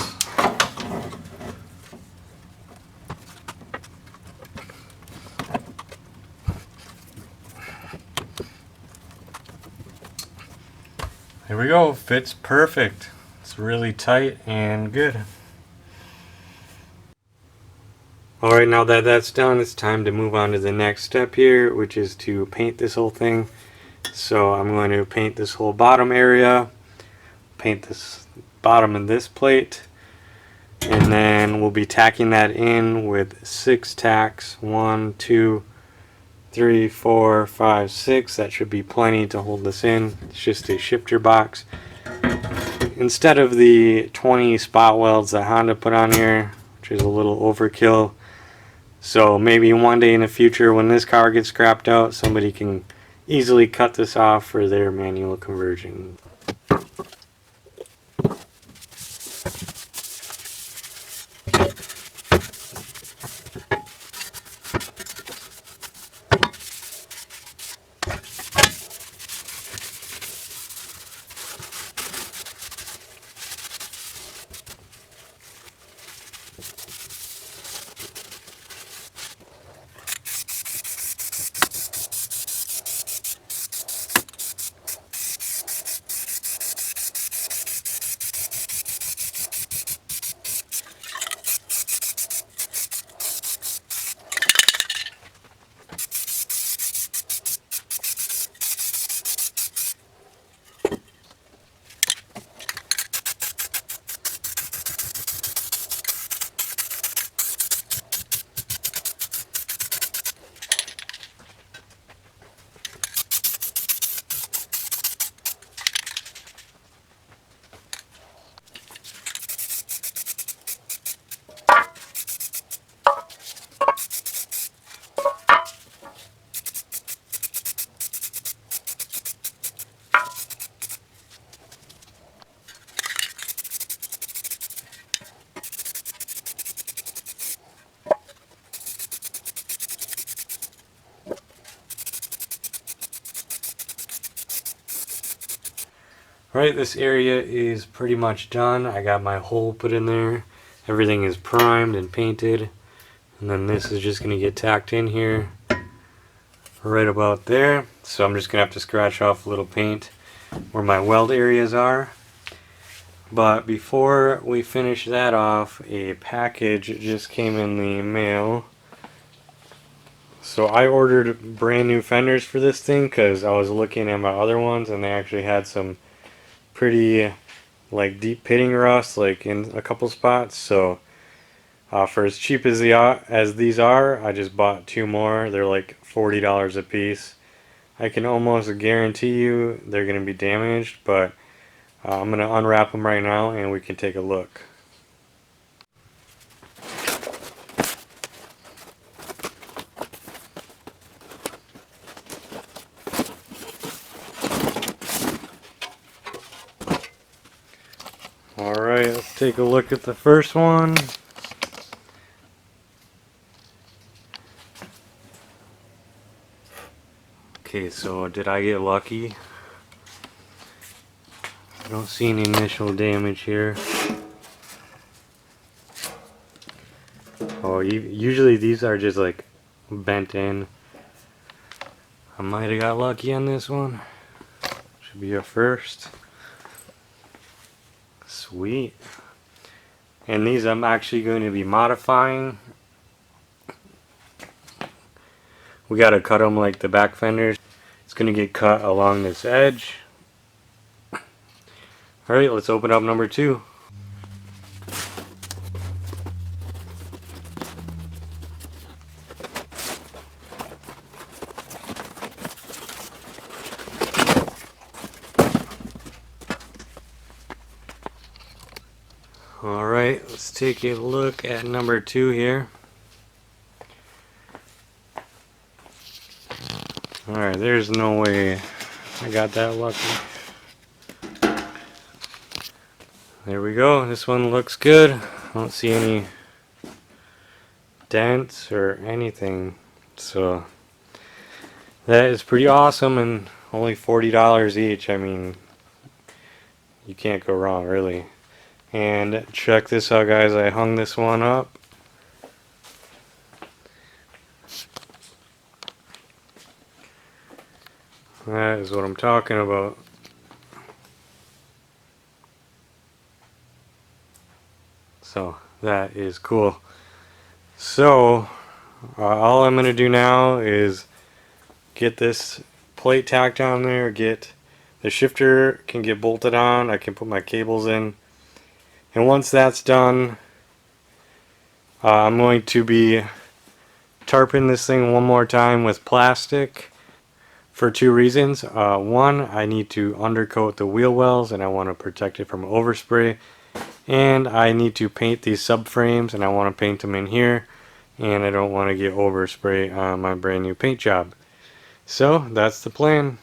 S1: There we go, fits perfect. It's really tight and good. Alright, now that that's done, it's time to move on to the next step here, which is to paint this whole thing. So I'm going to paint this whole bottom area, paint this bottom of this plate, and then we'll be tacking that in with 6 tacks. 1, 2, 3, 4, 5, 6. That should be plenty to hold this in. It's just a shifter box. Instead of the 20 spot welds that Honda put on here, which is a little overkill. So maybe one day in the future when this car gets scrapped out, somebody can easily cut this off for their manual conversion. Alright, this area is pretty much done. I got my hole put in there. Everything is primed and painted. And then this is just going to get tacked in here. right about there. So I'm just gonna have to scratch off a little paint where my weld areas are. But before we finish that off, a package just came in the mail. So I ordered brand new fenders for this thing because I was looking at my other ones and they actually had some pretty like deep pitting rust like in a couple spots. So for as cheap as these are, I just bought two more. They're like $40 a piece. I can almost guarantee you they're going to be damaged, but I'm going to unwrap them right now and we can take a look. Alright, let's take a look at the first one. Okay, so did I get lucky? I don't see any initial damage here. Oh, usually these are just like bent in. I might have got lucky on this one. Should be a first. Sweet. And these I'm actually going to be modifying. We gotta cut them like the back fenders. It's gonna get cut along this edge. Alright, let's open up number 2. Alright, let's take a look at number 2 here. Alright, there's no way I got that lucky. There we go, this one looks good. I don't see any dents or anything, so that is pretty awesome, and only $40 each. I mean, you can't go wrong really. And check this out, guys, I hung this one up. That is what I'm talking about. So that is cool. So all I'm gonna do now is get this plate tacked on there, get the shifter can get bolted on, I can put my cables in, and once that's done, I'm going to be tarping this thing one more time with plastic for 2 reasons. One, I need to undercoat the wheel wells and I want to protect it from overspray, and I need to paint these subframes and I want to paint them in here, and I don't want to get overspray on my brand new paint job. So that's the plan.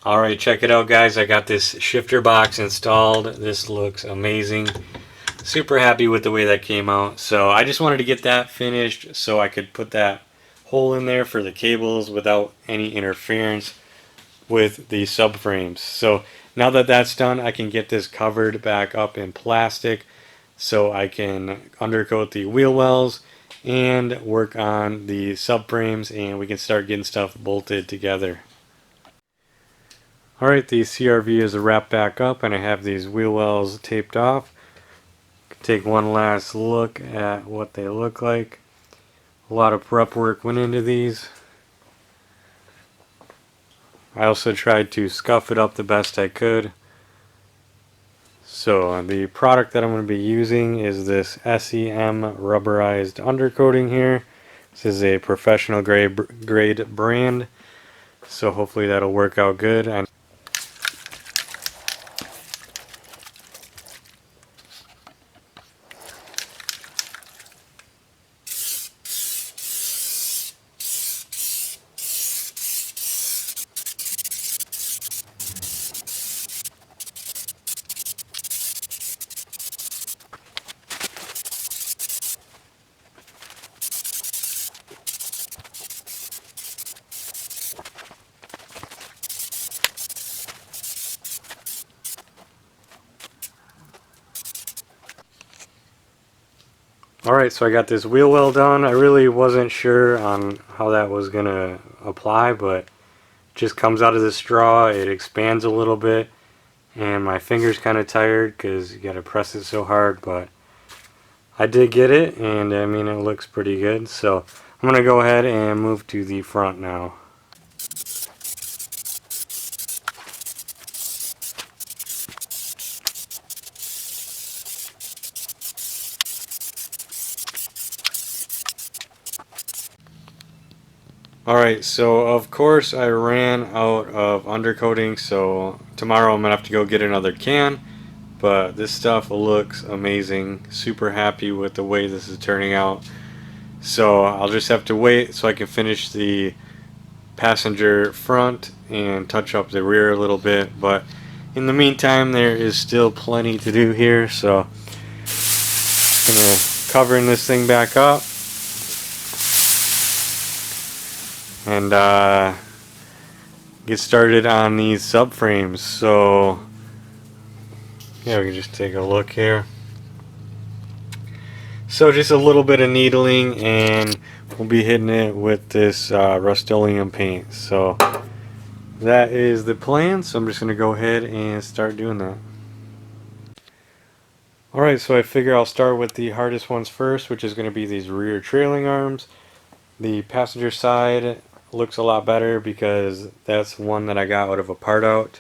S1: Alright, check it out guys, I got this shifter box installed. This looks amazing. Super happy with the way that came out. So I just wanted to get that finished so I could put that hole in there for the cables without any interference with the subframes. So now that that's done, I can get this covered back up in plastic so I can undercoat the wheel wells and work on the subframes, and we can start getting stuff bolted together. Alright, the CRV is wrapped back up and I have these wheel wells taped off. Take one last look at what they look like. A lot of prep work went into these. I also tried to scuff it up the best I could. So the product that I'm going to be using is this SEM rubberized undercoating here. This is a professional grade brand. So hopefully that'll work out good. Alright, so I got this wheel well done. I really wasn't sure on how that was going to apply, but it just comes out of the straw, it expands a little bit, and my finger's kind of tired because you got to press it so hard, but I did get it, and I mean it looks pretty good. So I'm going to go ahead and move to the front now. Alright, so of course I ran out of undercoating, so tomorrow I'm going to have to go get another can. But this stuff looks amazing. Super happy with the way this is turning out. So I'll just have to wait so I can finish the passenger front and touch up the rear a little bit. But in the meantime, there is still plenty to do here. So I'm going to covering this thing back up. And get started on these subframes. So yeah, we can just take a look here. So just a little bit of needling, and we'll be hitting it with this Rust-Oleum paint. So that is the plan. So I'm just going to go ahead and start doing that. Alright, so I figure I'll start with the hardest ones first, which is going to be these rear trailing arms. The passenger side looks a lot better because that's one that I got out of a part out.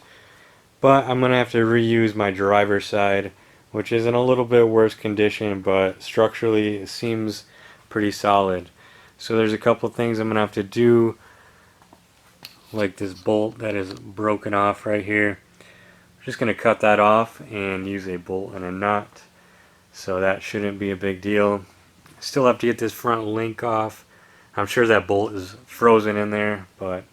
S1: But I'm going to have to reuse my driver's side, which is in a little bit worse condition, but structurally it seems pretty solid. So there's a couple things I'm going to have to do, like this bolt that is broken off right here. I'm just going to cut that off and use a bolt and a nut. So that shouldn't be a big deal. Still have to get this front link off. I'm sure that bolt is frozen in there, but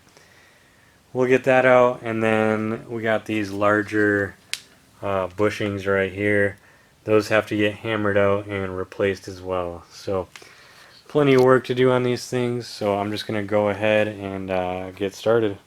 S1: we'll get that out. And then we got these larger bushings right here. Those have to get hammered out and replaced as well. So plenty of work to do on these things. So I'm just going to go ahead and get started.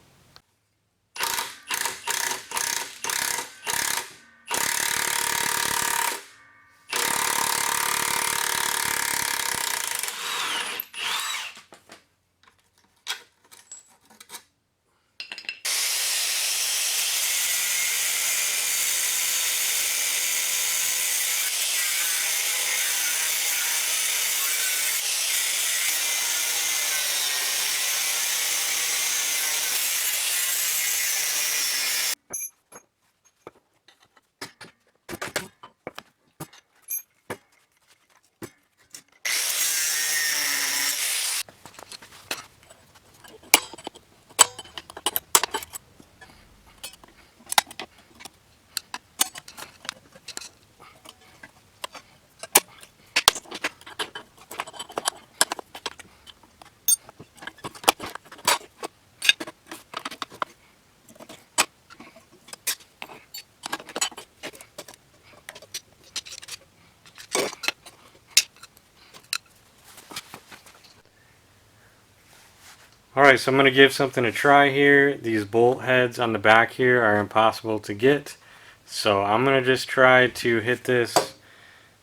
S1: Alright, so I'm going to give something a try here. These bolt heads on the back here are impossible to get. So I'm going to just try to hit this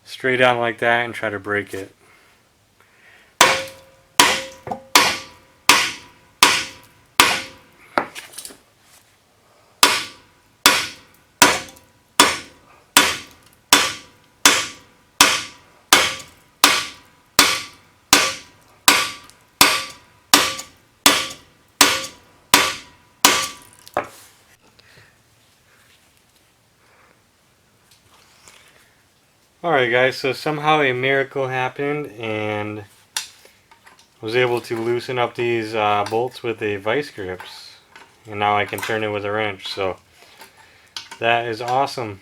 S1: straight on like that and try to break it. Alright guys, so somehow a miracle happened and I was able to loosen up these bolts with the vice grips. And now I can turn it with a wrench, so that is awesome.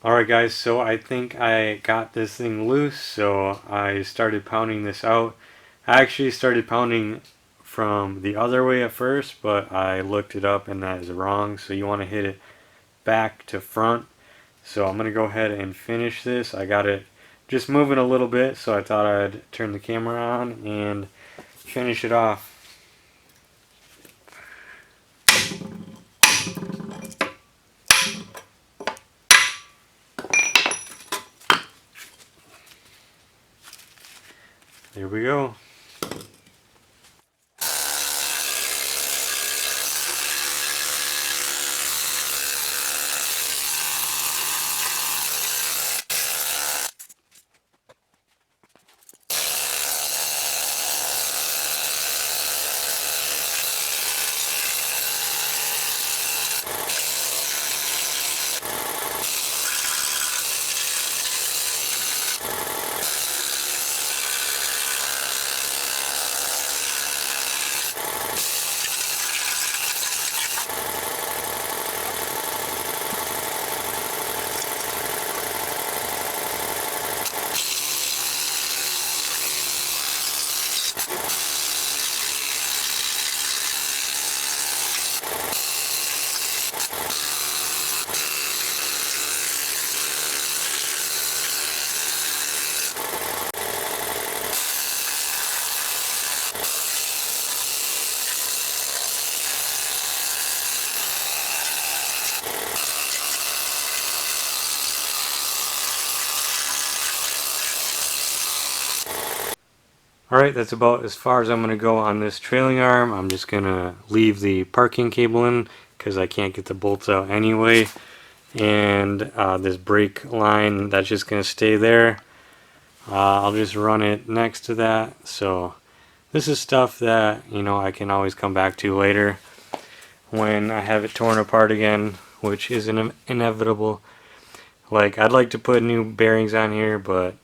S1: Alright guys, so I think I got this thing loose, so I started pounding this out. I actually started pounding from the other way at first, but I looked it up and that is wrong, so you want to hit it back to front. So I'm going to go ahead and finish this. I got it just moving a little bit, so I thought I'd turn the camera on and finish it off. There we go. Alright, that's about as far as I'm going to go on this trailing arm. I'm just going to leave the parking cable in because I can't get the bolts out anyway. And this brake line, that's just going to stay there. I'll just run it next to that. So this is stuff that, you know, I can always come back to later when I have it torn apart again, which is inevitable. Like, I'd like to put new bearings on here, but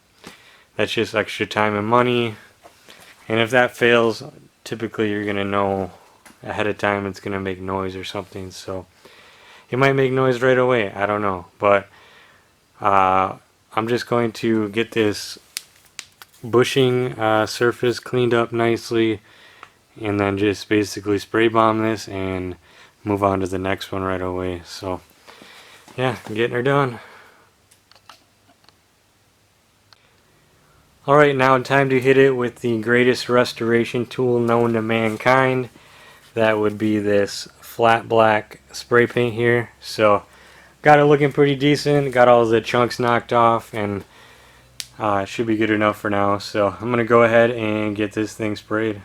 S1: that's just extra time and money. And if that fails, typically you're going to know ahead of time it's going to make noise or something. So it might make noise right away. I don't know. But I'm just going to get this bushing surface cleaned up nicely. And then just basically spray bomb this and move on to the next one right away. So yeah, getting her done. Alright, now time to hit it with the greatest restoration tool known to mankind. That would be this flat black spray paint here. So, got it looking pretty decent, got all the chunks knocked off, and it should be good enough for now. So, I'm going to go ahead and get this thing sprayed.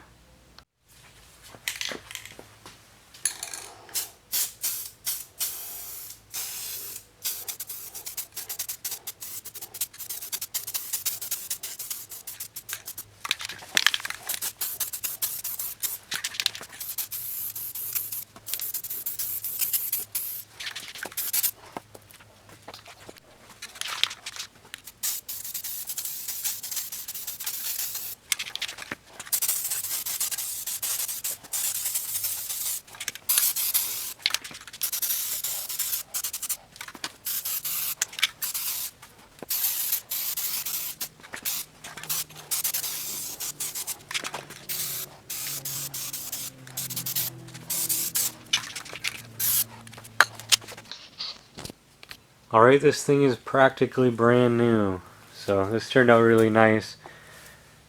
S1: Alright, this thing is practically brand new. So this turned out really nice.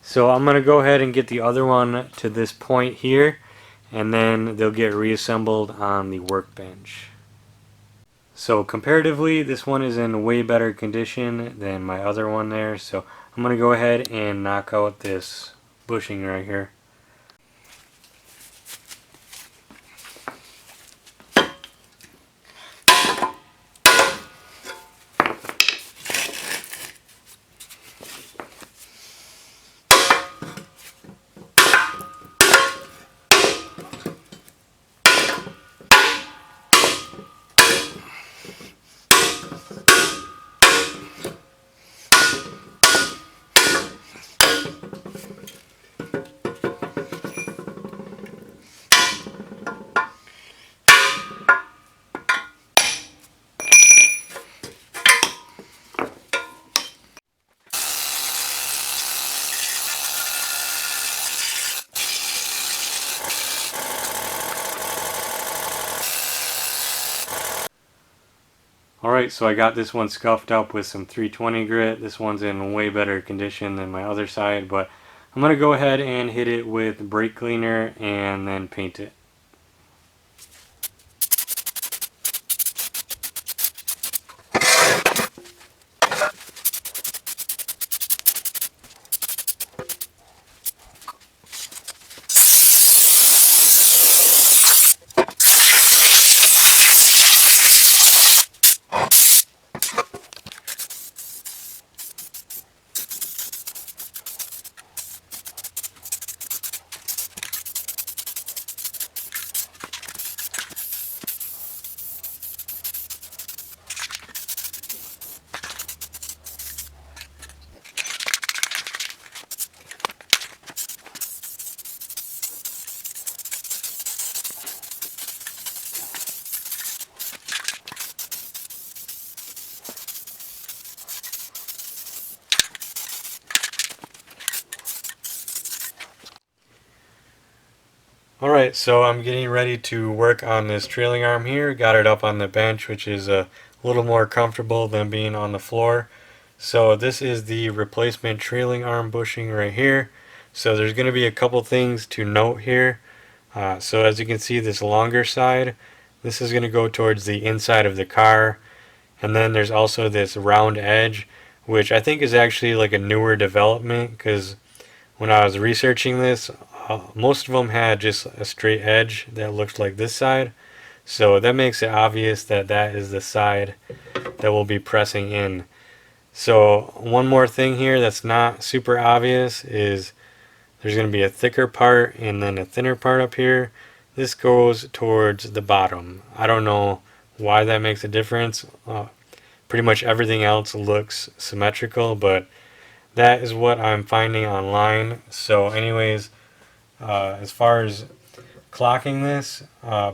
S1: So I'm going to go ahead and get the other one to this point here, and then they'll get reassembled on the workbench. So comparatively, this one is in way better condition than my other one there, so I'm going to go ahead and knock out this bushing right here. Alright, so I got this one scuffed up with some 320 grit. This one's in way better condition than my other side, but I'm going to go ahead and hit it with brake cleaner and then paint it. Alright, so I'm getting ready to work on this trailing arm here. Got it up on the bench, which is a little more comfortable than being on the floor. So this is the replacement trailing arm bushing right here. So there's going to be a couple things to note here. So as you can see, this longer side, this is going to go towards the inside of the car. And then there's also this round edge, which I think is actually like a newer development, because when I was researching this, most of them had just a straight edge that looked like this side. So that makes it obvious that that is the side that we'll be pressing in. So one more thing here that's not super obvious is there's going to be a thicker part and then a thinner part up here. This goes towards the bottom. I don't know why that makes a difference. Pretty much everything else looks symmetrical, but that is what I'm finding online. So anyways, as far as clocking this,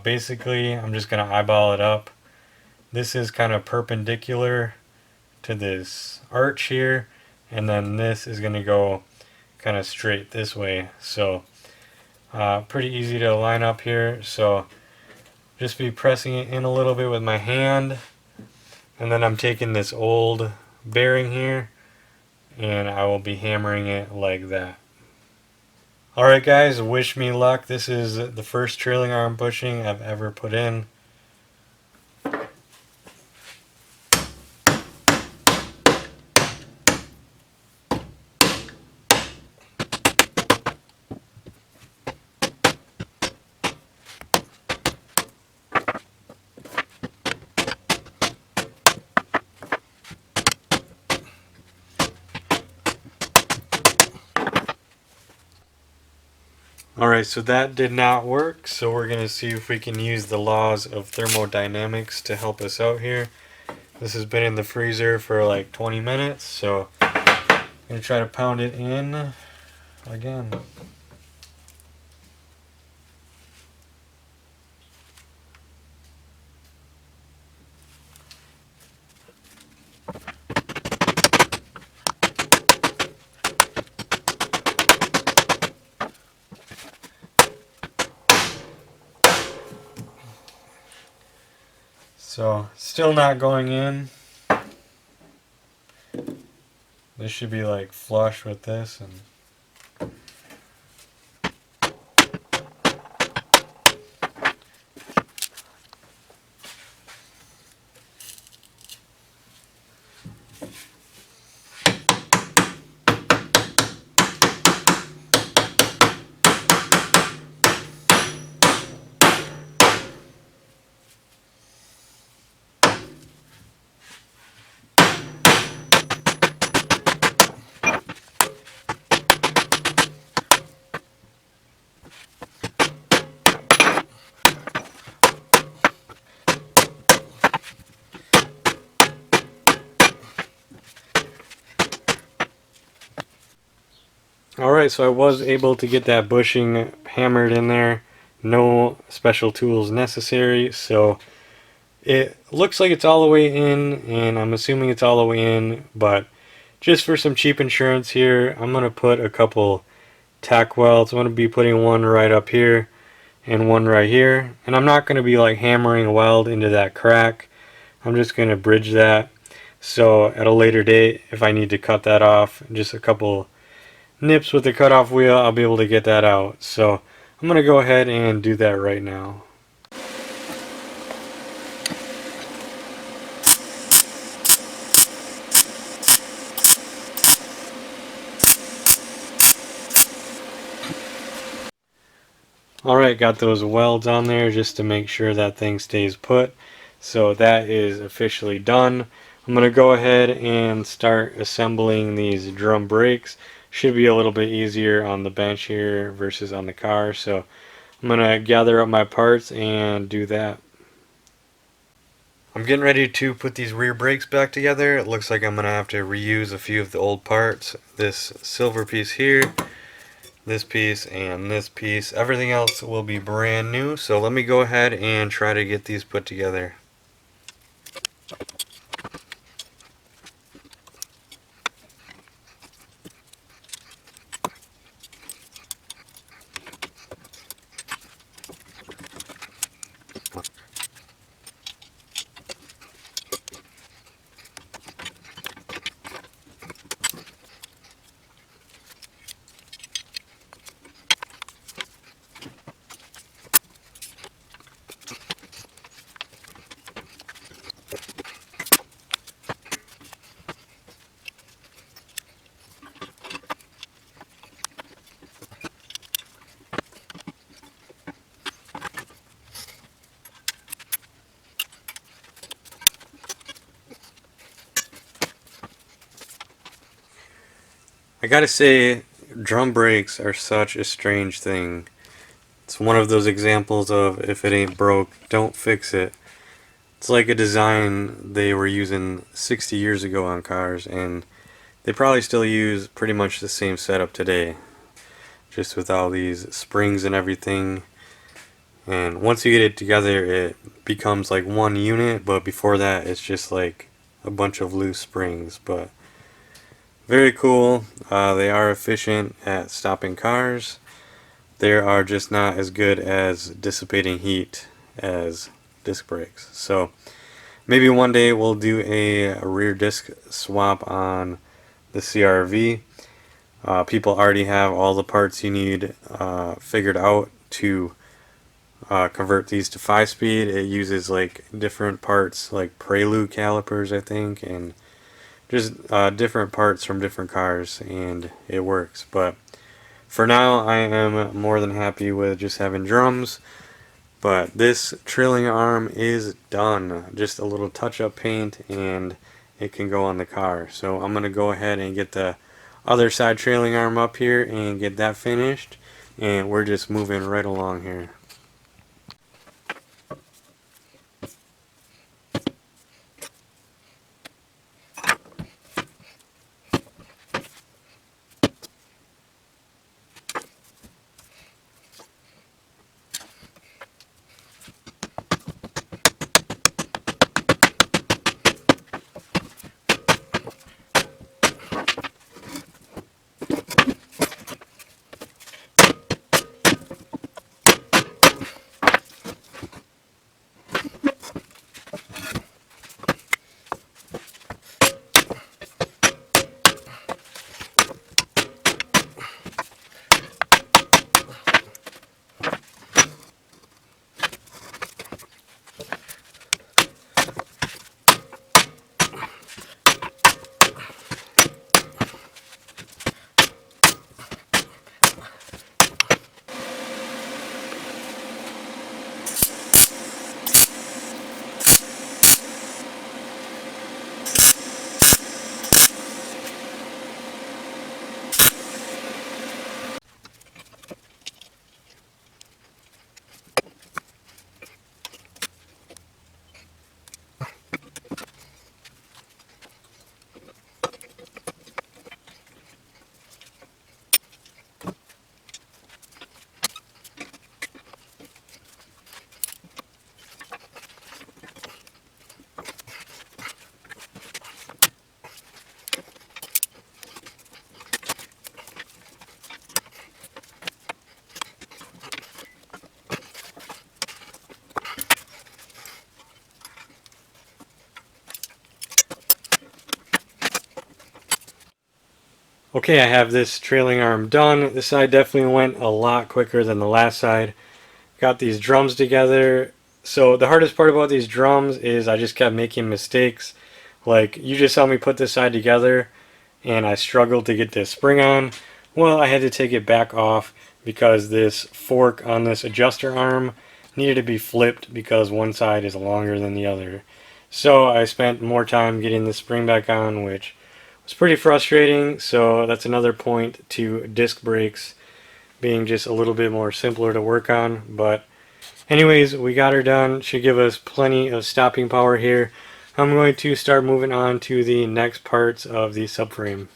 S1: basically I'm just going to eyeball it up. This is kind of perpendicular to this arch here, and then this is going to go kind of straight this way. So pretty easy to line up here. So just be pressing it in a little bit with my hand, and then I'm taking this old bearing here and I will be hammering it like that. Alright guys, wish me luck. This is the first trailing arm bushing I've ever put in. Alright, so that did not work, so we're going to see if we can use the laws of thermodynamics to help us out here. This has been in the freezer for like 20 minutes, so I'm going to try to pound it in again. So, still not going in. This should be like flush with this, and alright, so I was able to get that bushing hammered in there. No special tools necessary, so it looks like it's all the way in, and I'm assuming it's all the way in, but just for some cheap insurance here, I'm going to put a couple tack welds. I'm going to be putting one right up here and one right here, and I'm not going to be like hammering a weld into that crack. I'm just going to bridge that, so at a later date, if I need to cut that off, just a couple nips with the cutoff wheel, I'll be able to get that out. So I'm going to go ahead and do that right now. Alright, got those welds on there just to make sure that thing stays put. So that is officially done. I'm going to go ahead and start assembling these drum brakes. Should be a little bit easier on the bench here versus on the car. So I'm going to gather up my parts and do that. I'm getting ready to put these rear brakes back together. It looks like I'm going to have to reuse a few of the old parts. This silver piece here, this piece, and this piece. Everything else will be brand new. So let me go ahead and try to get these put together. I gotta say, drum brakes are such a strange thing. It's one of those examples of if it ain't broke, don't fix it. It's like a design they were using 60 years ago on cars, and they probably still use pretty much the same setup today, just with all these springs and everything. And once you get it together, it becomes like one unit, but before that it's just like a bunch of loose springs. But very cool. They are efficient at stopping cars. They are just not as good as dissipating heat as disc brakes. So maybe one day we'll do a rear disc swap on the CR-V. People already have all the parts you need figured out to convert these to 5-speed. It uses like different parts, like Prelude calipers, I think, and just different parts from different cars, and it works. But for now, I am more than happy with just having drums. But this trailing arm is done. Just a little touch-up paint, and it can go on the car. So I'm going to go ahead and get the other side trailing arm up here and get that finished. And we're just moving right along here. Okay, I have this trailing arm done. This side definitely went a lot quicker than the last side. Got these drums together. So the hardest part about these drums is I just kept making mistakes. Like, you just saw me put this side together and I struggled to get this spring on. Well, I had to take it back off because this fork on this adjuster arm needed to be flipped because one side is longer than the other. So I spent more time getting the spring back on, which was pretty frustrating. So that's another point to disc brakes being just a little bit more simpler to work on. But anyways, we got her done. Should give us plenty of stopping power here. I'm going to start moving on to the next parts of the subframe.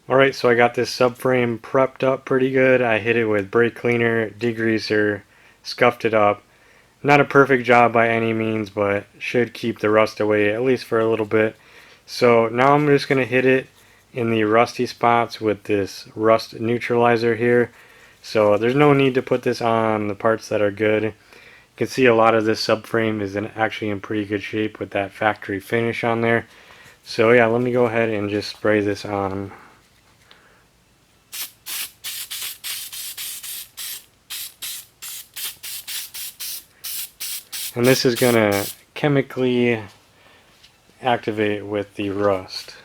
S1: Alright, so I got this subframe prepped up pretty good. I hit it with brake cleaner, degreaser, scuffed it up. Not a perfect job by any means, but should keep the rust away at least for a little bit. So now I'm just going to hit it in the rusty spots with this rust neutralizer here. So there's no need to put this on the parts that are good. You can see a lot of this subframe is actually in pretty good shape with that factory finish on there. So yeah, let me go ahead and just spray this on. And this is going to chemically activate with the rust.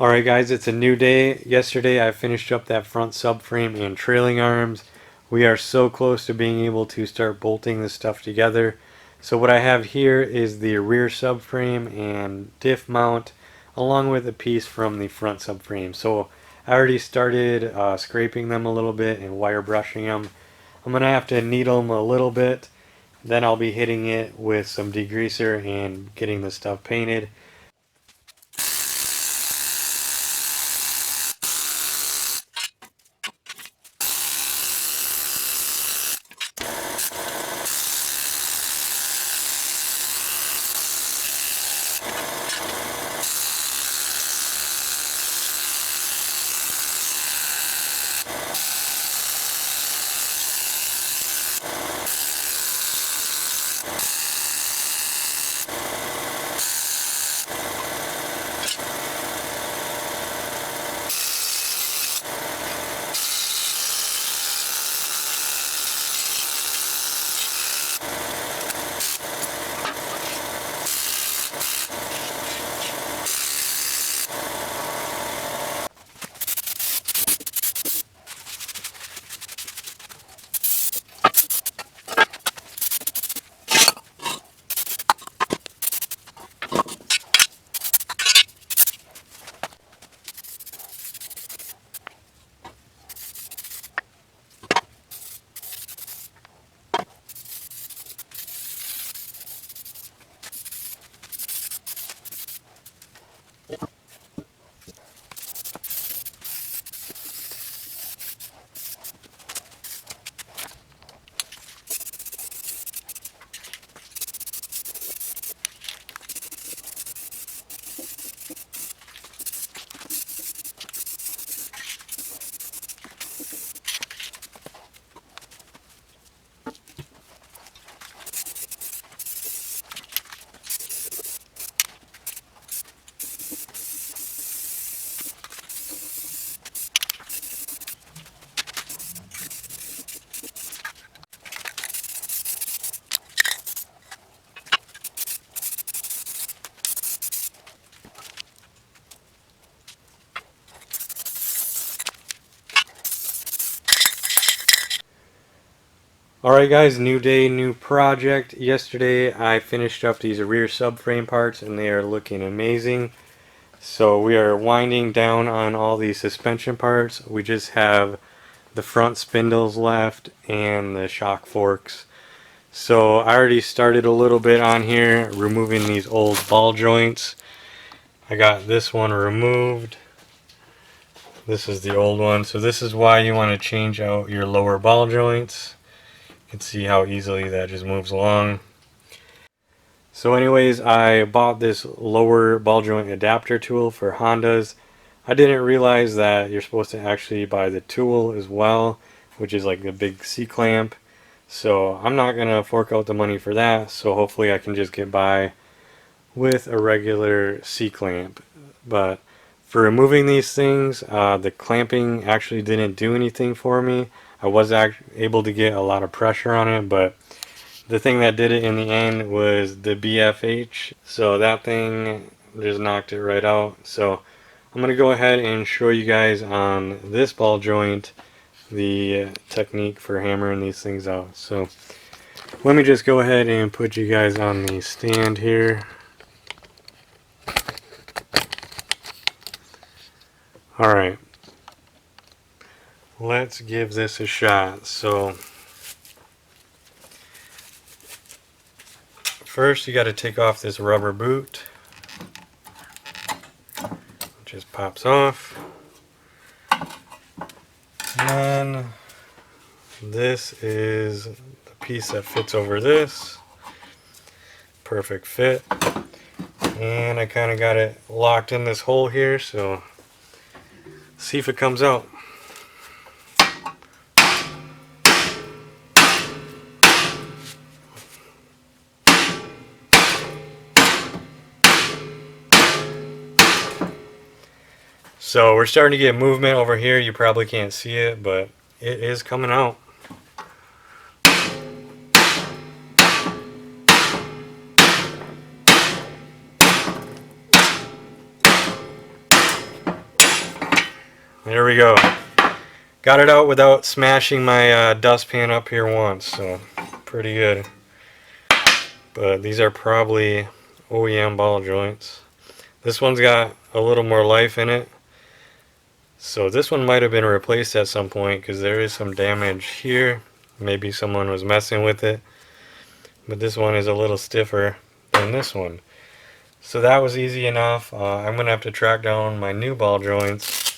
S1: Alright guys, it's a new day. Yesterday I finished up that front subframe and trailing arms. We are so close to being able to start bolting this stuff together. So what I have here is the rear subframe and diff mount along with a piece from the front subframe. So I already started scraping them a little bit and wire brushing them. I'm going to have to needle them a little bit. Then I'll be hitting it with some degreaser and getting the stuff painted. Alright guys, new day, new project. Yesterday I finished up these rear subframe parts and they are looking amazing. So we are winding down on all these suspension parts. We just have the front spindles left and the shock forks. So I already started a little bit on here removing these old ball joints. I got this one removed. This is the old one. So this is why you want to change out your lower ball joints. You can see how easily that just moves along. So anyways, I bought this lower ball joint adapter tool for Hondas. I didn't realize that you're supposed to actually buy the tool as well, which is like a big C-clamp. So I'm not going to fork out the money for that, so hopefully I can just get by with a regular C-clamp. But for removing these things, the clamping actually didn't do anything for me. I was able to get a lot of pressure on it, but the thing that did it in the end was the BFH. So that thing just knocked it right out. So I'm going to go ahead and show you guys on this ball joint the technique for hammering these things out. So let me just go ahead and put you guys on the stand here. Alright, let's give this a shot. So first you got to take off this rubber boot. It just pops off. And then this is the piece that fits over this. Perfect fit. And I kind of got it locked in this hole here, so see if it comes out. So we're starting to get movement over here. You probably can't see it, but it is coming out. There we go. Got it out without smashing my dustpan up here once, so pretty good. But these are probably OEM ball joints. This one's got a little more life in it. So this one might have been replaced at some point because there is some damage here. Maybe someone was messing with it. But this one is a little stiffer than this one. So that was easy enough. I'm going to have to track down my new ball joints.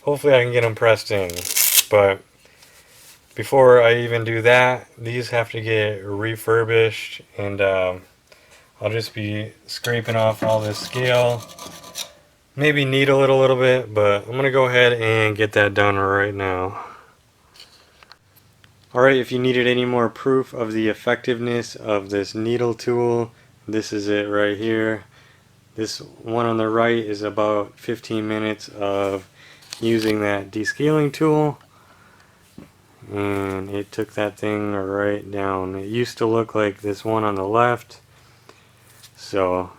S1: Hopefully I can get them pressed in. But before I even do that, these have to get refurbished. And I'll just be scraping off all this scale. Maybe needle it a little bit, but I'm going to go ahead and get that done right now. Alright, if you needed any more proof of the effectiveness of this needle tool, this is it right here. This one on the right is about 15 minutes of using that descaling tool. And it took that thing right down. It used to look like this one on the left. So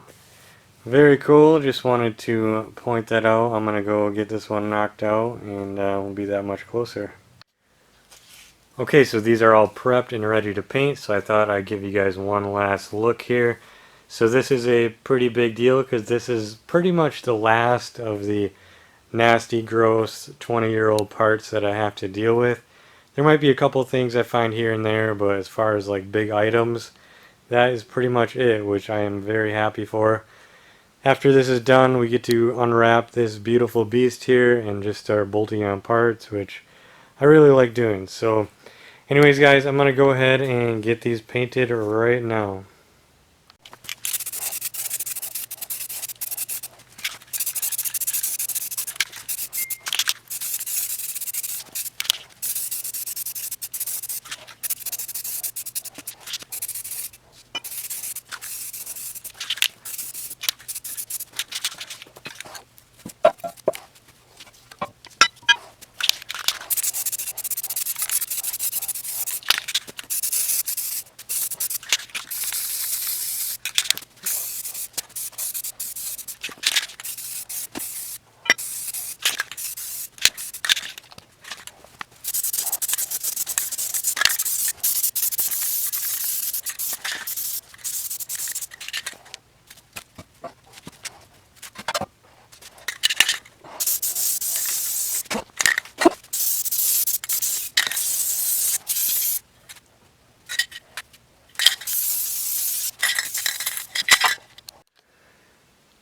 S1: very cool, just wanted to point that out. I'm going to go get this one knocked out and we'll be that much closer. Okay, so these are all prepped and ready to paint, so I thought I'd give you guys one last look here. So this is a pretty big deal because this is pretty much the last of the nasty, gross 20-year-old parts that I have to deal with. There might be a couple things I find here and there, but as far as like big items, that is pretty much it, which I am very happy for. After this is done, we get to unwrap this beautiful beast here and just start bolting on parts, which I really like doing. So anyways guys, I'm going to go ahead and get these painted right now.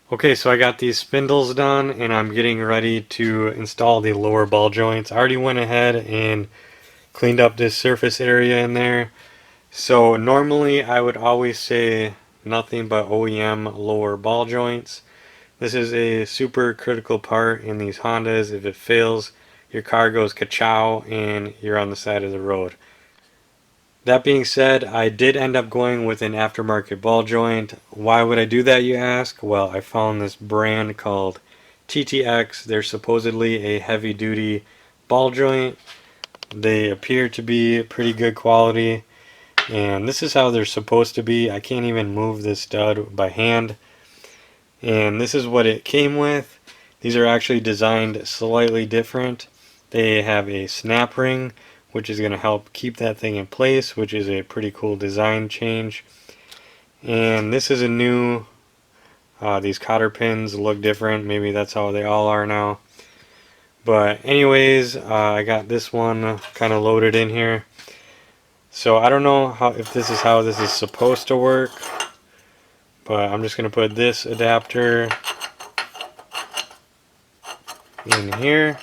S1: Okay, so I got these spindles done and I'm getting ready to install the lower ball joints. I already went ahead and cleaned up this surface area in there. So normally I would always say nothing but OEM lower ball joints. This is a super critical part in these Hondas. If it fails, your car goes ka-chow and you're on the side of the road. That being said, I did end up going with an aftermarket ball joint. Why would I do that, you ask? Well, I found this brand called TTX. They're supposedly a heavy duty ball joint. They appear to be pretty good quality, and this is how they're supposed to be. I can't even move this stud by hand, and this is what it came with. These are actually designed slightly different. They have a snap ring, which is going to help keep that thing in place, which is a pretty cool design change. And this is a new, these cotter pins look different. Maybe that's how they all are now. But anyways, I got this one kind of loaded in here. So I don't know if this is how this is supposed to work, but I'm just going to put this adapter in here.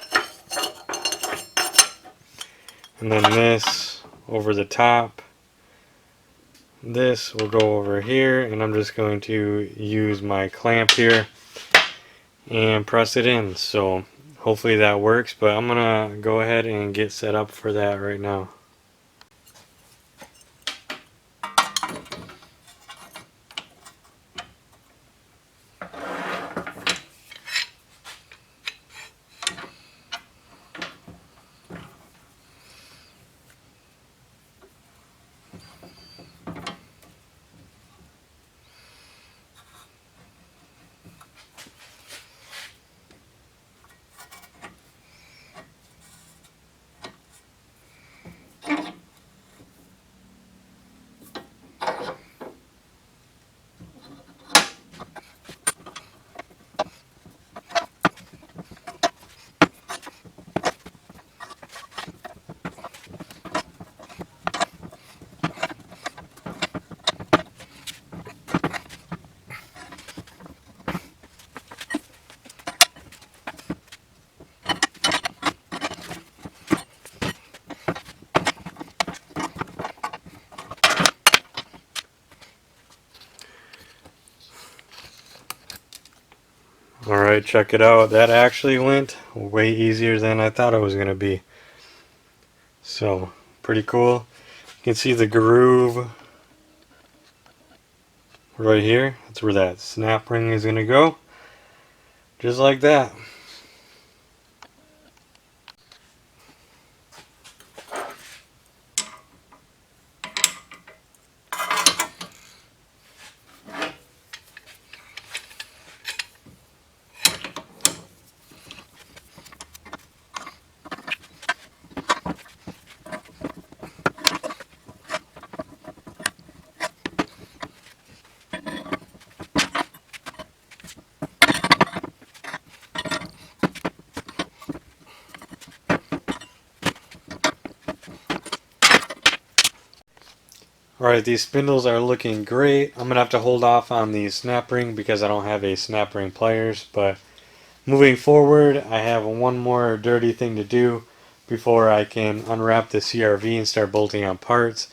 S1: And then this over the top. This will go over here, and I'm just going to use my clamp here and press it in. So hopefully that works, but I'm gonna go ahead and get set up for that right now. Alright, check it out. That actually went way easier than I thought it was going to be. So, pretty cool. You can see the groove right here. That's where that snap ring is going to go. Just like that. Alright, these spindles are looking great. I'm going to have to hold off on the snap ring because I don't have a snap ring pliers, but moving forward, I have one more dirty thing to do before I can unwrap the CRV and start bolting on parts.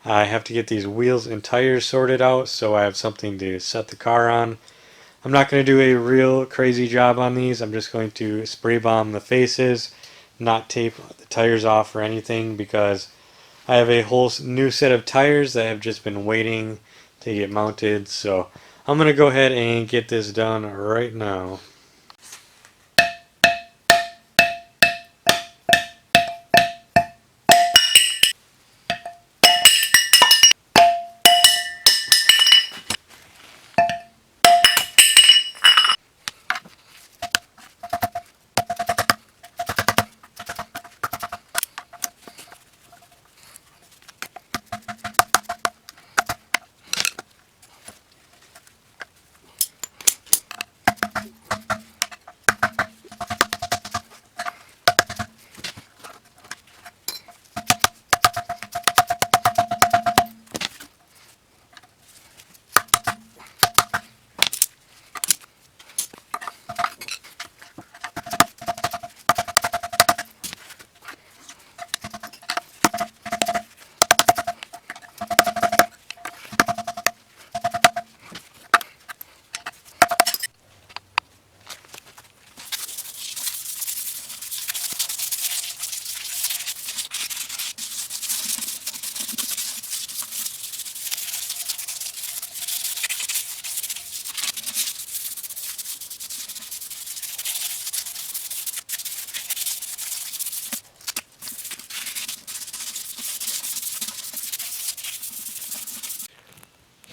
S1: I have to get these wheels and tires sorted out so I have something to set the car on. I'm not going to do a real crazy job on these. I'm just going to spray bomb the faces, not tape the tires off or anything, because I have a whole new set of tires that have just been waiting to get mounted. So I'm going to go ahead and get this done right now.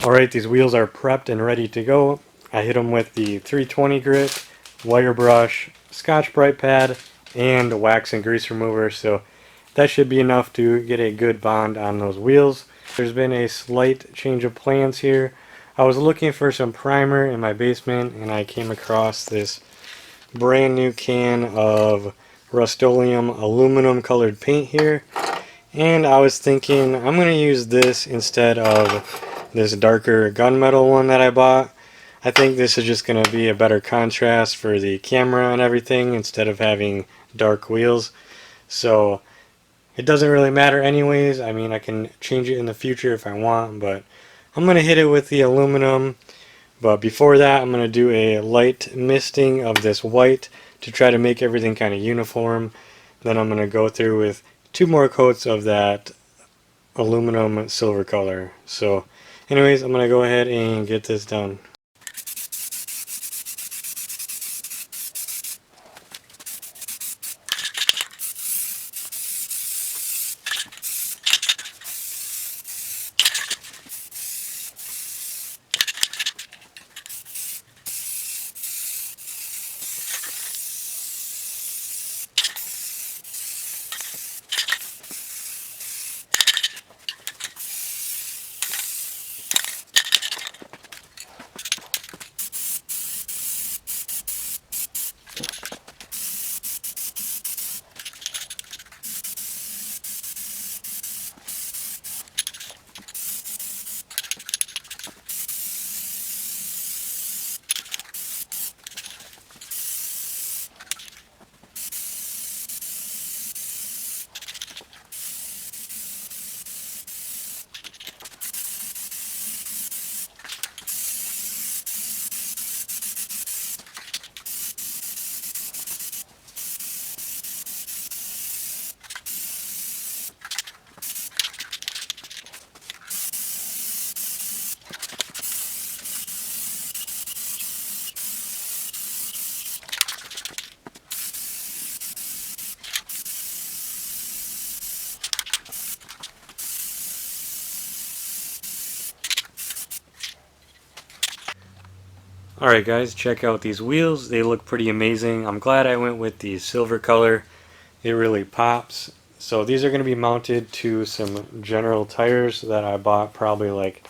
S1: Alright, these wheels are prepped and ready to go. I hit them with the 320 grit, wire brush, Scotch Brite pad, and wax and grease remover, so that should be enough to get a good bond on those wheels. There's been a slight change of plans here. I was looking for some primer in my basement and I came across this brand new can of Rust-Oleum aluminum colored paint here, and I was thinking I'm going to use this instead of this darker gunmetal one that I bought. I think this is just going to be a better contrast for the camera and everything instead of having dark wheels. So it doesn't really matter anyways. I mean, I can change it in the future if I want, but I'm going to hit it with the aluminum. But before that, I'm going to do a light misting of this white to try to make everything kind of uniform. Then I'm going to go through with 2 more coats of that aluminum silver color. So anyways, I'm going to go ahead and get this done. Alright guys, check out these wheels. They look pretty amazing. I'm glad I went with the silver color. It really pops. So these are going to be mounted to some General tires that I bought probably like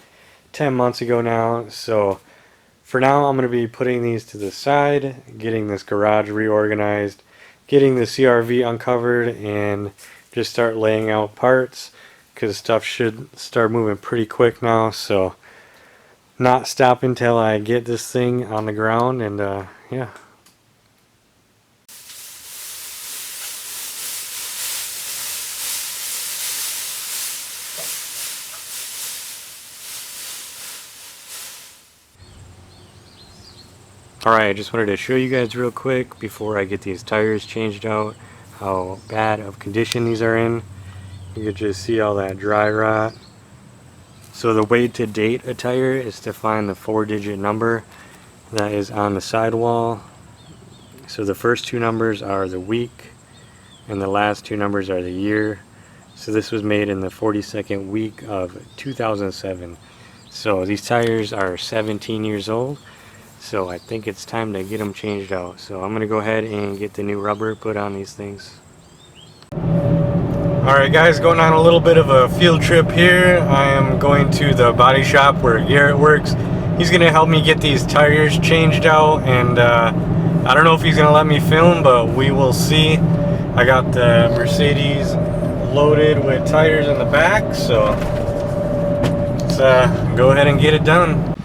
S1: 10 months ago now. So for now I'm going to be putting these to the side, getting this garage reorganized, getting the CRV uncovered, and just start laying out parts because stuff should start moving pretty quick now. So not stop until I get this thing on the ground, and yeah. Alright, I just wanted to show you guys real quick before I get these tires changed out how bad of condition these are in. You can just see all that dry rot. So the way to date a tire is to find the 4-digit number that is on the sidewall. So the first 2 numbers are the week and the last 2 numbers are the year. So this was made in the 42nd week of 2007. So these tires are 17 years old. So I think it's time to get them changed out. So I'm going to go ahead and get the new rubber put on these things. Alright guys, going on a little bit of a field trip here. I am going to the body shop where Garrett works. He's going to help me get these tires changed out, and I don't know if he's going to let me film, but we will see. I got the Mercedes loaded with tires in the back, so let's go ahead and get it done.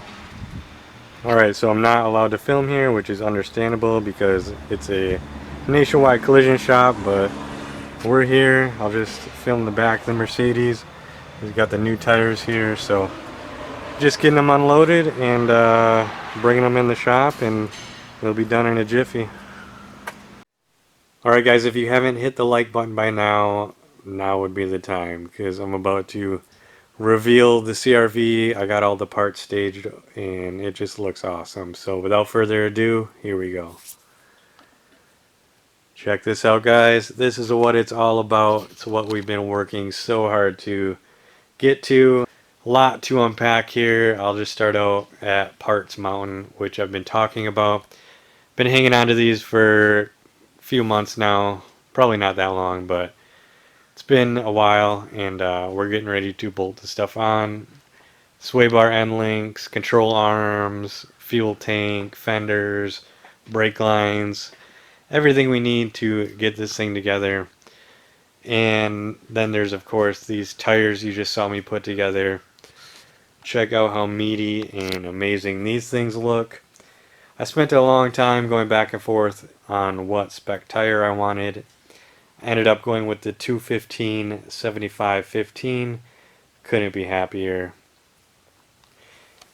S1: Alright, so I'm not allowed to film here, which is understandable because it's a nationwide collision shop, but we're here. I'll just film the back of the Mercedes. We've got the new tires here, so just getting them unloaded and bringing them in the shop, and they'll be done in a jiffy. Alright guys, if you haven't hit the like button by now would be the time, because I'm about to reveal the CRV. I got all the parts staged and it just looks awesome. So without further ado, here we go. Check this out guys. This is what it's all about. It's what we've been working so hard to get to. A lot to unpack here. I'll just start out at parts mounting, which I've been talking about. Been hanging on to these for a few months now. Probably not that long, but it's been a while, and we're getting ready to bolt the stuff on. Sway bar end links, control arms, fuel tank, fenders, brake lines, everything we need to get this thing together. And then there's of course these tires you just saw me put together. Check out how meaty and amazing these things look. I spent a long time going back and forth on what spec tire I wanted. I ended up going with the 215 75/15. Couldn't be happier.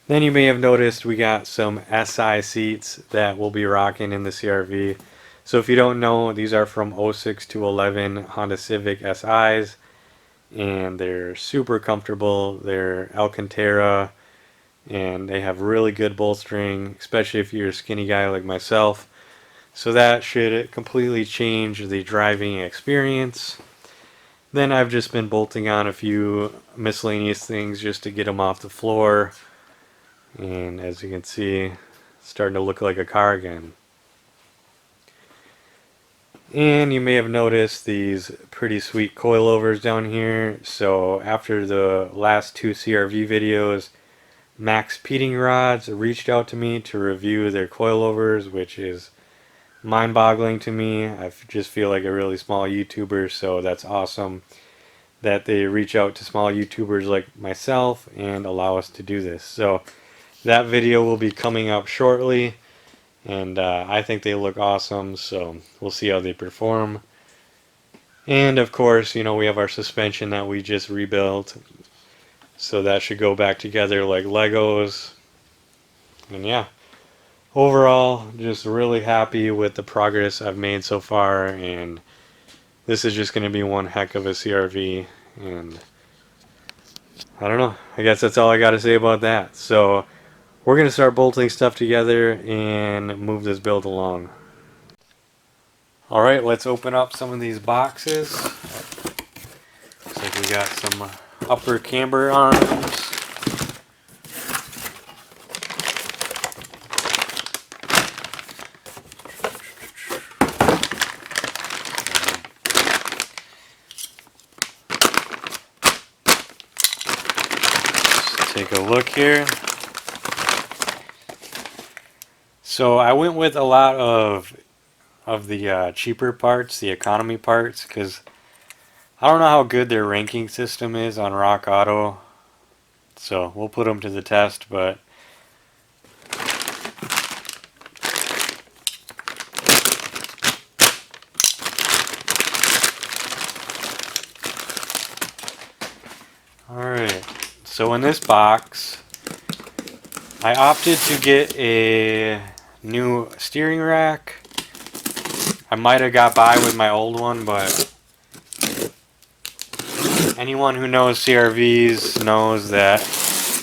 S1: Then you may have noticed we got some SI seats that we'll be rocking in the CRV. So if you don't know, these are from 06 to 11 Honda Civic SIs, and they're super comfortable. They're Alcantara, and they have really good bolstering, especially if you're a skinny guy like myself. So that should completely change the driving experience. Then I've just been bolting on a few miscellaneous things just to get them off the floor. And as you can see, it's starting to look like a car again. And you may have noticed these pretty sweet coilovers down here. So after the last two CRV videos, Max Peating Rods reached out to me to review their coilovers, which is mind-boggling to me. I just feel like a really small YouTuber, so that's awesome that they reach out to small YouTubers like myself and allow us to do this. So that video will be coming up shortly, and I think they look awesome, so we'll see how they perform. And of course, you know, we have our suspension that we just rebuilt, so that should go back together like Legos. And yeah, overall, just really happy with the progress I've made so far, and this is just going to be one heck of a CRV, and I don't know, I guess that's all I got to say about that. So we're going to start bolting stuff together and move this build along. Alright, let's open up some of these boxes. Looks like we got some upper camber arms. Let's take a look here. So I went with a lot of the cheaper parts, the economy parts, because I don't know how good their ranking system is on Rock Auto. So we'll put them to the test, but alright, so in this box I opted to get a new steering rack. I might have got by with my old one, but anyone who knows CRVs knows that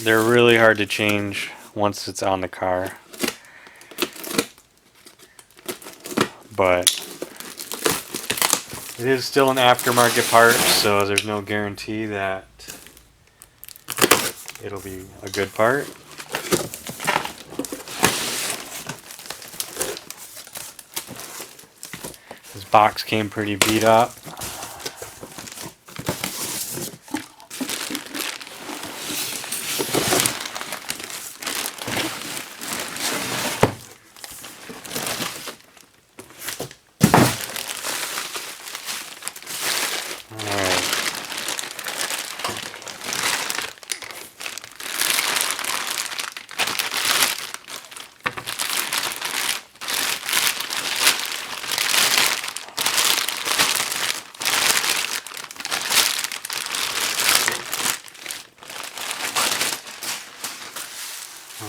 S1: they're really hard to change once it's on the car. But it is still an aftermarket part, so there's no guarantee that it'll be a good part. This box came pretty beat up.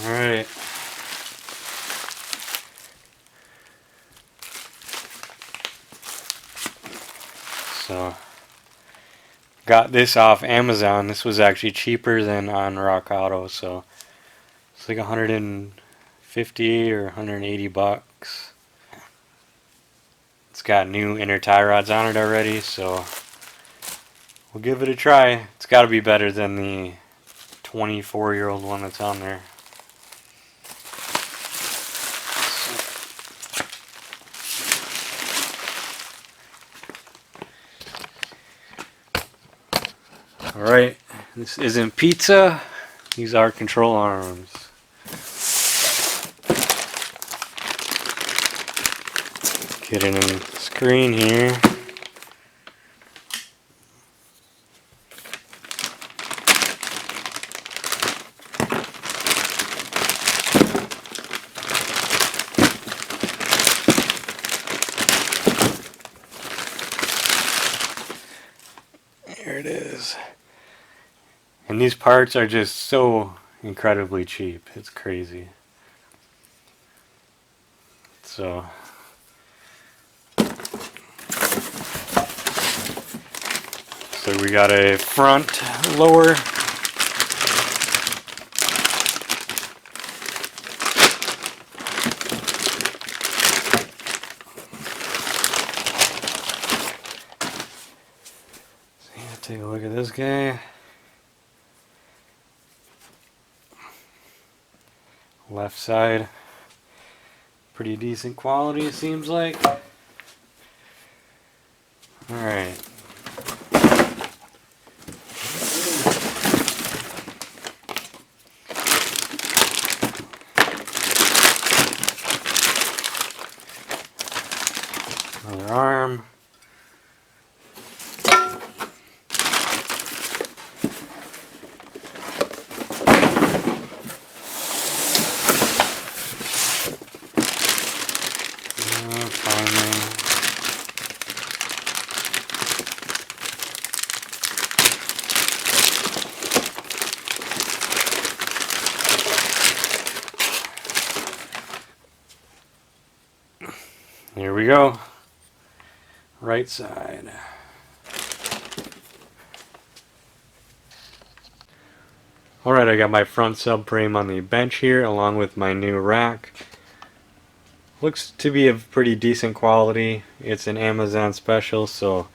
S1: Alright. So, got this off Amazon. This was actually cheaper than on Rock Auto, so it's like 150 or 180 bucks. It's got new inner tie rods on it already, so we'll give it a try. It's got to be better than the 24-year-old one that's on there. Alright, this isn't pizza. These are control arms. Get it in the screen here. There it is. And these parts are just so incredibly cheap. It's crazy. So we got a front lower. Take a look at this guy. Left side, pretty decent quality, it seems like. Alright. Another arm. Here we go. Right side. Alright, I got my front subframe on the bench here along with my new rack. Looks to be of pretty decent quality. It's an Amazon special, so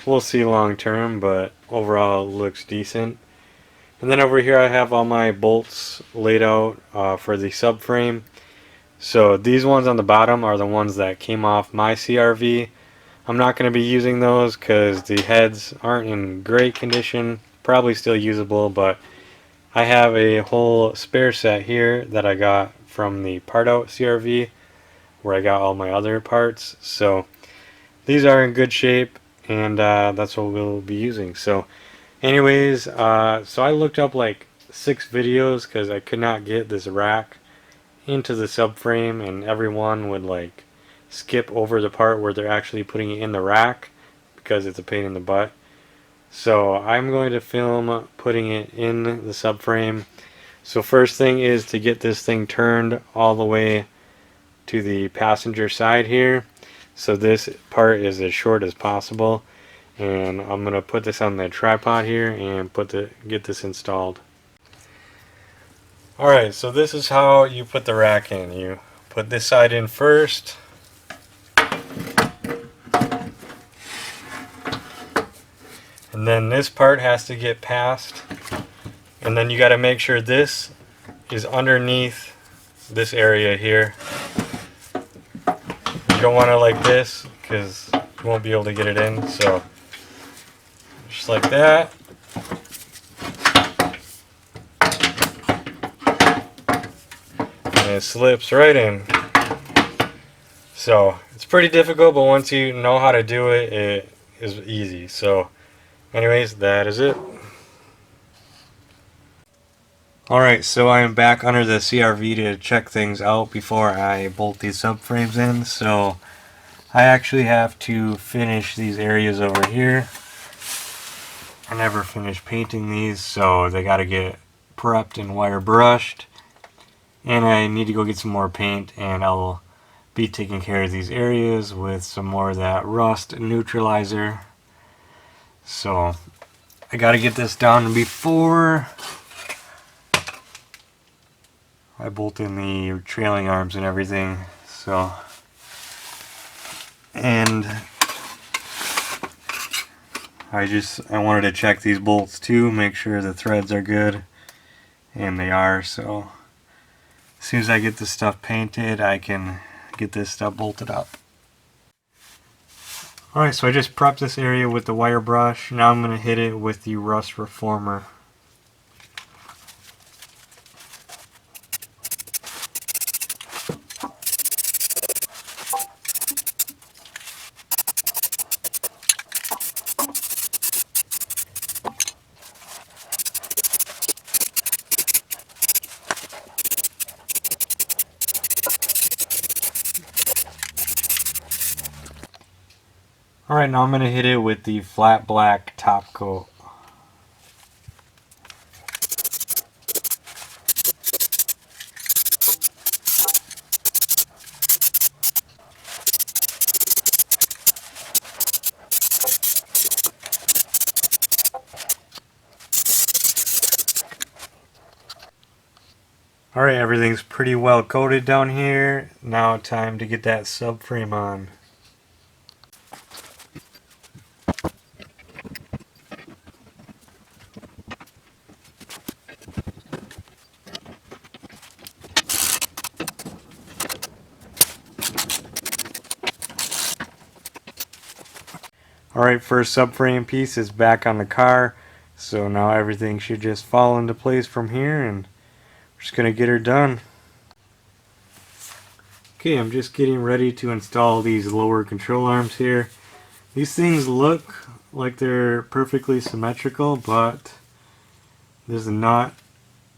S1: we'll see long term, but overall it looks decent. And then over here I have all my bolts laid out for the subframe. So these ones on the bottom are the ones that came off my CRV. I'm not going to be using those because the heads aren't in great condition. Probably still usable, but I have a whole spare set here that I got from the Part Out CRV where I got all my other parts. So these are in good shape, and that's what we'll be using. So anyways, so I looked up like 6 videos because I could not get this rack into the subframe, and everyone would like skip over the part where they're actually putting it in the rack because it's a pain in the butt. So I'm going to film putting it in the subframe. So first thing is to get this thing turned all the way to the passenger side here. So this part is as short as possible, and I'm going to put this on the tripod here and get this installed. Alright, so this is how you put the rack in. You put this side in first. And then this part has to get past. And then you got to make sure this is underneath this area here. You don't want it like this because you won't be able to get it in. So just like that. And it slips right in. So it's pretty difficult, but once you know how to do it, it is easy. So anyways, that is it. Alright, so I am back under the CRV to check things out before I bolt these subframes in. So I actually have to finish these areas over here. I never finished painting these, so they got to get prepped and wire brushed. And I need to go get some more paint, and I'll be taking care of these areas with some more of that rust neutralizer. So I got to get this done before I bolt in the trailing arms and everything. So, and I wanted to check these bolts too, make sure the threads are good. and they are. So as soon as I get this stuff painted, I can get this stuff bolted up. Alright, so I just prepped this area with the wire brush. Now I'm going to hit it with the rust reformer. Alright, now I'm going to hit it with the flat black top coat. Alright, everything's pretty well coated down here. Now time to get that subframe on. Alright, first subframe piece is back on the car. So now everything should just fall into place from here, and we're just going to get her done. Okay, I'm just getting ready to install these lower control arms here. These things look like they're perfectly symmetrical, but there's a nut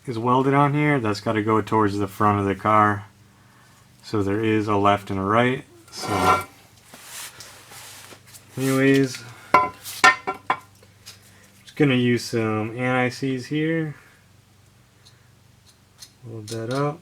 S1: is welded on here that's got to go towards the front of the car. So there is a left and a right. So anyways, just gonna use some anti-seize here. Load that up.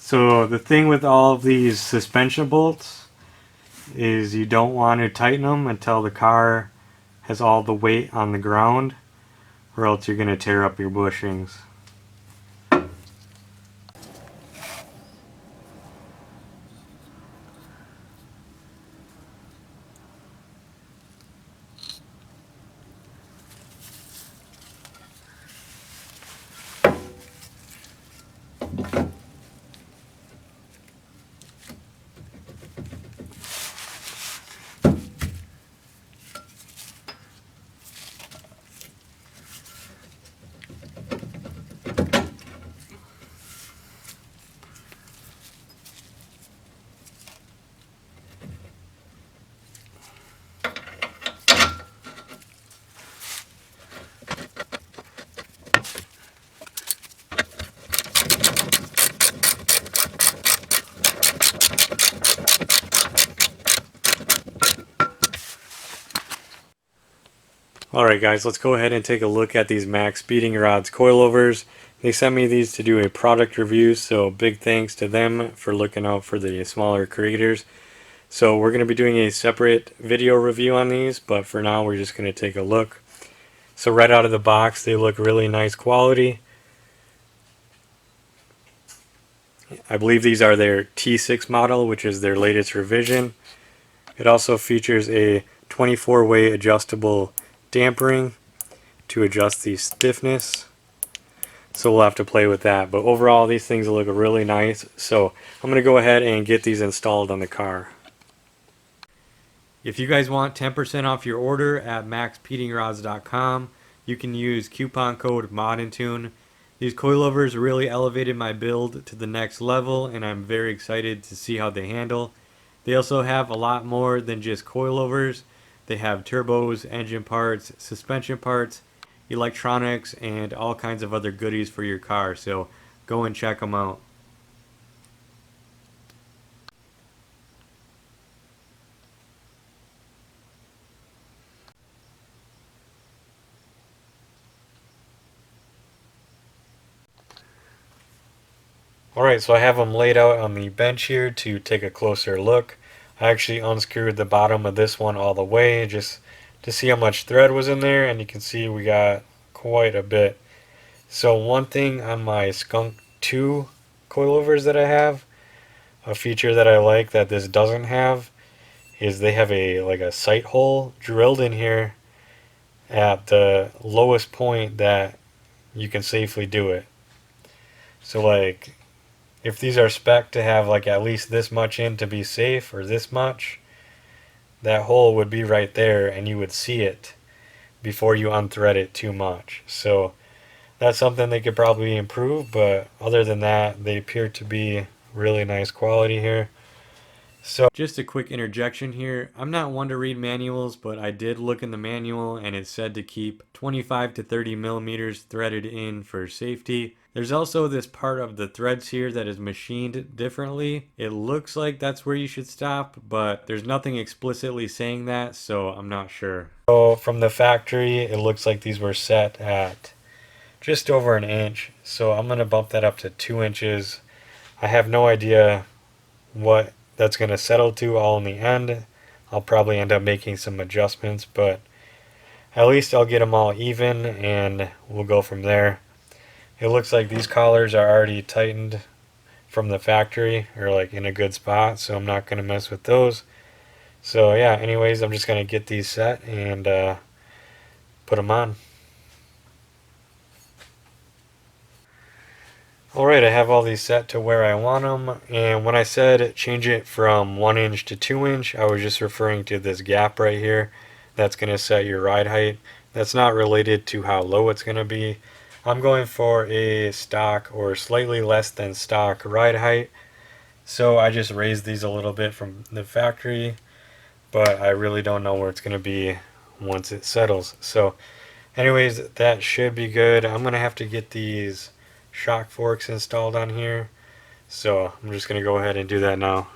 S1: So the thing with all of these suspension bolts is you don't want to tighten them until the car has all the weight on the ground, or else you're going to tear up your bushings. Alright guys, let's go ahead and take a look at these Max Speeding Rods coilovers. They sent me these to do a product review, so big thanks to them for looking out for the smaller creators. So we're going to be doing a separate video review on these, but for now we're just going to take a look. So right out of the box they look really nice quality. I believe these are their T6 model, which is their latest revision. It also features a 24-way adjustable dampering to adjust the stiffness, so we'll have to play with that, but overall these things look really nice. So I'm gonna go ahead and get these installed on the car. If you guys want 10% off your order at maxpeedingrods.com, you can use coupon code MODNTUNE. These coilovers really elevated my build to the next level, and I'm very excited to see how they handle. They also have a lot more than just coilovers. They have turbos, engine parts, suspension parts, electronics, and all kinds of other goodies for your car, so go and check them out. Alright, so I have them laid out on the bench here to take a closer look. I actually unscrewed the bottom of this one all the way just to see how much thread was in there, and you can see we got quite a bit. So one thing on my Skunk 2 coilovers that I have, a feature that I like that this doesn't have, is they have a sight hole drilled in here at the lowest point that you can safely do it. So like if these are spec to have like at least this much in to be safe, or this much, that hole would be right there and you would see it before you unthread it too much. So that's something they could probably improve, but other than that, they appear to be really nice quality here. So just a quick interjection here. I'm not one to read manuals, but I did look in the manual and it said to keep 25 to 30 millimeters threaded in for safety. There's also this part of the threads here that is machined differently. It looks like that's where you should stop, but there's nothing explicitly saying that, so I'm not sure. So from the factory, it looks like these were set at just over an inch. So I'm going to bump that up to 2 inches. I have no idea what that's going to settle to all in the end. I'll probably end up making some adjustments, but at least I'll get them all even and we'll go from there. It looks like these collars are already tightened from the factory, or like in a good spot, so I'm not going to mess with those. So yeah, anyways, I'm just going to get these set and put them on. Alright, I have all these set to where I want them, and when I said change it from 1 inch to 2 inch, I was just referring to this gap right here. That's going to set your ride height. That's not related to how low it's going to be. I'm going for a stock or slightly less than stock ride height. So I just raised these a little bit from the factory, but I really don't know where it's going to be once it settles. So anyways, that should be good. I'm going to have to get these shock forks installed on here, so I'm just going to go ahead and do that now.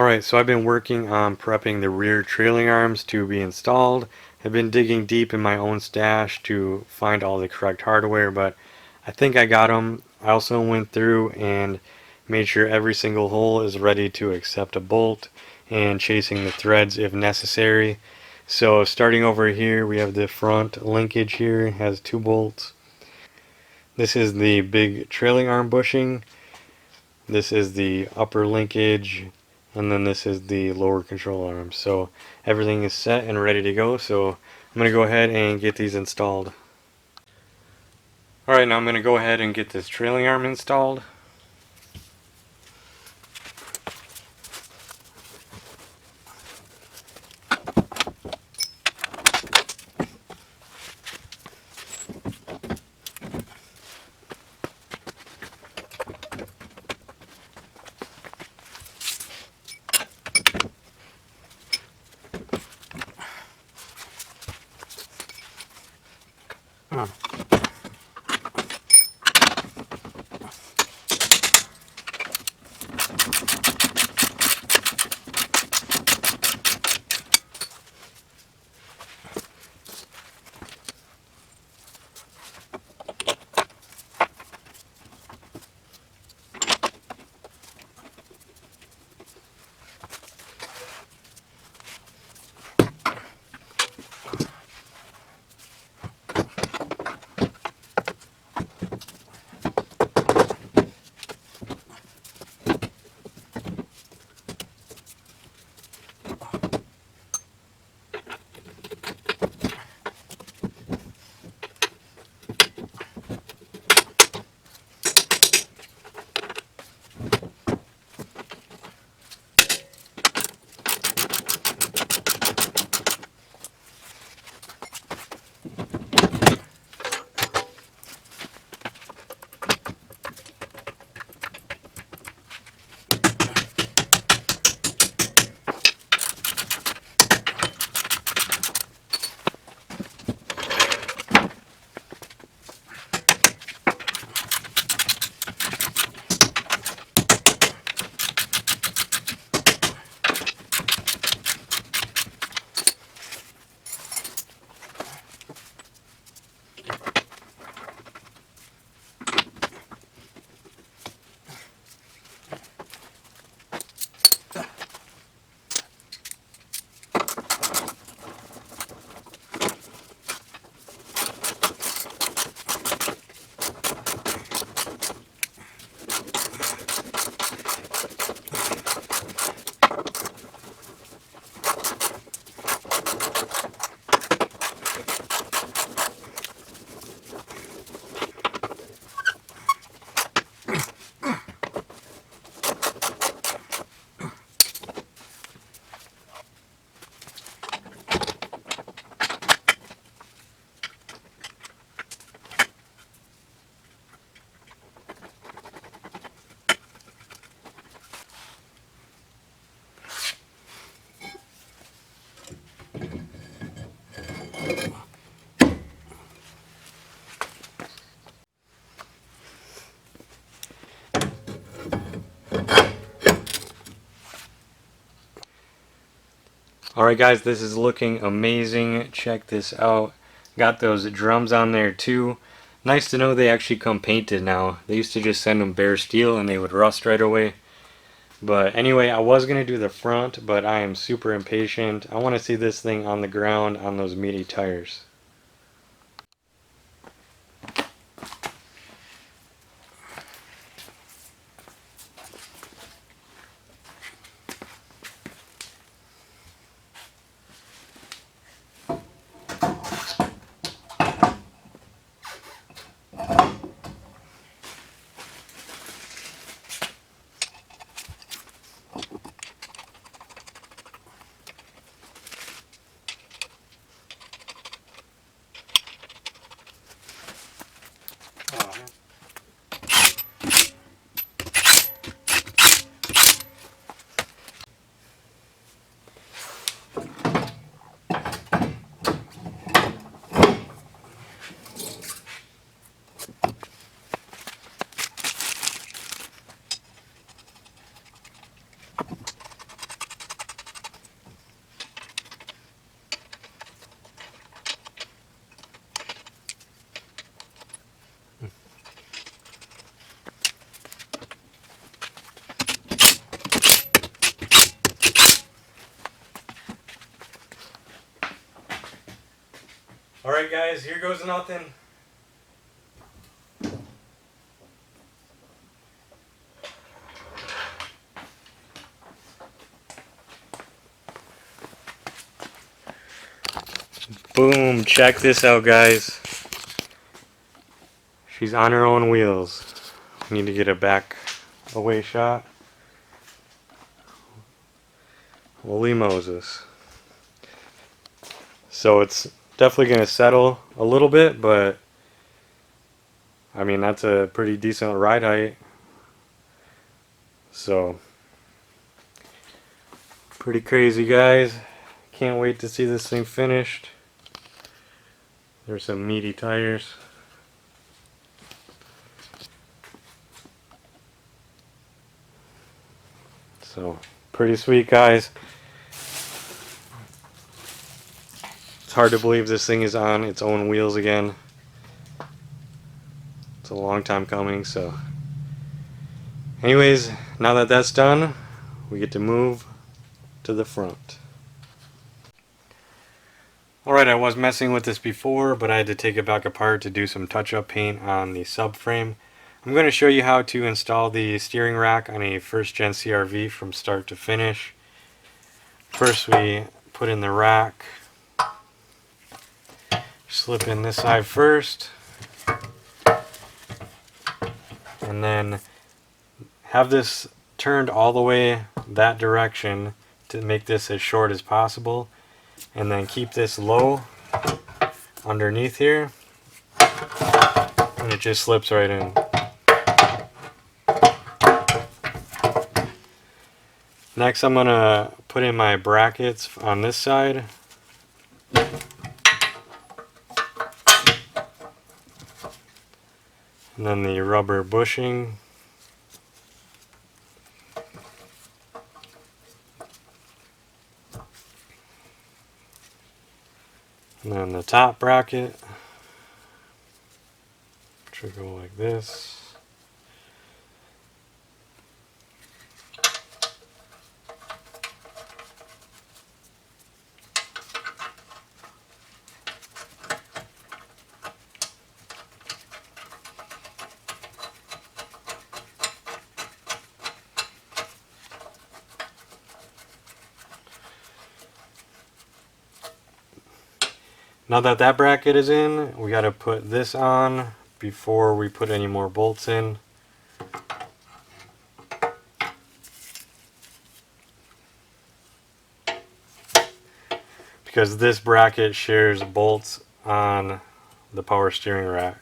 S1: Alright, so I've been working on prepping the rear trailing arms to be installed. I've been digging deep in my own stash to find all the correct hardware, but I think I got them. I also went through and made sure every single hole is ready to accept a bolt and chasing the threads if necessary. So starting over here, we have the front linkage here, it has 2 bolts. This is the big trailing arm bushing. This is the upper linkage, and then this is the lower control arm. So everything is set and ready to go, so I'm going to go ahead and get these installed. Alright, now I'm going to go ahead and get this trailing arm installed. Alright guys, this is looking amazing. Check this out. Got those drums on there too. Nice to know they actually come painted now. They used to just send them bare steel and they would rust right away. But anyway, I was going to do the front, but I am super impatient. I want to see this thing on the ground on those meaty tires. Alright guys, here goes nothing. Boom, check this out guys. She's on her own wheels. We need to get a back away shot. Holy Moses. So it's definitely going to settle a little bit, but I mean that's a pretty decent ride height. So pretty crazy guys. Can't wait to see this thing finished. There's some meaty tires. So pretty sweet guys. It's hard to believe this thing is on its own wheels again. It's a long time coming. So anyways, now that that's done, we get to move to the front. Alright, I was messing with this before, but I had to take it back apart to do some touch-up paint on the subframe. I'm going to show you how to install the steering rack on a first gen CRV from start to finish. First we put in the rack, slip in this side first, and then have this turned all the way that direction to make this as short as possible, and then keep this low underneath here, and it just slips right in. Next I'm going to put in my brackets on this side. And then the rubber bushing. And then the top bracket, which will go like this. Now that that bracket is in, we got to put this on before we put any more bolts in. Because this bracket shares bolts on the power steering rack.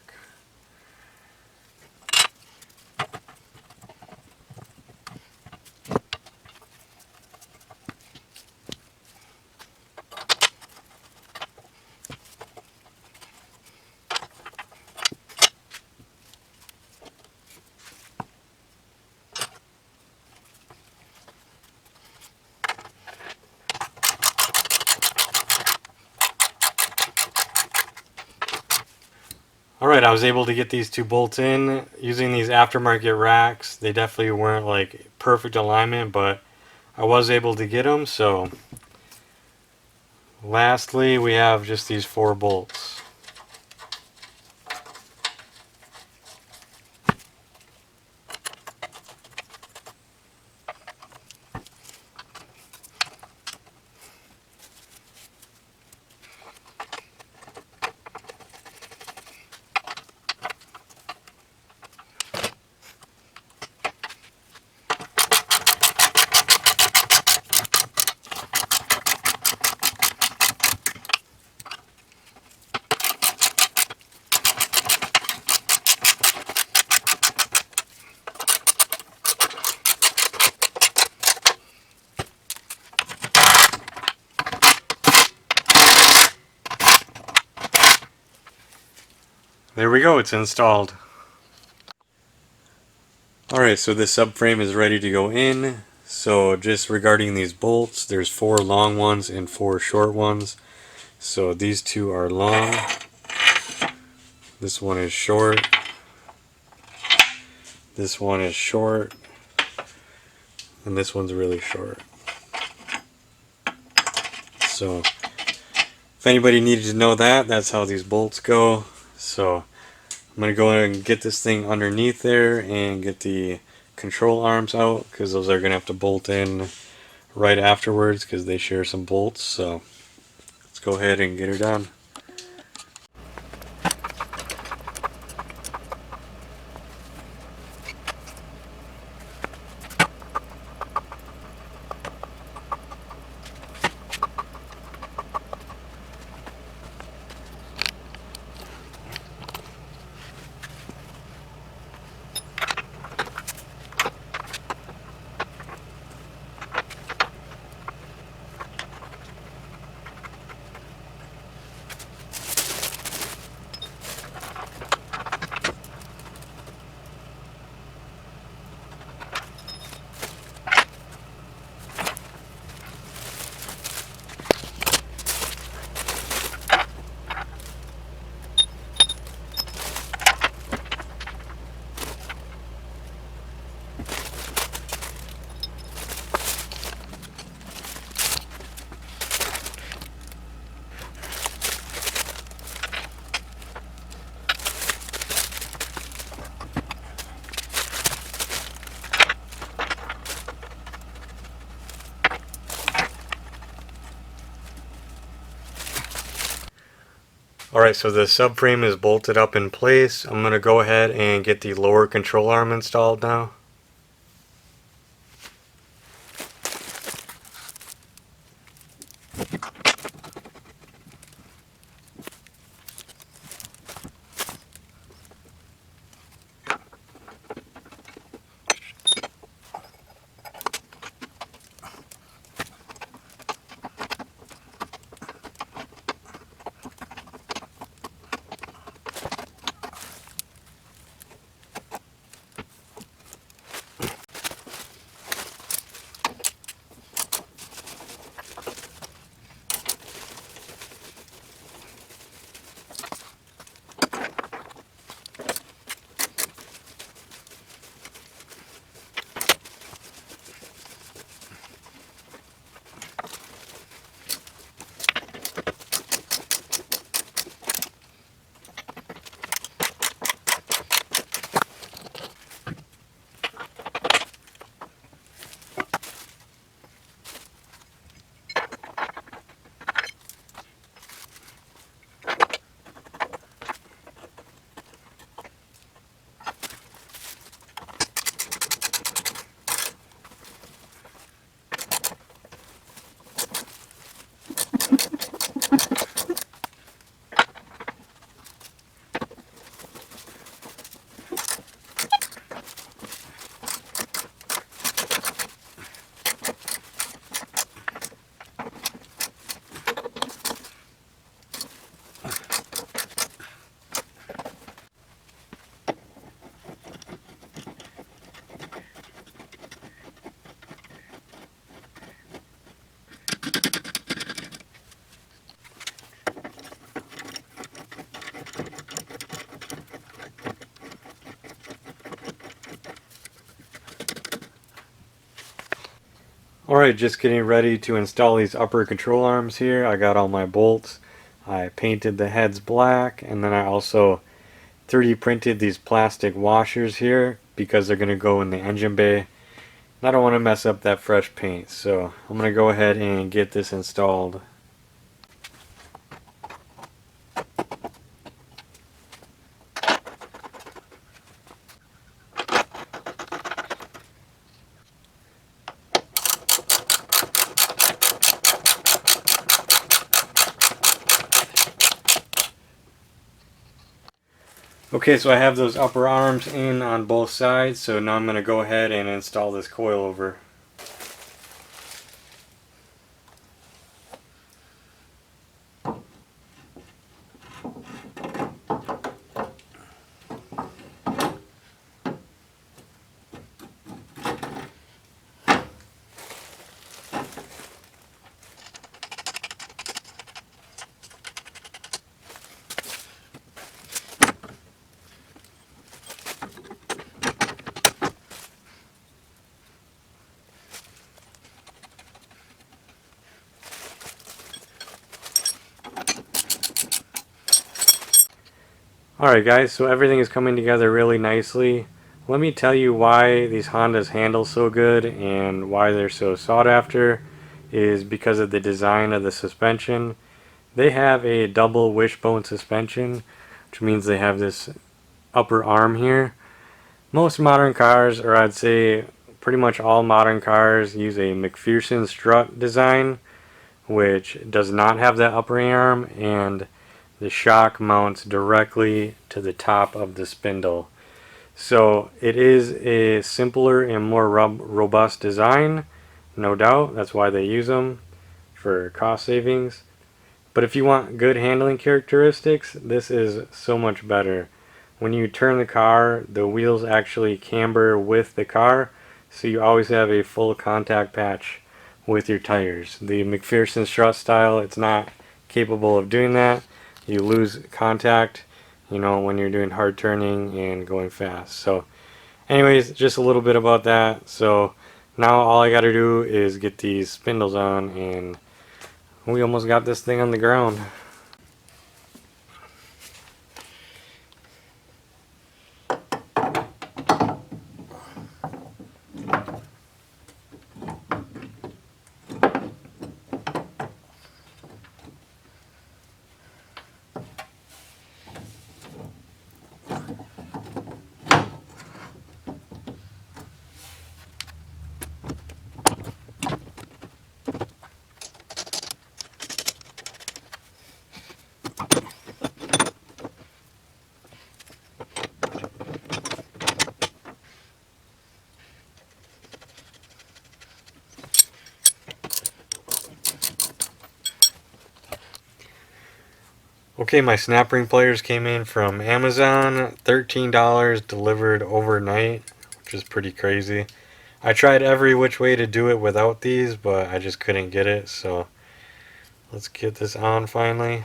S1: Alright, I was able to get these two bolts in using these aftermarket racks. They definitely weren't like perfect alignment, but I was able to get them. So lastly, we have just these 4 bolts. There we go, it's installed. Alright, so the subframe is ready to go in. So just regarding these bolts, there's 4 long ones and 4 short ones. So these 2 are long. This one is short. This one is short. And this one's really short. So if anybody needed to know that, that's how these bolts go. So I'm going to go ahead and get this thing underneath there and get the control arms out, because those are going to have to bolt in right afterwards because they share some bolts. So let's go ahead and get her done. Alright, so the subframe is bolted up in place. I'm going to go ahead and get the lower control arm installed now. Alright, just getting ready to install these upper control arms here. I got all my bolts. I painted the heads black, and then I also 3D printed these plastic washers here because they're going to go in the engine bay. And I don't want to mess up that fresh paint, so I'm going to go ahead and get this installed. Okay, so I have those upper arms in on both sides, so now I'm going to go ahead and install this coilover. Alright guys, so everything is coming together really nicely. Let me tell you why these Hondas handle so good and why they're so sought after is because of the design of the suspension. They have a double wishbone suspension, which means they have this upper arm here. Most modern cars, or I'd say pretty much all modern cars, use a McPherson strut design, which does not have that upper arm, and the shock mounts directly to the top of the spindle. So it is a simpler and more robust design, no doubt. That's why they use them, for cost savings. But if you want good handling characteristics, this is so much better. When you turn the car, the wheels actually camber with the car, so you always have a full contact patch with your tires. The McPherson strut style, it's not capable of doing that. You lose contact, you know, when you're doing hard turning and going fast. So anyways, just a little bit about that. So now all I gotta do is get these spindles on, and we almost got this thing on the ground. Okay, my snap ring pliers came in from Amazon, $13 delivered overnight, which is pretty crazy. I tried every which way to do it without these, but I just couldn't get it, so let's get this on finally.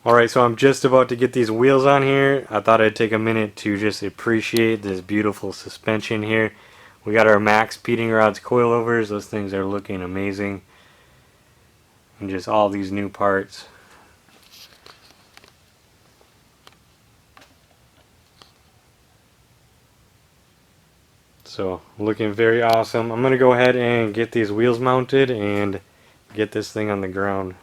S1: Alright, so I'm just about to get these wheels on here. I thought I'd take a minute to just appreciate this beautiful suspension here. We got our max speeding rods coilovers. Those things are looking amazing. And just all these new parts. So looking very awesome. I'm going to go ahead and get these wheels mounted and get this thing on the ground.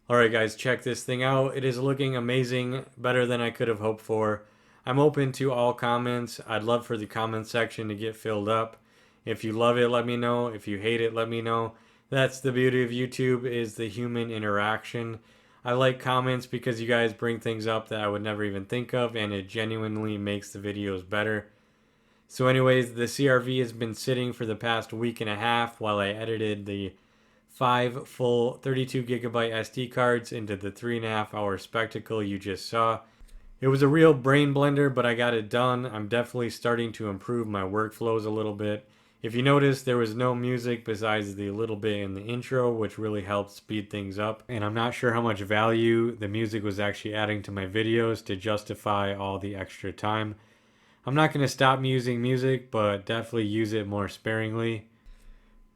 S1: Alright guys, check this thing out. It is looking amazing, better than I could have hoped for. I'm open to all comments. I'd love for the comment section to get filled up. If you love it, let me know. If you hate it, let me know. That's the beauty of YouTube, is the human interaction. I like comments because you guys bring things up that I would never even think of, and it genuinely makes the videos better. So anyways, the CRV has been sitting for the past week and a half while I edited the 5 full 32 gigabyte SD cards into the 3.5 hour spectacle you just saw. It was a real brain blender, but I got it done. I'm definitely starting to improve my workflows a little bit. If you notice, there was no music besides the little bit in the intro, which really helped speed things up. And I'm not sure how much value the music was actually adding to my videos to justify all the extra time. I'm not going to stop using music, but definitely use it more sparingly.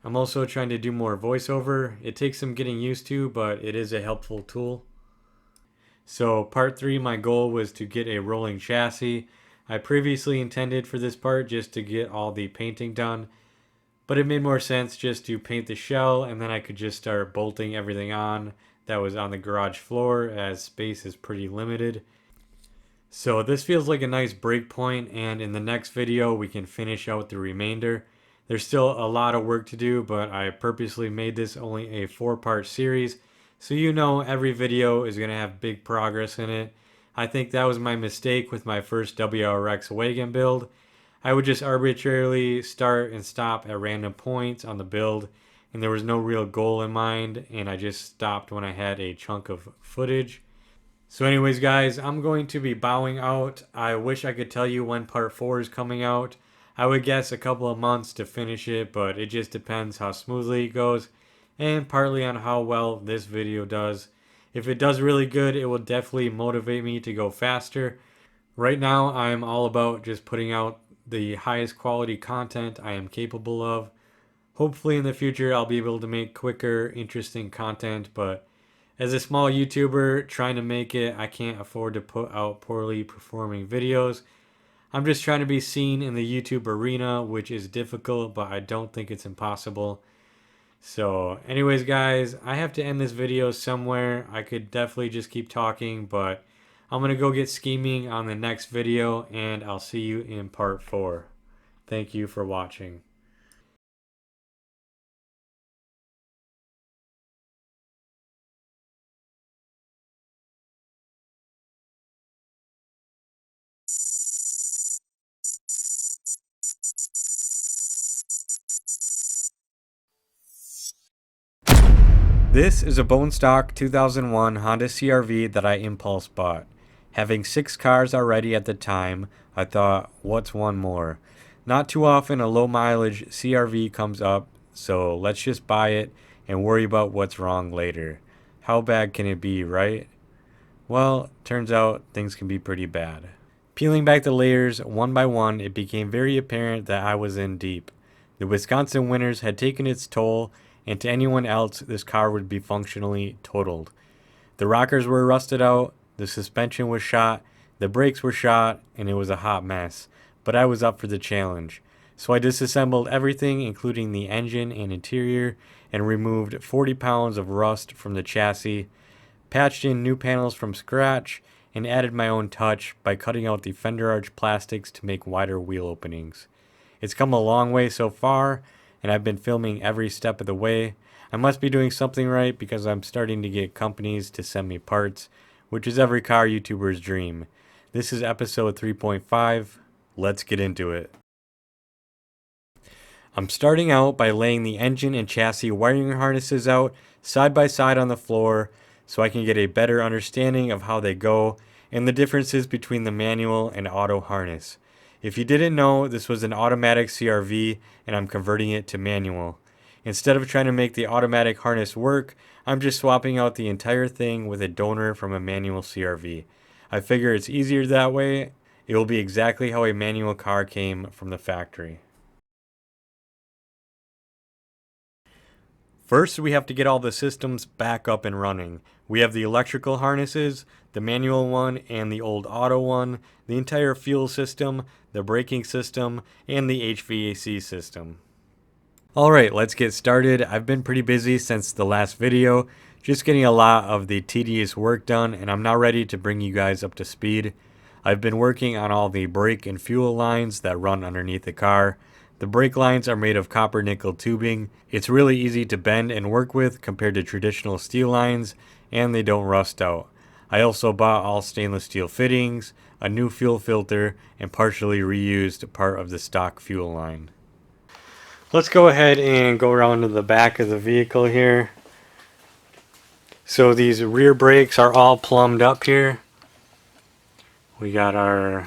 S1: I'm also trying to do more voiceover. It takes some getting used to, but it is a helpful tool. So part 3, my goal was to get a rolling chassis. I previously intended for this part just to get all the painting done, but it made more sense just to paint the shell, and then I could just start bolting everything on that was on the garage floor, as space is pretty limited. So this feels like a nice break point, and in the next video we can finish out the remainder. There's still a lot of work to do, but I purposely made this only a 4-part series, so you know every video is going to have big progress in it. I think that was my mistake with my first WRX wagon build. I would just arbitrarily start and stop at random points on the build, and there was no real goal in mind, and I just stopped when I had a chunk of footage. So anyways guys, I'm going to be bowing out. I wish I could tell you when part 4 is coming out. I would guess a couple of months to finish it, but it just depends how smoothly it goes, and partly on how well this video does. If it does really good, it will definitely motivate me to go faster. Right now, I'm all about just putting out the highest quality content I am capable of. Hopefully in the future, I'll be able to make quicker, interesting content, but as a small YouTuber trying to make it, I can't afford to put out poorly performing videos. I'm just trying to be seen in the YouTube arena, which is difficult, but I don't think it's impossible. So anyways guys, I have to end this video somewhere. I could definitely just keep talking, but I'm going to go get scheming on the next video, and I'll see you in part 4. Thank you for watching. This is a bone stock 2001 Honda CR-V that I impulse bought. Having 6 cars already at the time, I thought, what's one more? Not too often a low mileage CR-V comes up, so let's just buy it and worry about what's wrong later. How bad can it be, right? Well, turns out things can be pretty bad. Peeling back the layers one by one, it became very apparent that I was in deep. The Wisconsin winters had taken its toll, and to anyone else, this car would be functionally totaled. The rockers were rusted out, the suspension was shot, the brakes were shot, and it was a hot mess. But I was up for the challenge. So I disassembled everything, including the engine and interior, and removed 40 pounds of rust from the chassis, patched in new panels from scratch, and added my own touch by cutting out the fender arch plastics to make wider wheel openings. It's come a long way so far, and I've been filming every step of the way. I must be doing something right because I'm starting to get companies to send me parts, which is every car YouTuber's dream. This is episode 3.5. Let's get into it. I'm starting out by laying the engine and chassis wiring harnesses out side by side on the floor so I can get a better understanding of how they go and the differences between the manual and auto harness. If you didn't know, this was an automatic CR-V and I'm converting it to manual. Instead of trying to make the automatic harness work, I'm just swapping out the entire thing with a donor from a manual CR-V. I figure it's easier that way, It will be exactly how a manual car came from the factory. First, we have to get all the systems back up and running. We have the electrical harnesses, the manual one and the old auto one, the entire fuel system, the braking system, and the HVAC system. Alright, let's get started. I've been pretty busy since the last video, just getting a lot of the tedious work done, and I'm now ready to bring you guys up to speed. I've been working on all the brake and fuel lines that run underneath the car. The brake lines are made of copper nickel tubing. It's really easy to bend and work with compared to traditional steel lines, and they don't rust out. I also bought all stainless steel fittings, a new fuel filter, and partially reused part of the stock fuel line. Let's go ahead and go around to the back of the vehicle here. So these rear brakes are all plumbed up here. We got our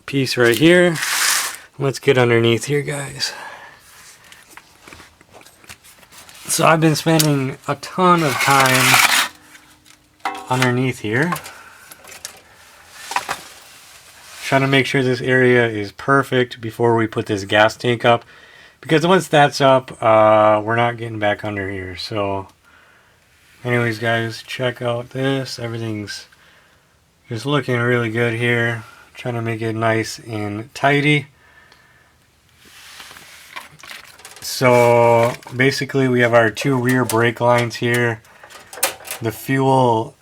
S1: piece right here. Let's get underneath here, guys. So I've been spending a ton of time underneath here, trying to make sure this area is perfect before we put this gas tank up, because once that's up, we're not getting back under here. So anyways, guys, check out this. Everything's just looking really good here. Trying to make it nice and tidy. So basically we have our two rear brake lines here, the fuel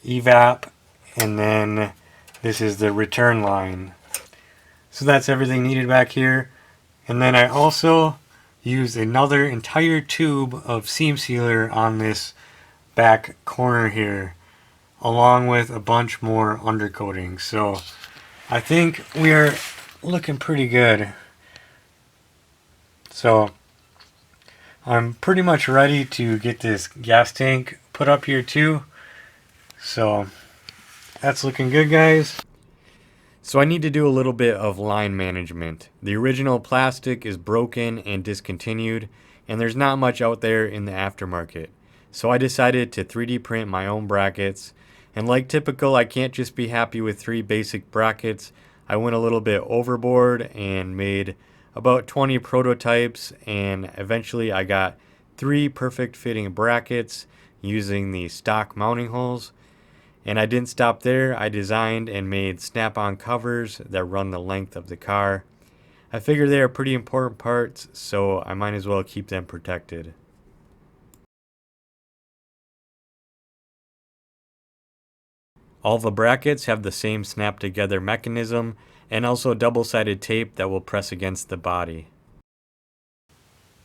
S1: evap, and then this is the return line. So that's everything needed back here. And then I also used another entire tube of seam sealer on this back corner here, along with a bunch more undercoating. So I think we are looking pretty good. So I'm pretty much ready to get this gas tank put up here too. So that's looking good, guys. So I need to do a little bit of line management. The original plastic is broken and discontinued, and there's not much out there in the aftermarket. So I decided to 3D print my own brackets. And like typical, I can't just be happy with 3 basic brackets. I went a little bit overboard and made about 20 prototypes, and eventually I got 3 perfect fitting brackets using the stock mounting holes. And I didn't stop there. I designed and made snap-on covers that run the length of the car. I figure they are pretty important parts, so I might as well keep them protected. All the brackets have the same snap together mechanism, and also double-sided tape that will press against the body.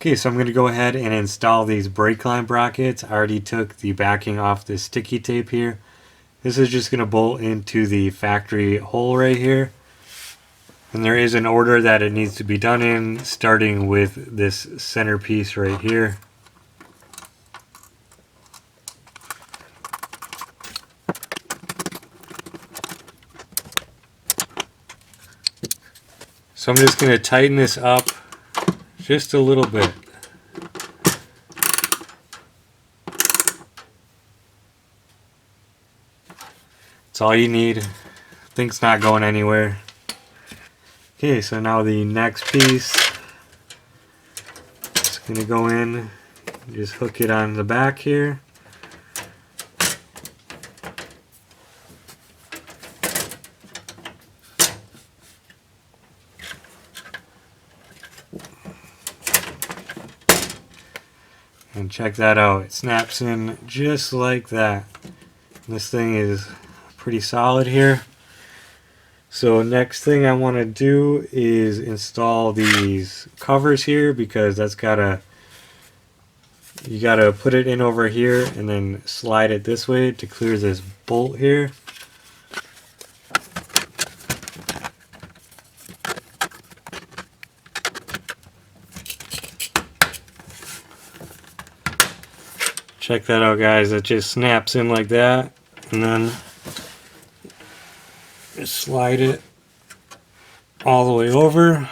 S1: Okay, so I'm going to go ahead and install these brake line brackets. I already took the backing off this sticky tape here. This is just going to bolt into the factory hole right here. And there is an order that it needs to be done in, starting with this centerpiece right here. So I'm just going to tighten this up just a little bit. That's all you need. Thing's not going anywhere. Okay, so now the next piece is going to go in. Just hook it on the back here. And check that out, it snaps in just like that. This thing is pretty solid here. So next thing I want to do is install these covers here, because that's you gotta put it in over here and then slide it this way to clear this bolt here. Check that out, guys. It just snaps in like that, and then just slide it all the way over.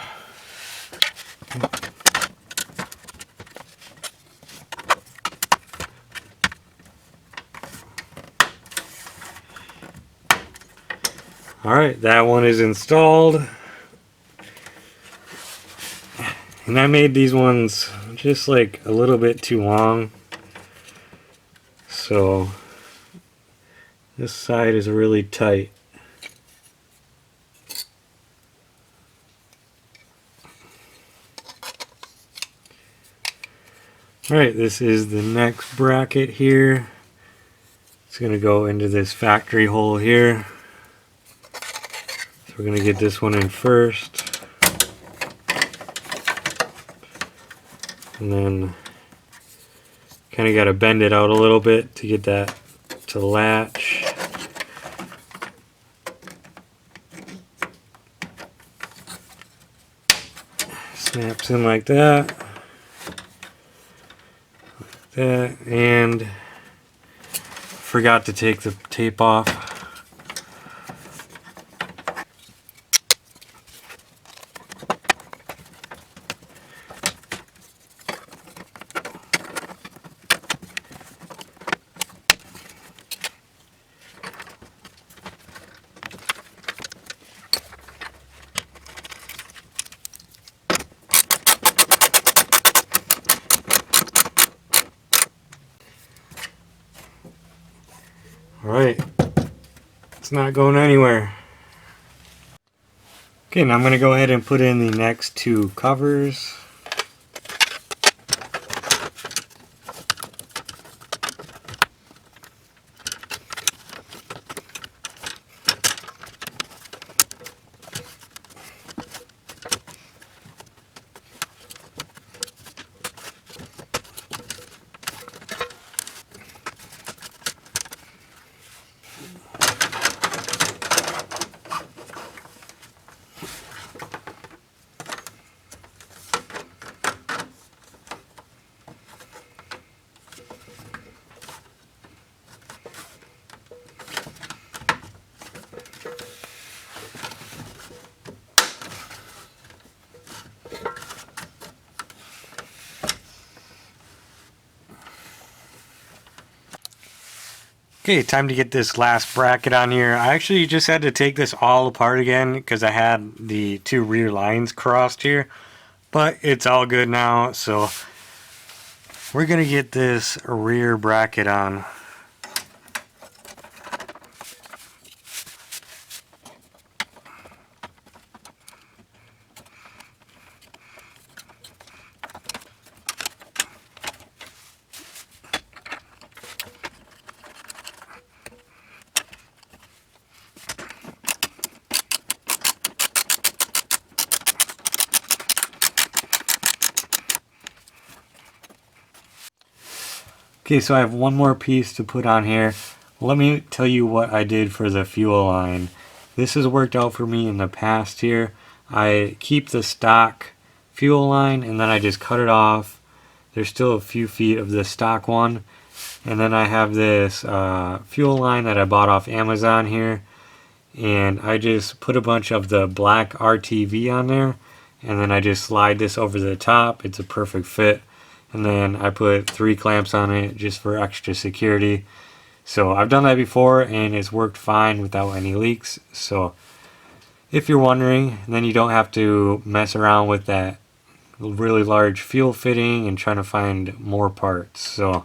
S1: Alright, that one is installed. And I made these ones just like a little bit too long. So this side is really tight. Alright, this is the next bracket here. It's going to go into this factory hole here. So we're going to get this one in first. And then kind of got to bend it out a little bit to get that to latch. Snaps in like that. And forgot to take the tape off. Alright, it's not going anywhere. Okay, now I'm going to go ahead and put in the next two covers. Okay, time to get this last bracket on here. I actually just had to take this all apart again because I had the two rear lines crossed here. But it's all good now, so we're going to get this rear bracket on. Okay, so I have one more piece to put on here. Let me tell you what I did for the fuel line. This has worked out for me in the past here. I keep the stock fuel line and then I just cut it off. There's still a few feet of the stock one. And then I have this fuel line that I bought off Amazon here. And I just put a bunch of the black RTV on there. And then I just slide this over the top. It's a perfect fit. And then I put 3 clamps on it just for extra security. So I've done that before and it's worked fine without any leaks. So if you're wondering, then you don't have to mess around with that really large fuel fitting and trying to find more parts. So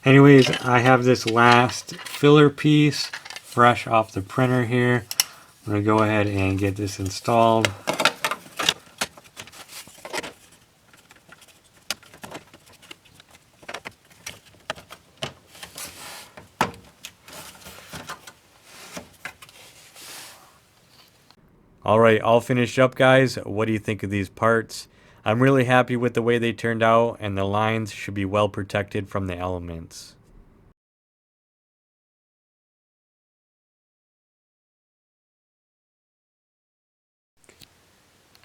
S1: anyways, I have this last filler piece fresh off the printer here. I'm going to go ahead and get this installed. Alright, all finished up, guys. What do you think of these parts? I'm really happy with the way they turned out, and the lines should be well protected from the elements.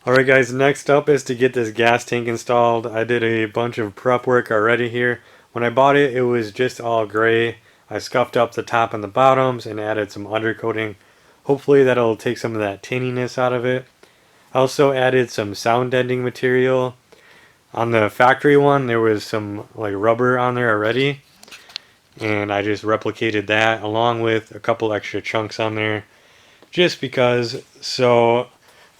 S1: Alright guys, next up is to get this gas tank installed. I did a bunch of prep work already here. When I bought it, it was just all gray. I scuffed up the top and the bottoms and added some undercoating. Hopefully that'll take some of that tinniness out of it. I also added some sound deadening material. On the factory one, there was some like rubber on there already. And I just replicated that along with a couple extra chunks on there just because. So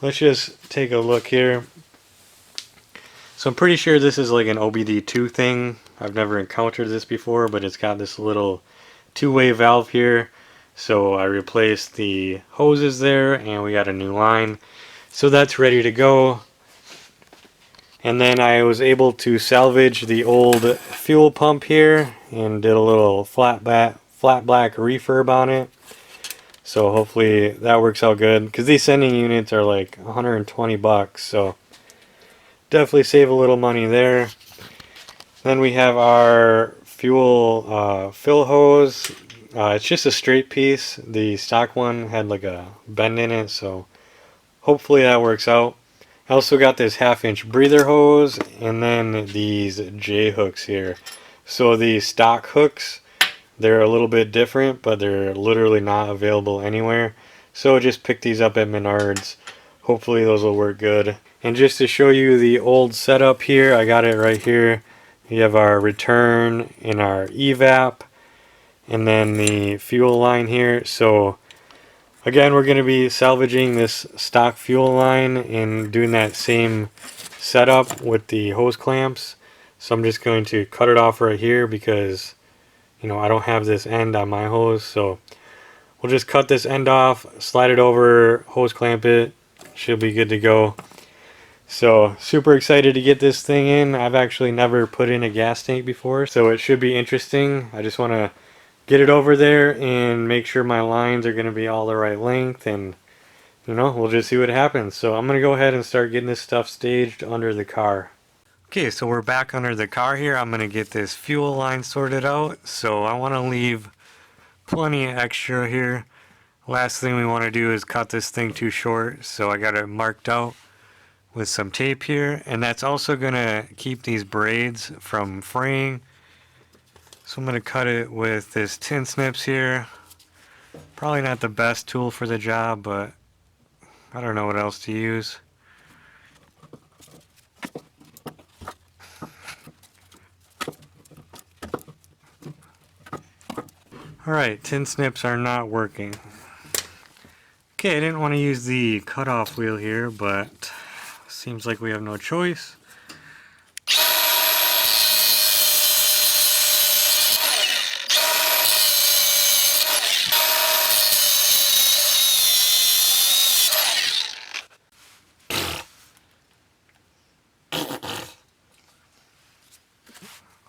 S1: let's just take a look here. So I'm pretty sure this is like an OBD2 thing. I've never encountered this before, but it's got this little two-way valve here. So I replaced the hoses there and we got a new line. So that's ready to go. And then I was able to salvage the old fuel pump here and did a little flat black refurb on it. So hopefully that works out good, because these sending units are like 120 bucks, so definitely save a little money there. Then we have our fuel fill hose. It's just a straight piece. The stock one had like a bend in it, so hopefully that works out. I also got this 1/2-inch breather hose and then these J hooks here. So the stock hooks, they're a little bit different, but they're literally not available anywhere. So just pick these up at Menards. Hopefully those will work good. And just to show you the old setup here, I got it right here. You have our return and our evap, and then the fuel line here. So again, we're going to be salvaging this stock fuel line and doing that same setup with the hose clamps. So I'm just going to cut it off right here because, you know, I don't have this end on my hose. So we'll just cut this end off, slide it over, hose clamp it. Should be good to go. So super excited to get this thing in. I've actually never put in a gas tank before, so it should be interesting. I just want to get it over there and make sure my lines are going to be all the right length, and you know, we'll just see what happens. So I'm going to go ahead and start getting this stuff staged under the car. Okay, so we're back under the car here. I'm going to get this fuel line sorted out. So I want to leave plenty of extra here. Last thing we want to do is cut this thing too short, so I got it marked out with some tape here, and that's also going to keep these braids from fraying. So I'm going to cut it with this tin snips here. Probably not the best tool for the job, but I don't know what else to use. Alright, tin snips are not working. Okay, I didn't want to use the cutoff wheel here, but seems like we have no choice.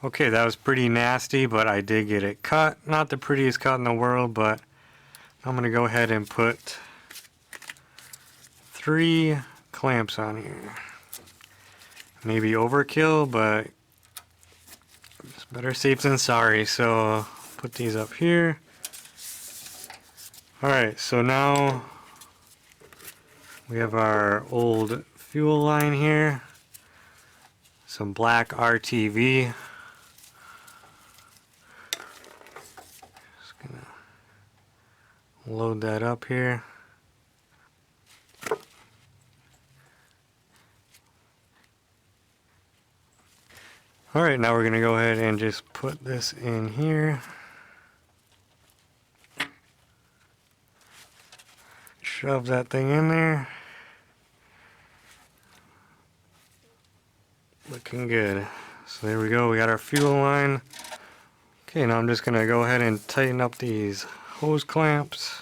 S1: Okay, that was pretty nasty, but I did get it cut. Not the prettiest cut in the world, but I'm going to go ahead and put 3 clamps on here. Maybe overkill, but it's better safe than sorry. So put these up here. Alright, so now we have our old fuel line here. Some black RTV. Just gonna load that up here. Alright, now we're going to go ahead and just put this in here. Shove that thing in there. Looking good. So there we go, we got our fuel line. Okay, now I'm just going to go ahead and tighten up these hose clamps.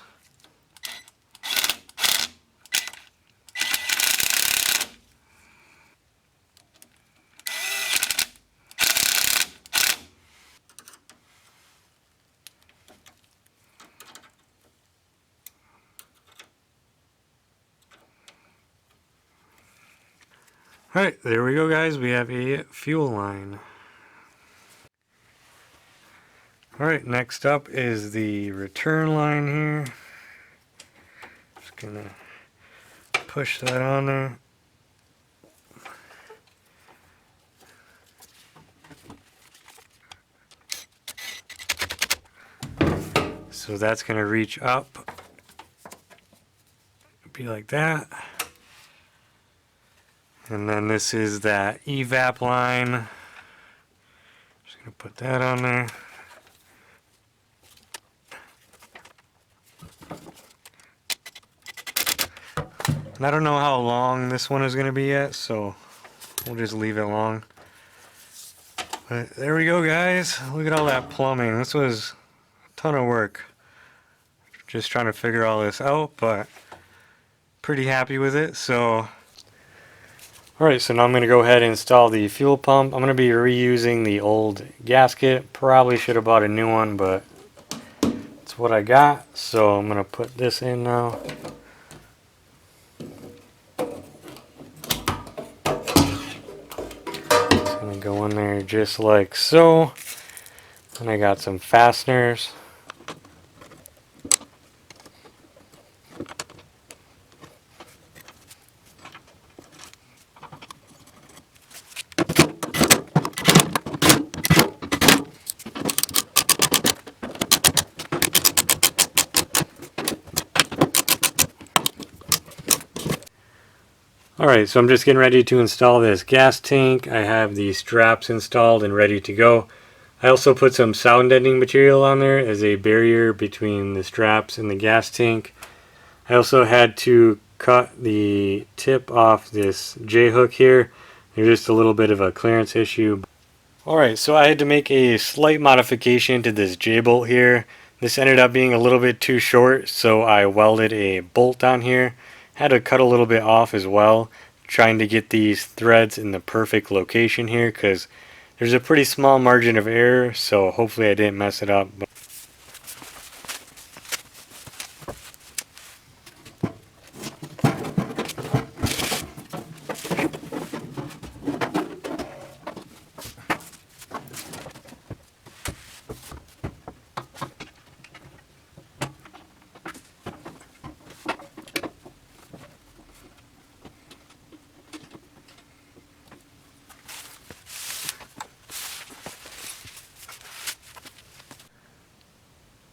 S1: Alright, there we go guys, we have a fuel line. Alright, next up is the return line here. Just gonna push that on there. So that's gonna reach up, be like that. And then this is that evap line. Just gonna put that on there. And I don't know how long this one is going to be yet, so we'll just leave it long. But there we go, guys. Look at all that plumbing. This was a ton of work. Just trying to figure all this out, but pretty happy with it. So, alright, so now I'm going to go ahead and install the fuel pump. I'm going to be reusing the old gasket. Probably should have bought a new one, but it's what I got. So I'm going to put this in now. It's going to go in there just like so. And I got some fasteners. Alright, so I'm just getting ready to install this gas tank. I have the straps installed and ready to go. I also put some sound deadening material on there as a barrier between the straps and the gas tank. I also had to cut the tip off this J-hook here. There's just a little bit of a clearance issue. Alright, so I had to make a slight modification to this J-bolt here. This ended up being a little bit too short, so I welded a bolt on here. Had to cut a little bit off as well, trying to get these threads in the perfect location here, because there's a pretty small margin of error, so hopefully I didn't mess it up.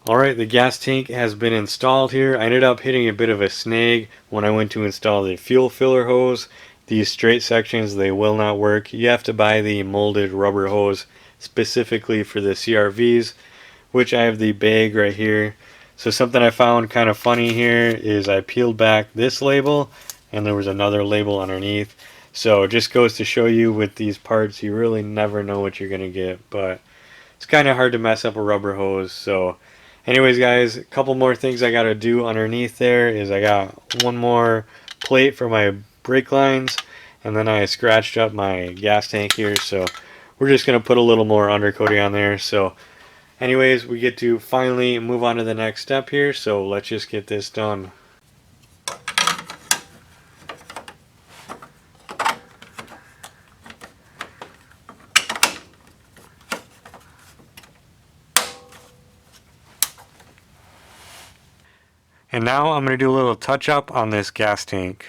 S1: Alright, the gas tank has been installed here. I ended up hitting a bit of a snag when I went to install the fuel filler hose. These straight sections, they will not work. You have to buy the molded rubber hose specifically for the CRVs, which I have the bag right here. So something I found kind of funny here is I peeled back this label and there was another label underneath. So it just goes to show you with these parts, you really never know what you're going to get. But it's kind of hard to mess up a rubber hose. So anyways, guys, a couple more things I got to do underneath there is I got one more plate for my brake lines, and then I scratched up my gas tank here, so we're just going to put a little more undercoating on there. So anyways, we get to finally move on to the next step here, so let's just get this done. And now I'm going to do a little touch up on this gas tank.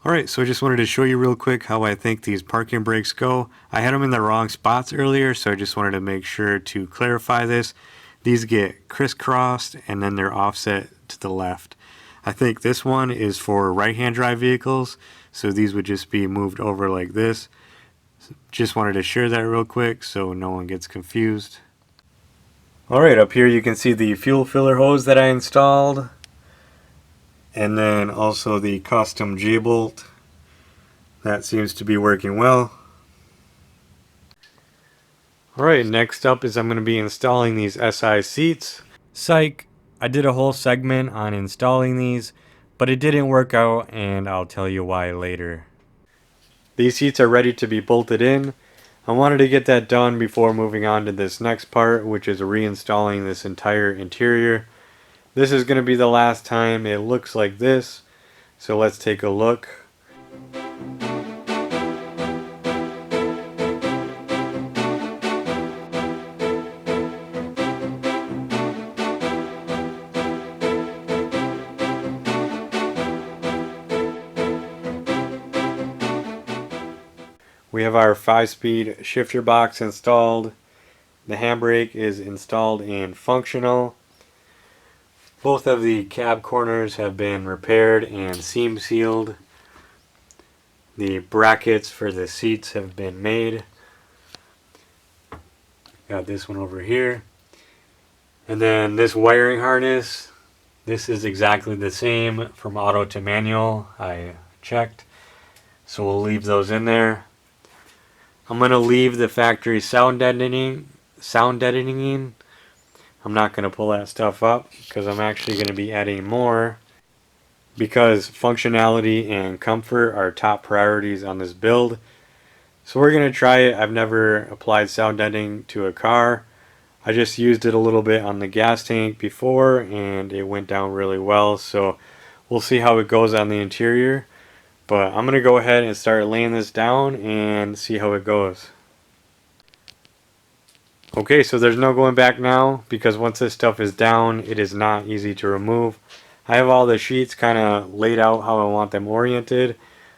S1: Alright, so I just wanted to show you real quick how I think these parking brakes go. I had them in the wrong spots earlier, so I just wanted to make sure to clarify this. These get crisscrossed and then they're offset to the left. I think this one is for right-hand drive vehicles, so these would just be moved over like this. Just wanted to share that real quick so no one gets confused. Alright, up here you can see the fuel filler hose that I installed. And then also the custom J-bolt. That seems to be working well. Alright, next up is I'm going to be installing these SI seats. Psych, I did a whole segment on installing these, but it didn't work out and I'll tell you why later. These seats are ready to be bolted in. I wanted to get that done before moving on to this next part, which is reinstalling this entire interior. This is going to be the last time it looks like this, so let's take a look. We have our 5-speed shifter box installed. The handbrake is installed and functional. Both of the cab corners have been repaired and seam sealed. The brackets for the seats have been made. Got this one over here. And then this wiring harness, this is exactly the same from auto to manual. I checked. So we'll leave those in there. I'm going to leave the factory sound deadening. I'm not going to pull that stuff up because I'm actually going to be adding more, because functionality and comfort are top priorities on this build. So we're going to try it. I've never applied sound deadening to a car. I just used it a little bit on the gas tank before and it went down really well. So we'll see how it goes on the interior. But I'm going to go ahead and start laying this down and see how it goes. Okay, so there's no going back now, because once this stuff is down, it is not easy to remove. I have all the sheets kind of laid out how I want them oriented.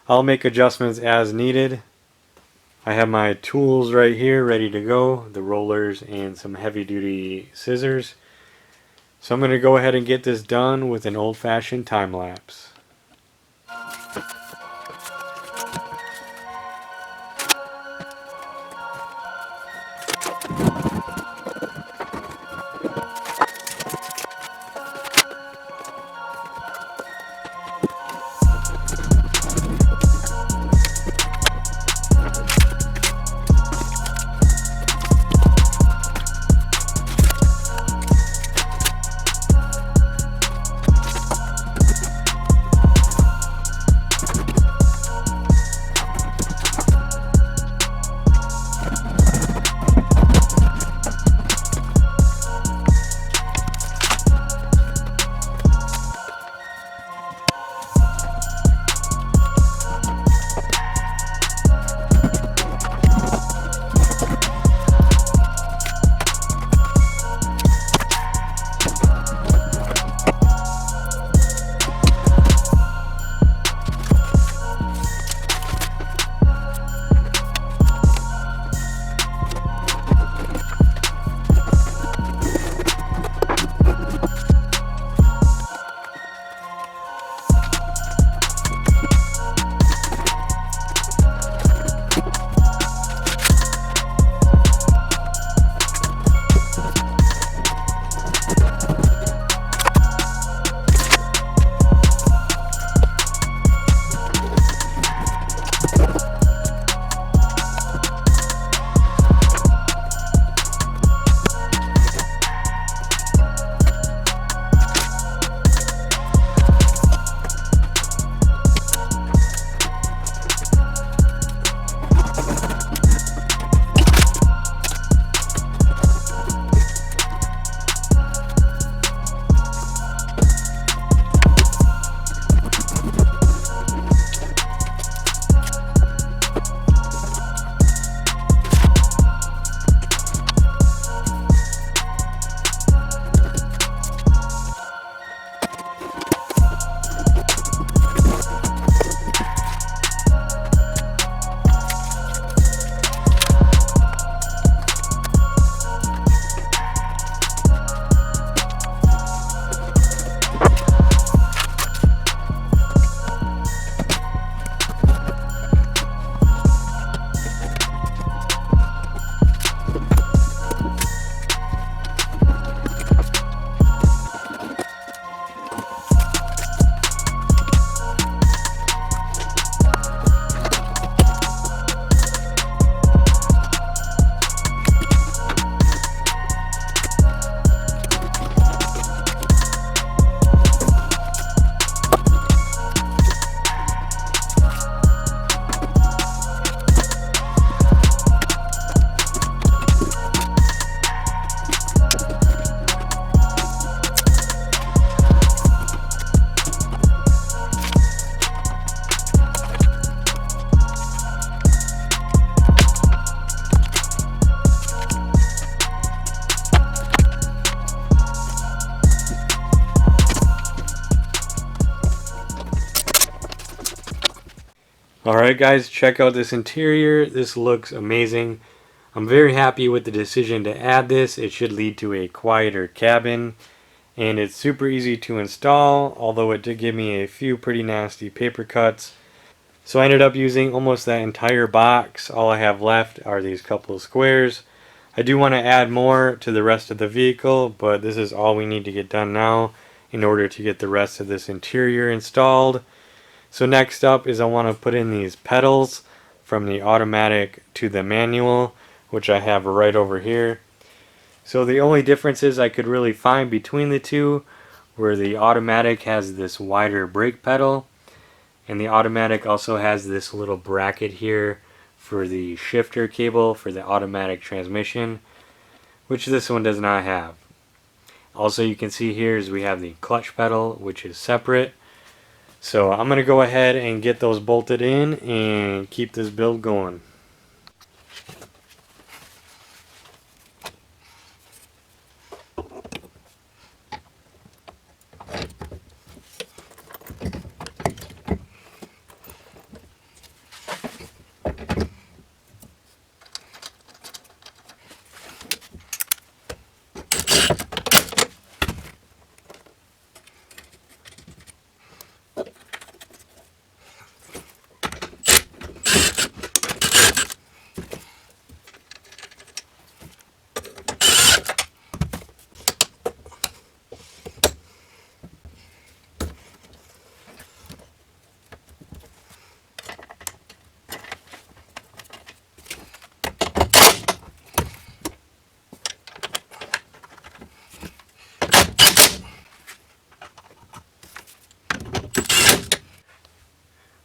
S1: I'll make adjustments as needed. I have my tools right here ready to go, the rollers and some heavy duty scissors. So I'm going to go ahead and get this done with an old-fashioned time lapse. Alright guys, check out this interior. This looks amazing. I'm very happy with the decision to add this. It should lead to a quieter cabin. And it's super easy to install, although it did give me a few pretty nasty paper cuts. So I ended up using almost that entire box. All I have left are these couple of squares. I do want to add more to the rest of the vehicle, but this is all we need to get done now in order to get the rest of this interior installed. So next up is I want to put in these pedals from the automatic to the manual, which I have right over here. So the only differences I could really find between the two were the automatic has this wider brake pedal, and the automatic also has this little bracket here for the shifter cable for the automatic transmission, which this one does not have. Also, you can see here is we have the clutch pedal, which is separate. So I'm going to go ahead and get those bolted in and keep this build going.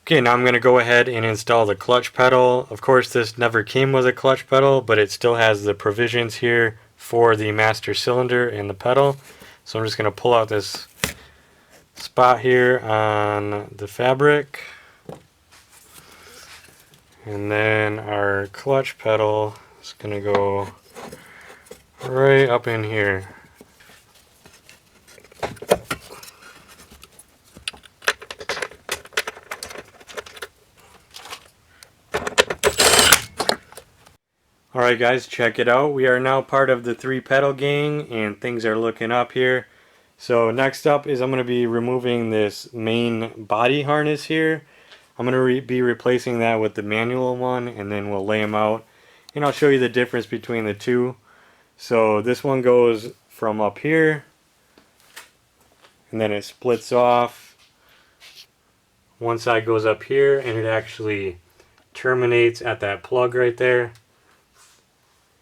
S1: Okay, now I'm going to go ahead and install the clutch pedal. Of course, this never came with a clutch pedal, but it still has the provisions here for the master cylinder and the pedal. So I'm just going to pull out this spot here on the fabric. And then our clutch pedal is going to go right up in here. Alright guys, check it out. We are now part of the 3 pedal gang and things are looking up here. So next up is I'm going to be removing this main body harness here. I'm going to be replacing that with the manual one, and then we'll lay them out. And I'll show you the difference between the two. So this one goes from up here, and then it splits off. One side goes up here, and it actually terminates at that plug right there.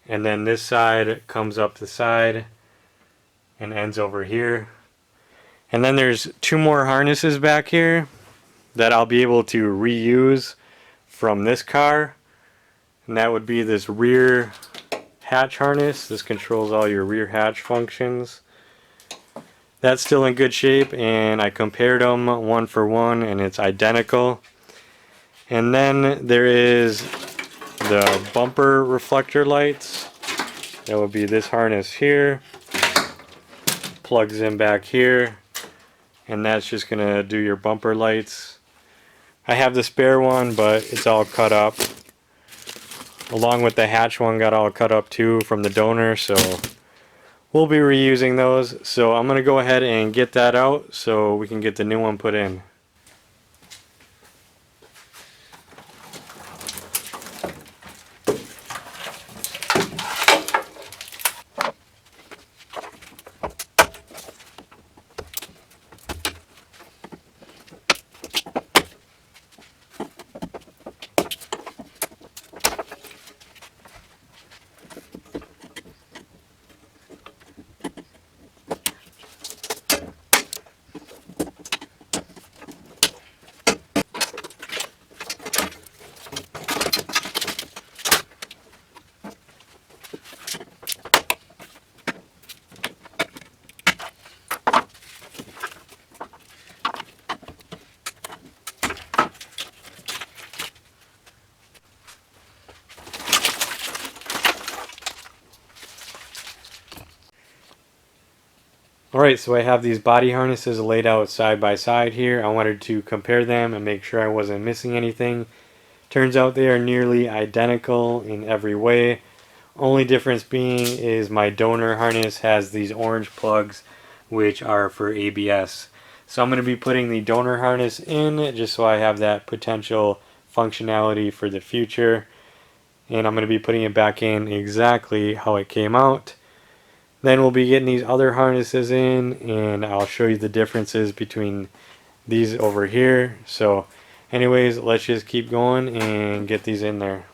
S1: And then this side comes up the side and ends over here. And then there's 2 more harnesses back here that I'll be able to reuse from this car. And that would be this rear hatch harness. This controls all your rear hatch functions. That's still in good shape, and I compared them 1 for 1 and it's identical. And then there is the bumper reflector lights. That would be this harness here. Plugs in back here, and that's just gonna do your bumper lights. I have the spare one, but it's all cut up. Along with the hatch one got all cut up too from the donor, so we'll be reusing those. So I'm gonna go ahead and get that out so we can get the new one put in. Alright, so I have these body harnesses laid out side by side here. I wanted to compare them and make sure I wasn't missing anything. Turns out they are nearly identical in every way. Only difference being is my donor harness has these orange plugs, which are for ABS. So I'm going to be putting the donor harness in just so I have that potential functionality for the future. And I'm going to be putting it back in exactly how it came out. Then we'll be getting these other harnesses in, and I'll show you the differences between these over here. So anyways, let's just keep going and get these in there.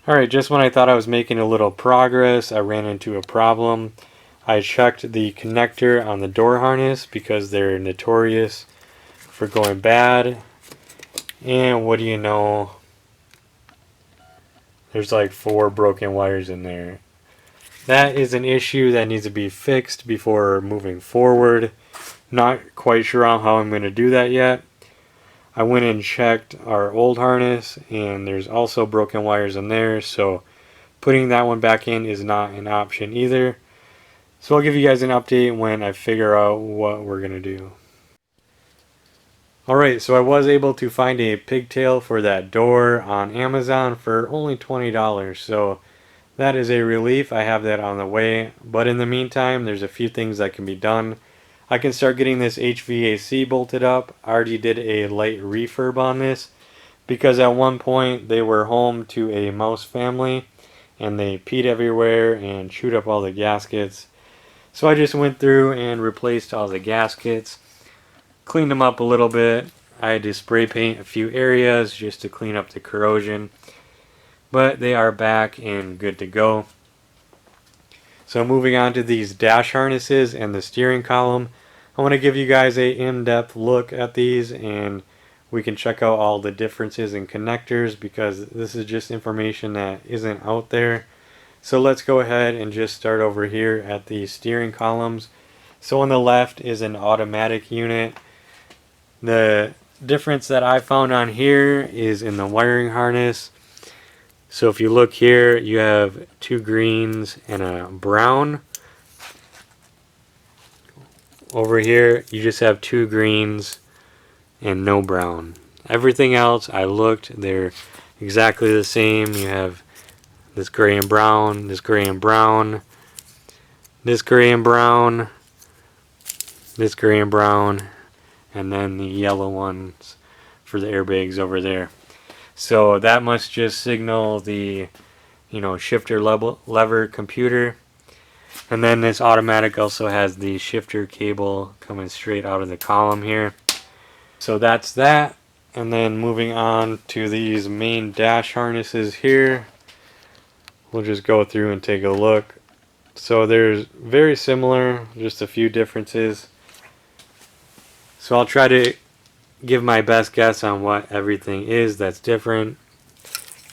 S1: Alright, just when I thought I was making a little progress, I ran into a problem. I checked the connector on the door harness because they're notorious for going bad. And what do you know? There's like 4 broken wires in there. That is an issue that needs to be fixed before moving forward. Not quite sure on how I'm going to do that yet. I went and checked our old harness and there's also broken wires in there, so putting that one back in is not an option either. So I'll give you guys an update when I figure out what we're going to do. Alright, so I was able to find a pigtail for that door on Amazon for only $20, so that is a relief. I have that on the way, but in the meantime there's a few things that can be done. I can start getting this HVAC bolted up. I already did a light refurb on this because at one point they were home to a mouse family and they peed everywhere and chewed up all the gaskets. So I just went through and replaced all the gaskets, cleaned them up a little bit. I had to spray paint a few areas just to clean up the corrosion, but they are back and good to go. So moving on to these dash harnesses and the steering column, I want to give you guys a in-depth look at these and we can check out all the differences in connectors because this is just information that isn't out there. So let's go ahead and just start over here at the steering columns. So on the left is an automatic unit. The difference that I found on here is in the wiring harness. So if you look here, you have 2 greens and a brown. Over here, you just have 2 greens and no brown. Everything else, I looked, they're exactly the same. You have this gray and brown, this gray and brown, this gray and brown, this gray and brown, and then the yellow ones for the airbags over there. So that must just signal the, shifter lever computer. And then this automatic also has the shifter cable coming straight out of the column here. So that's that. And then moving on to these main dash harnesses here. We'll just go through and take a look. So there's very similar, just a few differences. So I'll try to give my best guess on what everything is that's different.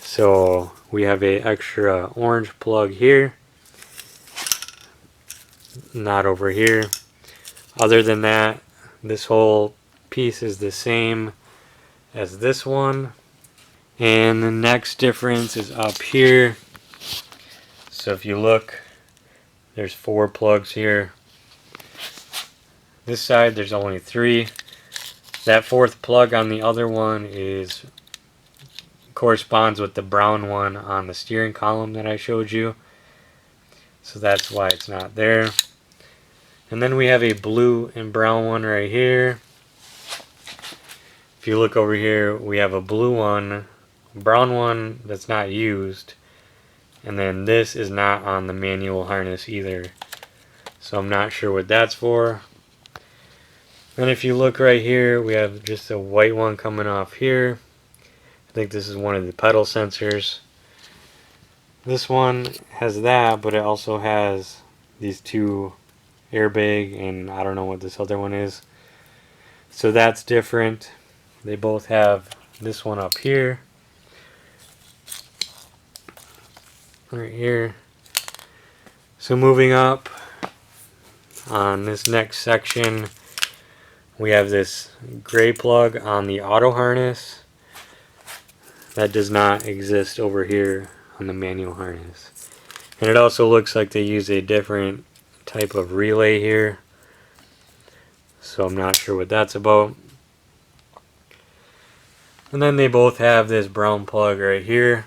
S1: So we have a extra orange plug here, not over here. Other than that, this whole piece is the same as this one. And the next difference is up here. So if you look, there's 4 plugs here. This side there's only 3. That 4th plug on the other one corresponds with the brown one on the steering column that I showed you. So that's why it's not there. And then we have a blue and brown one right here. If you look over here, we have a blue one, brown one that's not used. And then this is not on the manual harness either. So I'm not sure what that's for. And if you look right here, we have just a white one coming off here. I think this is one of the pedal sensors. This one has that, but it also has these 2 airbag, and I don't know what this other one is. So that's different. They both have this one up here. Right here. So moving up on this next section, we have this gray plug on the auto harness. That does not exist over here on the manual harness. And it also looks like they use a different type of relay here. So I'm not sure what that's about. And then they both have this brown plug right here.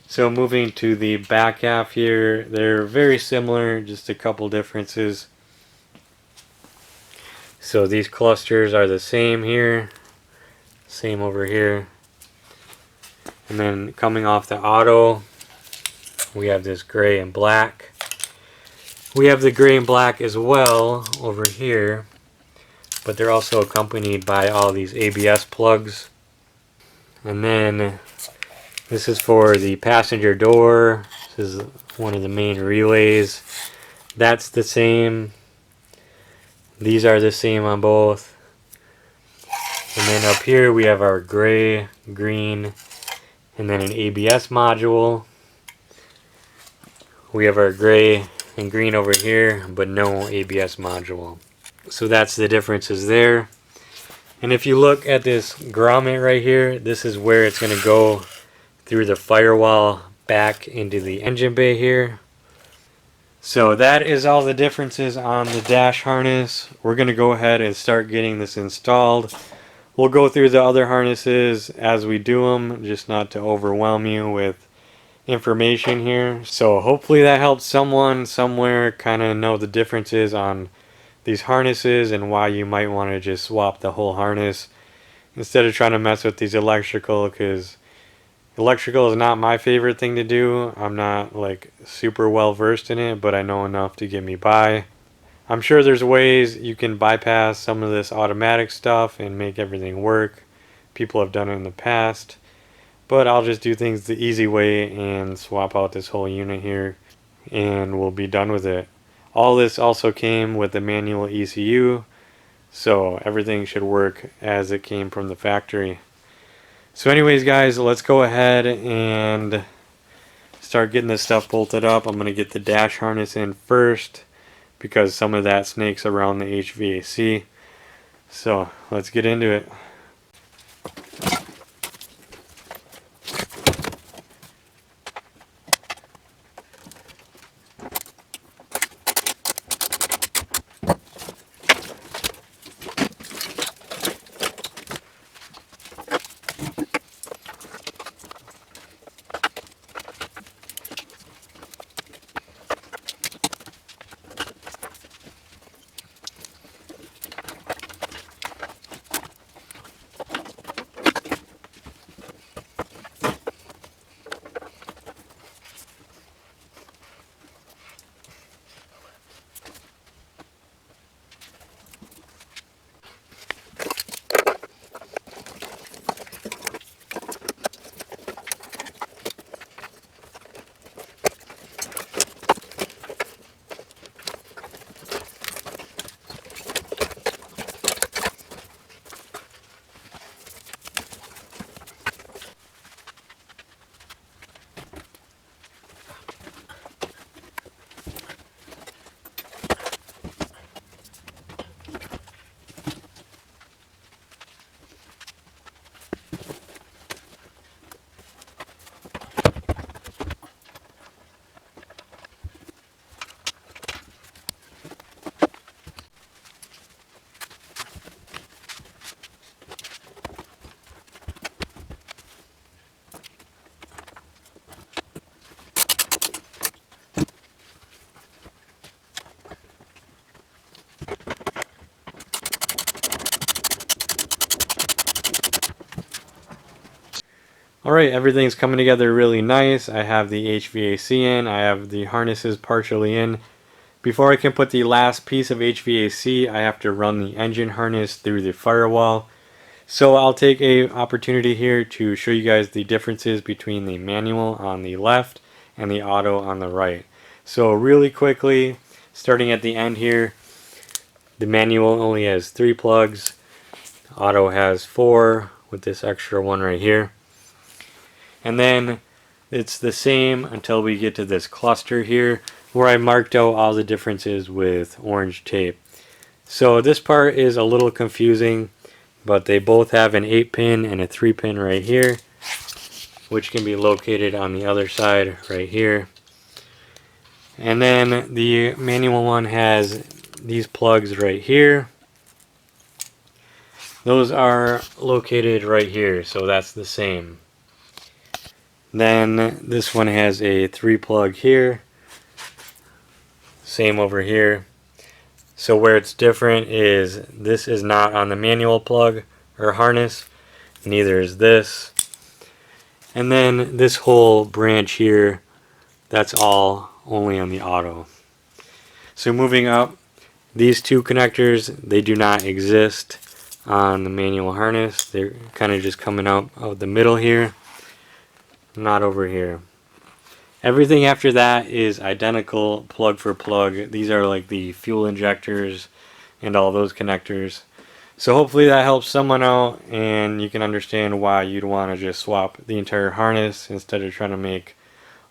S1: So moving to the back half here, they're very similar, just a couple differences. So these clusters are the same here, same over here. And then coming off the auto, we have this gray and black. We have the gray and black as well over here, but they're also accompanied by all these ABS plugs. And then this is for the passenger door. This is one of the main relays. That's the same. These are the same on both. And then up here we have our gray, green, and then an ABS module. We have our gray and green over here, but no ABS module. So that's the differences there. And if you look at this grommet right here, this is where it's going to go through the firewall back into the engine bay here. So that is all the differences on the dash harness. We're going to go ahead and start getting this installed. We'll go through the other harnesses as we do them, just not to overwhelm you with information here. So hopefully that helps someone somewhere kind of know the differences on these harnesses and why you might want to just swap the whole harness instead of trying to mess with these electrical, because electrical is not my favorite thing to do. I'm not like super well versed in it, but I know enough to get me by. I'm sure there's ways you can bypass some of this automatic stuff and make everything work. People have done it in the past, but I'll just do things the easy way and swap out this whole unit here and we'll be done with it. All this also came with the manual ECU, so everything should work as it came from the factory. So anyways guys, let's go ahead and start getting this stuff bolted up. I'm going to get the dash harness in first because some of that snakes around the HVAC. So let's get into it. Alright, everything's coming together really nice. I have the HVAC in, I have the harnesses partially in. Before I can put the last piece of HVAC, I have to run the engine harness through the firewall. So I'll take an opportunity here to show you guys the differences between the manual on the left and the auto on the right. So really quickly, starting at the end here, the manual only has 3 plugs. Auto has 4 with this extra one right here. And then it's the same until we get to this cluster here where I marked out all the differences with orange tape. So this part is a little confusing, but they both have an 8-pin and a 3-pin right here, which can be located on the other side right here. And then the manual one has these plugs right here. Those are located right here, so that's the same. Then this one has a 3-plug here. Same over here. So where it's different is this is not on the manual plug or harness. Neither is this. And then this whole branch here, that's all only on the auto. So moving up, these two connectors, they do not exist on the manual harness. They're kind of just coming out of the middle here, not over here. Everything after that is identical plug for plug. These are like the fuel injectors and all those connectors. So hopefully that helps someone out and you can understand why you'd want to just swap the entire harness instead of trying to make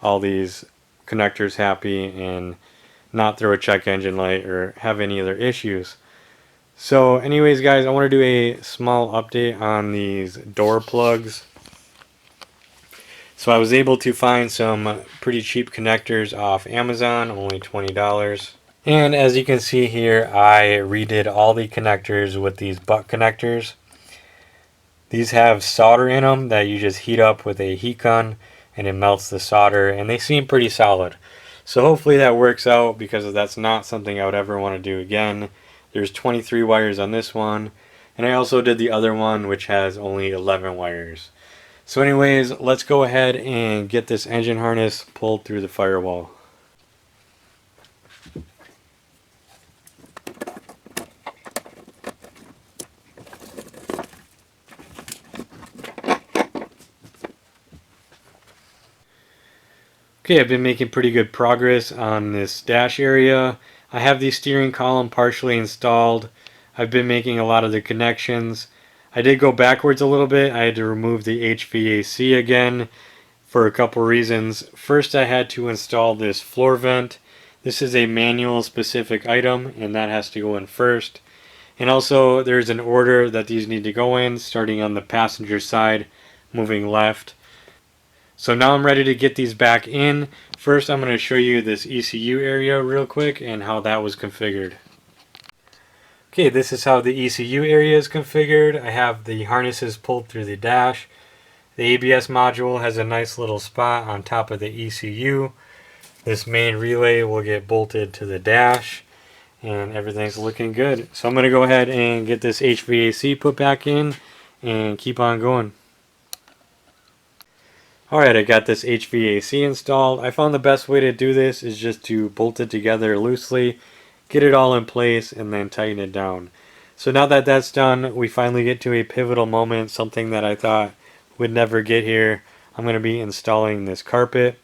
S1: all these connectors happy and not throw a check engine light or have any other issues. So anyways guys, I want to do a small update on these door plugs. So I was able to find some pretty cheap connectors off Amazon, only $20. And as you can see here, I redid all the connectors with these butt connectors. These have solder in them that you just heat up with a heat gun and it melts the solder, and they seem pretty solid. So hopefully that works out, because that's not something I would ever want to do again. There's 23 wires on this one, and I also did the other one which has only 11 wires. So anyways, let's go ahead and get this engine harness pulled through the firewall. Okay, I've been making pretty good progress on this dash area. I have the steering column partially installed. I've been making a lot of the connections. I did go backwards a little bit. I had to remove the HVAC again for a couple reasons. First, I had to install this floor vent. This is a manual specific item, and that has to go in first. And also, there's an order that these need to go in, starting on the passenger side, moving left. So now I'm ready to get these back in. First, I'm going to show you this ECU area real quick and how that was configured. Okay, this is how the ECU area is configured. I have the harnesses pulled through the dash. The ABS module has a nice little spot on top of the ECU. This main relay will get bolted to the dash, and everything's looking good. So I'm going to go ahead and get this HVAC put back in and keep on going. Alright, I got this HVAC installed. I found the best way to do this is just to bolt it together loosely, get it all in place, and then tighten it down. So now that that's done, we finally get to a pivotal moment, something that I thought would never get here. I'm going to be installing this carpet.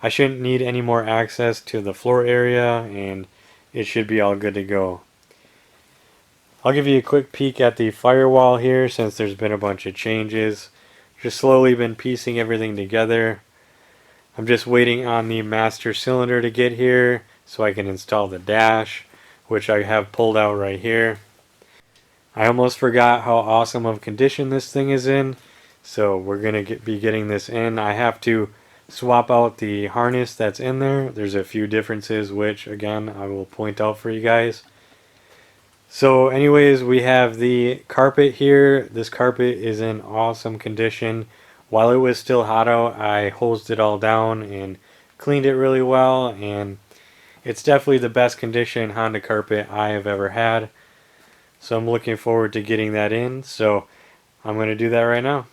S1: I shouldn't need any more access to the floor area, and it should be all good to go. I'll give you a quick peek at the firewall here, since there's been a bunch of changes. Just slowly been piecing everything together. I'm just waiting on the master cylinder to get here so I can install the dash, which I have pulled out right here. I almost forgot how awesome of condition this thing is in, so we're going to be getting this in. I have to swap out the harness that's in there. There's a few differences, which again I will point out for you guys. So anyways, we have the carpet here. This carpet is in awesome condition. While it was still hot out, I hosed it all down and cleaned it really well, and it's definitely the best condition Honda carpet I have ever had. So I'm looking forward to getting that in. So I'm going to do that right now.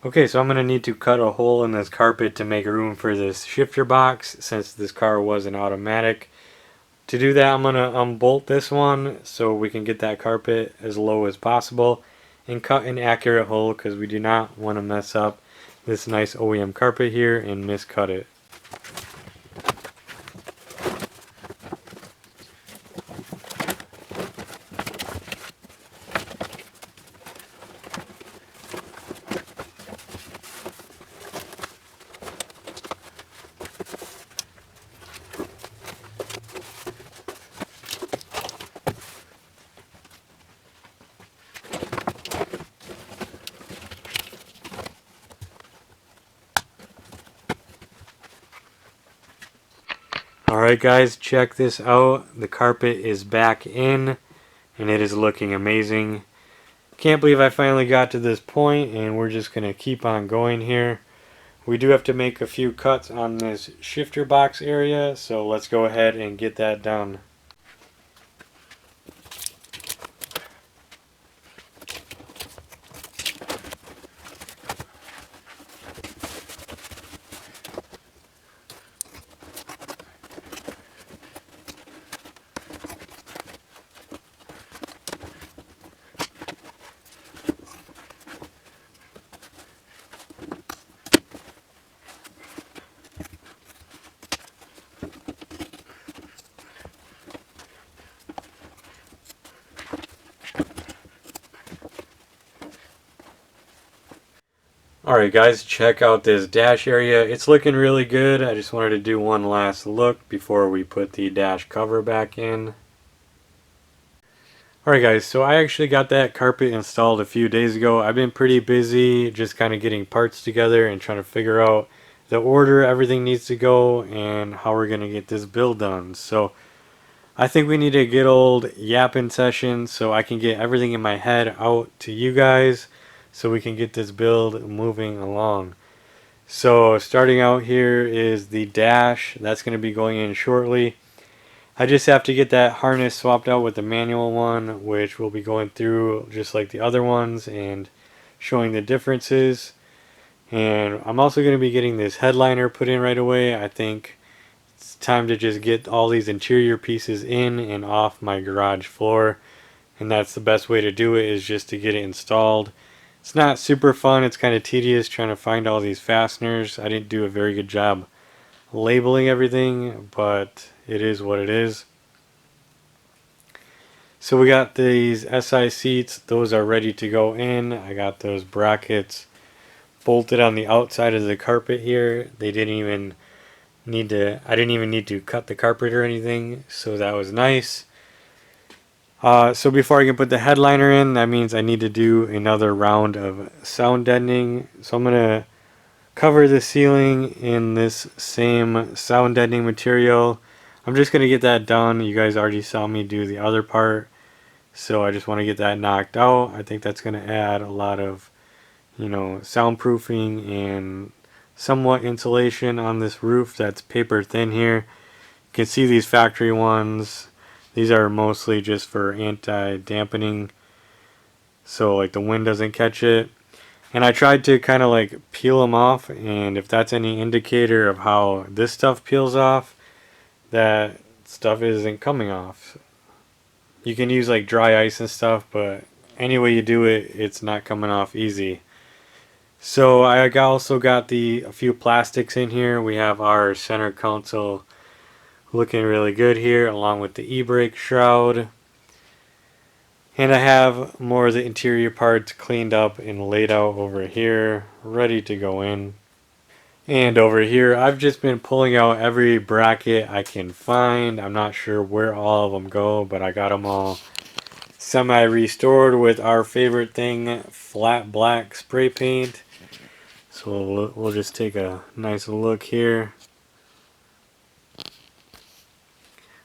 S1: Okay, so I'm going to need to cut a hole in this carpet to make room for this shifter box, since this car was an automatic. To do that, I'm going to unbolt this one so we can get that carpet as low as possible and cut an accurate hole, because we do not want to mess up this nice OEM carpet here and miscut it. Alright guys, check this out. The carpet is back in and it is looking amazing. Can't believe I finally got to this point, and we're just going to keep on going here. We do have to make a few cuts on this shifter box area, so let's go ahead and get that done. Alright guys, check out this dash area. It's looking really good. I just wanted to do one last look before we put the dash cover back in. Alright guys, so I actually got that carpet installed a few days ago. I've been pretty busy just kind of getting parts together and trying to figure out the order everything needs to go and how we're going to get this build done. So I think we need a good old yapping session so I can get everything in my head out to you guys, so we can get this build moving along. So starting out here is the dash. That's going to be going in shortly. I just have to get that harness swapped out with the manual one, which we'll be going through just like the other ones and showing the differences. And I'm also going to be getting this headliner put in right away. I think it's time to just get all these interior pieces in and off my garage floor, and that's the best way to do it, is just to get it installed. It's not super fun. It's kind of tedious trying to find all these fasteners. I didn't do a very good job labeling everything, but it is what it is. So we got these SI seats. Those are ready to go in. I got those brackets bolted on the outside of the carpet here. They didn't even need to, I didn't even need to cut the carpet or anything, so that was nice. So before I can put the headliner in, that means I need to do another round of sound deadening. So I'm going to cover the ceiling in this same sound deadening material. I'm just going to get that done. You guys already saw me do the other part, so I just want to get that knocked out. I think that's going to add a lot of, soundproofing and somewhat insulation on this roof that's paper thin here. You can see these factory ones. These are mostly just for anti-dampening, so like the wind doesn't catch it. And I tried to kind of like peel them off, and if that's any indicator of how this stuff peels off, that stuff isn't coming off. You can use like dry ice and stuff, but any way you do it, it's not coming off easy. So I also got a few plastics in here. We have our center console looking really good here, along with the e-brake shroud. And I have more of the interior parts cleaned up and laid out over here, ready to go in. And over here, I've just been pulling out every bracket I can find. I'm not sure where all of them go, but I got them all semi-restored with our favorite thing, flat black spray paint. So we'll just take a nice look here.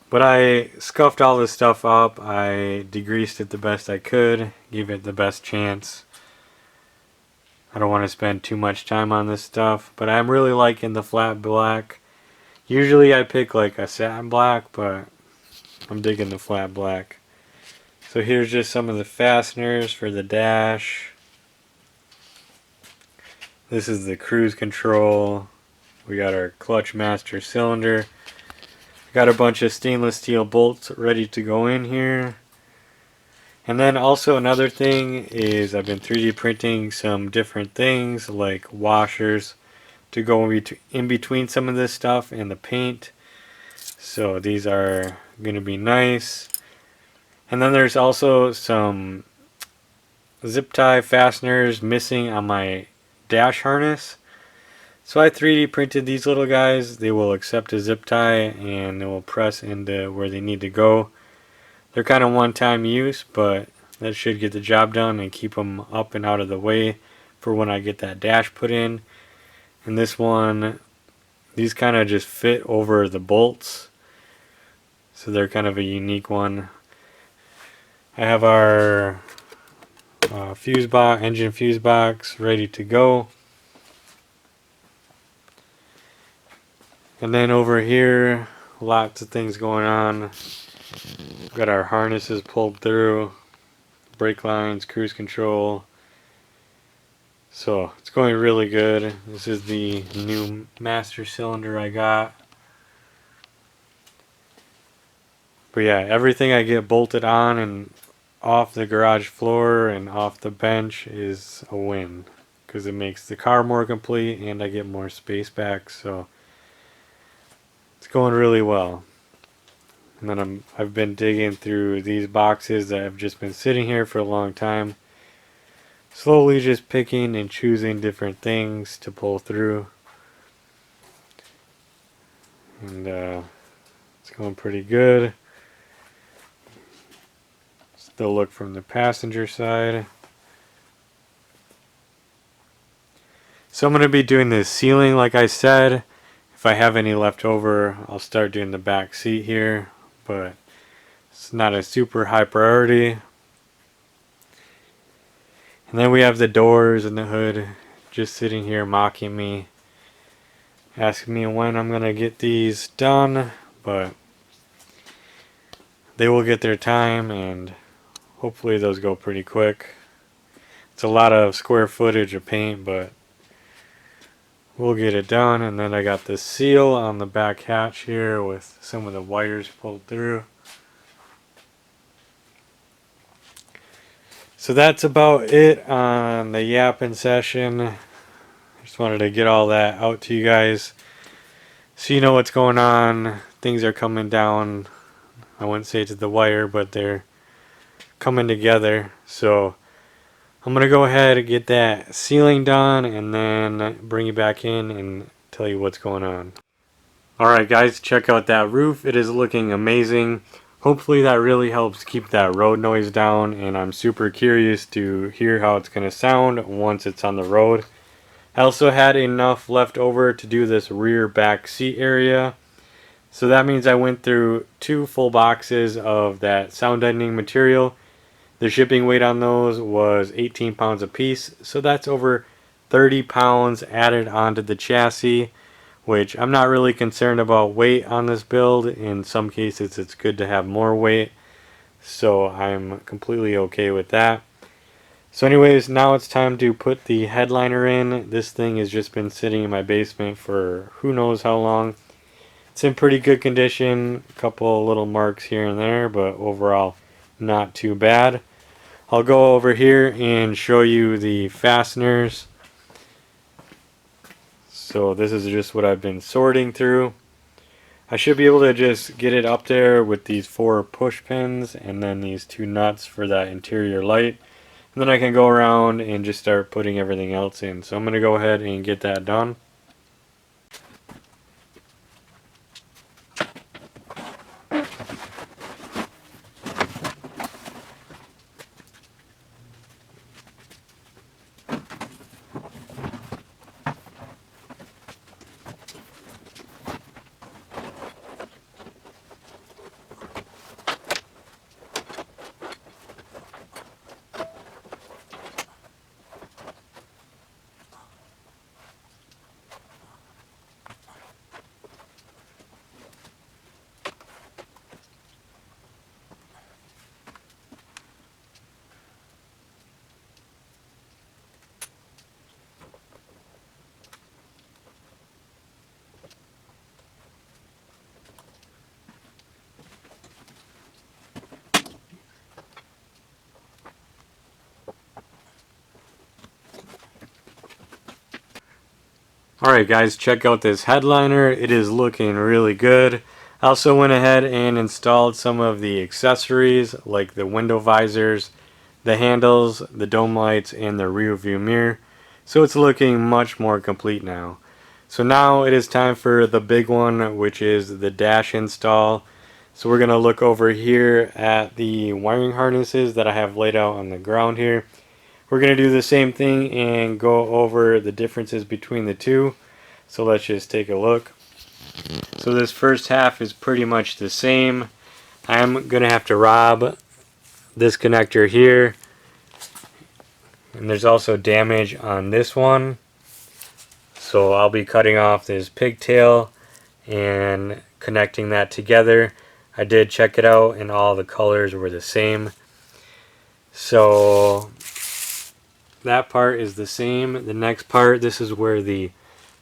S1: But I scuffed all this stuff up. I degreased it the best I could, gave it the best chance. I don't want to spend too much time on this stuff, but I'm really liking the flat black. Usually I pick like a satin black, but I'm digging the flat black. So here's just some of the fasteners for the dash. This is the cruise control. We got our clutch master cylinder. Got a bunch of stainless steel bolts ready to go in here. And then also another thing is I've been 3D printing some different things like washers to go in between some of this stuff and the paint. So these are going to be nice. And then there's also some zip tie fasteners missing on my dash harness. So I 3D printed these little guys. They will accept a zip tie and they will press into where they need to go. They're kind of one-time use, but that should get the job done and keep them up and out of the way for when I get that dash put in. And this one, these kind of just fit over the bolts. so they're kind of a unique one. I have our fuse box, engine fuse box ready to go. And then over here, lots of things going on. We've got our harnesses pulled through, brake lines, cruise control. So it's going really good. This is the new master cylinder I got. But yeah, everything I get bolted on and off the garage floor and off the bench is a win, because it makes the car more complete and I get more space back. So it's going really well. And then I've been digging through these boxes that have just been sitting here for a long time, slowly just picking and choosing different things to pull through. And it's going pretty good. Still look from the passenger side. So I'm going to be doing this ceiling like I said. If I have any left over, I'll start doing the back seat here, but it's not a super high priority. And then we have the doors and the hood just sitting here mocking me, asking me when I'm going to get these done, but they will get their time and hopefully those go pretty quick. It's a lot of square footage of paint, but we'll get it done. And then I got the seal on the back hatch here with some of the wires pulled through. So that's about it on the yapping session. Just wanted to get all that out to you guys so you know what's going on. Things are coming down. I wouldn't say to the wire, but they're coming together. So I'm going to go ahead and get that sealing done and then bring you back in and tell you what's going on. Alright guys, check out that roof. It is looking amazing. Hopefully that really helps keep that road noise down, and I'm super curious to hear how it's going to sound once it's on the road. I also had enough left over to do this rear back seat area. So that means I went through 2 full boxes of that sound deadening material. The shipping weight on those was 18 pounds a piece, so that's over 30 pounds added onto the chassis, which I'm not really concerned about weight on this build. In some cases it's good to have more weight, so I'm completely okay with that. So anyways, now it's time to put the headliner in. This thing has just been sitting in my basement for who knows how long. It's in pretty good condition, a couple little marks here and there, but overall not too bad. I'll go over here and show you the fasteners. So this is just what I've been sorting through. I should be able to just get it up there with these 4 push pins and then these 2 nuts for that interior light. And then I can go around and just start putting everything else in. So I'm going to go ahead and get that done. Alright guys, check out this headliner. It is looking really good. I also went ahead and installed some of the accessories like the window visors, the handles, the dome lights, and the rear view mirror. So it's looking much more complete now. So now it is time for the big one, which is the dash install. So we're going to look over here at the wiring harnesses that I have laid out on the ground here. We're going to do the same thing and go over the differences between the two. So let's just take a look. So this first half is pretty much the same. I'm gonna have to rob this connector here, and there's also damage on this one, so I'll be cutting off this pigtail and connecting that together. I did check it out and all the colors were the same, so that part is the same. The next part, this is where the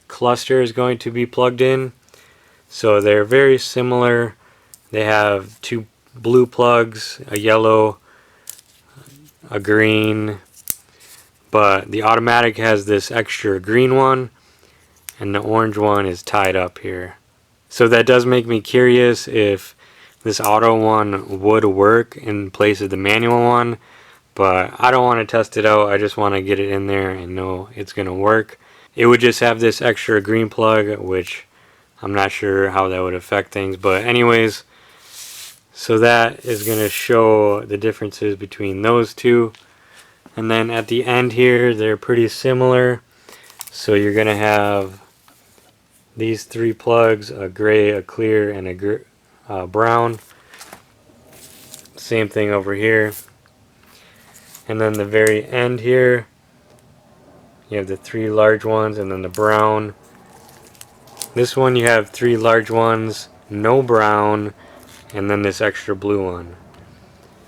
S1: cluster is going to be plugged in. So they're very similar. They have two blue plugs, a yellow, a green, but the automatic has this extra green one and the orange one is tied up here. So that does make me curious if this auto one would work in place of the manual one, but I don't want to test it out. I just want to get it in there and know it's going to work. It would just have this extra green plug, which I'm not sure how that would affect things, but anyways, so that is going to show the differences between those two. And then at the end here, they're pretty similar. So you're going to have these three plugs, a gray, a clear, and a brown. Same thing over here. And then the very end here, you have the three large ones and then the brown. This one you have three large ones, no brown, and then this extra blue one.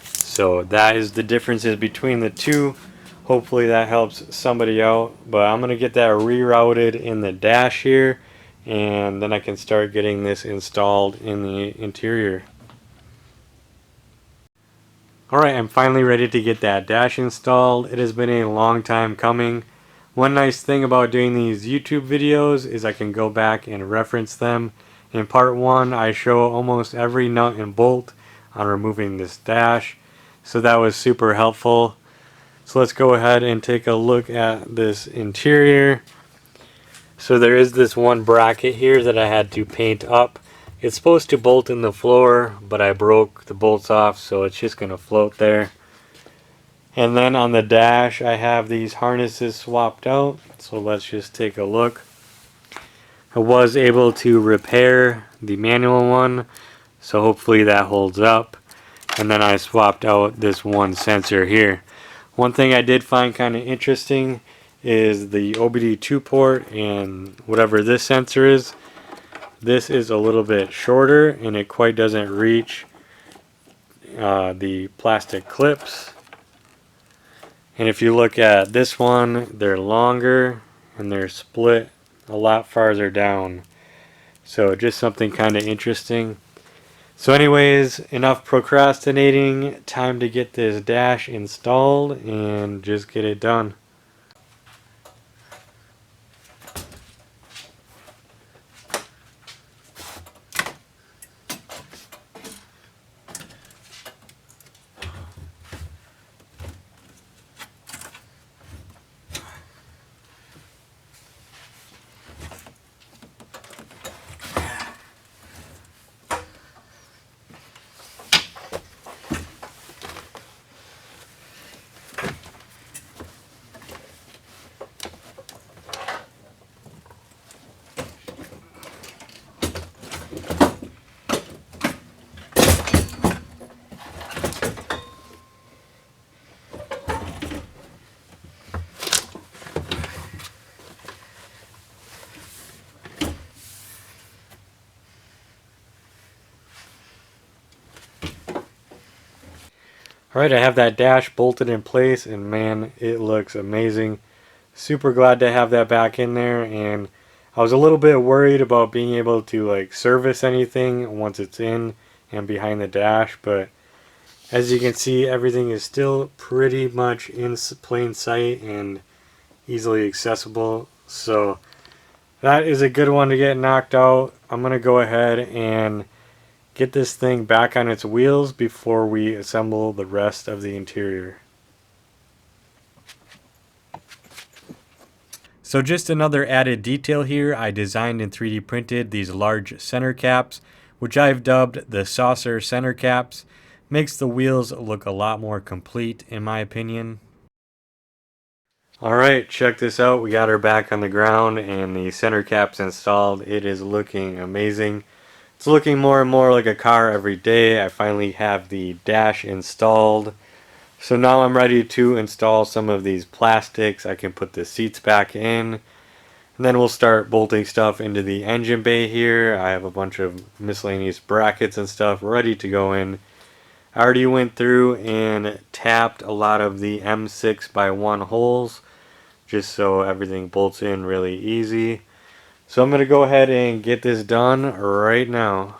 S1: So that is the differences between the two. Hopefully that helps somebody out, but I'm gonna get that rerouted in the dash here, and then I can start getting this installed in the interior. Alright, I'm finally ready to get that dash installed. It has been a long time coming. One nice thing about doing these YouTube videos is I can go back and reference them. In part 1 I show almost every nut and bolt on removing this dash, so that was super helpful. So let's go ahead and take a look at this interior. So there is this one bracket here that I had to paint up. It's supposed to bolt in the floor, but I broke the bolts off, so it's just going to float there. And then on the dash I have these harnesses swapped out, so let's just take a look. I was able to repair the manual one, so hopefully that holds up. And then I swapped out this one sensor here. One thing I did find kind of interesting is the OBD2 port and whatever this sensor is. This is a little bit shorter and it quite doesn't reach the plastic clips. And if you look at this one, they're longer and they're split a lot farther down. So just something kind of interesting. So anyways, enough procrastinating. Time to get this dash installed and just get it done. Alright, I have that dash bolted in place and man, it looks amazing. Super glad to have that back in there, and I was a little bit worried about being able to like service anything once it's in and behind the dash, but as you can see, everything is still pretty much in plain sight and easily accessible. So that is a good one to get knocked out. I'm going to go ahead and get this thing back on its wheels before we assemble the rest of the interior. So just another added detail here, I designed and 3D printed these large center caps, which I've dubbed the saucer center caps. Makes the wheels look a lot more complete in my opinion. Alright, check this out. We got her back on the ground and the center caps installed. It is looking amazing. It's looking more and more like a car every day. I finally have the dash installed. So now I'm ready to install some of these plastics. I can put the seats back in. And then we'll start bolting stuff into the engine bay here. I have a bunch of miscellaneous brackets and stuff ready to go in. I already went through and tapped a lot of the M6x1 holes just so everything bolts in really easy. So I'm going to go ahead and get this done right now.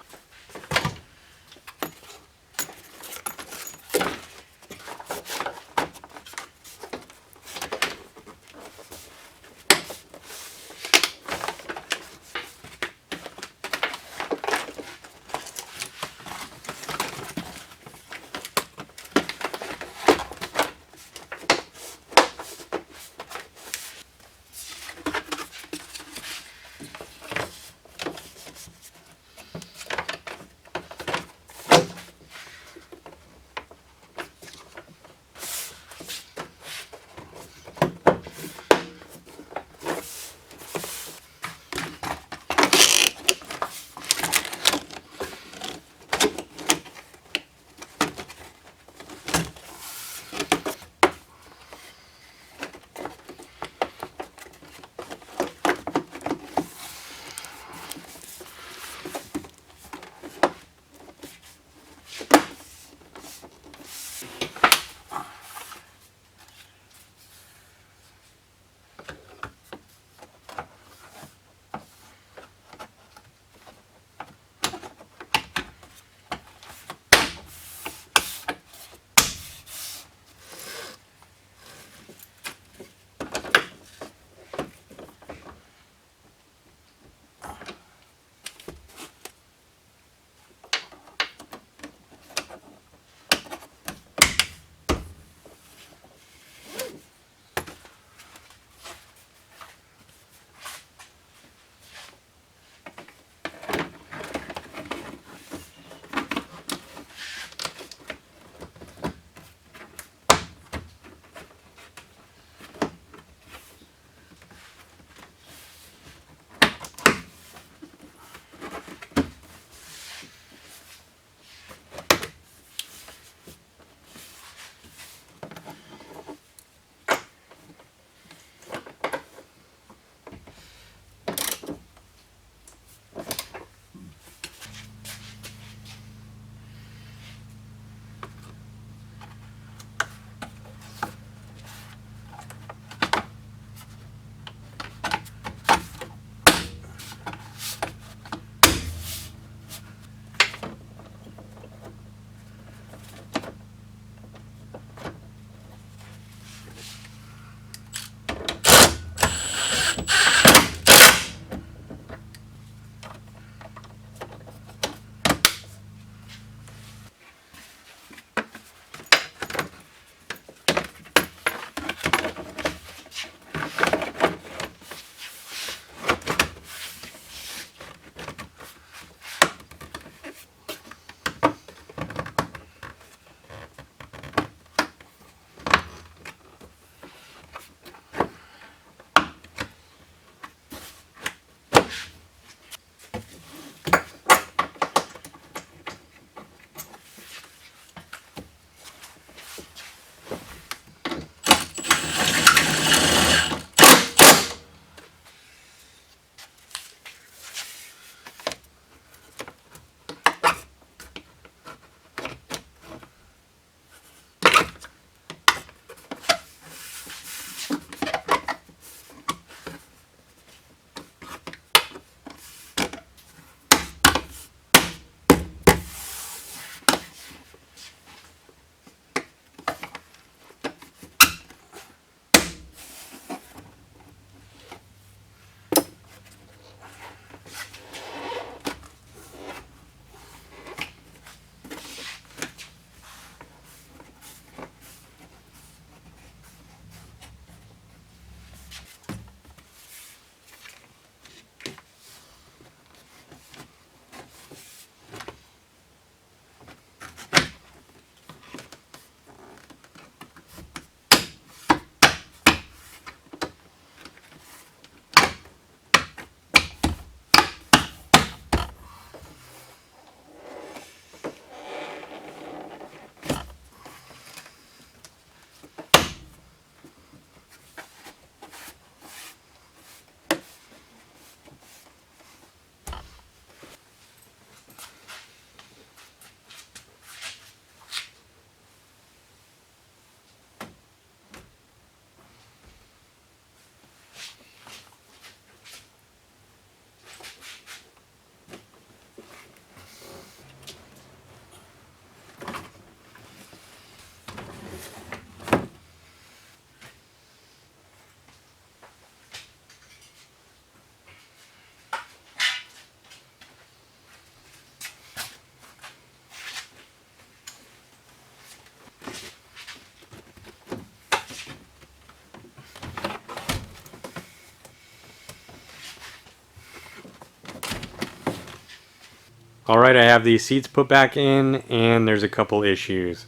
S1: Alright, I have these seats put back in, and there's a couple issues.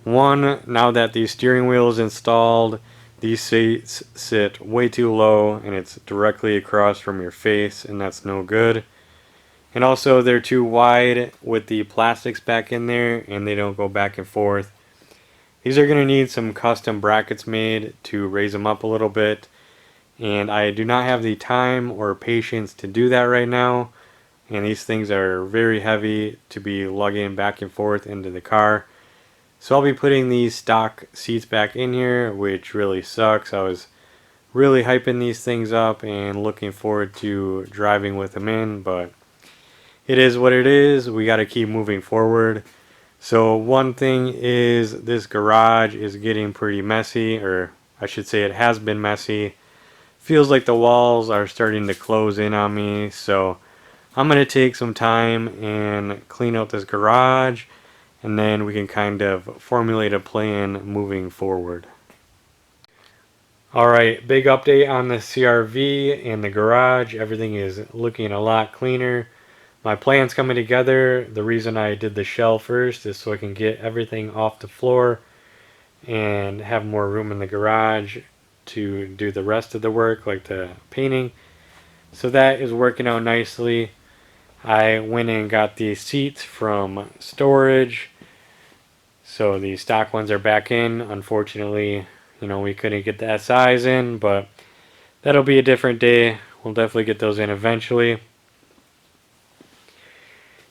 S1: One, now that the steering wheel is installed, these seats sit way too low and it's directly across from your face, and that's no good. And also they're too wide with the plastics back in there, and they don't go back and forth. These are going to need some custom brackets made to raise them up a little bit, and I do not have the time or patience to do that right now. And these things are very heavy to be lugging back and forth into the car. So I'll be putting these stock seats back in here, which really sucks. I was really hyping these things up and looking forward to driving with them in, but it is what it is. We got to keep moving forward. So one thing is, this garage is getting pretty messy, or I should say it has been messy. Feels like the walls are starting to close in on me, so I'm going to take some time and clean out this garage, and then we can kind of formulate a plan moving forward. Alright, big update on the CRV and the garage. Everything is looking a lot cleaner. My plan's coming together. The reason I did the shell first is so I can get everything off the floor and have more room in the garage to do the rest of the work, like the painting. So that is working out nicely. I went and got these seats from storage. So the stock ones are back in. Unfortunately, we couldn't get the SIs in, but that'll be a different day. We'll definitely get those in eventually.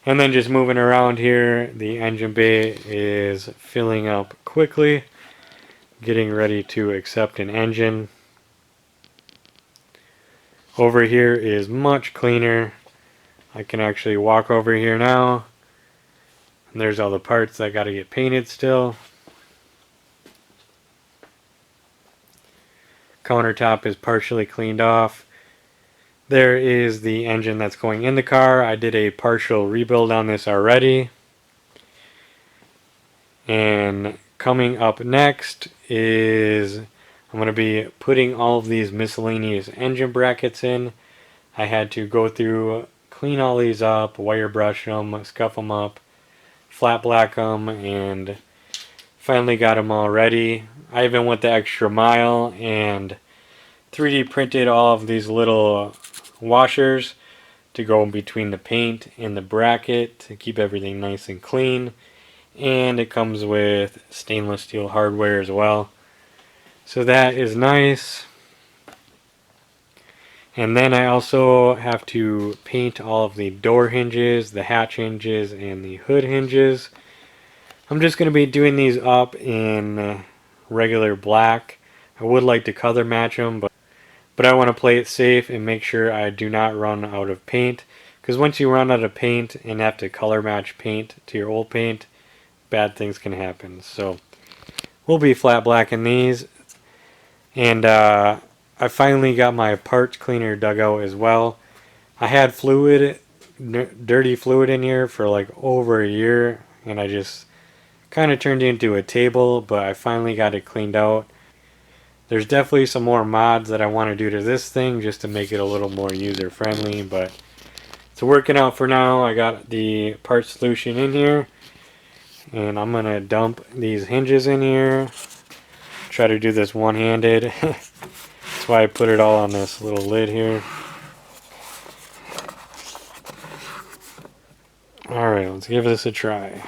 S1: And then just moving around here, the engine bay is filling up quickly, getting ready to accept an engine. Over here is much cleaner. I can actually walk over here now. And there's all the parts that got to get painted still. Countertop is partially cleaned off. There is the engine that's going in the car. I did a partial rebuild on this already. And coming up next is, I'm going to be putting all of these miscellaneous engine brackets in. I had to go through, clean all these up, wire brush them, scuff them up, flat black them, and finally got them all ready. I even went the extra mile and 3D printed all of these little washers to go between the paint and the bracket to keep everything nice and clean. And it comes with stainless steel hardware as well. So that is nice. And then I also have to paint all of the door hinges, the hatch hinges, and the hood hinges. I'm just going to be doing these up in regular black. I would like to color match them, but I want to play it safe and make sure I do not run out of paint. Because once you run out of paint and have to color match paint to your old paint, bad things can happen. So we'll be flat blacking these. And I finally got my parts cleaner dug out as well. I had fluid, dirty fluid in here for like over a year, and I just kind of turned it into a table, but I finally got it cleaned out. There's definitely some more mods that I want to do to this thing just to make it a little more user friendly, but it's working out for now. I got the part solution in here, and I'm gonna dump these hinges in here. Try to do this one-handed. That's why I put it all on this little lid here. Alright, let's give this a try.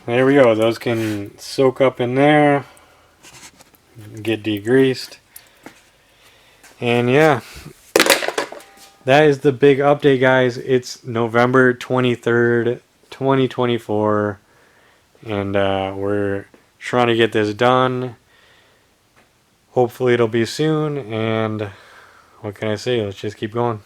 S1: There we go. Those can soak up in there, get degreased. And yeah, that is the big update, guys. It's November 23rd, 2024, and we're trying to get this done. Hopefully it'll be soon, and what can I say? Let's just keep going.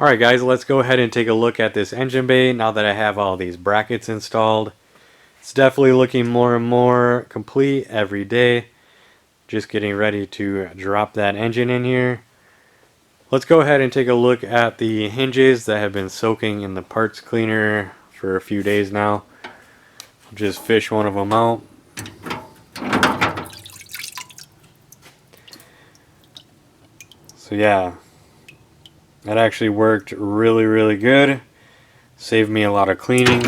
S1: Alright guys, let's go ahead and take a look at this engine bay now that I have all these brackets installed. It's definitely looking more and more complete every day. Just getting ready to drop that engine in here. Let's go ahead and take a look at the hinges that have been soaking in the parts cleaner for a few days now. Just fish one of them out. So yeah, that actually worked really good. Saved me a lot of cleaning.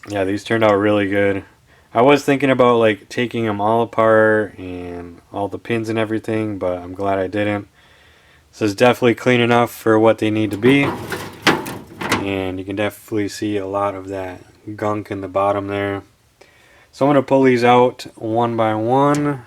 S1: Yeah, these turned out really good. I was thinking about like taking them all apart and all the pins and everything, but I'm glad I didn't. This is definitely clean enough for what they need to be. And you can definitely see a lot of that gunk in the bottom there. So I'm going to pull these out one by one.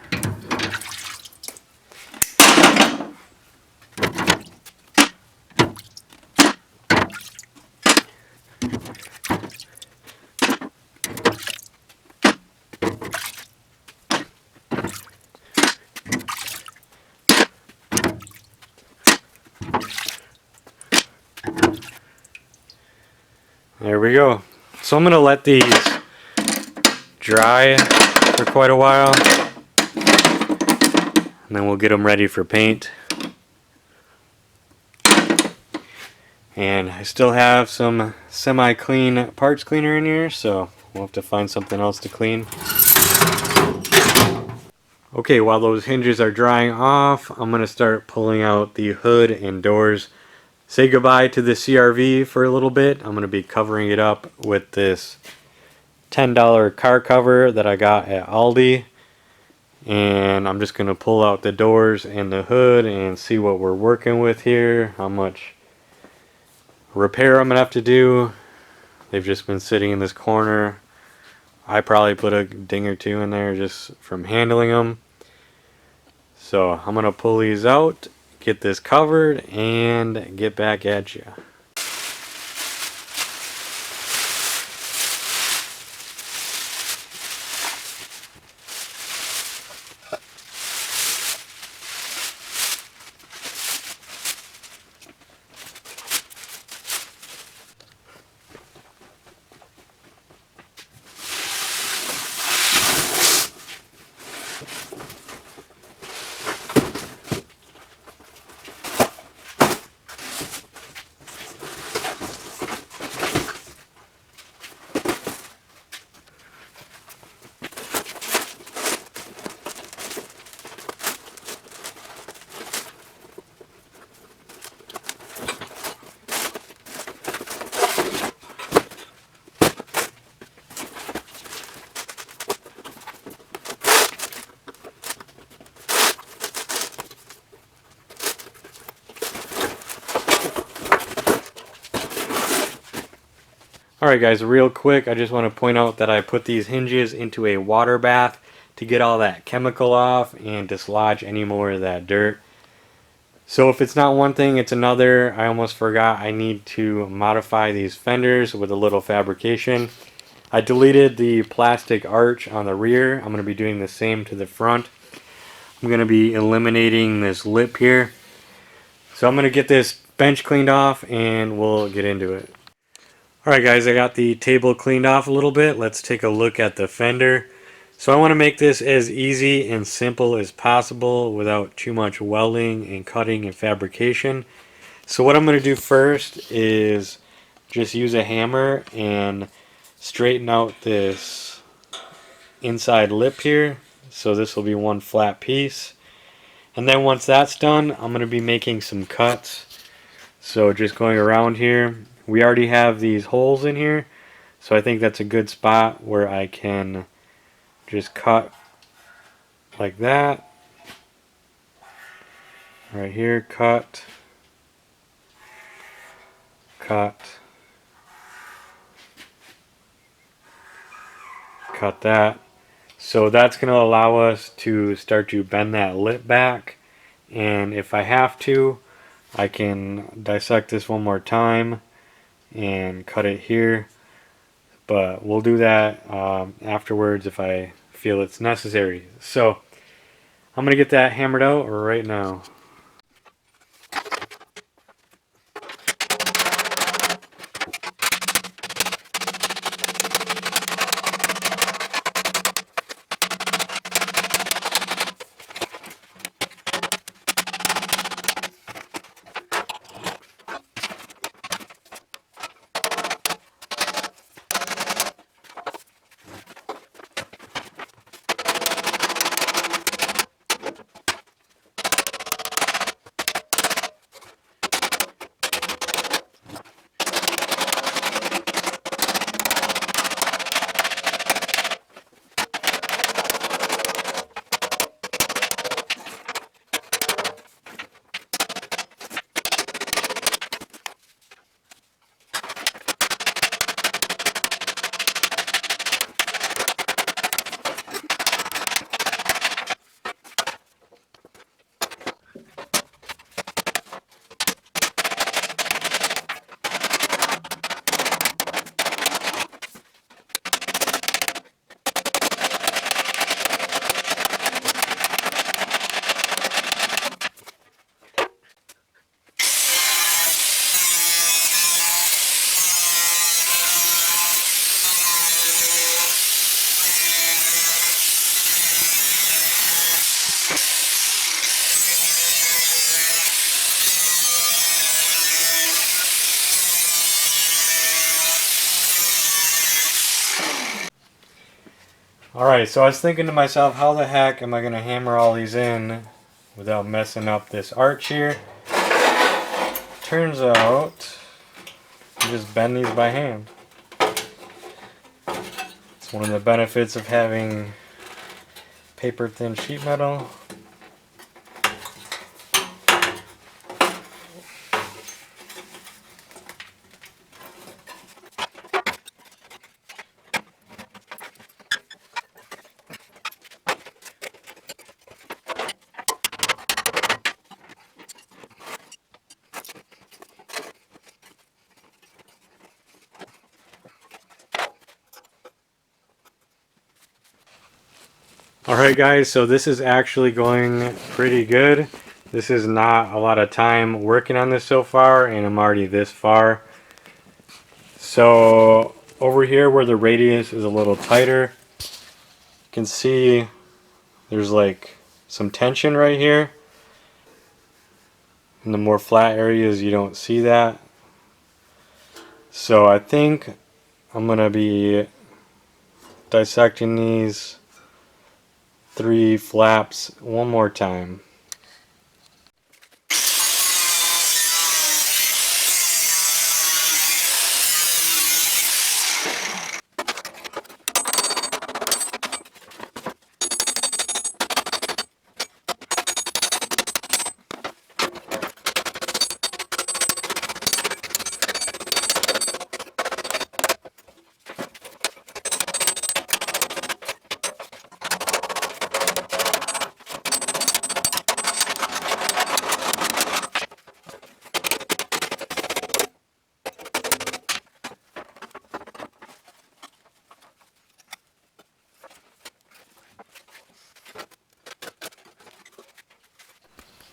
S1: There we go. So I'm going to let these dry for quite a while, and then we'll get them ready for paint. And I still have some semi-clean parts cleaner in here, so we'll have to find something else to clean. Okay, while those hinges are drying off, I'm going to start pulling out the hood and doors. Say goodbye to the CRV for a little bit. I'm going to be covering it up with this $10 car cover that I got at Aldi. And I'm just going to pull out the doors and the hood and see what we're working with here. How much repair I'm going to have to do. They've just been sitting in this corner. I probably put a ding or two in there just from handling them. So I'm going to pull these out, get this covered, and get back at you. Alright guys, real quick, I just want to point out that I put these hinges into a water bath to get all that chemical off and dislodge any more of that dirt. So if it's not one thing, it's another. I almost forgot I need to modify these fenders with a little fabrication. I deleted the plastic arch on the rear. I'm going to be doing the same to the front. I'm going to be eliminating this lip here. So I'm going to get this bench cleaned off and we'll get into it. Alright guys, I got the table cleaned off a little bit. Let's take a look at the fender. So I want to make this as easy and simple as possible without too much welding and cutting and fabrication. So what I'm going to do first is just use a hammer and straighten out this inside lip here. So this will be one flat piece. And then once that's done, I'm going to be making some cuts. So just going around here. We already have these holes in here, so I think that's a good spot where I can just cut like that. Right here, cut, cut, cut that. So that's going to allow us to start to bend that lip back, and if I have to, I can dissect this one more time and cut it here, but we'll do that afterwards if I feel it's necessary. So I'm gonna get that hammered out right now. Alright, so I was thinking to myself, how the heck am I going to hammer all these in without messing up this arch here? Turns out, you just bend these by hand. It's one of the benefits of having paper thin sheet metal. Alright guys, so this is actually going pretty good. This is not a lot of time working on this so far, and I'm already this far. So over here where the radius is a little tighter, you can see there's like some tension right here. In the more flat areas you don't see that. So I think I'm going to be dissecting these 3 flaps one more time.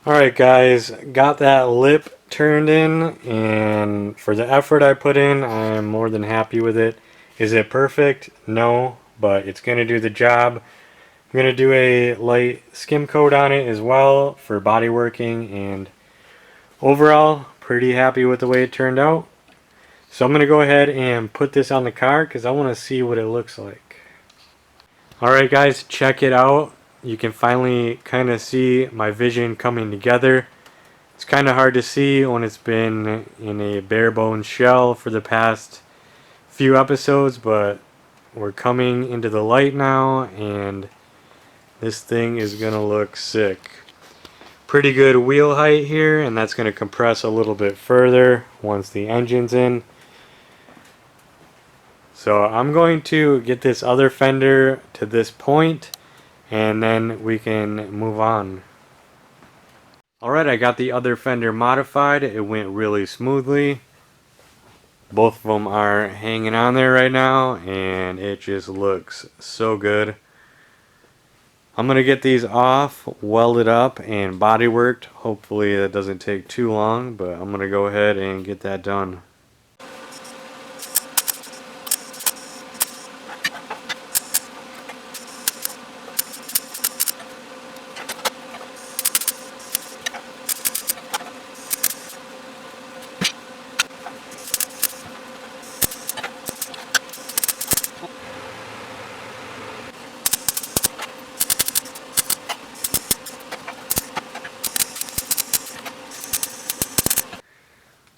S1: Alright guys, got that lip turned in, and for the effort I put in, I'm more than happy with it. Is it perfect? No, but it's going to do the job. I'm going to do a light skim coat on it as well for body working, and overall, pretty happy with the way it turned out. So I'm going to go ahead and put this on the car because I want to see what it looks like. Alright guys, check it out. You can finally kind of see my vision coming together. It's kind of hard to see when it's been in a bare bones shell for the past few episodes, but we're coming into the light now, and this thing is going to look sick. Pretty good wheel height here, and that's going to compress a little bit further once the engine's in. So I'm going to get this other fender to this point, and then we can move on. Alright, I got the other fender modified. It went really smoothly. Both of them are hanging on there right now, and it just looks so good. I'm going to get these off, welded up, and body worked. Hopefully that doesn't take too long, but I'm going to go ahead and get that done.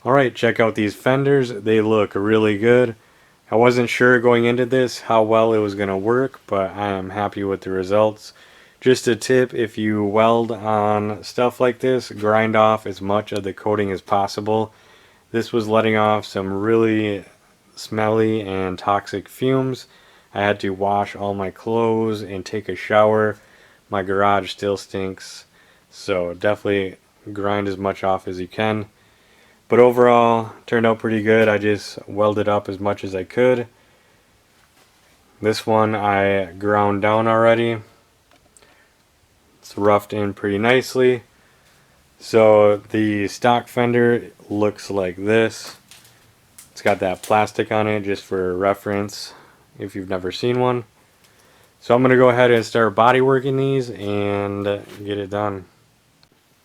S1: Alright, check out these fenders. They look really good. I wasn't sure going into this how well it was going to work, but I am happy with the results. Just a tip, if you weld on stuff like this, grind off as much of the coating as possible. This was letting off some really smelly and toxic fumes. I had to wash all my clothes and take a shower. My garage still stinks, so definitely grind as much off as you can. But overall, turned out pretty good. I just welded up as much as I could. This one I ground down already. It's roughed in pretty nicely. So the stock fender looks like this. It's got that plastic on it just for reference if you've never seen one. So I'm going to go ahead and start body working these and get it done.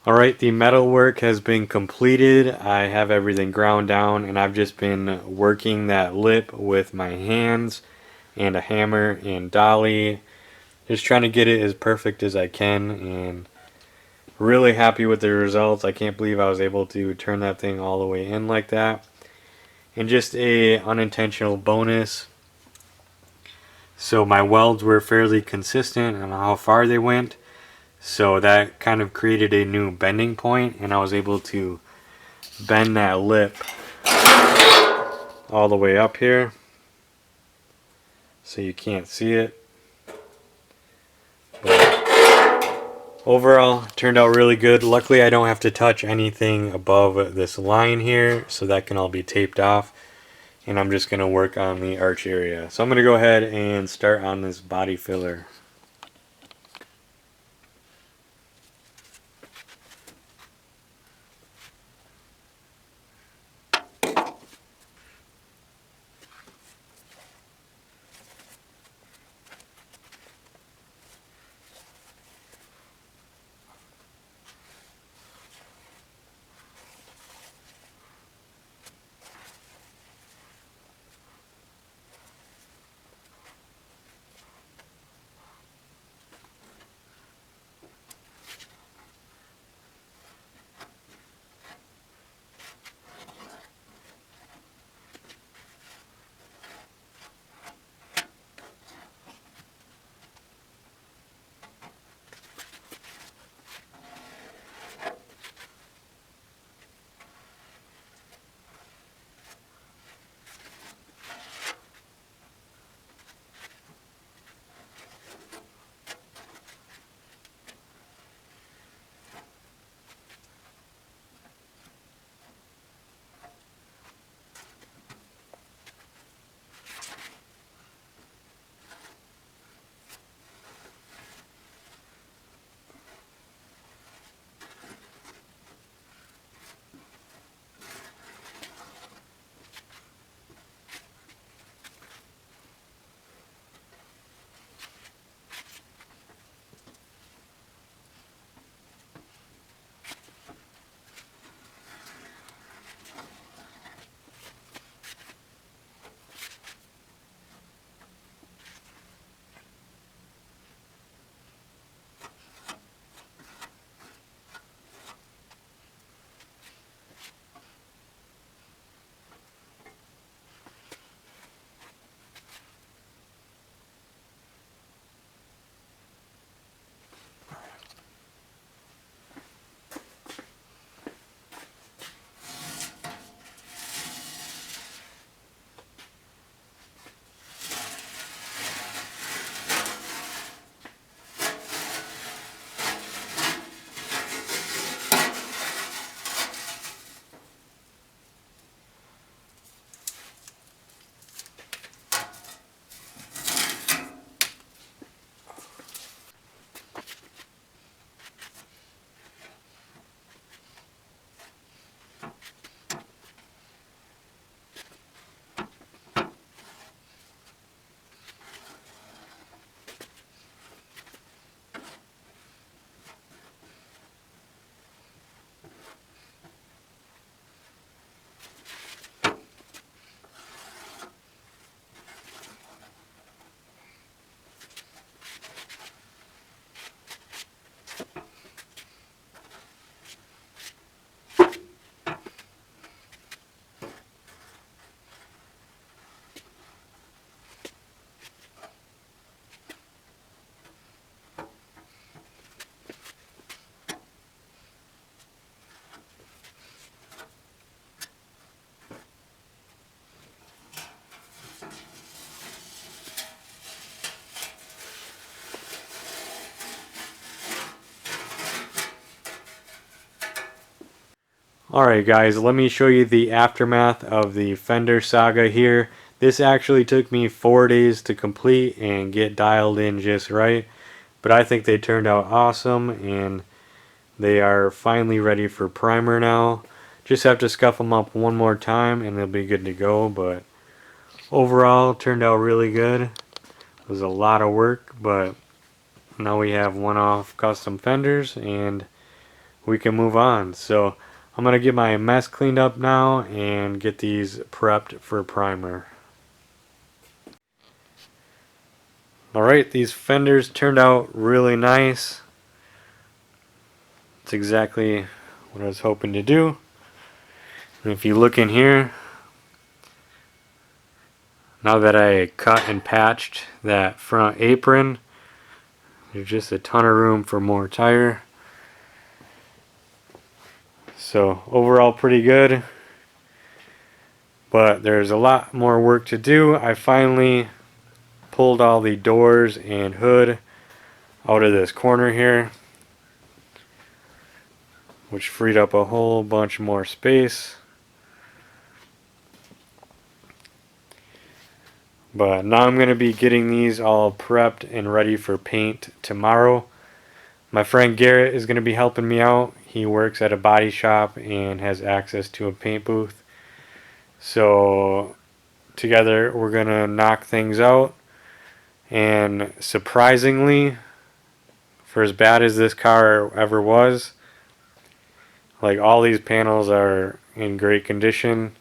S1: Alright, the metal work has been completed. I have everything ground down and I've just been working that lip with my hands and a hammer and dolly. Just trying to get it as perfect as I can, and really happy with the results. I can't believe I was able to turn that thing all the way in like that. And just a unintentional bonus. So my welds were fairly consistent on how far they went. So that kind of created a new bending point, and I was able to bend that lip all the way up here. So you can't see it. But overall, turned out really good. Luckily, I don't have to touch anything above this line here, so that can all be taped off. And I'm just going to work on the arch area. So I'm going to go ahead and start on this body filler. Alright guys, let me show you the aftermath of the fender saga here. This actually took me 4 days to complete and get dialed in just right, but I think they turned out awesome and they are finally ready for primer now. Just have to scuff them up one more time and they'll be good to go, but overall turned out really good. It was a lot of work, but now we have one-off custom fenders and we can move on. So I'm going to get my mess cleaned up now and get these prepped for primer. Alright, these fenders turned out really nice. It's exactly what I was hoping to do. And if you look in here, now that I cut and patched that front apron, there's just a ton of room for more tire. So overall pretty good, but there's a lot more work to do. I finally pulled all the doors and hood out of this corner here, which freed up a whole bunch more space. But now I'm going to be getting these all prepped and ready for paint tomorrow. My friend Garrett is going to be helping me out. He works at a body shop and has access to a paint booth. So together we're going to knock things out. And surprisingly, for as bad as this car ever was, like all these panels are in great condition.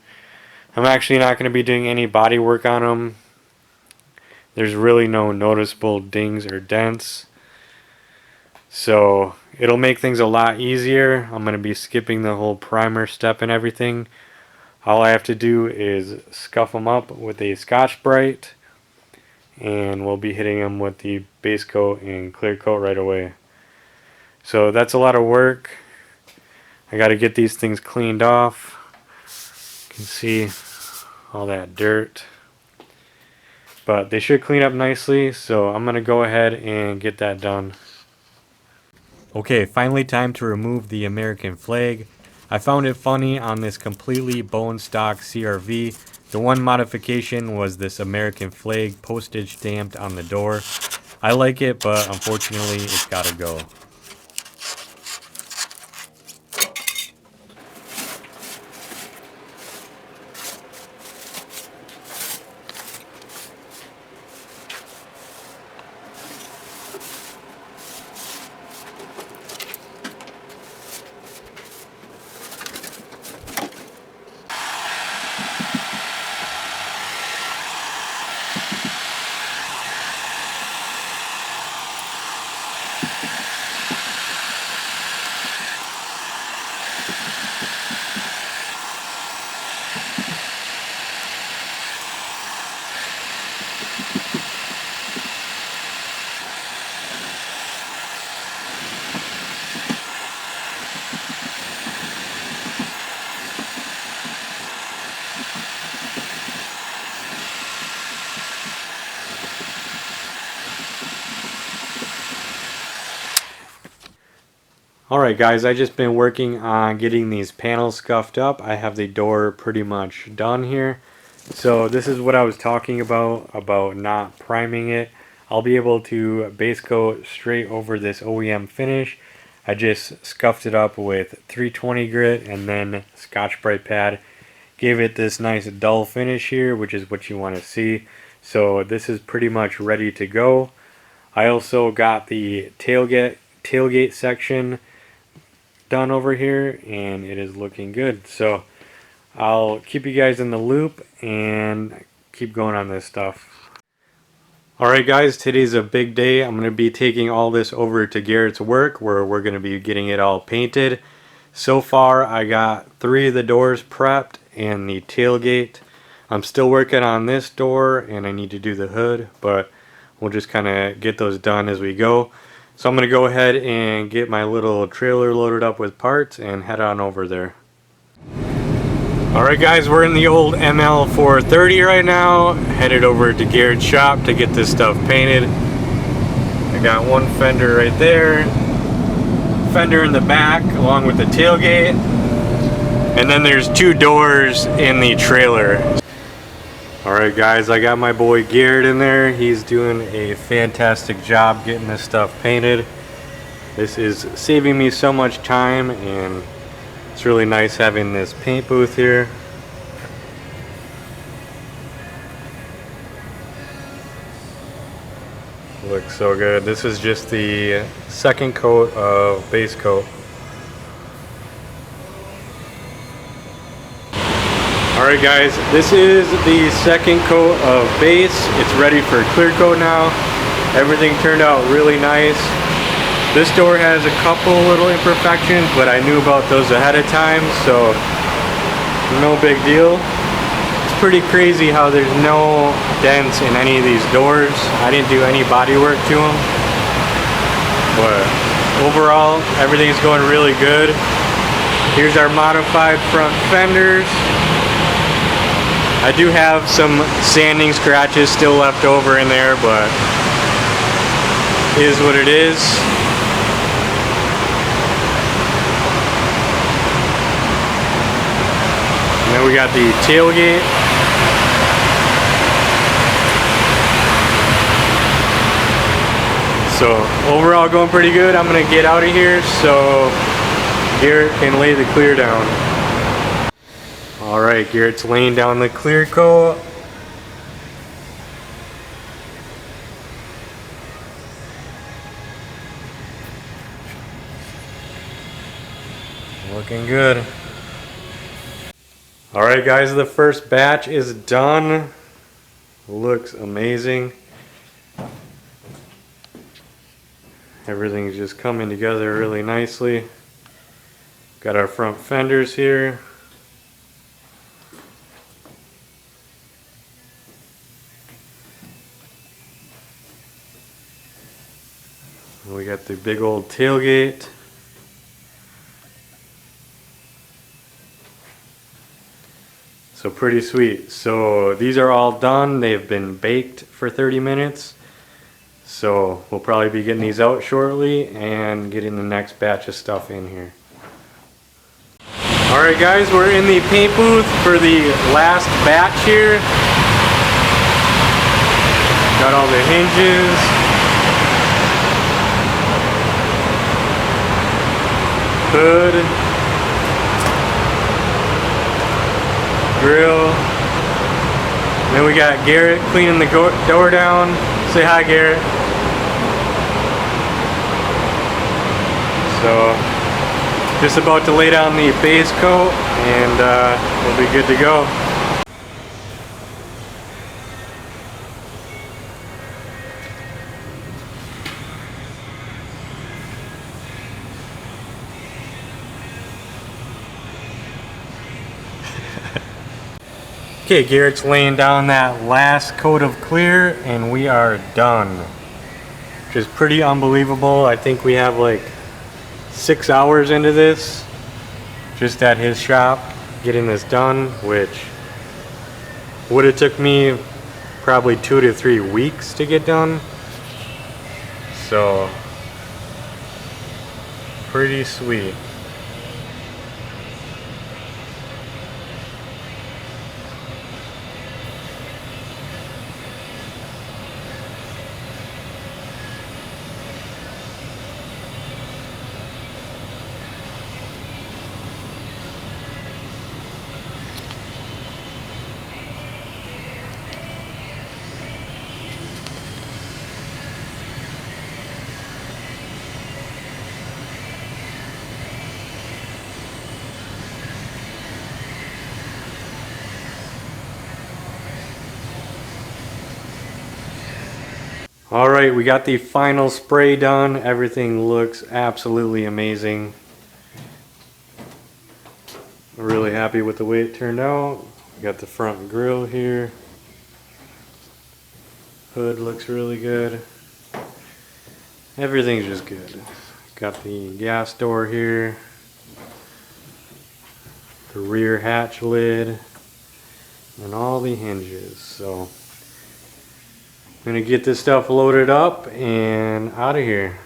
S1: I'm actually not going to be doing any body work on them. There's really no noticeable dings or dents. So it'll make things a lot easier. I'm going to be skipping the whole primer step and everything. All I have to do is scuff them up with a Scotch-Brite, and we'll be hitting them with the base coat and clear coat right away. So that's a lot of work. I got to get these things cleaned off. You can see all that dirt. But they should clean up nicely, so I'm going to go ahead and get that done. Okay, finally time to remove the American flag. I found it funny on this completely bone stock CRV. The one modification was this American flag postage stamped on the door. I like it, but unfortunately it's gotta go. Alright guys, I just been working on getting these panels scuffed up. I have the door pretty much done here. So this is what I was talking about not priming it. I'll be able to base coat straight over this OEM finish. I just scuffed it up with 320 grit and then Scotch-Brite pad. Gave it this nice dull finish here, which is what you want to see. So this is pretty much ready to go. I also got the tailgate section done over here and it is looking good. So I'll keep you guys in the loop and keep going on this stuff. Alright guys, today's a big day. I'm going to be taking all this over to Garrett's work where we're going to be getting it all painted. So far I got 3 of the doors prepped and the tailgate. I'm still working on this door and I need to do the hood, but we'll just kind of get those done as we go. So I'm going to go ahead and get my little trailer loaded up with parts and head on over there. Alright guys, we're in the old ML 430 right now, headed over to Garrett's shop to get this stuff painted. I got one fender right there, fender in the back along with the tailgate. And then there's 2 doors in the trailer. Alright guys, I got my boy Garrett in there. He's doing a fantastic job getting this stuff painted. This is saving me so much time, and it's really nice having this paint booth here. Looks so good. This is just the second coat of base coat. Alright guys, this is the second coat of base. It's ready for clear coat now. Everything turned out really nice. This door has a couple little imperfections, but I knew about those ahead of time, so no big deal. It's pretty crazy how there's no dents in any of these doors. I didn't do any body work to them, but overall everything's going really good. Here's our modified front fenders. I do have some sanding scratches still left over in there, but it is what it is. And then we got the tailgate. So overall going pretty good. I'm gonna get out of here so Garrett can lay the clear down. Alright, Garrett's laying down the clear coat. Looking good. Alright guys, the first batch is done. Looks amazing. Everything's just coming together really nicely. Got our front fenders here. We got the big old tailgate. So pretty sweet. So these are all done. They've been baked for 30 minutes. So we'll probably be getting these out shortly and getting the next batch of stuff in here. Alright guys, we're in the paint booth for the last batch here. Got all the hinges. Hood, grill. Then we got Garrett cleaning the door down. Say hi, Garrett. So just about to lay down the base coat, and we'll be good to go. Okay, Garrett's laying down that last coat of clear and we are done. Which is pretty unbelievable. I think we have like 6 hours into this just at his shop getting this done, which would have took me probably 2 to 3 weeks to get done. So pretty sweet. Alright, we got the final spray done. Everything looks absolutely amazing. I'm really happy with the way it turned out. We got the front grille here. Hood looks really good. Everything's just good. Got the gas door here. The rear hatch lid. And all the hinges. So I'm gonna get this stuff loaded up and out of here.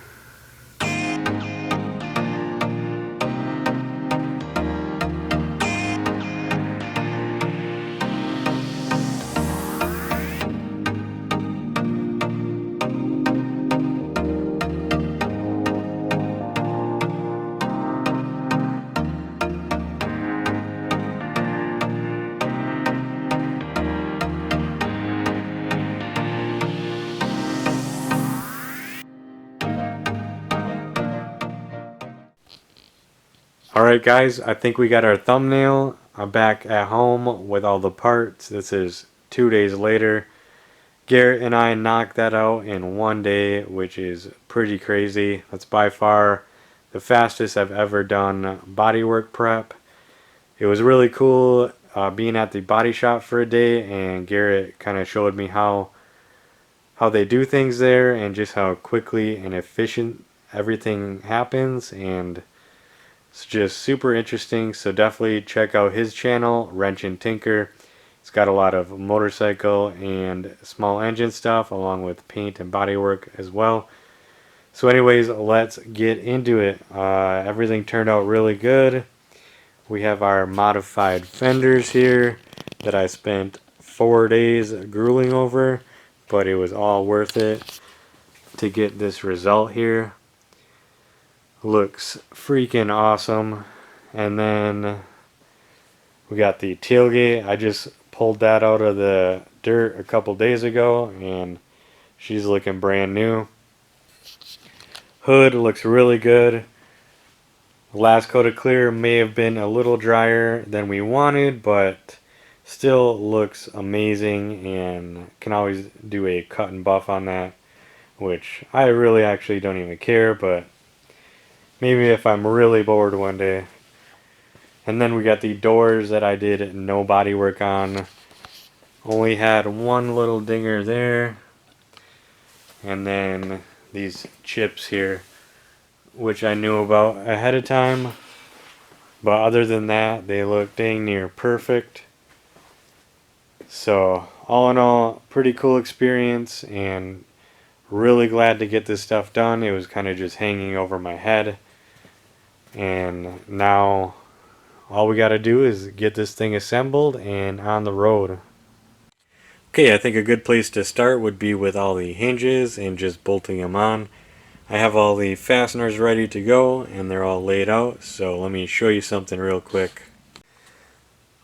S1: Alright guys, I think we got our thumbnail. I'm back at home with all the parts. This is 2 days later. Garrett and I knocked that out in 1 day, which is pretty crazy. That's by far the fastest I've ever done bodywork prep. It was really cool being at the body shop for a day, and Garrett kind of showed me how they do things there and just how quickly and efficient everything happens, and it's just super interesting. So definitely check out his channel, Wrench and Tinker. It's got a lot of motorcycle and small engine stuff along with paint and bodywork as well. So anyways, let's get into it. Everything turned out really good. We have our modified fenders here that I spent 4 days grueling over, but it was all worth it to get this result here. Looks freaking awesome. And then we got the tailgate. I just pulled that out of the dirt a couple days ago and she's looking brand new. Hood looks really good. The last coat of clear may have been a little drier than we wanted, but still looks amazing, and can always do a cut and buff on that, which I really actually don't even care, but maybe if I'm really bored one day. And then we got the doors that I did no body work on. Only had one little dinger there. And then these chips here, which I knew about ahead of time. But other than that, they look dang near perfect. So all in all, pretty cool experience, and really glad to get this stuff done. It was kind of just hanging over my head. And now all we got to do is get this thing assembled and on the road. Okay, I think a good place to start would be with all the hinges and just bolting them on. I have all the fasteners ready to go and they're all laid out, so let me show you something real quick.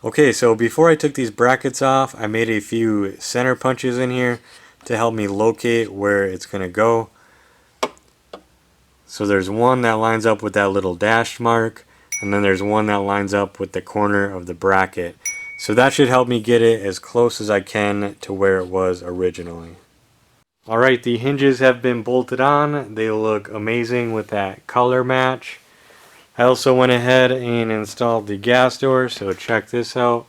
S1: Okay, so before I took these brackets off, I made a few center punches in here to help me locate where it's going to go. So there's one that lines up with that little dashed mark, and then there's one that lines up with the corner of the bracket. So that should help me get it as close as I can to where it was originally. Alright, the hinges have been bolted on. They look amazing with that color match. I also went ahead and installed the gas door, so check this out.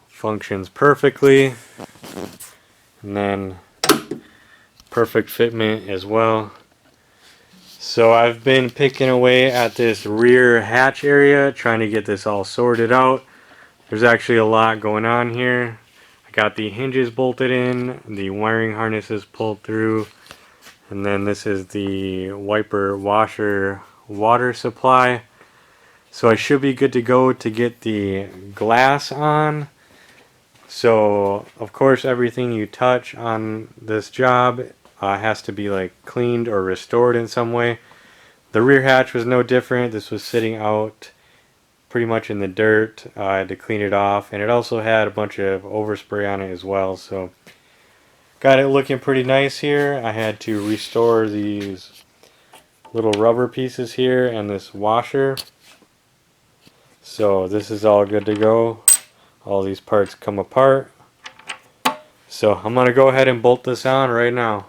S1: Functions perfectly. And then perfect fitment as well. So I've been picking away at this rear hatch area, trying to get this all sorted out. There's actually a lot going on here. I got the hinges bolted in, the wiring harnesses pulled through, and then this is the wiper washer water supply. So I should be good to go to get the glass on. So of course everything you touch on this job has to be like cleaned or restored in some way. The rear hatch was no different. This was sitting out pretty much in the dirt. I had to clean it off, and it also had a bunch of overspray on it as well, so got it looking pretty nice here. I had to restore these little rubber pieces here and this washer, so this is all good to go. All these parts come apart, so I'm gonna go ahead and bolt this on right now.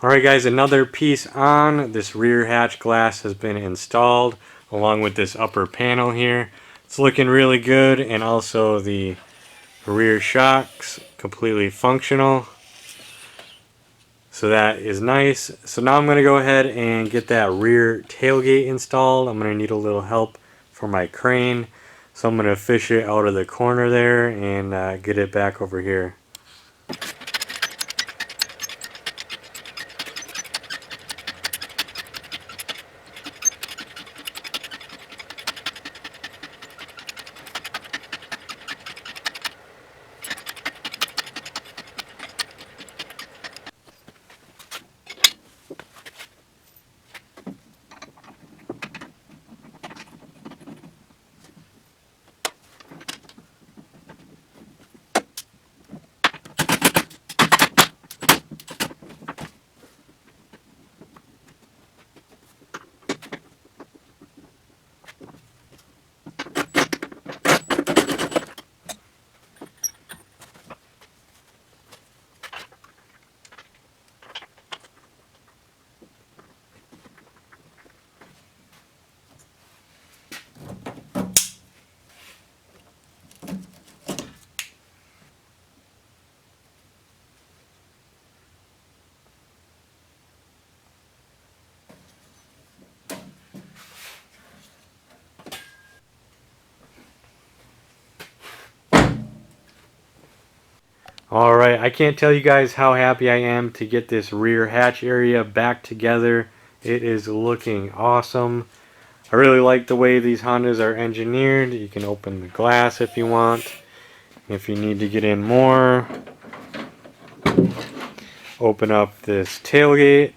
S1: Alright guys, another piece on. This rear hatch glass has been installed along with this upper panel here. It's looking really good, and also the rear shocks completely functional. So that is nice. So now I'm going to go ahead and get that rear tailgate installed. I'm going to need a little help for my crane. So I'm going to fish it out of the corner there and get it back over here. Alright, I can't tell you guys how happy I am to get this rear hatch area back together. It is looking awesome. I really like the way these Hondas are engineered. You can open the glass if you want. If you need to get in more, open up this tailgate.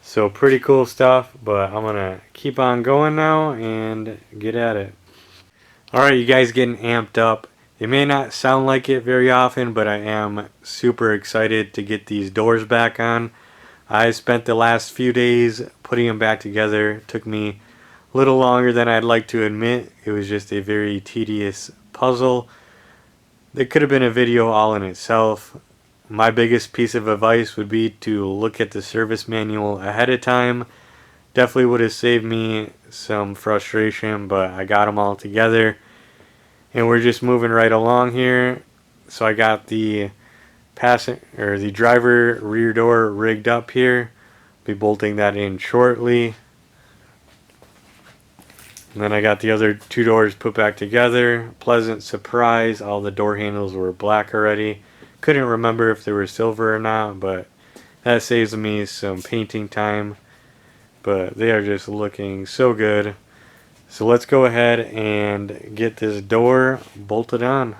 S1: So pretty cool stuff, but I'm gonna keep on going now and get at it. Alright, you guys getting amped up. It may not sound like it very often, but I am super excited to get these doors back on. I spent the last few days putting them back together. It took me a little longer than I'd like to admit. It was just a very tedious puzzle. There could have been a video all in itself. My biggest piece of advice would be to look at the service manual ahead of time. Definitely would have saved me some frustration, but I got them all together. And we're just moving right along here. So I got the the driver rear door rigged up here. Be bolting that in shortly. And then I got the other two doors put back together. Pleasant surprise, all the door handles were black already. Couldn't remember if they were silver or not, but that saves me some painting time. But they are just looking so good. So let's go ahead and get this door bolted on.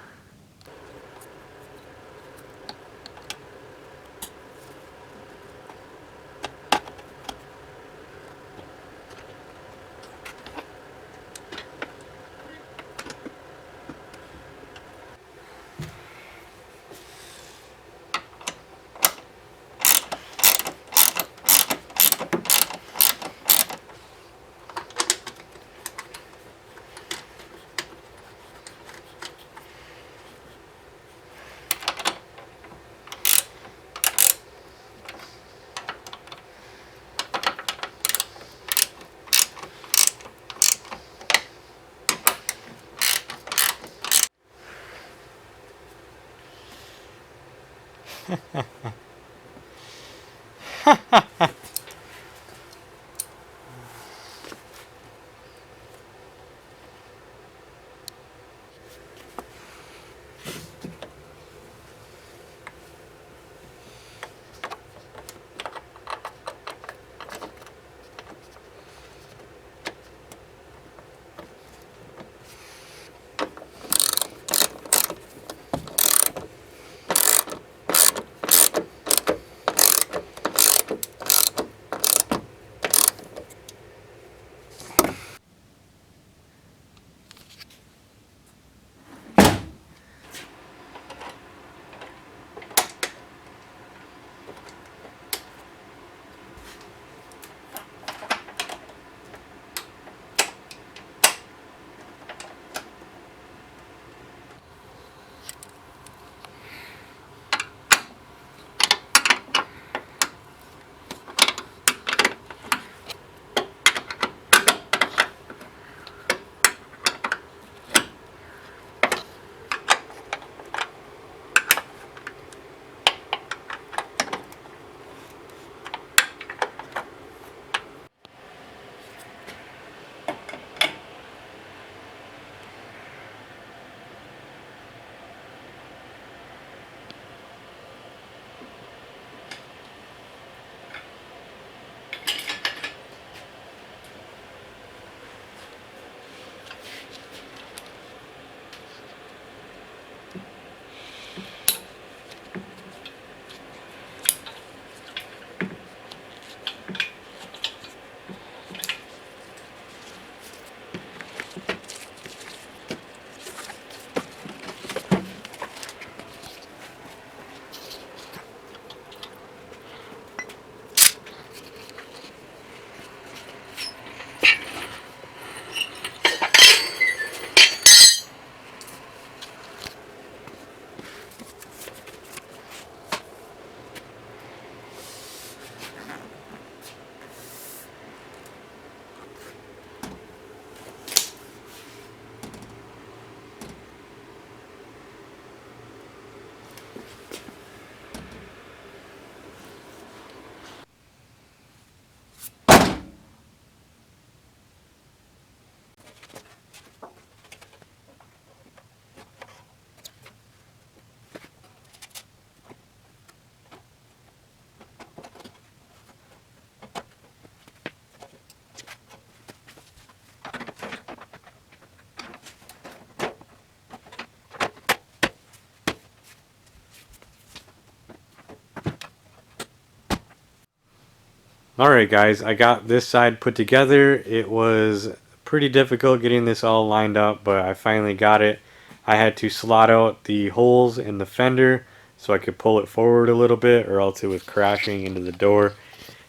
S1: Alright guys, I got this side put together. It was pretty difficult getting this all lined up, but I finally got it. I had to slot out the holes in the fender so I could pull it forward a little bit, or else it was crashing into the door.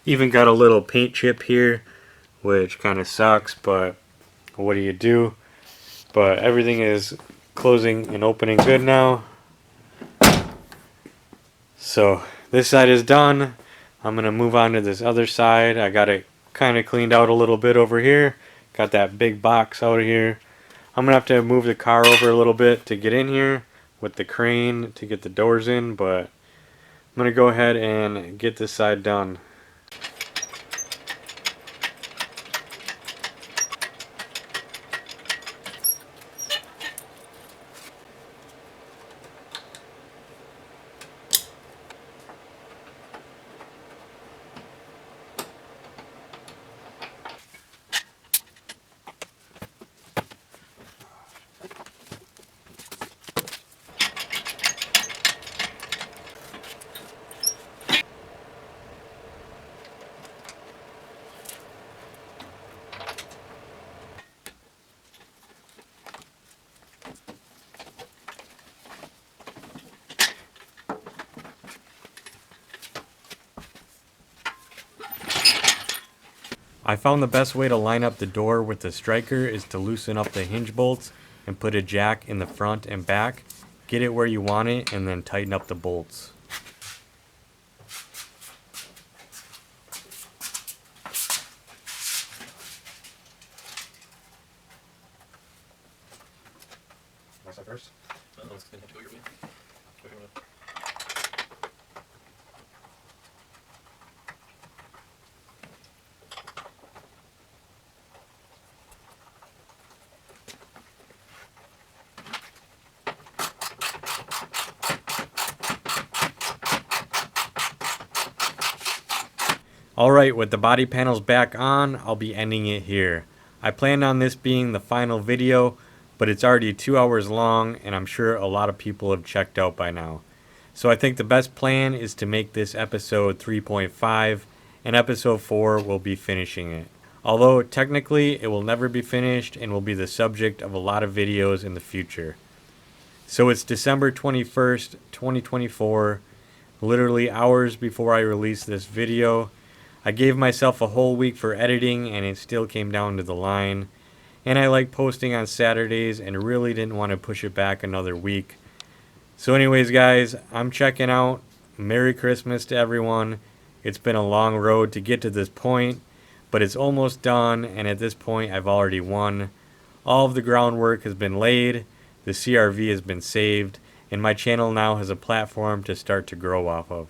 S1: Even got a little paint chip here, which kind of sucks, but what do you do? But everything is closing and opening good now. So this side is done. I'm going to move on to this other side. I got it kind of cleaned out a little bit over here. Got that big box out of here. I'm going to have to move the car over a little bit to get in here with the crane to get the doors in, but I'm going to go ahead and get this side done. I found the best way to line up the door with the striker is to loosen up the hinge bolts and put a jack in the front and back. Get it where you want it and then tighten up the bolts.
S2: What's that first? Let's go your way.
S1: Alright, with the body panels back on, I'll be ending it here. I planned on this being the final video, but it's already 2 hours long and I'm sure a lot of people have checked out by now. So I think the best plan is to make this episode 3.5 and episode 4 will be finishing it. Although technically it will never be finished and will be the subject of a lot of videos in the future. So it's December 21st, 2024, literally hours before I release this video. I gave myself a whole week for editing and it still came down to the line. And I like posting on Saturdays and really didn't want to push it back another week. So anyways guys, I'm checking out. Merry Christmas to everyone. It's been a long road to get to this point, but it's almost done, and at this point I've already won. All of the groundwork has been laid, the CRV has been saved, and my channel now has a platform to start to grow off of.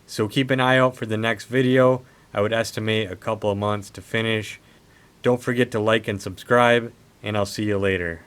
S1: So keep an eye out for the next video. I would estimate a couple of months to finish. Don't forget to like and subscribe, and I'll see you later.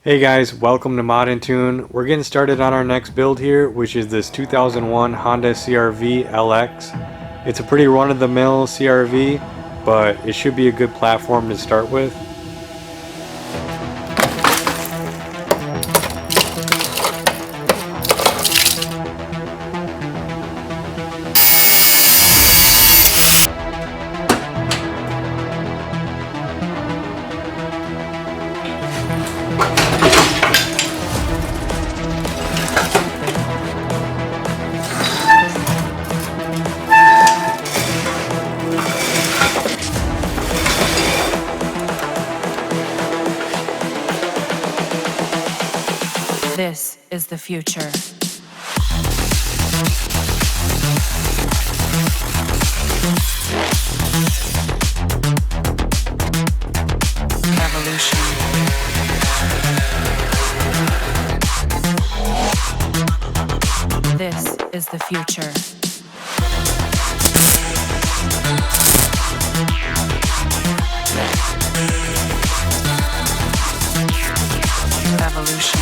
S1: Hey guys, welcome to MODNTUNE. We're getting started on our next build here, which is this 2001 Honda CR-V LX. It's a pretty run-of-the-mill CR-V, but it should be a good platform to start with.
S3: This is the future. Evolution. This is the future. Evolution.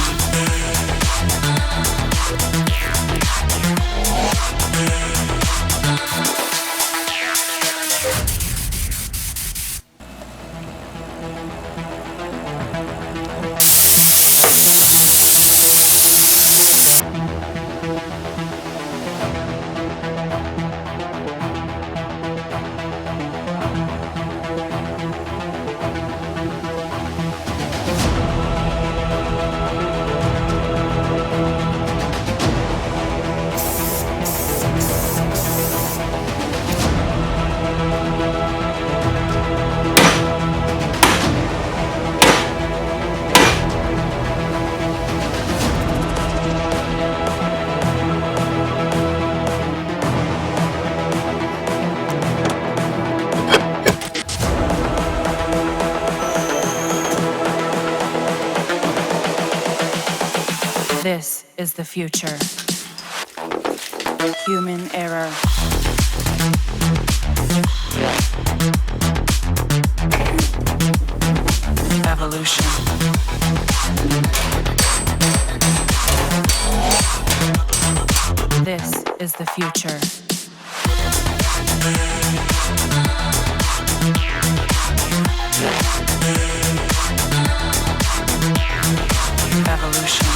S3: This is the future. Human error. Evolution. This is the future. Evolution.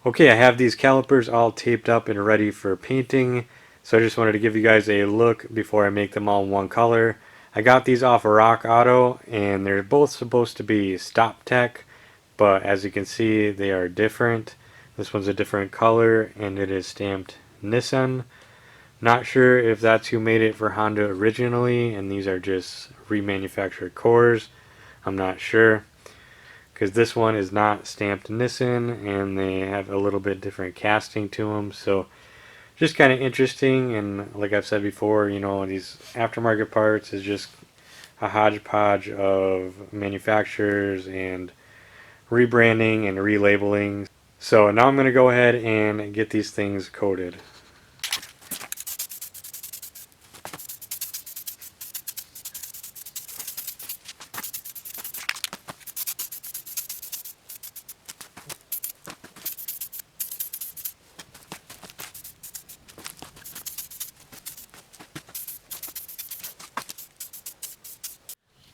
S1: Okay, I have these calipers all taped up and ready for painting, so I just wanted to give you guys a look before I make them all one color. I got these off of Rock Auto, and they're both supposed to be Stop Tech, but as you can see, they are different. This one's a different color, and it is stamped Nissan. Not sure if that's who made it for Honda originally, and these are just remanufactured cores. I'm not sure, because this one is not stamped Nissan, and they have a little bit different casting to them, so just kind of interesting. And like I've said before, you know, these aftermarket parts is just a hodgepodge of manufacturers and rebranding and relabeling. So now I'm going to go ahead and get these things coated.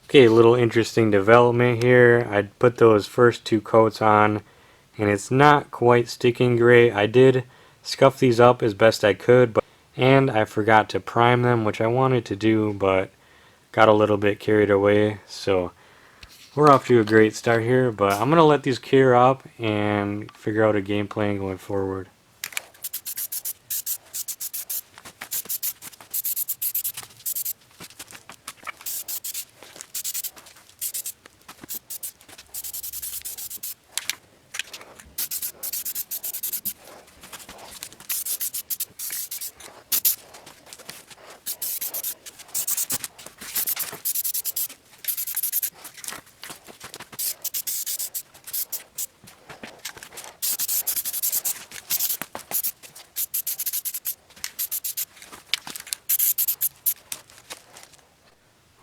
S1: Okay, a little interesting development here. I put those first two coats on, and it's not quite sticking great. I did scuff these up as best I could, and I forgot to prime them, which I wanted to do, but got a little bit carried away. So we're off to a great start here, but I'm going to let these cure up and figure out a game plan going forward.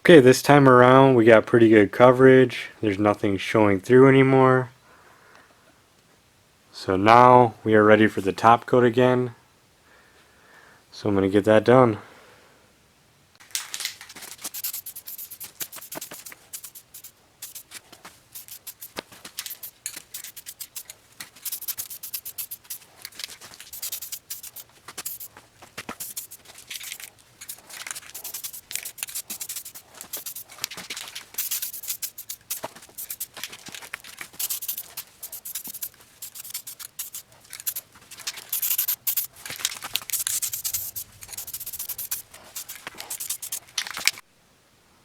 S1: Okay, this time around we got pretty good coverage. There's nothing showing through anymore. So now we are ready for the top coat again. So I'm going to get that done.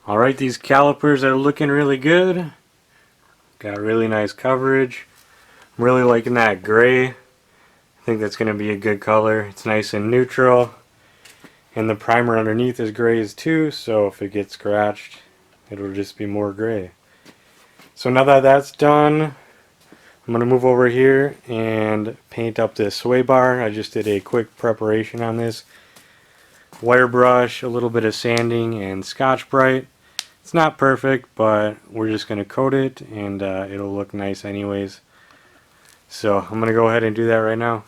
S1: Alright, these calipers are looking really good. Got really nice coverage. I'm really liking that gray. I think that's going to be a good color. It's nice and neutral. And the primer underneath is gray too, so if it gets scratched, it'll just be more gray. So now that that's done, I'm going to move over here and paint up this sway bar. I just did a quick preparation on this. Wire brush, a little bit of sanding, and Scotch-Brite. It's not perfect, but we're just going to coat it, and it'll look nice anyways. So I'm going to go ahead and do that right now.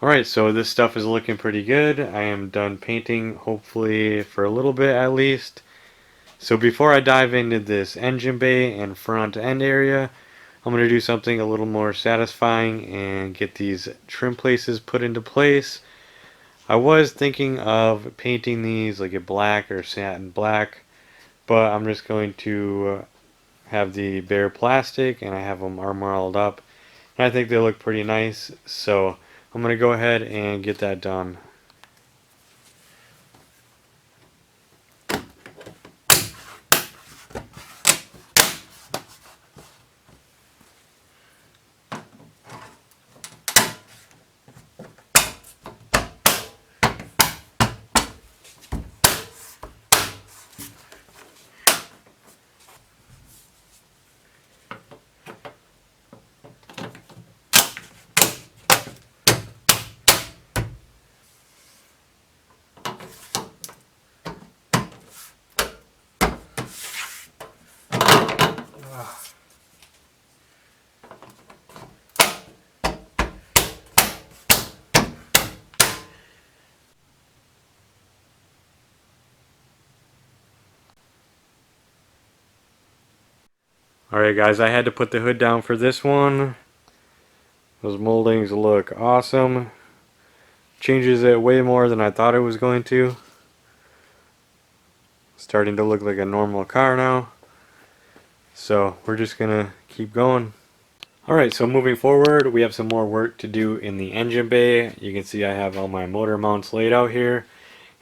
S1: Alright, so this stuff is looking pretty good. I am done painting, hopefully for a little bit at least. So before I dive into this engine bay and front end area, I'm going to do something a little more satisfying and get these trim places put into place. I was thinking of painting these like a black or satin black, but I'm just going to have the bare plastic and I have them armored up. And I think they look pretty nice, so I'm going to go ahead and get that done. Alright guys, I had to put the hood down for this one. Those moldings look awesome. Changes it way more than I thought it was going to. Starting to look like a normal car now. So we're just gonna keep going. Alright, so moving forward, we have some more work to do in the engine bay. You can see I have all my motor mounts laid out here.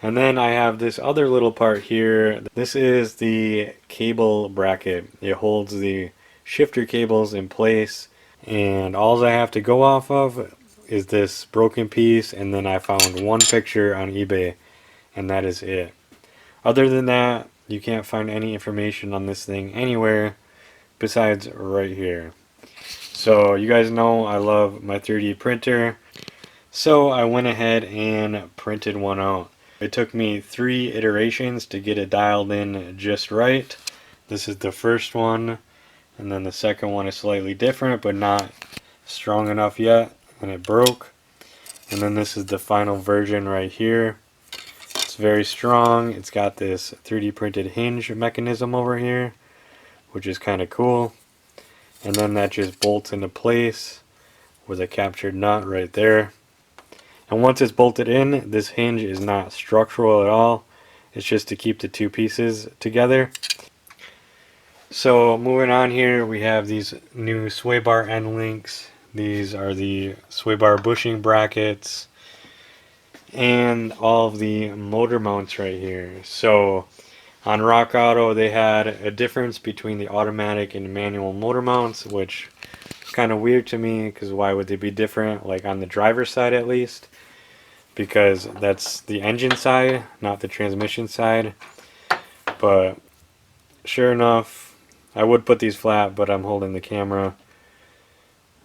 S1: And then I have this other little part here. This is the cable bracket. It holds the shifter cables in place. And all I have to go off of is this broken piece. And then I found one picture on eBay. And that is it. Other than that, you can't find any information on this thing anywhere besides right here. So you guys know I love my 3D printer. So I went ahead and printed one out. It took me 3 iterations to get it dialed in just right. This is the first one, and then the second one is slightly different but not strong enough yet, and it broke. And then this is the final version right here. It's very strong. It's got this 3D printed hinge mechanism over here, which is kind of cool. And then that just bolts into place with a captured nut right there. And once it's bolted in, this hinge is not structural at all. It's just to keep the two pieces together. So moving on here, we have these new sway bar end links. These are the sway bar bushing brackets and all of the motor mounts right here. So on Rock Auto, they had a difference between the automatic and manual motor mounts, which is kind of weird to me, because why would they be different? Like on the driver's side at least, because that's the engine side, not the transmission side. But sure enough, I would put these flat, but I'm holding the camera.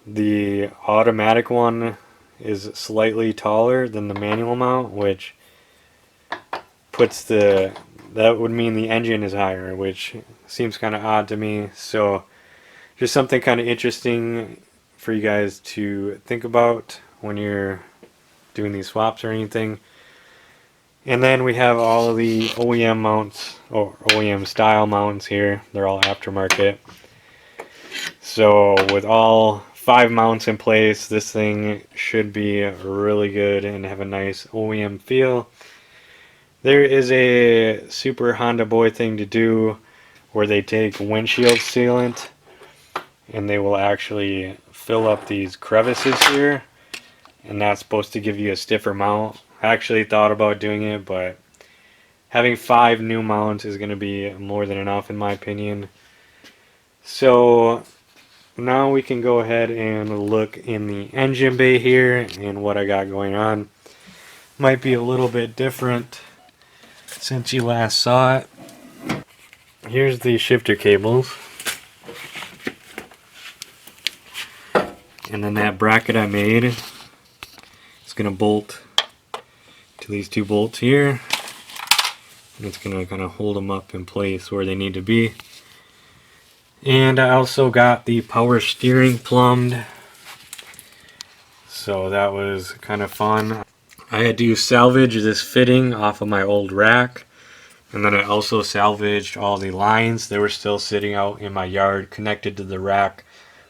S1: The automatic one is slightly taller than the manual mount, which puts that would mean the engine is higher, which seems kind of odd to me. So just something kind of interesting for you guys to think about when you're doing these swaps or anything. And then we have all of the OEM mounts, or OEM style mounts here. They're all aftermarket. So with all 5 mounts in place, this thing should be really good and have a nice OEM feel. There is a super Honda boy thing to do where they take windshield sealant and they will actually fill up these crevices here, and that's supposed to give you a stiffer mount. I actually thought about doing it, but having 5 new mounts is going to be more than enough in my opinion. So now we can go ahead and look in the engine bay here, and what I got going on might be a little bit different since you last saw it. Here's the shifter cables, and then that bracket I made is going to bolt to these 2 bolts here, and it's going to kind of hold them up in place where they need to be. And I also got the power steering plumbed, so that was kind of fun. I had to salvage this fitting off of my old rack, and then I also salvaged all the lines. They were still sitting out in my yard connected to the rack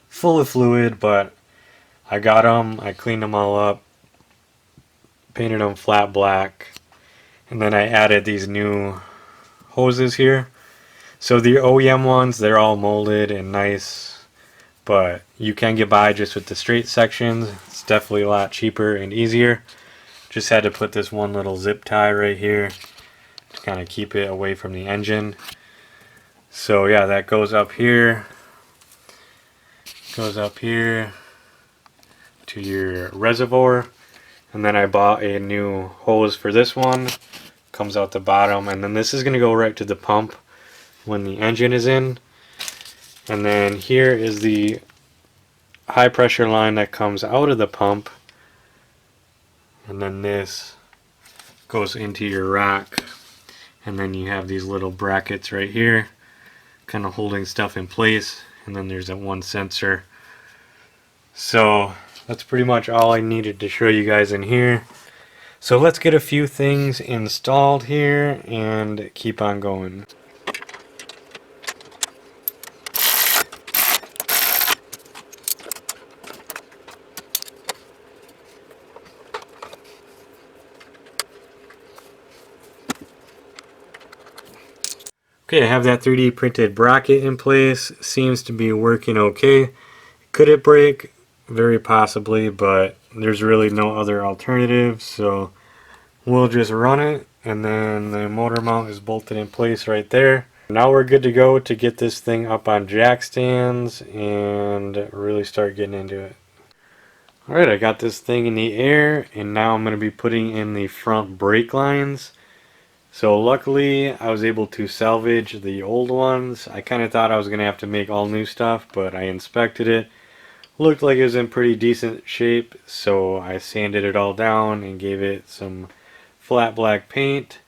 S1: full of fluid, but I got them, I cleaned them all up, painted them flat black, and then I added these new hoses here. So the OEM ones, they're all molded and nice, but you can get by just with the straight sections. It's definitely a lot cheaper and easier. Just had to put this one little zip tie right here to kind of keep it away from the engine. So yeah, that goes up here. Goes up here to your reservoir. And then I bought a new hose for this one. Comes out the bottom, and then this is going to go right to the pump when the engine is in. And then here is the high pressure line that comes out of the pump, and then this goes into your rack, and then you have these little brackets right here kind of holding stuff in place, and then there's that one sensor. So that's pretty much all I needed to show you guys in here. So let's get a few things installed here and keep on going. Okay, I have that 3D printed bracket in place. Seems to be working okay. Could it break? Very possibly, but there's really no other alternative, so we'll just run it, and then the motor mount is bolted in place right there. Now we're good to go to get this thing up on jack stands and really start getting into it. Alright, I got this thing in the air, and now I'm going to be putting in the front brake lines. So luckily I was able to salvage the old ones. I kind of thought I was going to have to make all new stuff, but I inspected it. Looked like it was in pretty decent shape, so I sanded it all down and gave it some flat black paint,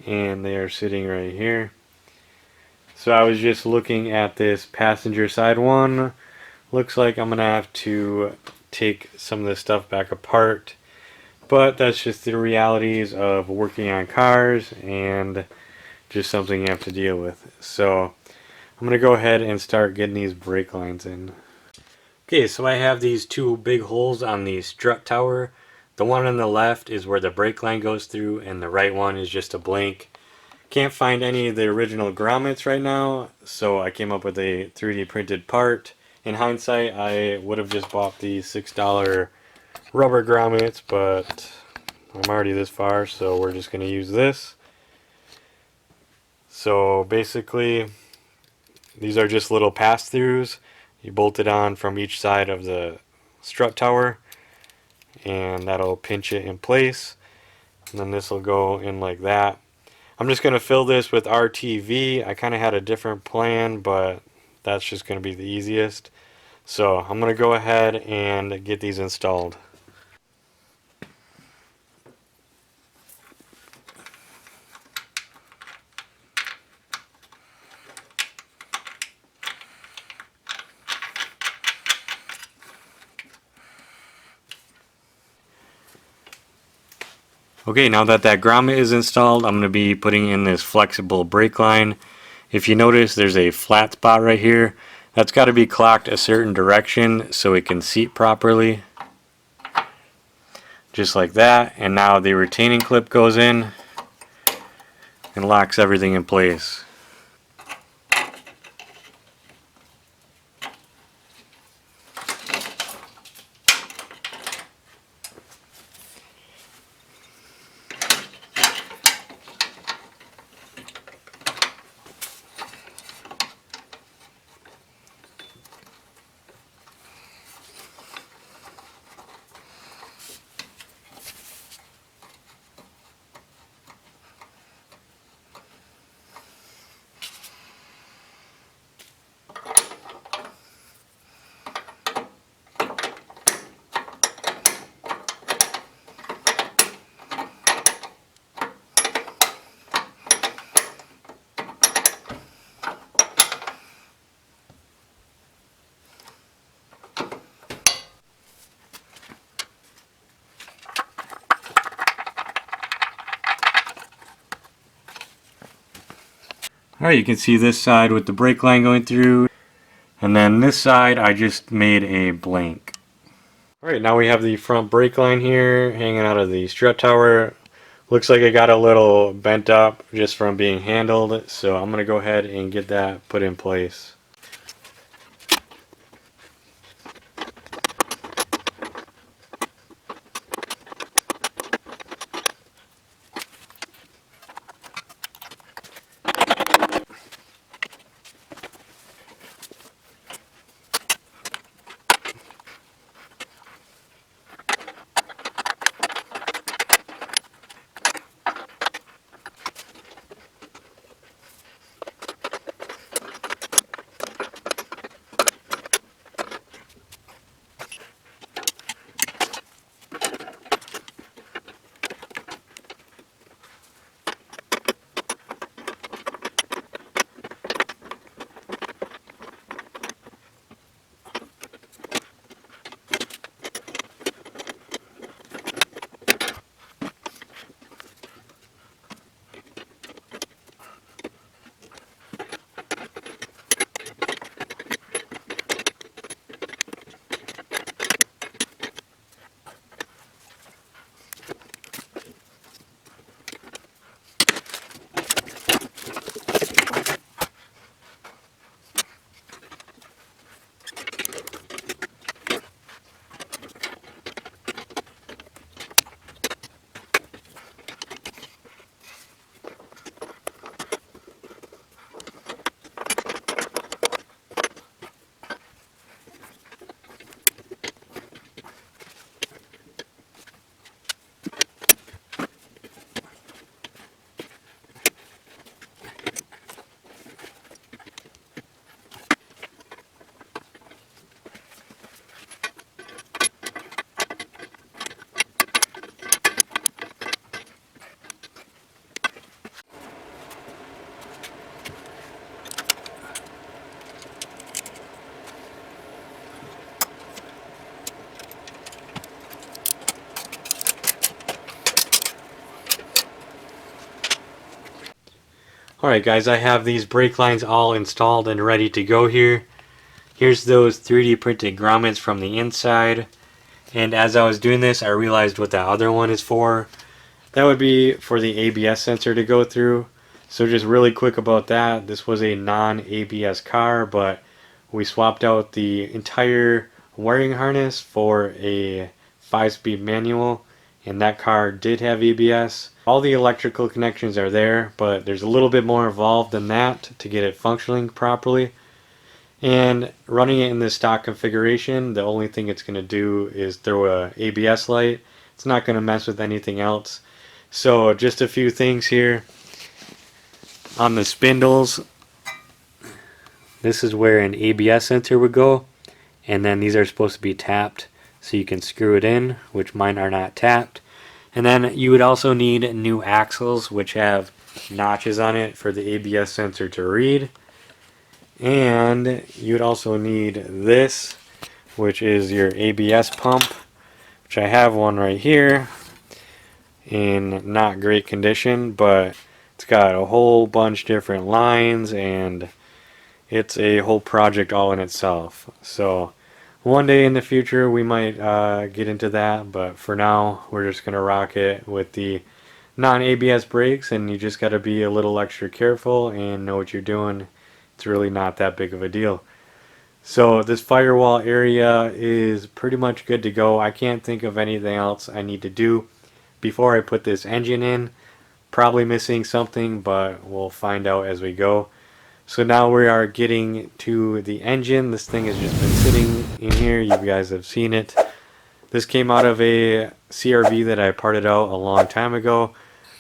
S1: and they are sitting right here. So I was just looking at this passenger side one. Looks like I'm going to have to take some of this stuff back apart But that's just the realities of working on cars and just something you have to deal with. So I'm going to go ahead and start getting these brake lines in. Okay, so I have these two big holes on the strut tower. The one on the left is where the brake line goes through, and the right one is just a blank. Can't find any of the original grommets right now, so I came up with a 3D printed part. In hindsight, I would have just bought the $6 rubber grommets, but I'm already this far, so we're just going to use this. So basically, these are just little pass-throughs. You bolt it on from each side of the strut tower, and that'll pinch it in place. And then this will go in like that. I'm just going to fill this with RTV. I kind of had a different plan, but that's just going to be the easiest. So I'm going to go ahead and get these installed. Okay, now that grommet is installed, I'm going to be putting in this flexible brake line. If you notice, there's a flat spot right here. That's got to be clocked a certain direction so it can seat properly. Just like that. And now the retaining clip goes in and locks everything in place. Alright, you can see this side with the brake line going through, and then this side I just made a blank. Alright, now we have the front brake line here hanging out of the strut tower. Looks like it got a little bent up just from being handled, so I'm going to go ahead and get that put in place. Alright guys, I have these brake lines all installed and ready to go here. Here's those 3D printed grommets from the inside. And as I was doing this, I realized what the other one is for. That would be for the ABS sensor to go through. So just really quick about that, this was a non-ABS car, but we swapped out the entire wiring harness for a 5-speed manual, and that car did have ABS. All the electrical connections are there, but there's a little bit more involved than that to get it functioning properly. And running it in the stock configuration, the only thing it's going to do is throw a ABS light. It's not going to mess with anything else. So just a few things here. On the spindles, this is where an ABS sensor would go, and then these are supposed to be tapped so you can screw it in, which mine are not tapped. And then you would also need new axles which have notches on it for the ABS sensor to read. And you would also need this, which is your ABS pump, which I have one right here in not great condition, but it's got a whole bunch different lines and it's a whole project all in itself. So one day in the future we might get into that, but for now we're just gonna rock it with the non-ABS brakes, and you just got to be a little extra careful and know what you're doing. It's really not that big of a deal. So this firewall area is pretty much good to go. I can't think of anything else I need to do before I put this engine in. Probably missing something, but we'll find out as we go. So now we are getting to the engine. This thing has just been sitting in here. You guys have seen it. This came out of a CRV that I parted out a long time ago.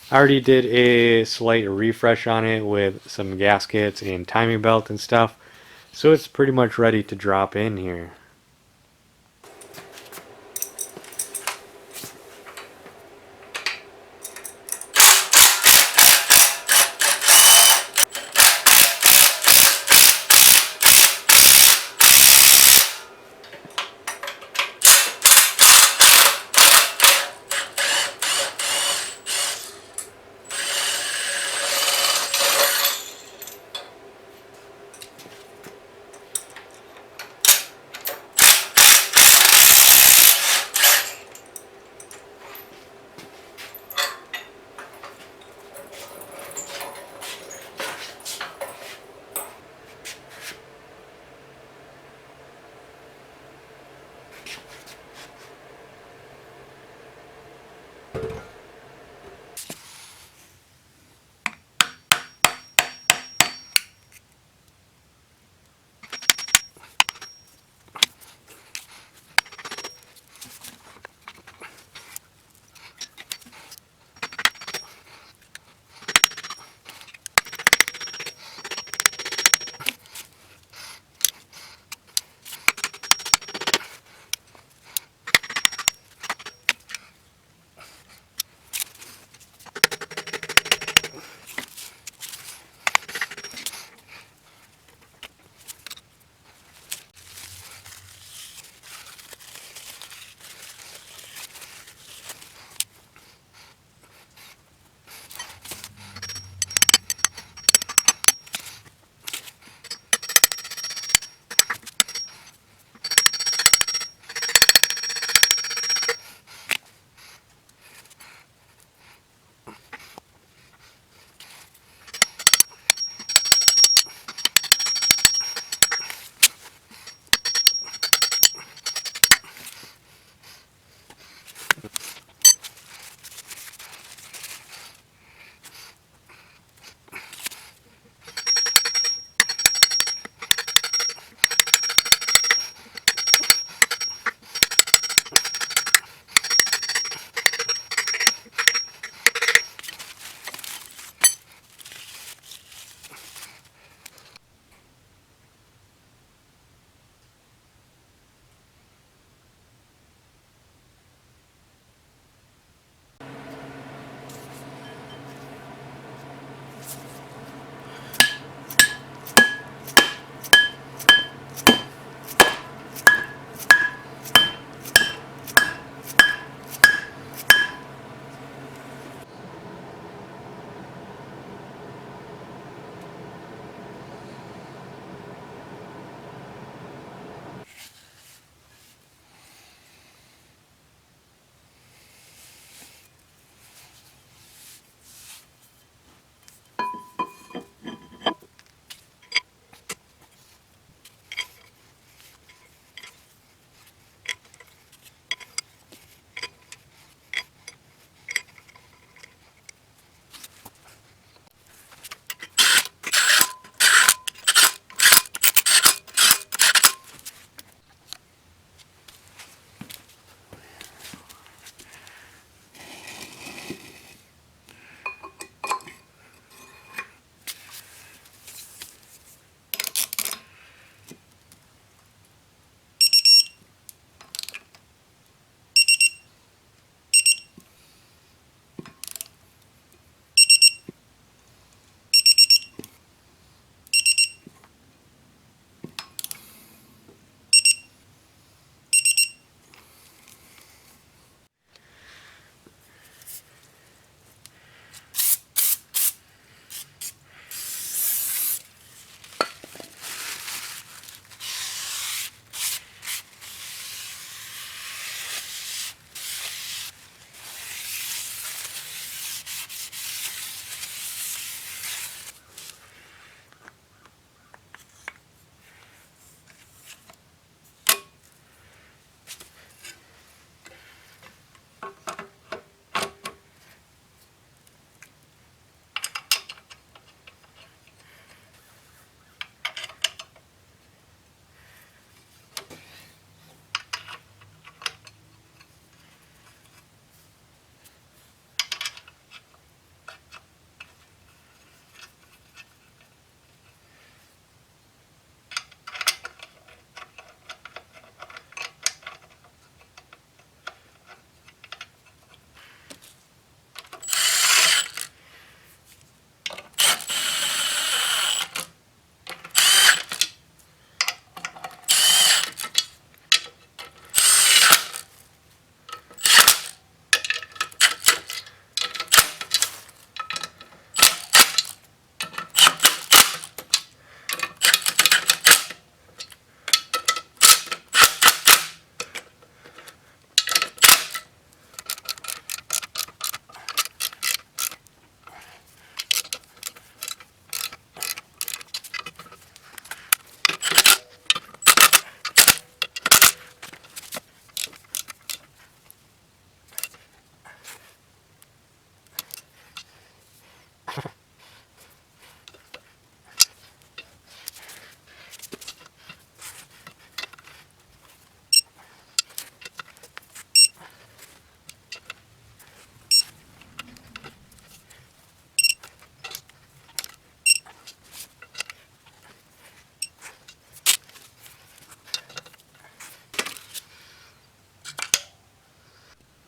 S1: I already did a slight refresh on it with some gaskets and timing belt and stuff. So it's pretty much ready to drop in here.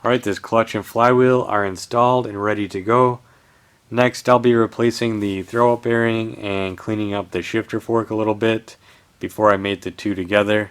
S1: Alright, this clutch and flywheel are installed and ready to go. Next, I'll be replacing the throw-up bearing and cleaning up the shifter fork a little bit before I mate the two together.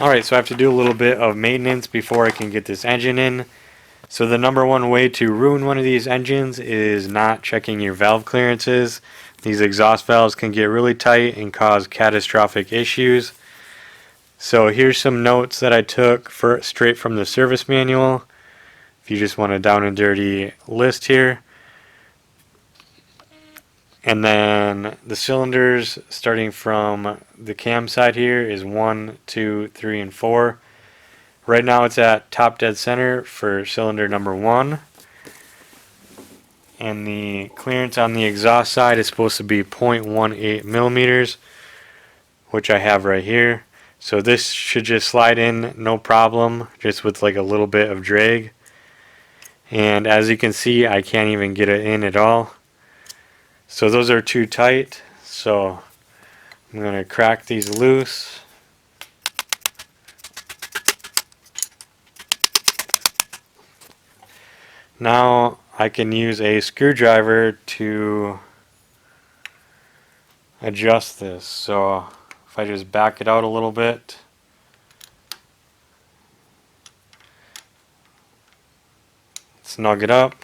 S1: Alright, so I have to do a little bit of maintenance before I can get this engine in. So the number one way to ruin one of these engines is not checking your valve clearances. These exhaust valves can get really tight and cause catastrophic issues. So here's some notes that I took straight from the service manual. If you just want a down and dirty list here. And then the cylinders starting from the cam side here is 1, 2, 3, and 4. Right now it's at top dead center for cylinder number 1. And the clearance on the exhaust side is supposed to be 0.18 millimeters, which I have right here. So this should just slide in no problem, just with like a little bit of drag. And as you can see, I can't even get it in at all. So those are too tight. So I'm going to crack these loose. Now I can use a screwdriver to adjust this. So if I just back it out a little bit, snug it up.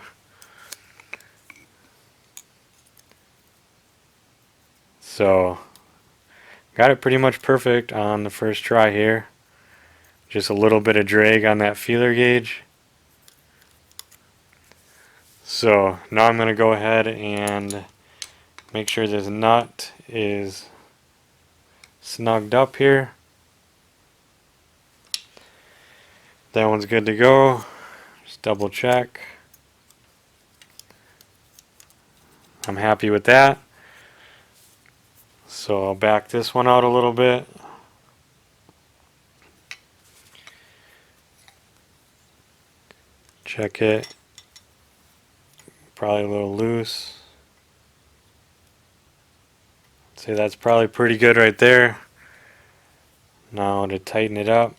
S1: So got it pretty much perfect on the first try here. Just a little bit of drag on that feeler gauge. So now I'm going to go ahead and make sure this nut is snugged up here. That one's good to go. Just double check. I'm happy with that. So I'll back this one out a little bit. Check it. Probably a little loose. Say that's probably pretty good right there. Now to tighten it up.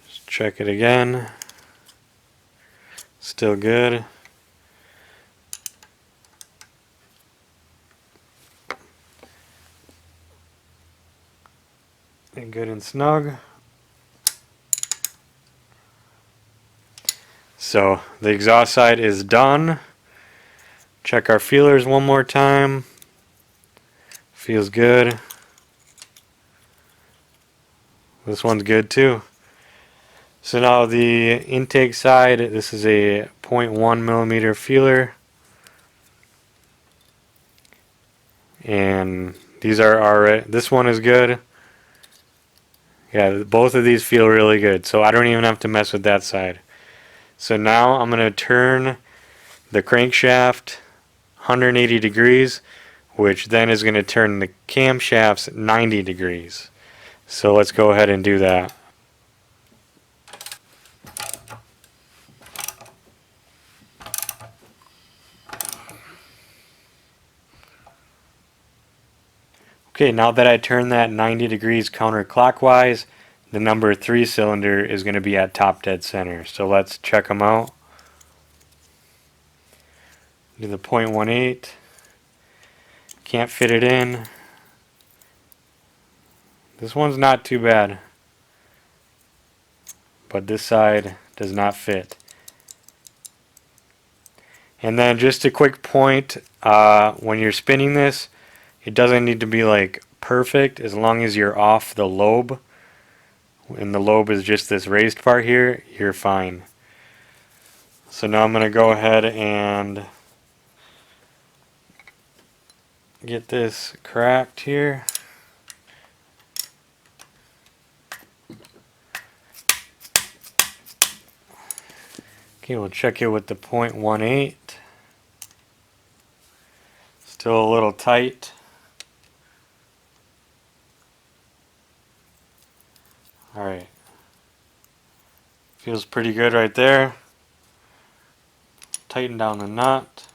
S1: Just check it again. Still good. And good and snug. So the exhaust side is done. Check our feelers one more time. Feels good. This one's good too. So now the intake side, this is a 0.1 millimeter feeler. And these are alright. This one is good. Yeah, both of these feel really good. So I don't even have to mess with that side. So now I'm going to turn the crankshaft 180 degrees, which then is going to turn the camshafts 90 degrees. So let's go ahead and do that. Okay, now that I turn that 90 degrees counterclockwise, the number 3 cylinder is going to be at top dead center. So let's check them out. Do the 0.18. Can't fit it in. This one's not too bad, but this side does not fit. And then just a quick point, when you're spinning this, it doesn't need to be like perfect as long as you're off the lobe. And the lobe is just this raised part here, you're fine. So now I'm going to go ahead and get this cracked here. Okay, we'll check it with the 0.18. Still a little tight. Alright. Feels pretty good right there. Tighten down the nut.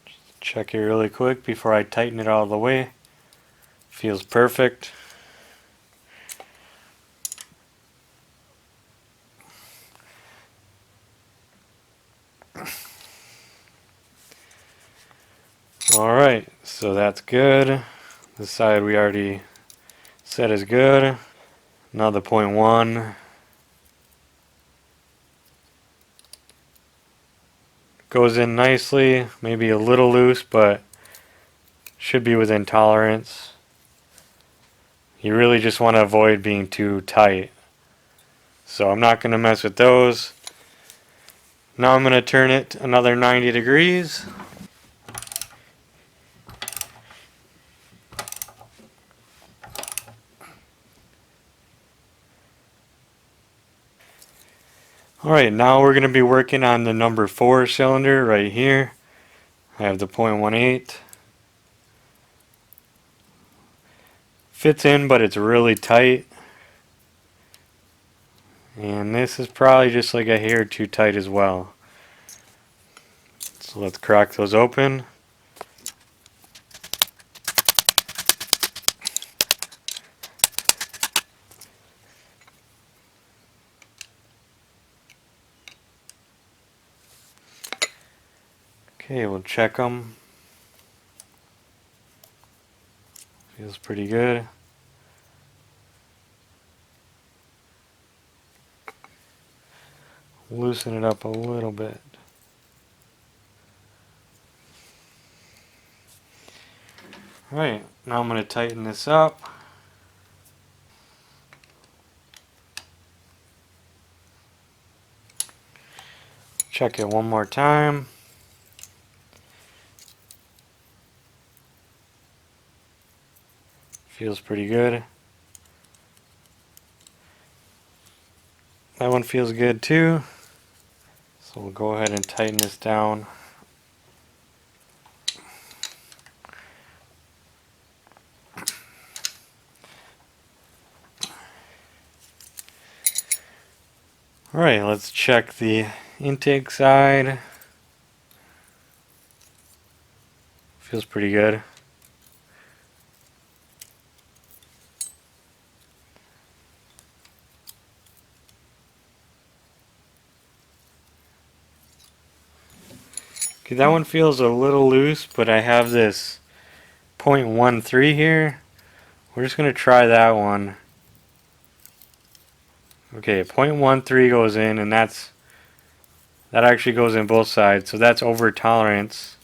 S1: Just check it really quick before I tighten it all the way. Feels perfect. Alright, so that's good. This side we already said is good. Now the 0.1 goes in nicely, maybe a little loose, but should be within tolerance. You really just want to avoid being too tight. So I'm not going to mess with those. Now I'm going to turn it another 90 degrees. Alright, now we're going to be working on the number 4 cylinder right here. I have the 0.18. Fits in, but it's really tight. And this is probably just like a hair too tight as well. So let's crack those open. Okay, we'll check them. Feels pretty good. Loosen it up a little bit. Alright, now I'm going to tighten this up. Check it one more time. Feels pretty good. That one feels good too. So we'll go ahead and tighten this down. Alright, let's check the intake side. Feels pretty good. Okay, that one feels a little loose, but I have this 0.13 here. We're just going to try that one. Okay, 0.13 goes in, and that actually goes in both sides, so that's over tolerance.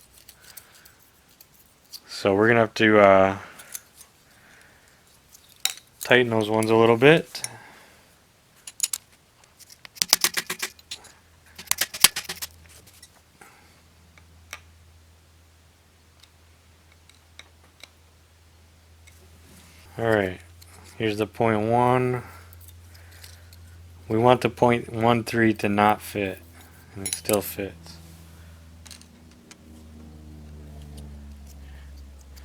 S1: So we're going to have to tighten those ones a little bit. Alright, here's the 0.1. We want the 0.13 to not fit, and it still fits.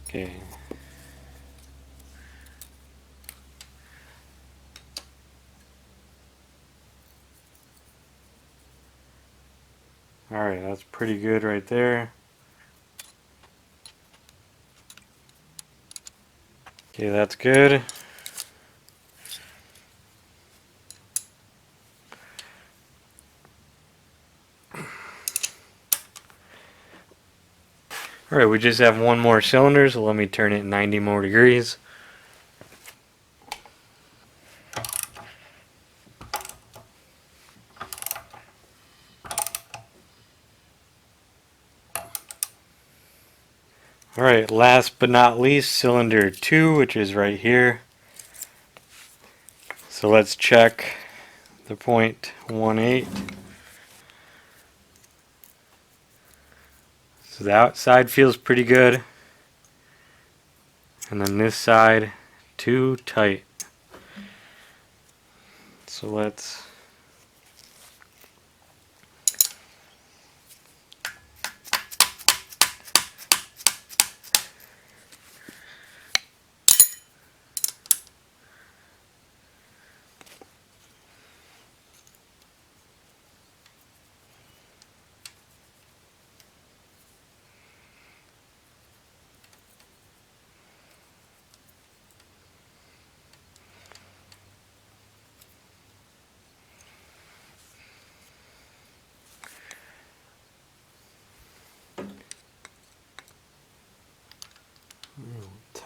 S1: Okay. Alright, that's pretty good right there. Okay, that's good. Alright, we just have one more cylinder, so let me turn it 90 more degrees. Alright, last but not least, cylinder 2, which is right here. So let's check the 0.18. So the outside feels pretty good. And then this side, too tight. So let's...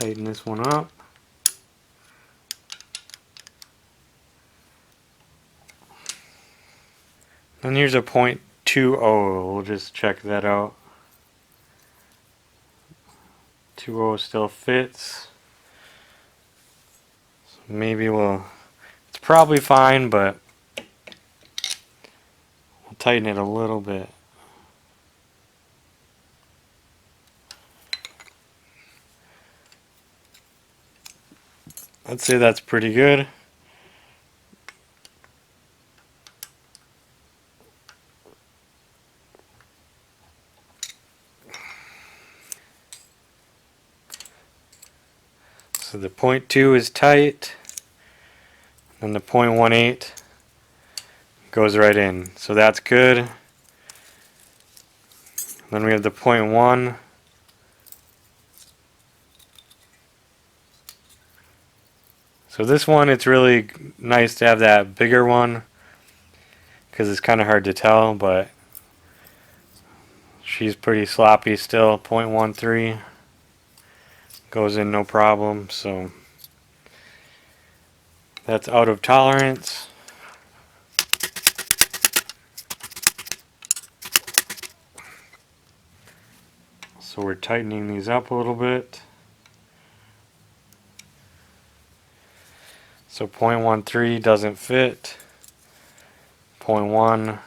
S1: Tighten this one up. And here's a 0.20. We'll just check that out. 2.0 still fits. So maybe it's probably fine, but we'll tighten it a little bit. I'd say that's pretty good. So the 0.2 is tight, and the 0.18 goes right in. So that's good. Then we have the 0.1. So this one, it's really nice to have that bigger one because it's kind of hard to tell, but she's pretty sloppy still. 0.13 goes in no problem, so that's out of tolerance. So we're tightening these up a little bit. So 0.13 doesn't fit. 0.1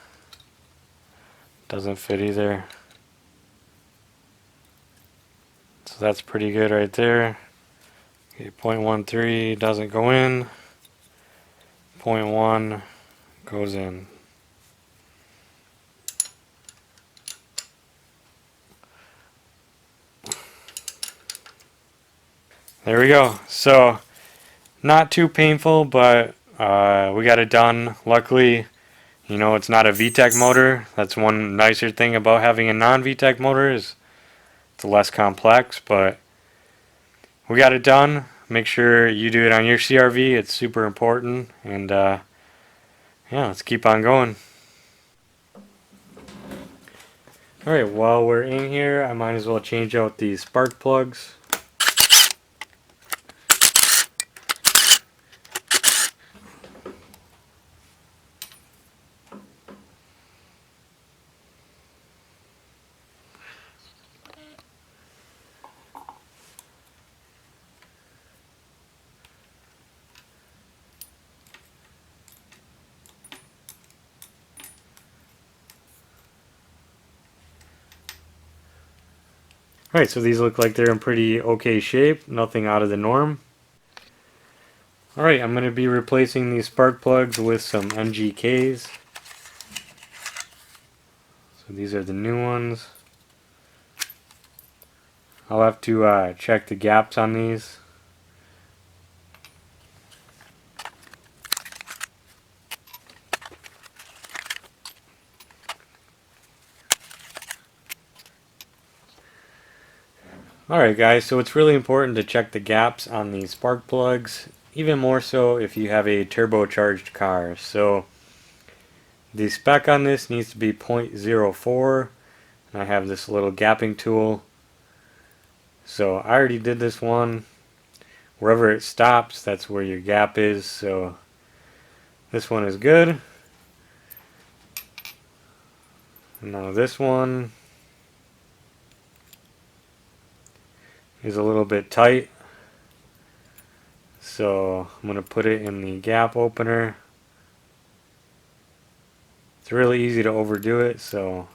S1: doesn't fit either. So that's pretty good right there. Okay, 0.13 doesn't go in. 0.1 goes in. There we go. So not too painful, but we got it done. Luckily, you know, it's not a VTEC motor. That's one nicer thing about having a non-VTEC motor is it's less complex, but we got it done. Make sure you do it on your CRV. It's super important. And yeah, let's keep on going. Alright, while we're in here, I might as well change out these spark plugs. Alright, so these look like they're in pretty okay shape, nothing out of the norm. Alright, I'm going to be replacing these spark plugs with some NGKs. So these are the new ones. I'll have to check the gaps on these. Alright guys, so it's really important to check the gaps on these spark plugs, even more so if you have a turbocharged car. So the spec on this needs to be 0.04, and I have this little gapping tool. So I already did this one. Wherever it stops, that's where your gap is, so this one is good. Now this one is a little bit tight, so I'm going to put it in the gap opener. It's really easy to overdo it, so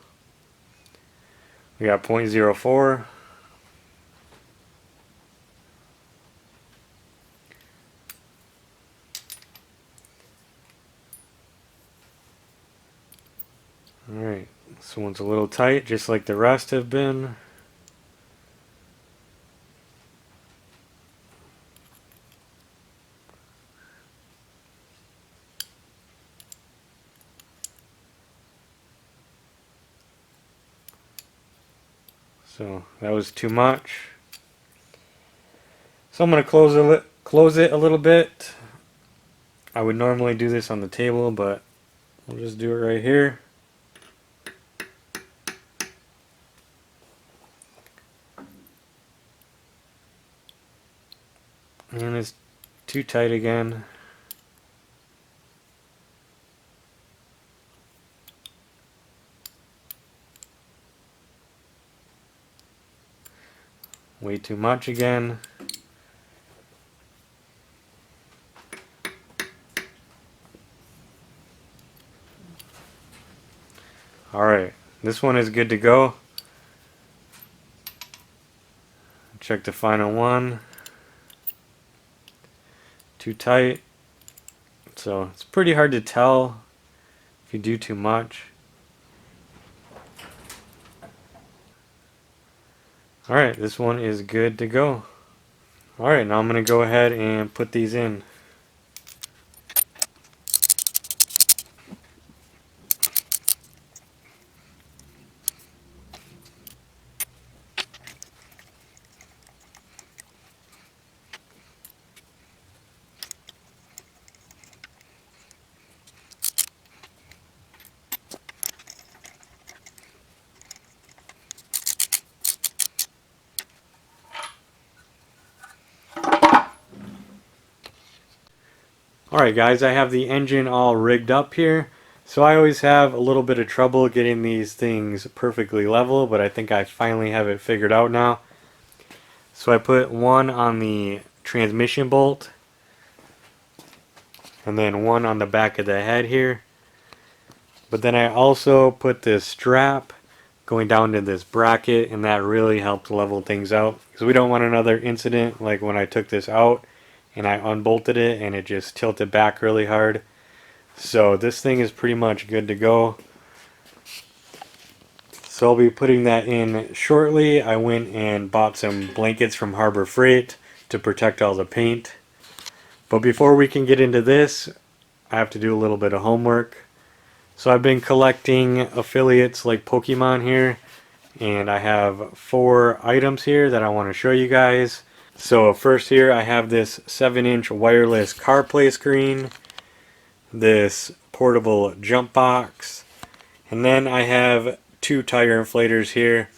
S1: we got 0.04. Alright, this one's a little tight, just like the rest have been. So that was too much. So I'm going to close it a little bit. I would normally do this on the table, but we'll just do it right here. And it's too tight again. Way too much again. Alright, this one is good to go. Check the final one. Too tight. So it's pretty hard to tell if you do too much. Alright, this one is good to go. Alright, now I'm going to go ahead and put these in. Alright guys, I have the engine all rigged up here. So I always have a little bit of trouble getting these things perfectly level, but I think I finally have it figured out now. So I put one on the transmission bolt, and then one on the back of the head here. But then I also put this strap going down to this bracket, and that really helped level things out. Because we don't want another incident like when I took this out and I unbolted it and it just tilted back really hard. So this thing is pretty much good to go. So I'll be putting that in shortly. I went and bought some blankets from Harbor Freight to protect all the paint. But before we can get into this, I have to do a little bit of homework. So I've been collecting affiliates like Pokemon here, and I have 4 items here that I want to show you guys. So first here I have this 7-inch wireless CarPlay screen, this portable jump box, and then I have 2 tire inflators here.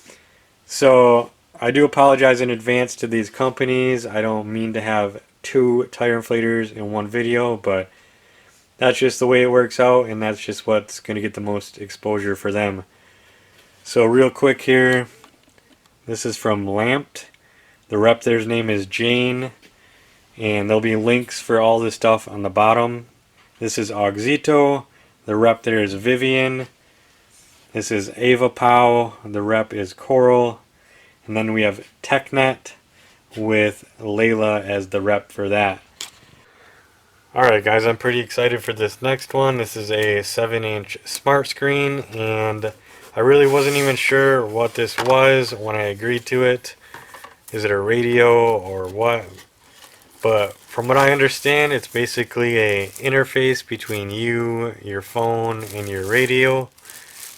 S1: So I do apologize in advance to these companies. I don't mean to have 2 tire inflators in one video, but that's just the way it works out, and that's just what's going to get the most exposure for them. So real quick here, this is from Lamped. The rep there's name is Jane, and there'll be links for all this stuff on the bottom. This is AUXITO. The rep there is Vivian. This is AVAPOW. The rep is Coral. And then we have TechNet with Layla as the rep for that. Alright guys, I'm pretty excited for this next one. This is a 7-inch smart screen, and I really wasn't even sure what this was when I agreed to it. Is it a radio or what? But from what I understand, it's basically a interface between you, your phone, and your radio.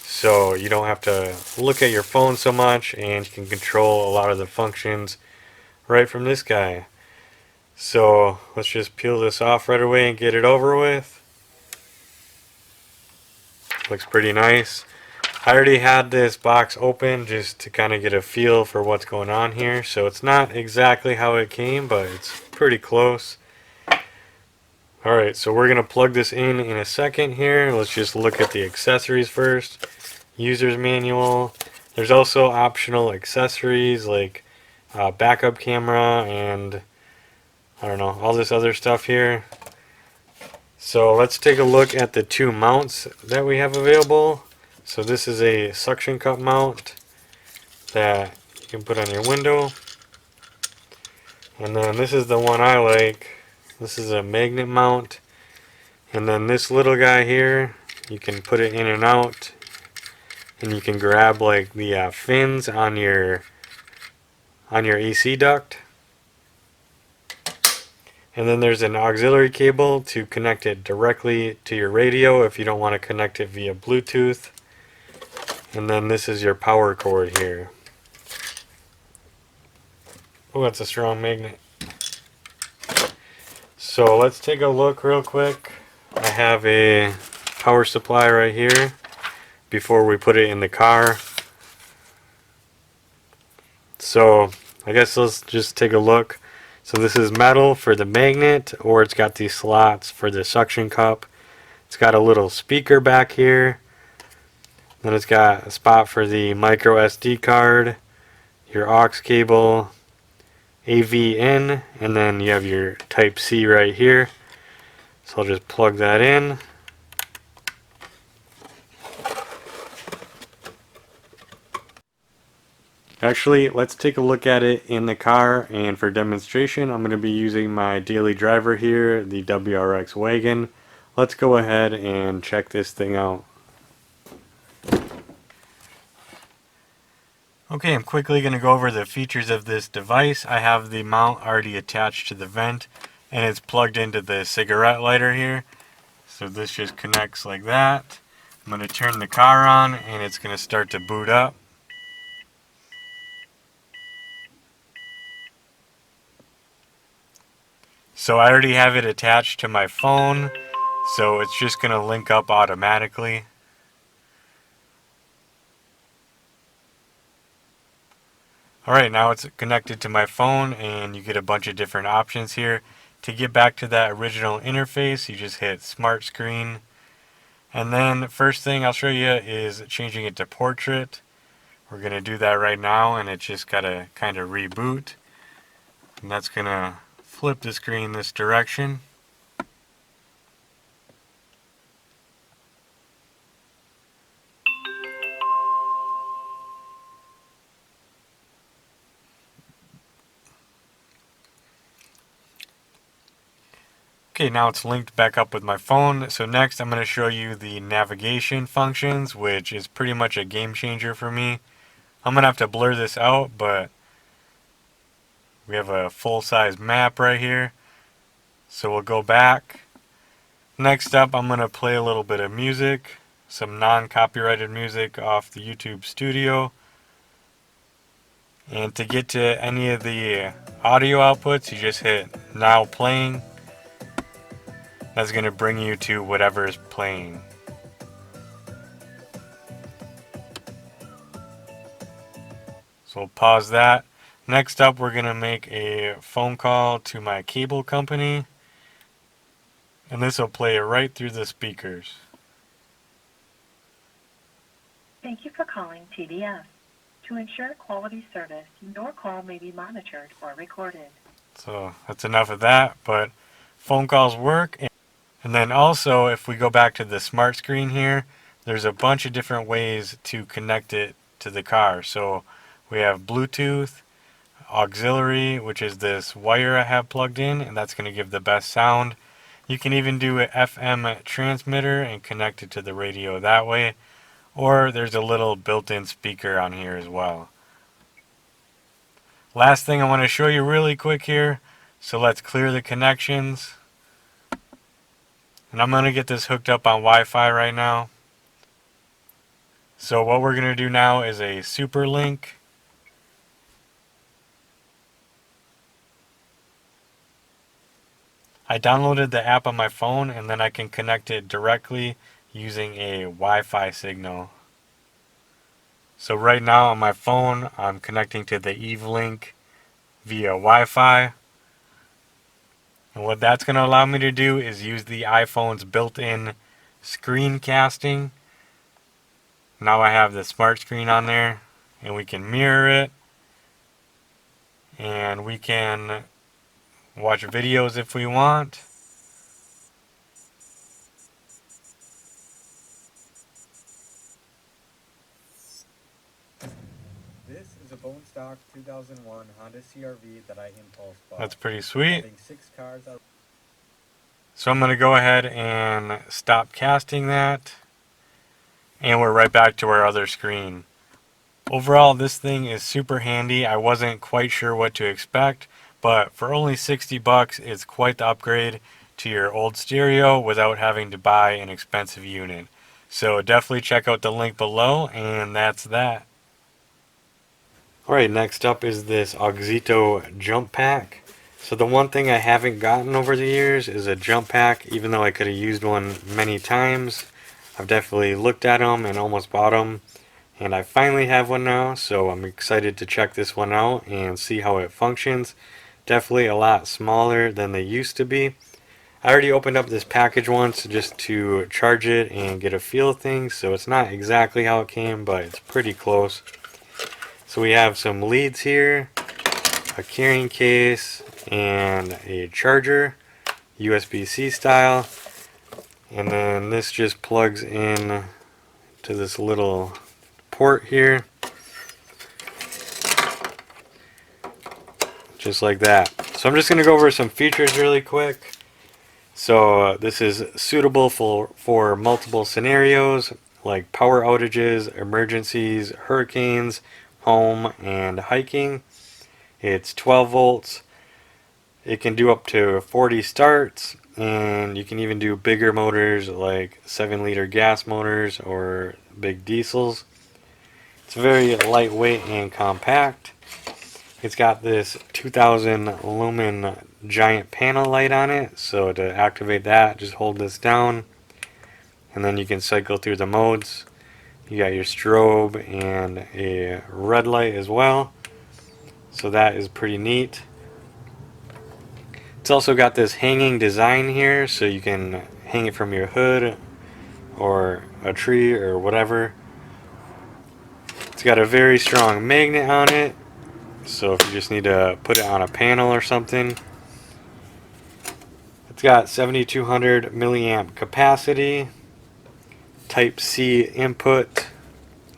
S1: So you don't have to look at your phone so much, and you can control a lot of the functions right from this guy. So let's just peel this off right away and get it over with. Looks pretty nice. I already had this box open just to kind of get a feel for what's going on here. So it's not exactly how it came, but it's pretty close. Alright, so we're going to plug this in a second here. Let's just look at the accessories first. User's manual. There's also optional accessories like backup camera and I don't know, all this other stuff here. So let's take a look at the 2 mounts that we have available. So this is a suction cup mount that you can put on your window. And then this is the one I like. This is a magnet mount. And then this little guy here, you can put it in and out. And you can grab like the fins on your AC duct. And then there's an auxiliary cable to connect it directly to your radio if you don't want to connect it via Bluetooth. And then this is your power cord here. Oh, that's a strong magnet. So let's take a look real quick. I have a power supply right here before we put it in the car. So I guess let's just take a look. So this is metal for the magnet, or it's got these slots for the suction cup. It's got a little speaker back here. Then it's got a spot for the micro SD card, your aux cable, AV in, and then you have your type C right here. So I'll just plug that in. Actually, let's take a look at it in the car, and for demonstration I'm going to be using my daily driver here, the WRX wagon. Let's go ahead and check this thing out. Okay, I'm quickly going to go over the features of this device. I have the mount already attached to the vent, and it's plugged into the cigarette lighter here. So this just connects like that. I'm going to turn the car on, and it's going to start to boot up. So I already have it attached to my phone, so it's just going to link up automatically. Alright, now it's connected to my phone, and you get a bunch of different options here. To get back to that original interface, you just hit Smart Screen. And then first thing I'll show you is changing it to portrait. We're going to do that right now, and it's just got to kind of reboot. And that's going to flip the screen this direction. Okay, now it's linked back up with my phone. So next I'm going to show you the navigation functions, which is pretty much a game changer for me. I'm going to have to blur this out, but we have a full-size map right here. So we'll go back. Next up, I'm going to play a little bit of music, some non-copyrighted music off the YouTube Studio. And to get to any of the audio outputs, you just hit Now Playing. That's going to bring you to whatever is playing. So we'll pause that. Next up, we're going to make a phone call to my cable company. And this will play it right through the speakers.
S4: Thank you for calling TDS. To ensure quality service, your call may be monitored or recorded.
S1: So that's enough of that, but phone calls work. And then also, if we go back to the smart screen here, there's a bunch of different ways to connect it to the car. So we have Bluetooth, auxiliary, which is this wire I have plugged in, and that's going to give the best sound. You can even do an FM transmitter and connect it to the radio that way. Or there's a little built-in speaker on here as well. Last thing I want to show you really quick here. So let's clear the connections. And I'm going to get this hooked up on Wi-Fi right now. So what we're going to do now is a super link. I downloaded the app on my phone, and then I can connect it directly using a Wi-Fi signal. So right now on my phone, I'm connecting to the Eve-Link via Wi-Fi. And what that's going to allow me to do is use the iPhone's built-in screencasting. Now I have the smart screen on there, and we can mirror it. And we can watch videos if we want.
S5: This is a bone stock 2001 Honda CR-V that I impulse bought.
S1: That's pretty sweet.
S5: Having 6 cars out.
S1: So I'm going to go ahead and stop casting that. And we're right back to our other screen. Overall, this thing is super handy. I wasn't quite sure what to expect, but for only 60 bucks, it's quite the upgrade to your old stereo without having to buy an expensive unit. So definitely check out the link below, and that's that. Alright, next up is this AUXITO jump pack. So the one thing I haven't gotten over the years is a jump pack, even though I could have used one many times. I've definitely looked at them and almost bought them, and I finally have one now, so I'm excited to check this one out and see how it functions. definitely a lot smaller than they used to be. I already opened up this package once just to charge it and get a feel of things, so it's not exactly how it came, but it's pretty close. So we have some leads here, a carrying case, and a charger, USB-C style, and then this just plugs in to this little port here, just like that. So I'm just going to go over some features really quick. So this is suitable for multiple scenarios like power outages, emergencies, hurricanes, home, and hiking. It's 12 volts. It can do up to 40 starts, and you can even do bigger motors like 7-liter gas motors or big diesels. It's very lightweight and compact. It's got this 2000 lumen giant panel light on it, so to activate that, just hold this down and then you can cycle through the modes. You got your strobe and a red light as well, so that is pretty neat. It's also got this hanging design here, so you can hang it from your hood or a tree or whatever. It's got a very strong magnet on it, so if you just need to put it on a panel or something. It's got 7200 milliamp capacity, type C input,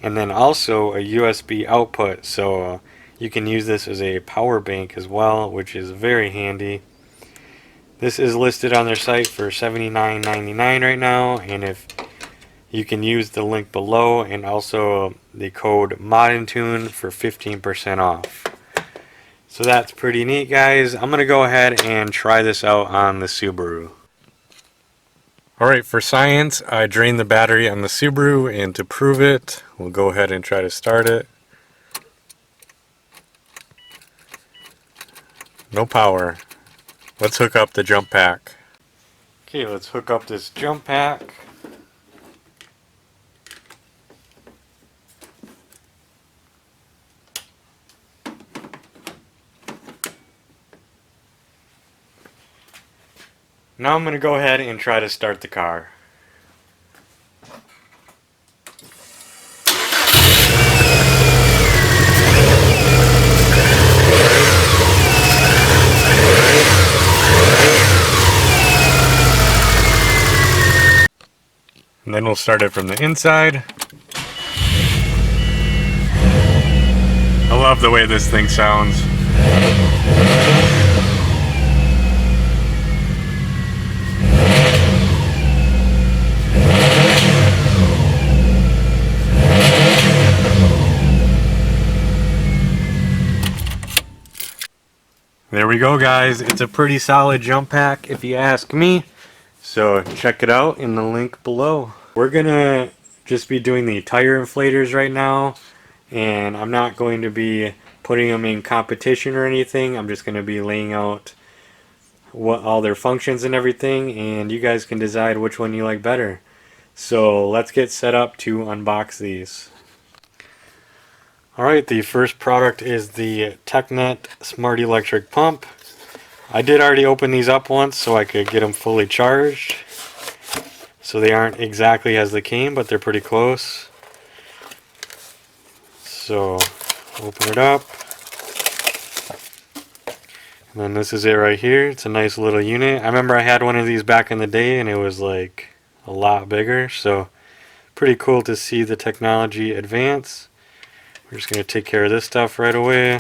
S1: and then also a USB output, so you can use this as a power bank as well, which is very handy. This is listed on their site for $79.99 right now, and if you can use the link below and also the code MODNTUNE for 15% off. So that's pretty neat, guys. I'm going to go ahead and try this out on the Subaru. Alright, for science, I drained the battery on the Subaru, and to prove it, we'll go ahead and try to start it. No power. Let's hook up the jump pack. Okay, let's hook up this jump pack. Now I'm going to go ahead and try to start the car. And then we'll start it from the inside. I love the way this thing sounds. There we go, guys. It's a pretty solid jump pack if you ask me. So check it out in the link below. We're gonna just be doing the tire inflators right now, and I'm not going to be putting them in competition or anything. I'm just going to be laying out what all their functions and everything, and you guys can decide which one you like better. So let's get set up to unbox these. Alright, the first product is the TechNet Smart Electric Pump. I did already open these up once so I could get them fully charged. So they aren't exactly as they came, but they're pretty close. So open it up. And then this is it right here. It's a nice little unit. I remember I had one of these back in the day and it was like a lot bigger. So pretty cool to see the technology advance. We're just going to take care of this stuff right away.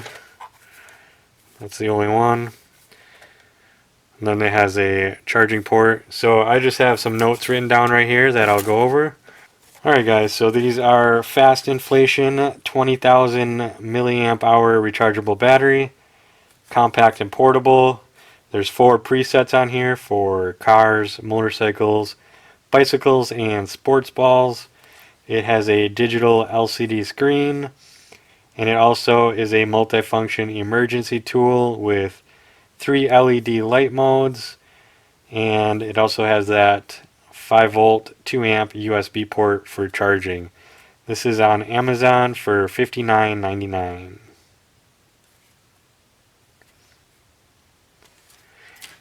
S1: That's the only one. And then it has a charging port. So I just have some notes written down right here that I'll go over. Alright guys, so these are fast inflation 20,000 milliamp hour rechargeable battery. Compact and portable. There's 4 presets on here for cars, motorcycles, bicycles, and sports balls. It has a digital LCD screen. And it also is a multifunction emergency tool with 3 LED light modes, and it also has that 5 volt 2 amp USB port for charging. This is on Amazon for $59.99.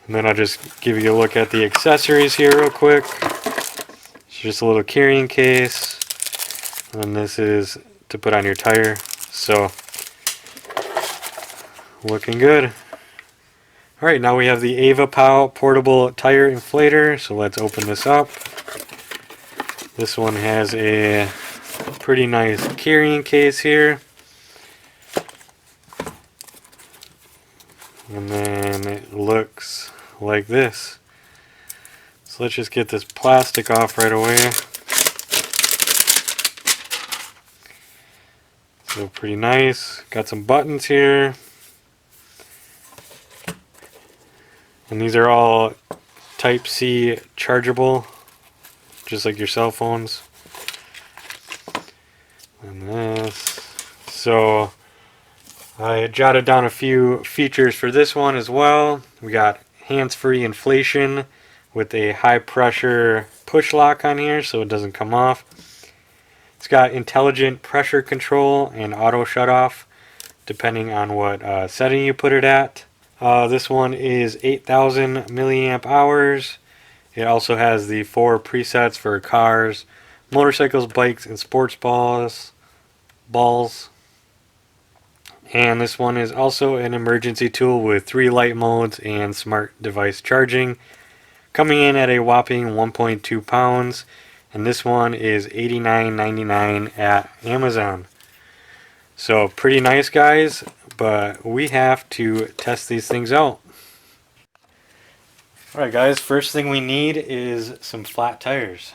S1: And then I'll just give you a look at the accessories here real quick. It's just a little carrying case. And this is to put on your tire. So, looking good. Alright, now we have the AVAPOW portable tire inflator. So let's open this up. This one has a pretty nice carrying case here. And then it looks like this. So let's just get this plastic off right away. So pretty nice. Got some buttons here. And these are all Type-C chargeable, just like your cell phones. And this. So I jotted down a few features for this one as well. We got hands-free inflation with a high pressure push lock on here so it doesn't come off. It's got intelligent pressure control and auto shut off depending on what setting you put it at. This one is 8,000 milliamp hours. It also has the 4 presets for cars, motorcycles, bikes, and sports balls. And this one is also an emergency tool with 3 light modes and smart device charging, coming in at a whopping 1.2 pounds. And this one is $89.99 at Amazon. So pretty nice, guys, but we have to test these things out. Alright guys, first thing we need is some flat tires.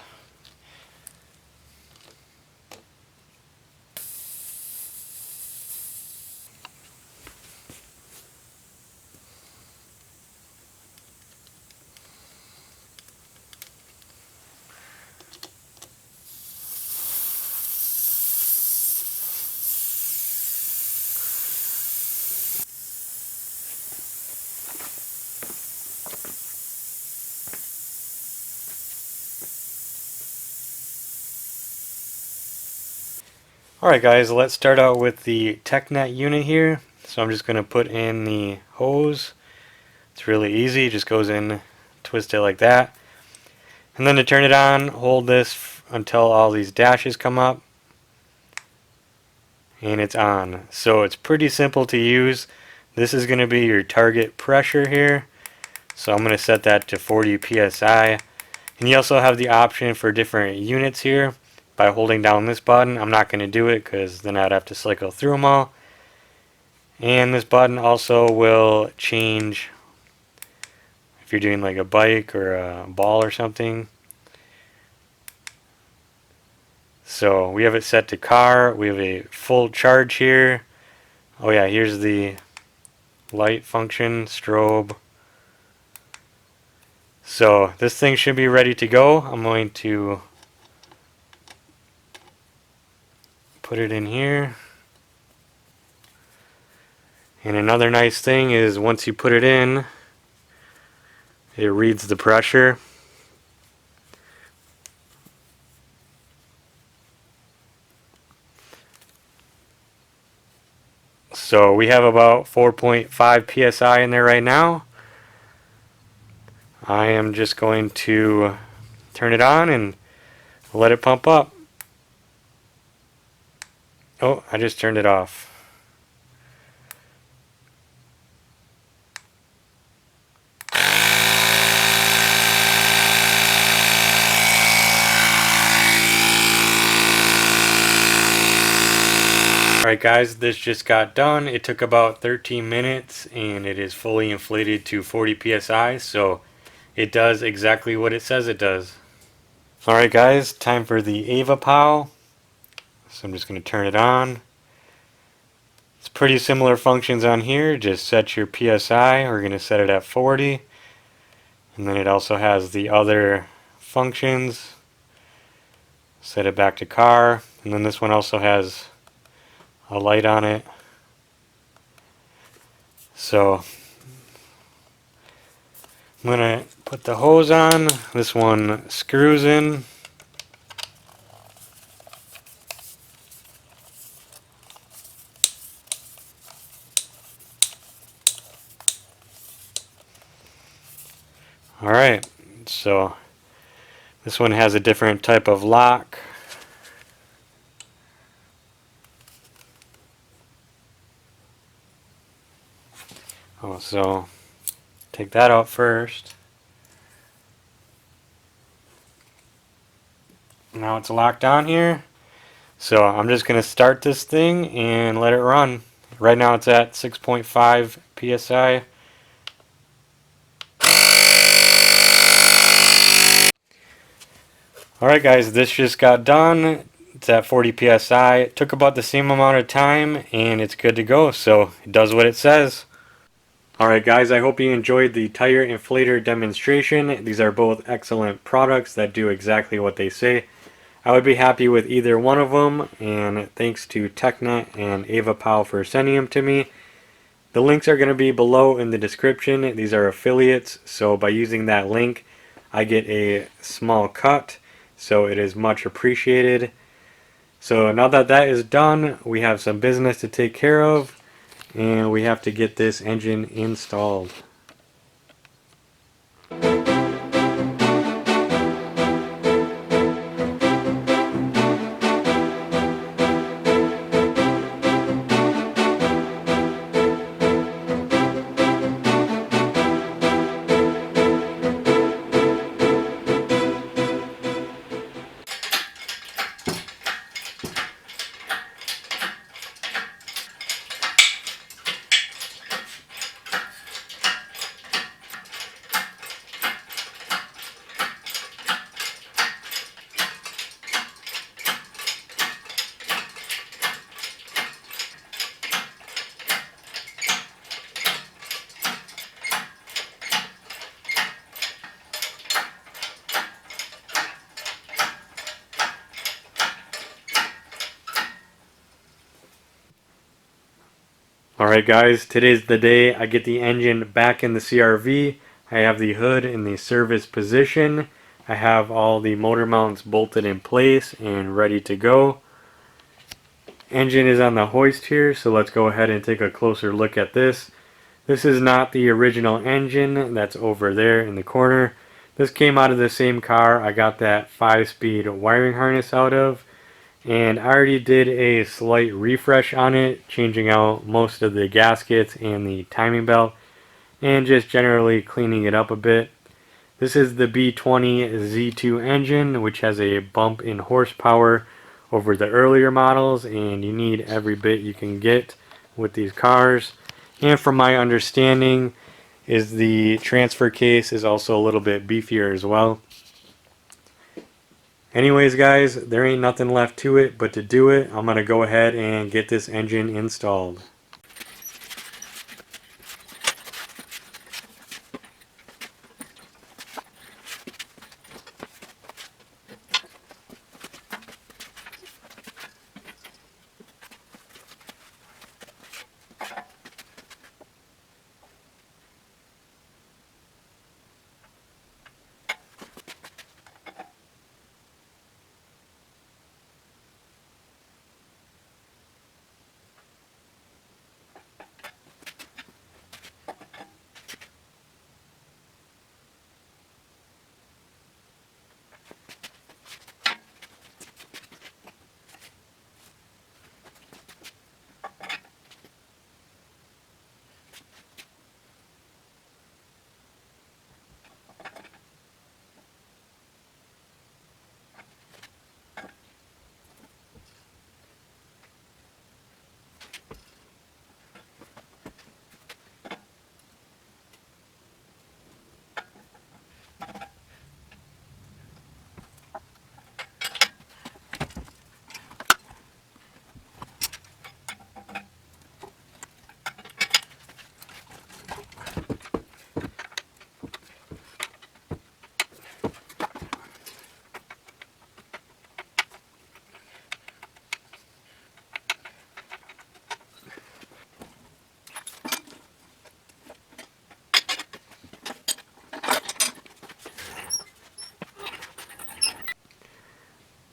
S1: Alright guys, let's start out with the TechNet unit here. So I'm just going to put in the hose. It's really easy, it just goes in, twist it like that. And then to turn it on, hold this until all these dashes come up. And it's on. So it's pretty simple to use. This is going to be your target pressure here. So I'm going to set that to 40 psi. And you also have the option for different units here by holding down this button. I'm not going to do it because then I'd have to cycle through them all. And this button also will change if you're doing like a bike or a ball or something. So we have it set to car. We have a full charge here. Oh yeah, here's the light function, strobe. So this thing should be ready to go. I'm going to put it in here. And another nice thing is once you put it in, it reads the pressure. So we have about 4.5 psi in there right now. I am just going to turn it on and let it pump up. Oh, I just turned it off. Alright guys, this just got done. It took about 13 minutes and it is fully inflated to 40 psi, so it does exactly what it says it does. Alright guys, time for the AVAPOW. So I'm just going to turn it on. It's pretty similar functions on here. Just set your PSI. We're going to set it at 40. And then it also has the other functions. Set it back to car. And then this one also has a light on it. So I'm going to put the hose on. This one screws in. Alright, so this one has a different type of lock. Oh, so take that out first. Now it's locked on here. So I'm just going to start this thing and let it run. Right now it's at 6.5 psi. Alright guys, this just got done. It's at 40 psi. It took about the same amount of time and it's good to go. So it does what it says. Alright guys, I hope you enjoyed the Tire Inflater demonstration. These are both excellent products that do exactly what they say. I would be happy with either one of them, and thanks to TechNet and AVAPOW for sending them to me. The links are going to be below in the description. These are affiliates, so by using that link I get a small cut, so it is much appreciated. So now that that is done, we have some business to take care of, and we have to get this engine installed. Alright guys, today's the day I get the engine back in the CRV. I have the hood in the service position. I have all the motor mounts bolted in place and ready to go. Engine is on the hoist here, so let's go ahead and take a closer look at this. This is not the original engine that's over there in the corner. This came out of the same car I got that 5-speed wiring harness out of. And I already did a slight refresh on it, changing out most of the gaskets and the timing belt, and just generally cleaning it up a bit. This is the B20Z2 engine, which has a bump in horsepower over the earlier models, and you need every bit you can get with these cars. And from my understanding, is the transfer case is also a little bit beefier as well. Anyways guys, there ain't nothing left to it but to do it. I'm going to go ahead and get this engine installed.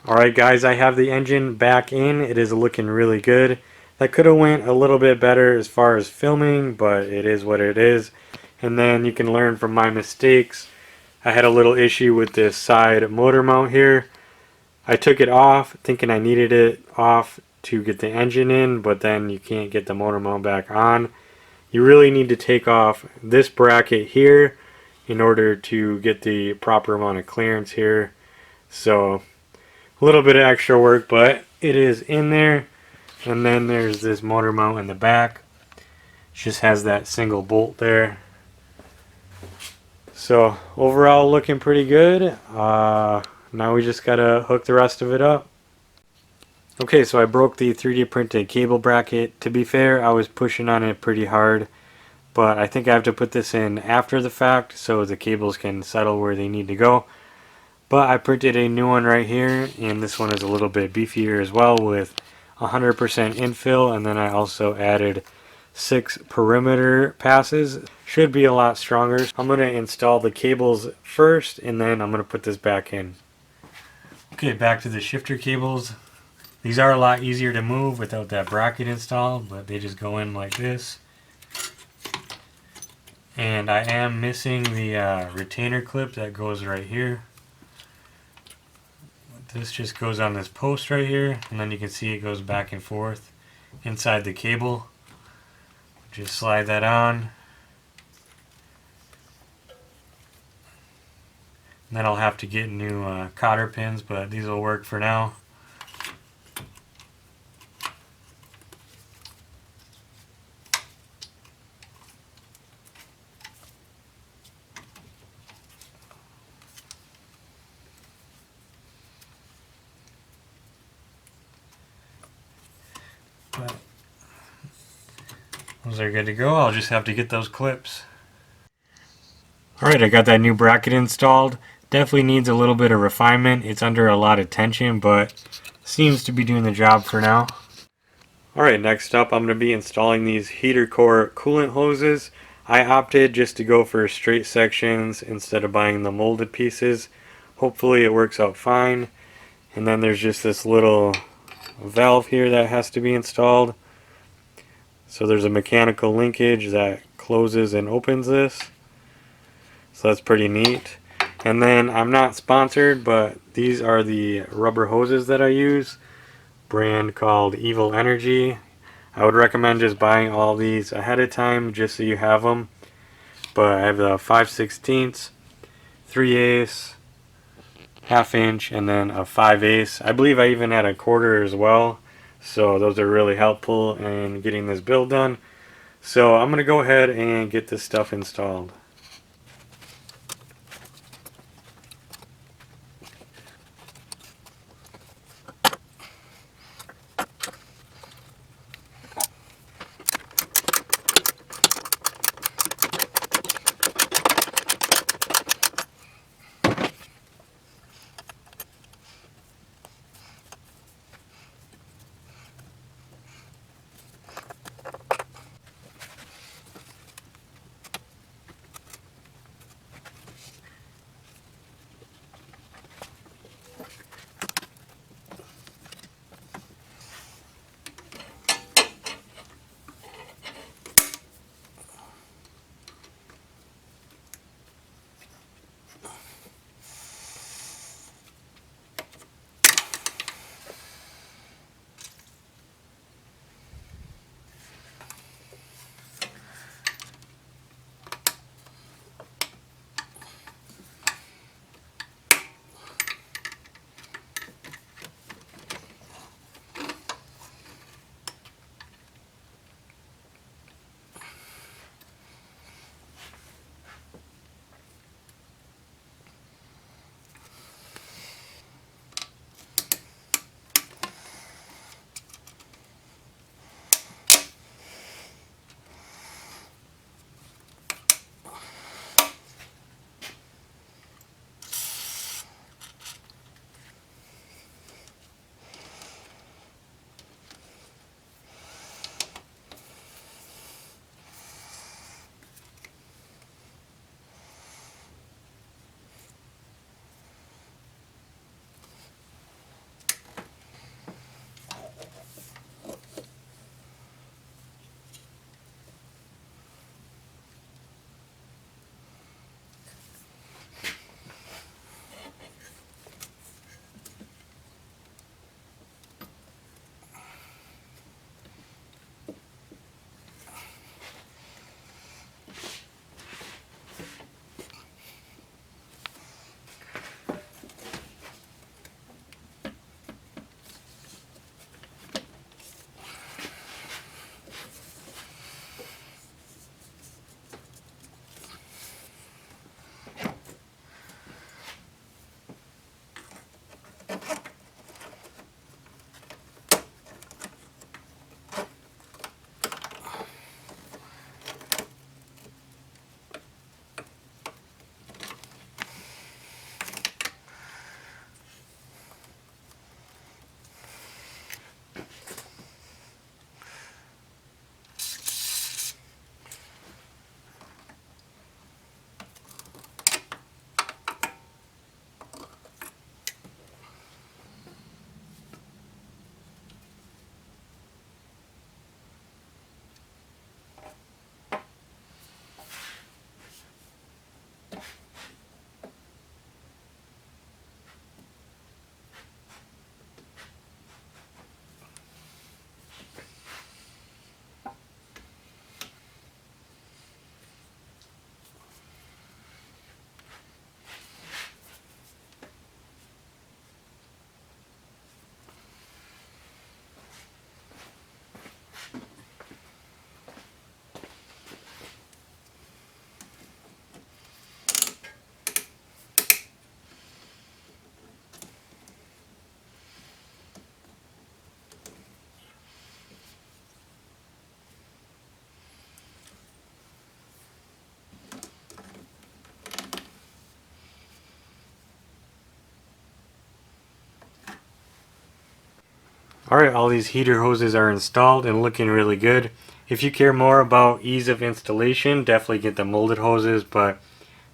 S1: Alright guys, I have the engine back in. It is looking really good. That could have went a little bit better as far as filming, but it is what it is. And then you can learn from my mistakes. I had a little issue with this side motor mount here. I took it off thinking I needed it off to get the engine in, but then you can't get the motor mount back on. You really need to take off this bracket here in order to get the proper amount of clearance here. So a little bit of extra work, but it is in there. And then there's this motor mount in the back. It just has that single bolt there. So overall looking pretty good. Now we just gotta hook the rest of it up. Okay, so I broke the 3D printed cable bracket. To be fair, I was pushing on it pretty hard, but I think I have to put this in after the fact so the cables can settle where they need to go. But I printed a new one right here, and this one is a little bit beefier as well with 100% infill, and then I also added 6 perimeter passes. Should be a lot stronger. I'm going to install the cables first, and then I'm going to put this back in. Okay, back to the shifter cables. These are a lot easier to move without that bracket installed, but they just go in like this. And I am missing the retainer clip that goes right here. This just goes on this post right here, and then you can see it goes back and forth inside the cable. Just slide that on. And then I'll have to get new cotter pins, but these will work for now. But those are good to go. I'll just have to get those clips. Alright, I got that new bracket installed. Definitely needs a little bit of refinement. It's under a lot of tension, but seems to be doing the job for now. Alright, next up I'm going to be installing these heater core coolant hoses. I opted just to go for straight sections instead of buying the molded pieces. Hopefully it works out fine. And then there's just this little valve here that has to be installed. So there's a mechanical linkage that closes and opens this. So that's pretty neat. And then I'm not sponsored, but these are the rubber hoses that I use. Brand called Evil Energy. I would recommend just buying all these ahead of time just so you have them. But I have the 5/16, 3/8, ½ inch, and then a 5/8. I believe I even had a 1/4 as well. So those are really helpful in getting this build done. So I'm going to go ahead and get this stuff installed. Alright, all these heater hoses are installed and looking really good. If you care more about ease of installation, definitely get the molded hoses, but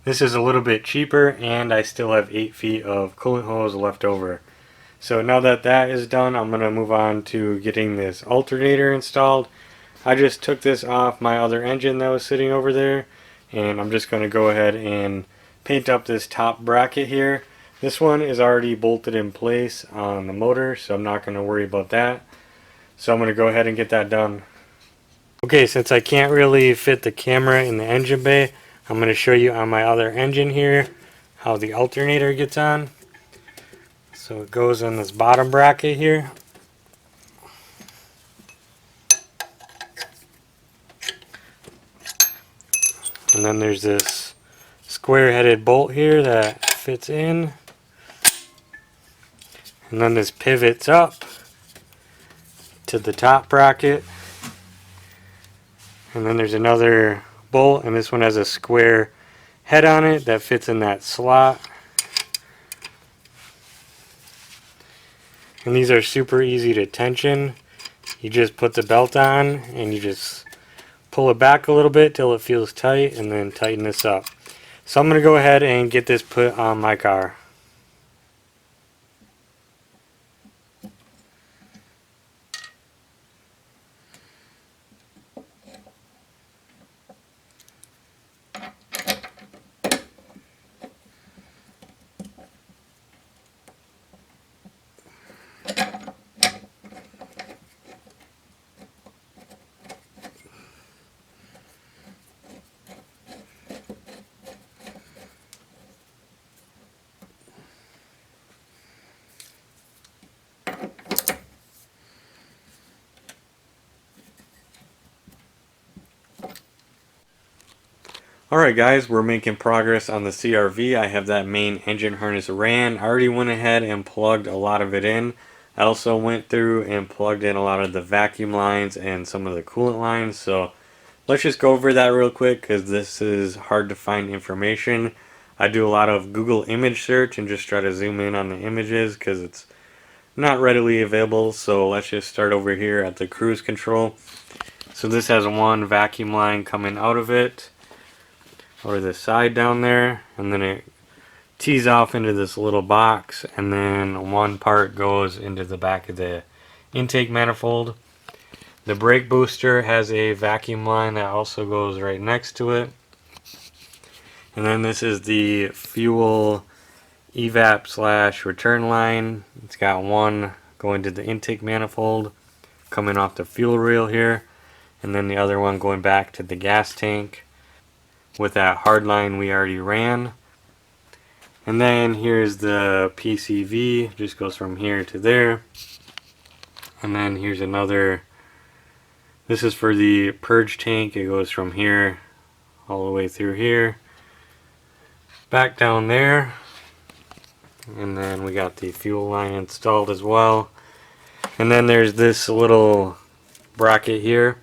S1: this is a little bit cheaper and I still have 8 feet of coolant hose left over. So now that that is done, I'm going to move on to getting this alternator installed. I just took this off my other engine that was sitting over there, and I'm just going to go ahead and paint up this top bracket here. This one is already bolted in place on the motor, so I'm not going to worry about that. So I'm going to go ahead and get that done. Okay, since I can't really fit the camera in the engine bay, I'm going to show you on my other engine here how the alternator gets on. So it goes in this bottom bracket here. And then there's this square headed bolt here that fits in. And then this pivots up to the top bracket. And then there's another bolt, and this one has a square head on it that fits in that slot. And these are super easy to tension. You just put the belt on and you just pull it back a little bit till it feels tight, and then tighten this up. So I'm going to go ahead and get this put on my car. Alright guys, we're making progress on the CRV. I have that main engine harness ran. I already went ahead and plugged a lot of it in. I also went through and plugged in a lot of the vacuum lines and some of the coolant lines. So let's just go over that real quick because this is hard to find information. I do a lot of Google image search and just try to zoom in on the images because it's not readily available. So let's just start over here at the cruise control. So this has one vacuum line coming out of it, or the side down there, and then it tees off into this little box, and then one part goes into the back of the intake manifold. The brake booster has a vacuum line that also goes right next to it. And then this is the fuel evap slash return line. It's got one going to the intake manifold coming off the fuel reel here, and then the other one going back to the gas tank with that hard line we already ran. And then here's the PCV, just goes from here to there. And then here's another, this is for the purge tank. It goes from here all the way through here, back down there. And then we got the fuel line installed as well. And then there's this little bracket here.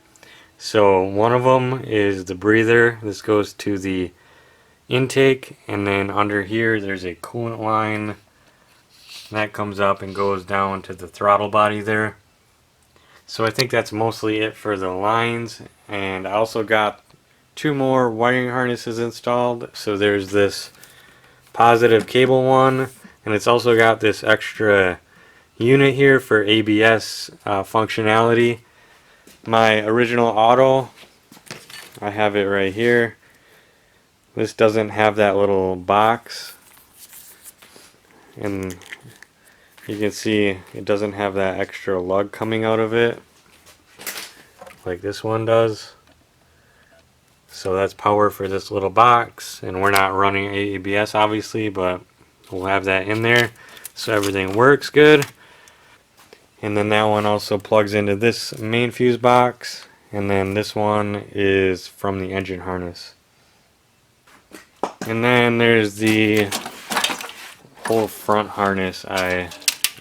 S1: So one of them is the breather. This goes to the intake, and then under here there's a coolant line that comes up and goes down to the throttle body there. So I think that's mostly it for the lines. And I also got 2 more wiring harnesses installed. So there's this positive cable one, and it's also got this extra unit here for ABS functionality. My original auto, I have it right here. This doesn't have that little box, and you can see it doesn't have that extra lug coming out of it like this one does. So that's power for this little box, and we're not running ABS obviously, but we'll have that in there so everything works good. And then that one also plugs into this main fuse box, and then this one is from the engine harness. And then there's the whole front harness I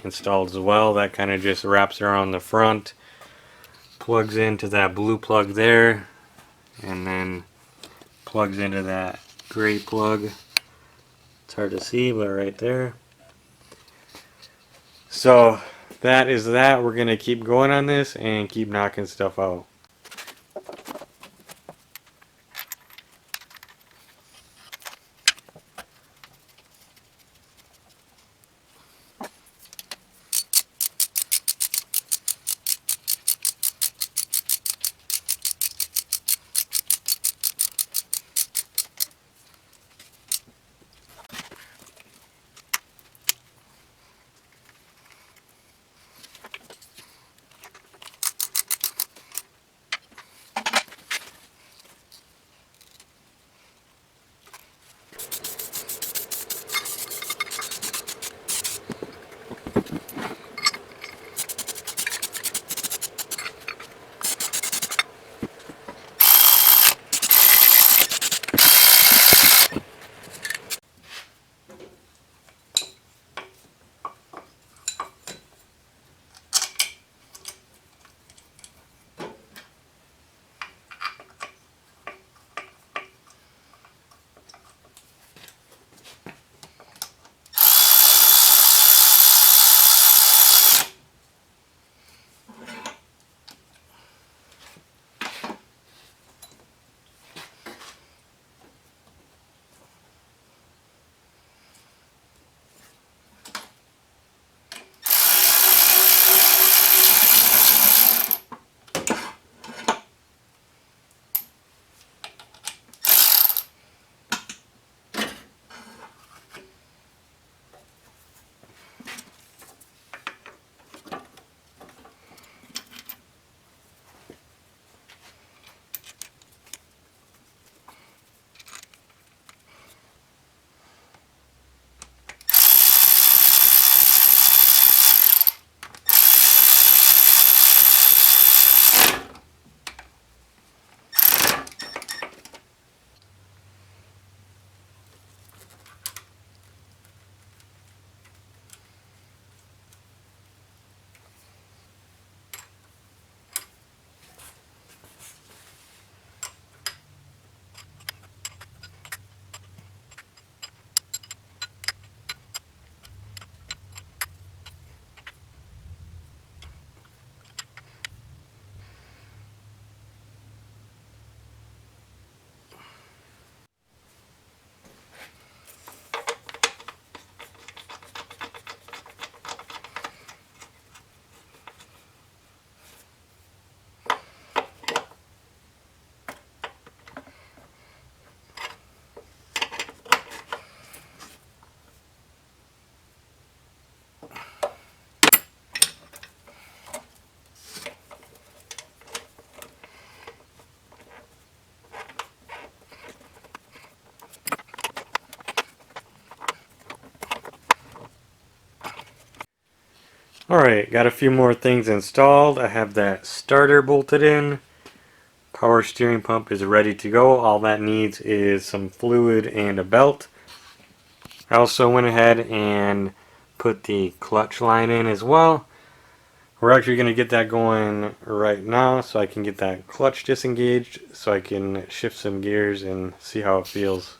S1: installed as well. That kind of just wraps around the front, plugs into that blue plug there, and then plugs into that gray plug. It's hard to see, but right there. So that is that. We're going to keep going on this and keep knocking stuff out. Alright, got a few more things installed. I have that starter bolted in. Power steering pump is ready to go. All that needs is some fluid and a belt. I also went ahead and put the clutch line in as well. We're actually going to get that going right now so I can get that clutch disengaged so I can shift some gears and see how it feels.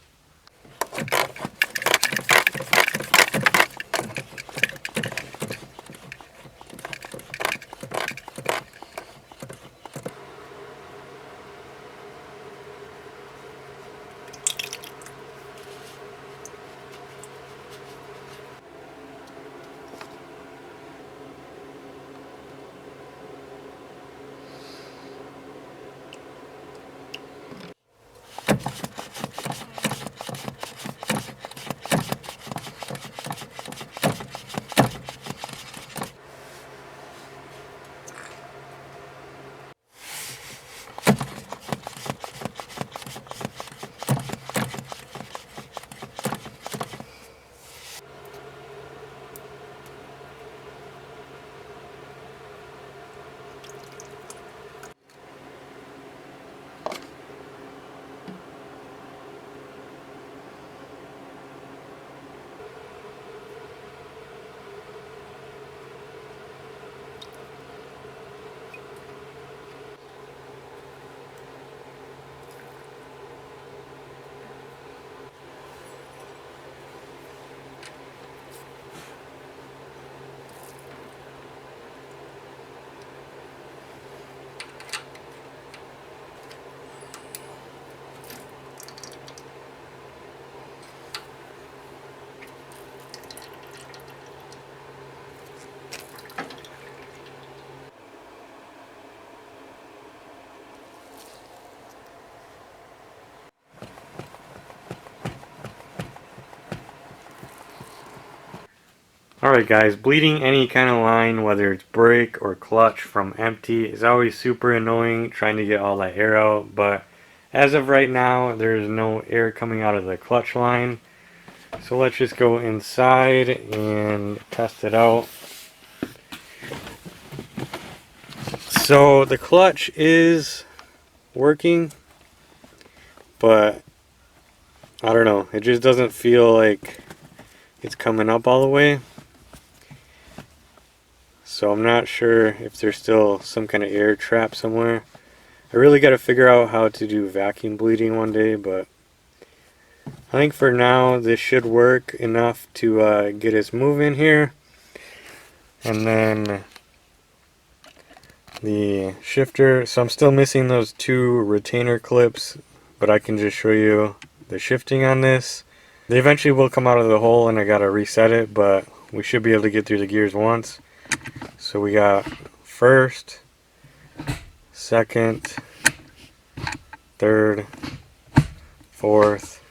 S1: Alright guys, bleeding any kind of line, whether it's brake or clutch from empty, is always super annoying trying to get all that air out, but as of right now, there's no air coming out of the clutch line. So let's just go inside and test it out. So the clutch is working, but I don't know, it just doesn't feel like it's coming up all the way. So I'm not sure if there's still some kind of air trap somewhere. I really got to figure out how to do vacuum bleeding one day, but I think for now this should work enough to get us moving here. And then the shifter, so I'm still missing those 2 retainer clips, but I can just show you the shifting on this. They eventually will come out of the hole and I gotta reset it, but we should be able to get through the gears once. So we got first, second, third, fourth,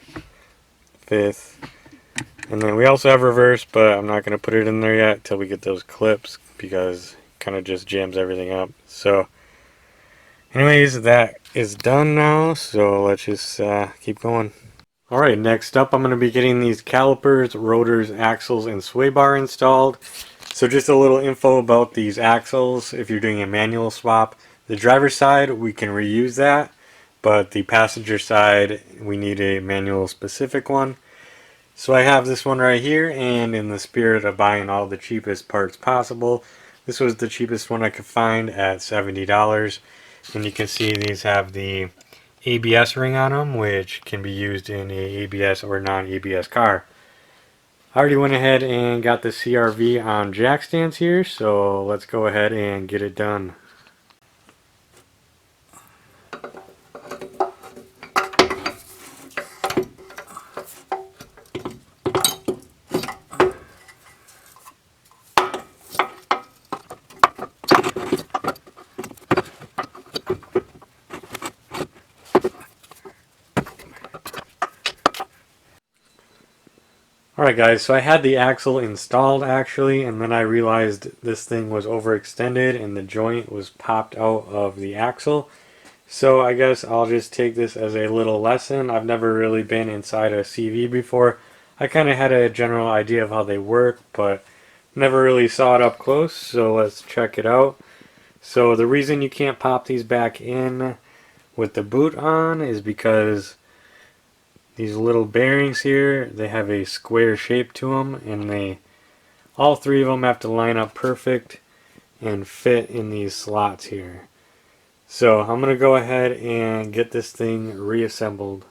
S1: fifth, and then we also have reverse, but I'm not going to put it in there yet till we get those clips because it kind of just jams everything up. So anyways, that is done now, so let's just keep going. Alright, next up I'm going to be getting these calipers, rotors, axles, and sway bar installed. So just a little info about these axles. If you're doing a manual swap, the driver's side we can reuse that, but the passenger side we need a manual specific one. So I have this one right here, and in the spirit of buying all the cheapest parts possible, this was the cheapest one I could find at $70. And you can see these have the ABS ring on them, which can be used in a ABS or non-ABS car. I already went ahead and got the CRV on jack stands here, so let's go ahead and get it done. Alright guys, so I had the axle installed actually, and then I realized this thing was overextended and the joint was popped out of the axle. So I guess I'll just take this as a little lesson. I've never really been inside a CV before. I kind of had a general idea of how they work, but never really saw it up close, so let's check it out. So the reason you can't pop these back in with the boot on is because these little bearings here, they have a square shape to them, and all 3 of them have to line up perfect and fit in these slots here. So I'm going to go ahead and get this thing reassembled.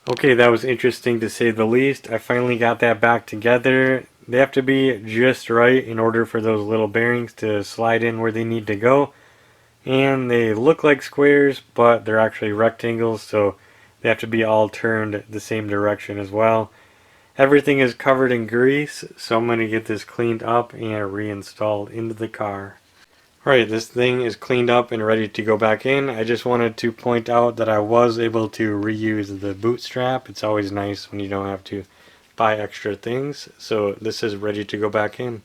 S1: Okay, that was interesting to say the least. I finally got that back together. They have to be just right in order for those little bearings to slide in where they need to go. And they look like squares, but they're actually rectangles, so they have to be all turned the same direction as well. Everything is covered in grease, so I'm going to get this cleaned up and reinstalled into the car. Alright, this thing is cleaned up and ready to go back in. I just wanted to point out that I was able to reuse the boot strap. It's always nice when you don't have to buy extra things. So this is ready to go back in.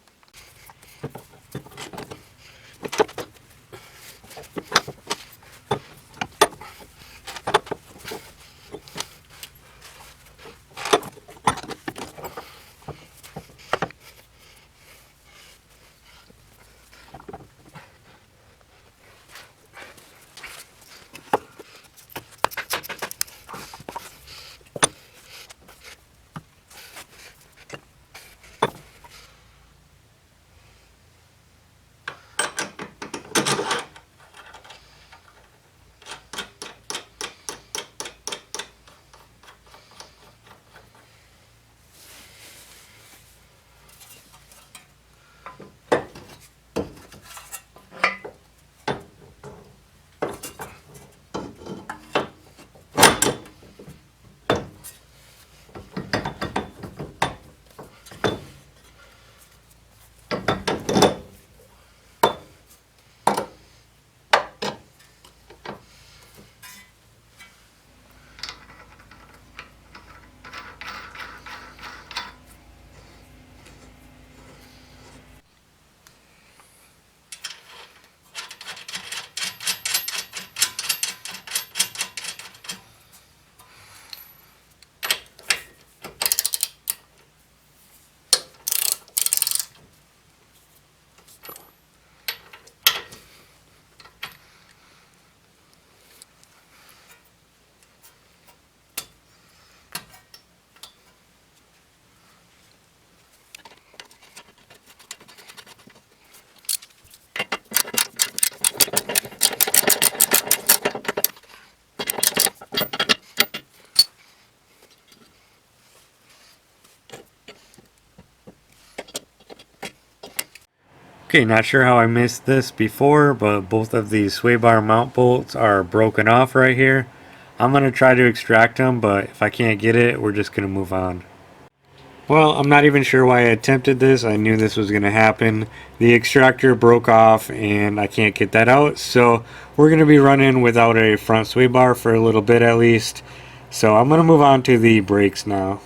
S1: Okay, not sure how I missed this before, but both of these sway bar mount bolts are broken off right here. I'm going to try to extract them, but if I can't get it, we're just going to move on. Well, I'm not even sure why I attempted this. I knew this was going to happen. The extractor broke off and I can't get that out. So we're going to be running without a front sway bar for a little bit at least. So I'm going to move on to the brakes now.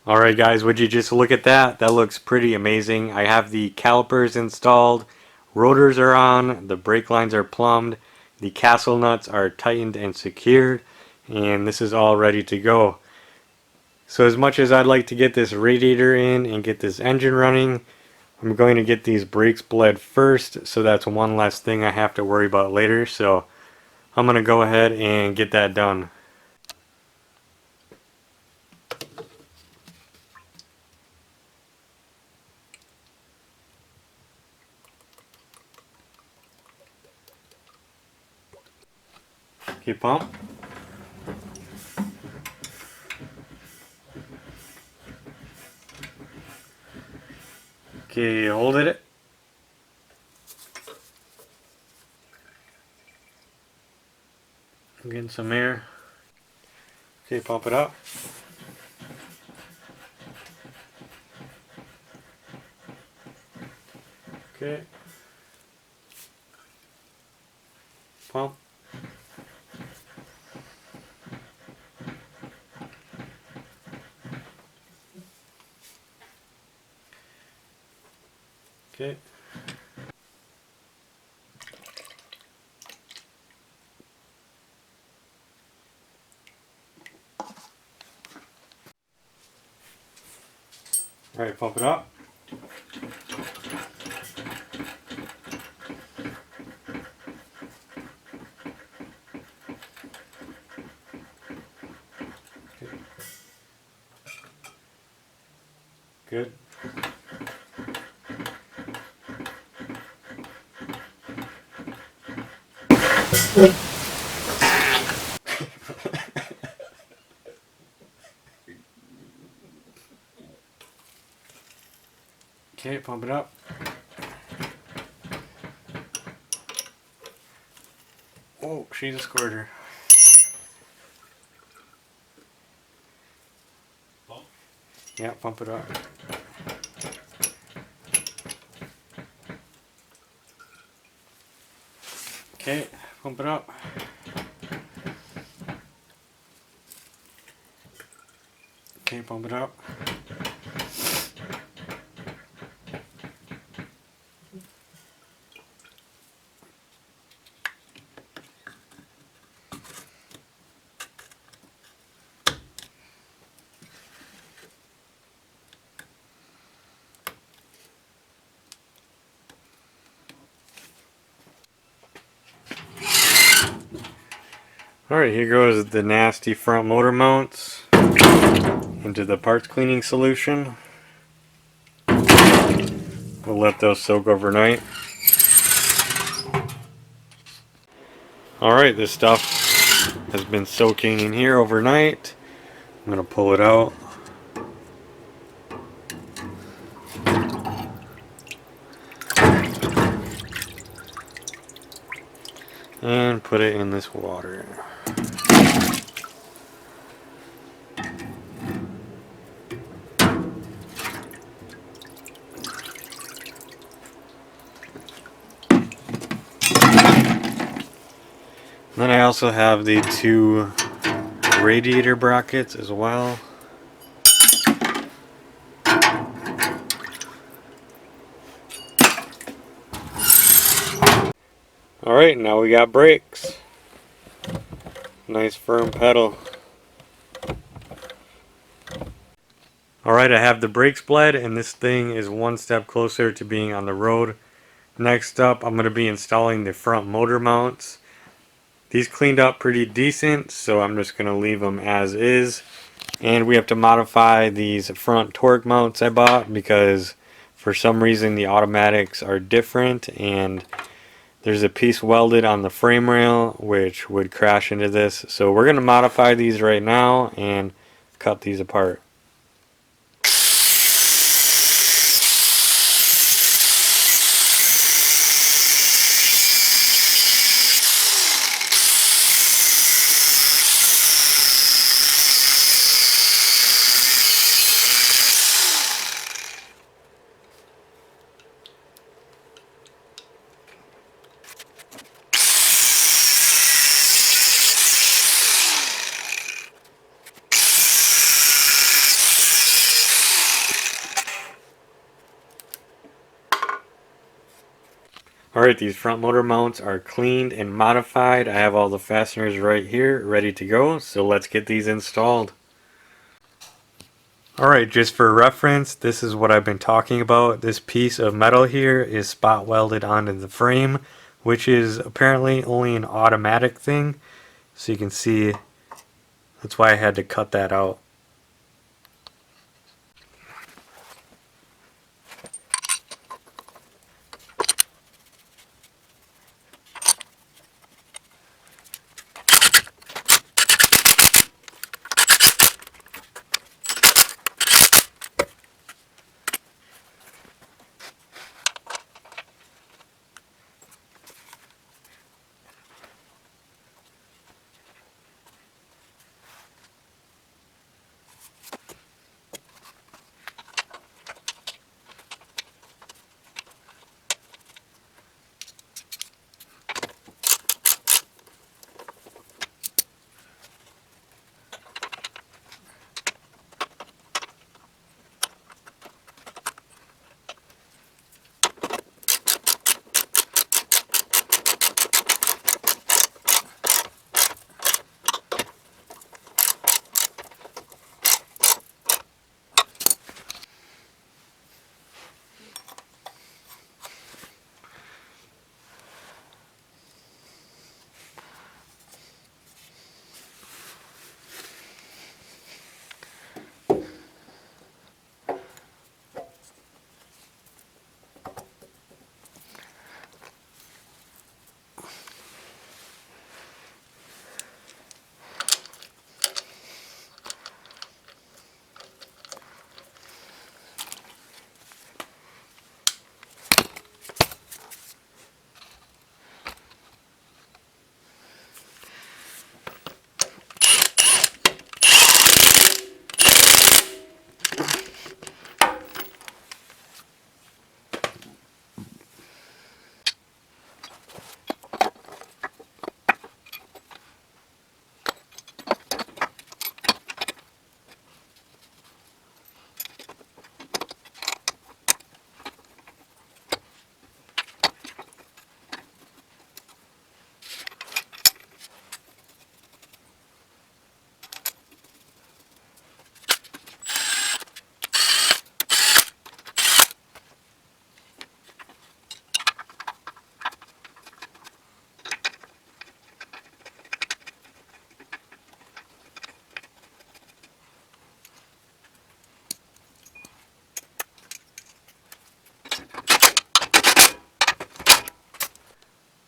S1: Alright guys, would you just look at that? That looks pretty amazing. I have the calipers installed, rotors are on, the brake lines are plumbed, the castle nuts are tightened and secured, and this is all ready to go. So as much as I'd like to get this radiator in and get this engine running, I'm going to get these brakes bled first, so that's one less thing I have to worry about later. So I'm going to go ahead and get that done. Okay, pump. Okay, hold it. I'm getting some air. Okay, pump it up. Okay. Pump. Okay. Alright, pump it up. Okay. Good. Okay, pump it up. Oh, she's a squirter. Yeah, pump it up. Okay, pump it up. Okay, pump it up. Alright, here goes the nasty front motor mounts into the parts cleaning solution. We'll let those soak overnight. Alright, this stuff has been soaking in here overnight. I'm going to pull it out. And put it in this water. Then I also have the two radiator brackets as well. Alright, now we got brakes. Nice firm pedal. Alright, I have the brakes bled, and this thing is one step closer to being on the road. Next up, I'm going to be installing the front motor mounts. These cleaned up pretty decent, so I'm just going to leave them as is. And we have to modify these front torque mounts I bought because for some reason the automatics are different, and there's a piece welded on the frame rail which would crash into this. So we're going to modify these right now and cut these apart. Alright, these front motor mounts are cleaned and modified. I have all the fasteners right here ready to go, so let's get these installed. Alright, just for reference, this is what I've been talking about. This piece of metal here is spot welded onto the frame, which is apparently only an automatic thing. So you can see, that's why I had to cut that out.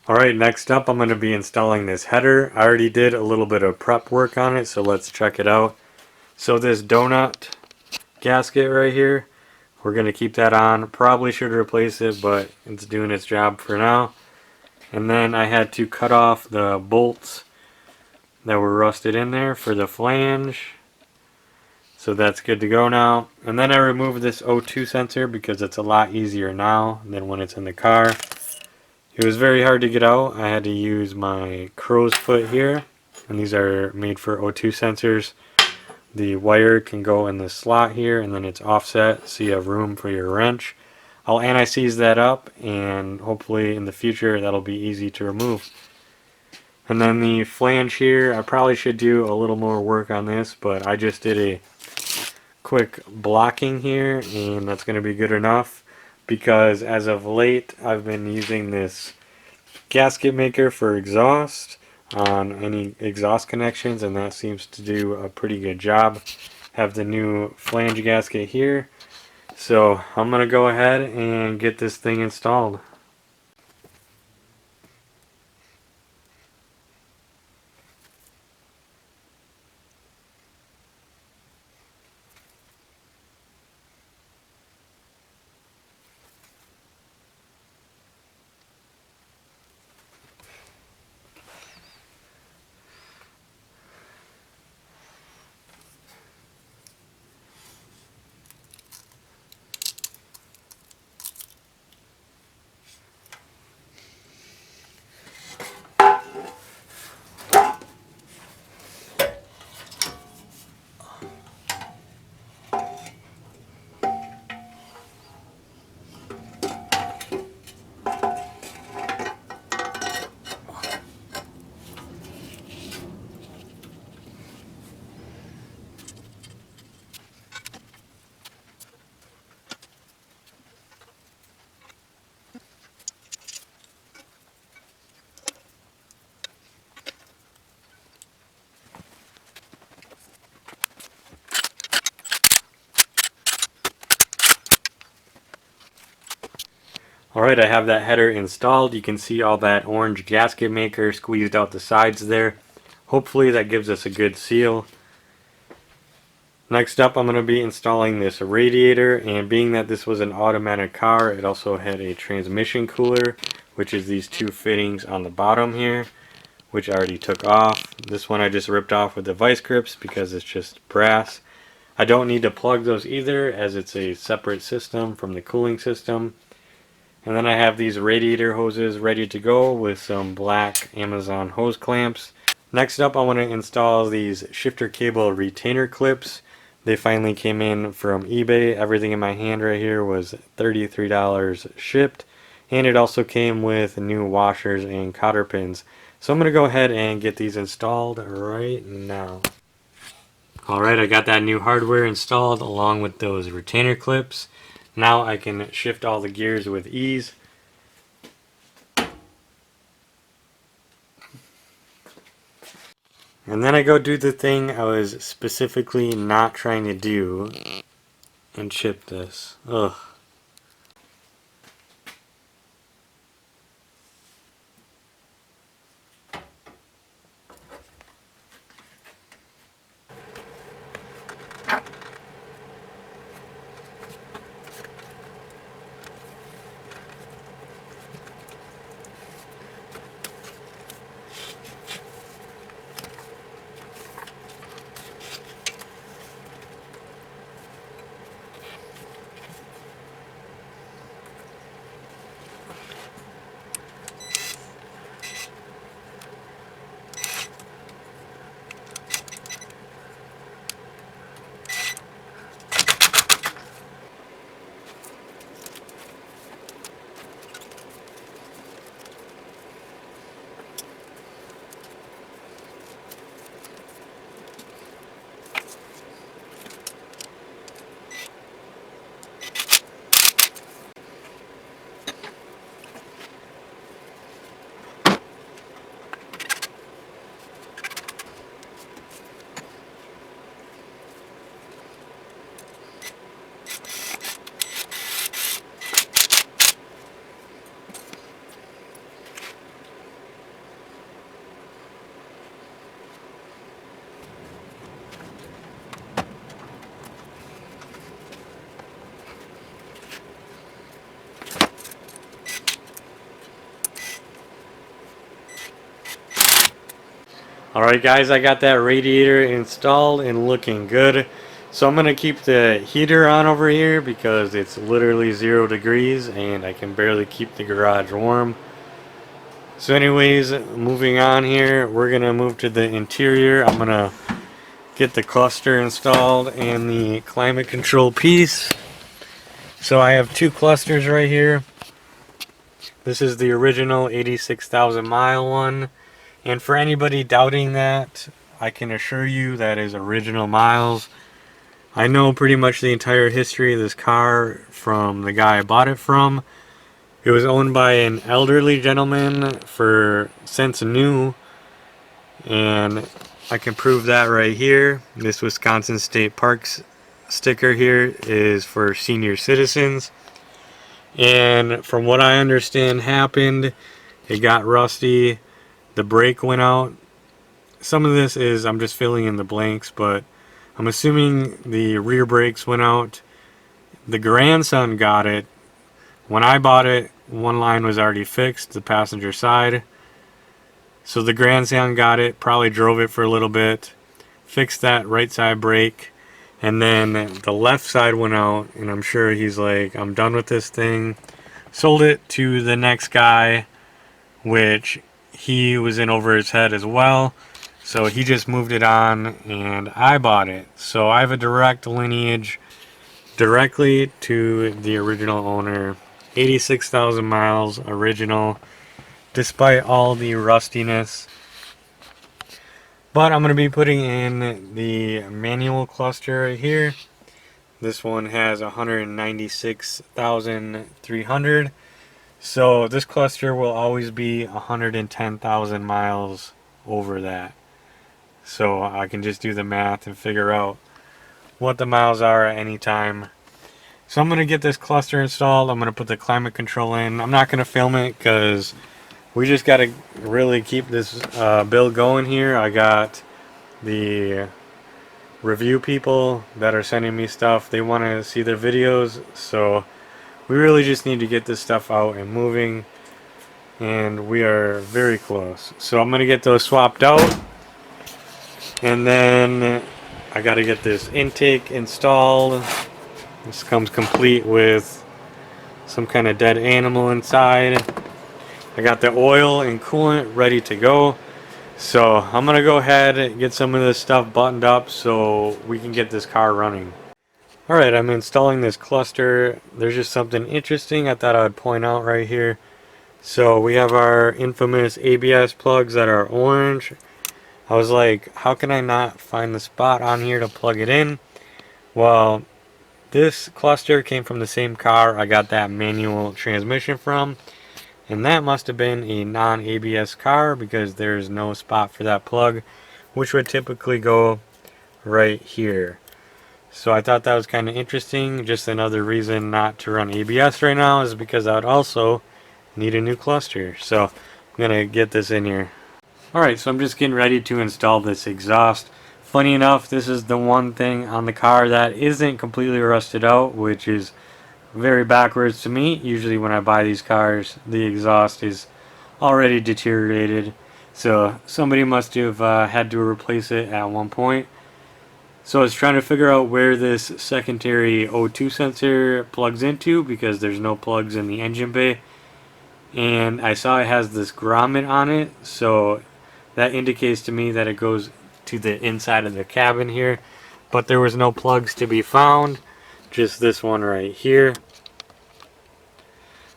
S1: Alright, next up I'm going to be installing this header. I already did a little bit of prep work on it, so let's check it out. So this donut gasket right here, we're going to keep that on. Probably should replace it, but it's doing its job for now. And then I had to cut off the bolts that were rusted in there for the flange. So that's good to go now. And then I removed this O2 sensor because it's a lot easier now than when it's in the car. It was very hard to get out. I had to use my crow's foot here, and these are made for O2 sensors. The wire can go in the slot here, and then it's offset so you have room for your wrench. I'll anti-seize that up, and hopefully in the future that'll be easy to remove. And then the flange here, I probably should do a little more work on this, but I just did a quick blocking here, and that's going to be good enough. Because as of late I've been using this gasket maker for exhaust on any exhaust connections, and that seems to do a pretty good job. Have the new flange gasket here, so I'm gonna go ahead and get this thing installed. Alright, I have that header installed. You can see all that orange gasket maker squeezed out the sides there. Hopefully that gives us a good seal. Next up I'm going to be installing this radiator, and being that this was an automatic car, it also had a transmission cooler, which is these two fittings on the bottom here, which I already took off. This one I just ripped off with the vice grips because it's just brass. I don't need to plug those either, as it's a separate system from the cooling system. And then I have these radiator hoses ready to go with some black Amazon hose clamps. Next up I want to install these shifter cable retainer clips. They finally came in from eBay. Everything in my hand right here was $33 shipped. And it also came with new washers and cotter pins. So I'm going to go ahead and get these installed right now. Alright, I got that new hardware installed along with those retainer clips. Now I can shift all the gears with ease. And then I go do the thing I was specifically not trying to do and chip this. Ugh. Alright guys, I got that radiator installed and looking good. So I'm going to keep the heater on over here because it's literally 0 degrees and I can barely keep the garage warm. So anyways, moving on here, we're going to move to the interior. I'm going to get the cluster installed and the climate control piece. So I have 2 clusters right here. This is the original 86,000 mile one. And for anybody doubting that, I can assure you that is original miles. I know pretty much the entire history of this car from the guy I bought it from. It was owned by an elderly gentleman since new, and I can prove that right here. This Wisconsin State Parks sticker here is for senior citizens, and from what I understand happened, it got rusty, the brake went out. Some of this is, I'm just filling in the blanks, but I'm assuming the rear brakes went out. The grandson got it. When I bought it, one line was already fixed, the passenger side. So the grandson got it, probably drove it for a little bit, fixed that right side brake, and then the left side went out, and I'm sure he's like, I'm done with this thing. Sold it to the next guy, which he was in over his head as well. So he just moved it on, and I bought it. So I have a direct lineage directly to the original owner. 86,000 miles original, despite all the rustiness. But I'm going to be putting in the manual cluster right here. This one has 196,300. So this cluster will always be 110,000 miles over that. So I can just do the math and figure out what the miles are at any time. So I'm going to get this cluster installed. I'm going to put the climate control in. I'm not going to film it because we just got to really keep this build going here. I got the review people that are sending me stuff. They want to see their videos. So we really just need to get this stuff out and moving. And we are very close. So I'm going to get those swapped out. And then I got to get this intake installed. This comes complete with some kind of dead animal inside. I got the oil and coolant ready to go. So I'm going to go ahead and get some of this stuff buttoned up so we can get this car running. Alright, I'm installing this cluster. There's just something interesting I thought I would point out right here. So we have our infamous ABS plugs that are orange. I was like, how can I not find the spot on here to plug it in? Well, this cluster came from the same car I got that manual transmission from, and that must have been a non-ABS car because there's no spot for that plug, which would typically go right here. So I thought that was kind of interesting. Just another reason not to run ABS right now is because I would also need a new cluster. So I'm gonna get this in here. Alright, so I'm just getting ready to install this exhaust. Funny enough, this is the one thing on the car that isn't completely rusted out, which is very backwards to me. Usually when I buy these cars, the exhaust is already deteriorated. So somebody must have had to replace it at one point. So I was trying to figure out where this secondary O2 sensor plugs into because there's no plugs in the engine bay. And I saw it has this grommet on it, so that indicates to me that it goes to the inside of the cabin here, but there was no plugs to be found, just this one right here.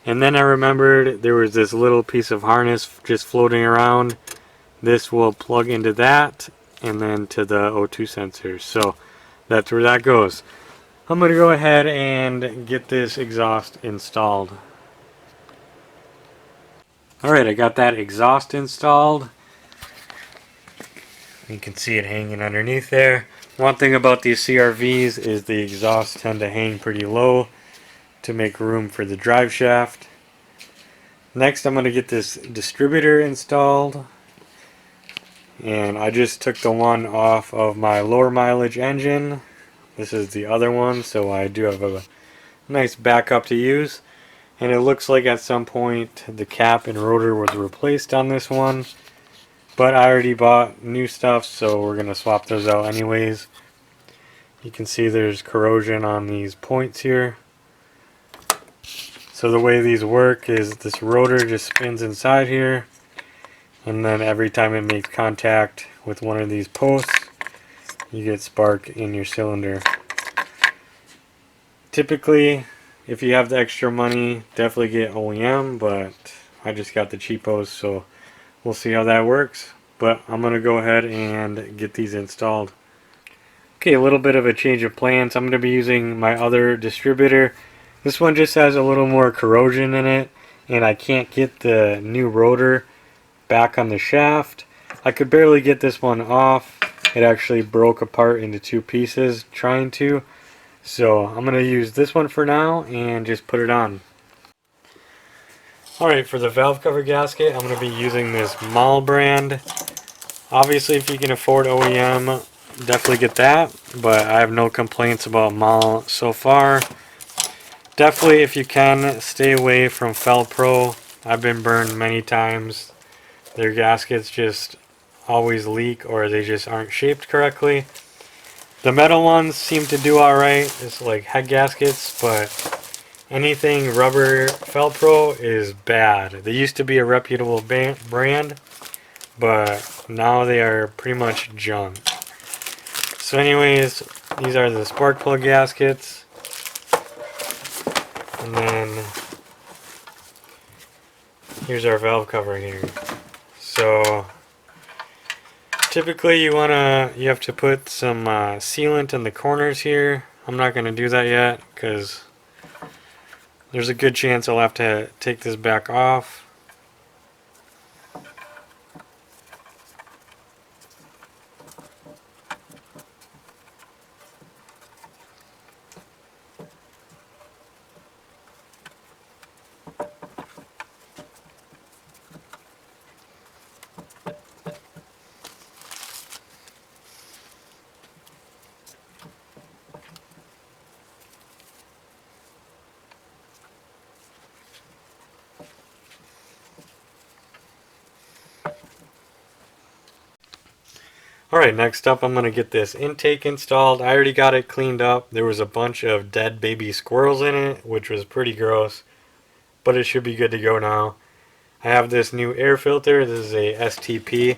S1: And then I remembered there was this little piece of harness just floating around. This will plug into that and then to the O2 sensor, so that's where that goes. I'm gonna go ahead and get this exhaust installed. Alright, I got that exhaust installed. You can see it hanging underneath there. One thing about these CRVs is the exhausts tend to hang pretty low to make room for the drive shaft. Next, I'm going to get this distributor installed. And I just took the one off of my lower mileage engine. This is the other one, so I do have a nice backup to use. And it looks like at some point the cap and rotor was replaced on this one. but I already bought new stuff, so we're going to swap those out anyways. You can see there's corrosion on these points here. So the way these work is this rotor just spins inside here, and then every time it makes contact with one of these posts, you get spark in your cylinder. Typically, if you have the extra money, definitely get OEM, but I just got the cheapos, so we'll see how that works. But I'm going to go ahead and get these installed. Okay, a little bit of a change of plans. I'm going to be using my other distributor. This one just has a little more corrosion in it, and I can't get the new rotor back on the shaft. I could barely get this one off. It actually broke apart into two pieces trying to. So I'm going to use this one for now and just put it on. Alright, for the valve cover gasket, I'm going to be using this MOL brand. Obviously, if you can afford OEM, definitely get that, but I have no complaints about MOL so far. Definitely, if you can, stay away from Felpro. I've been burned many times. Their gaskets just always leak, or they just aren't shaped correctly. The metal ones seem to do alright. It's like head gaskets, but anything rubber Felpro is bad. They used to be a reputable brand, but now they are pretty much junk. So anyways, these are the spark plug gaskets. And then here's our valve cover here. So typically you have to put some sealant in the corners here. I'm not going to do that yet because there's a good chance I'll have to take this back off. Alright, next up I'm going to get this intake installed. I already got it cleaned up. There was a bunch of dead baby squirrels in it, which was pretty gross. But it should be good to go now. I have this new air filter. This is a STP.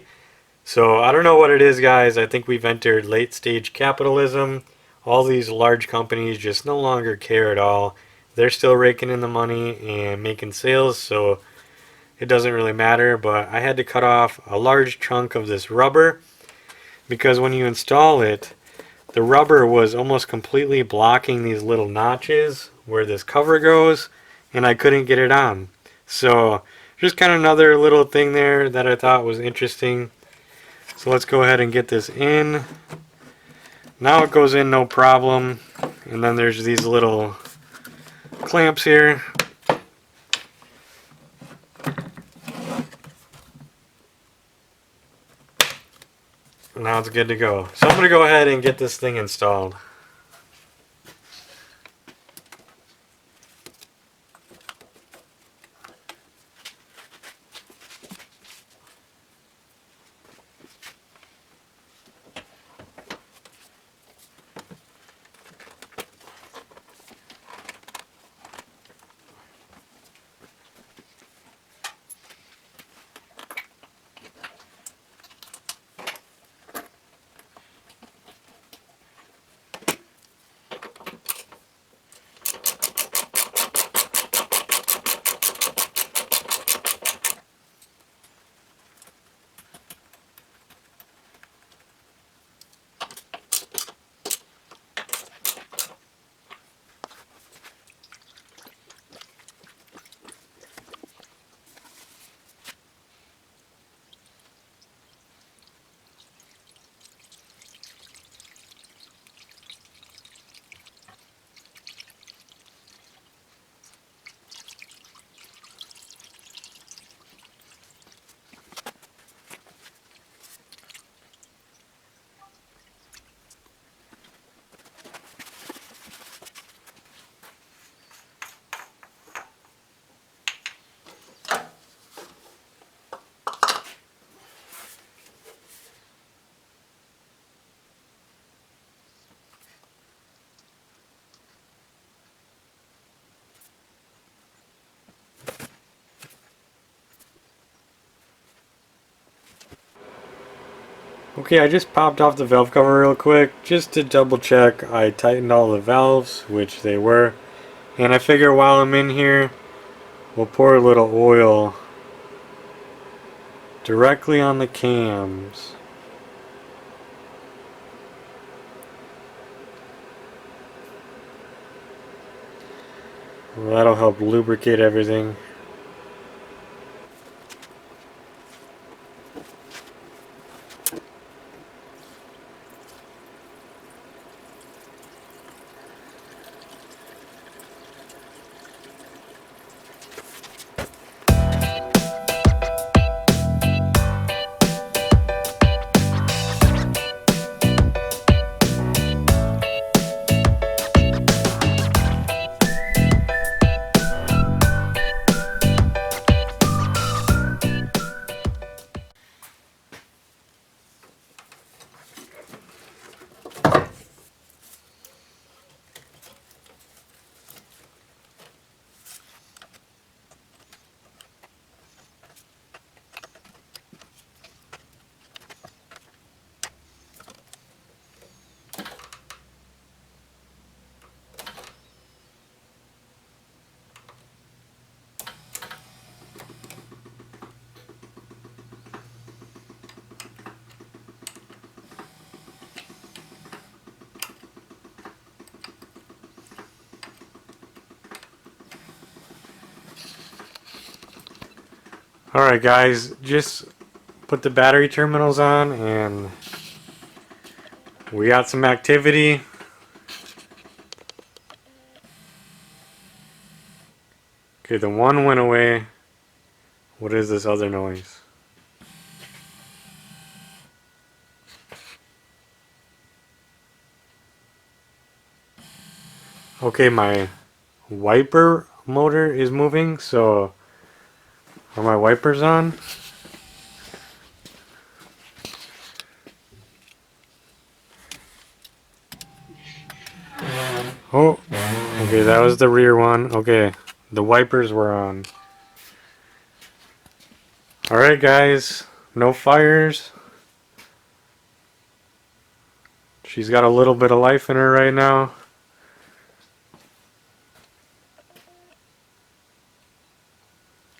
S1: So I don't know what it is, guys. I think we've entered late stage capitalism. All these large companies just no longer care at all. They're still raking in the money and making sales, so it doesn't really matter. But I had to cut off a large chunk of this rubber, because when you install it, the rubber was almost completely blocking these little notches where this cover goes, and I couldn't get it on. So just kind of another little thing there that I thought was interesting. So let's go ahead and get this in. Now it goes in no problem. And then there's these little clamps here. Now it's good to go. So I'm going to go ahead and get this thing installed. Okay, I just popped off the valve cover real quick just to double check I tightened all the valves, which they were. And I figure while I'm in here, we'll pour a little oil directly on the cams. Well, that'll help lubricate everything. Alright guys, just put the battery terminals on and we got some activity. Okay, the one went away. What is this other noise? Okay, my wiper motor is moving, so are my wipers on? Oh, okay, that was the rear one. Okay, the wipers were on. Alright guys, no fires. She's got a little bit of life in her right now.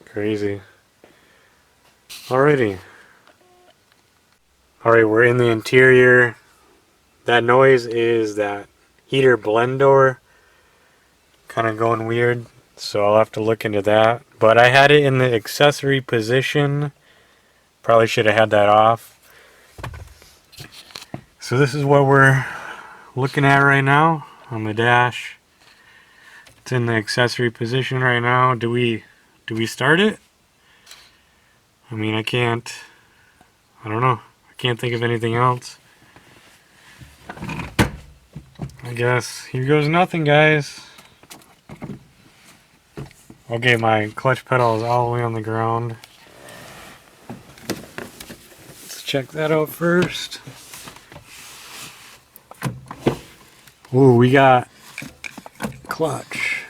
S1: Crazy. Alrighty. Alright, we're in the interior. That noise is that heater blend door kind of going weird, so I'll have to look into that. But I had it in the accessory position. Probably should have had that off. So this is what we're looking at right now on the dash. It's in the accessory position right now. Do we start it? I mean, I don't know. I can't think of anything else. I guess here goes nothing, guys. Okay, my clutch pedal is all the way on the ground. Let's check that out first. Ooh, we got clutch.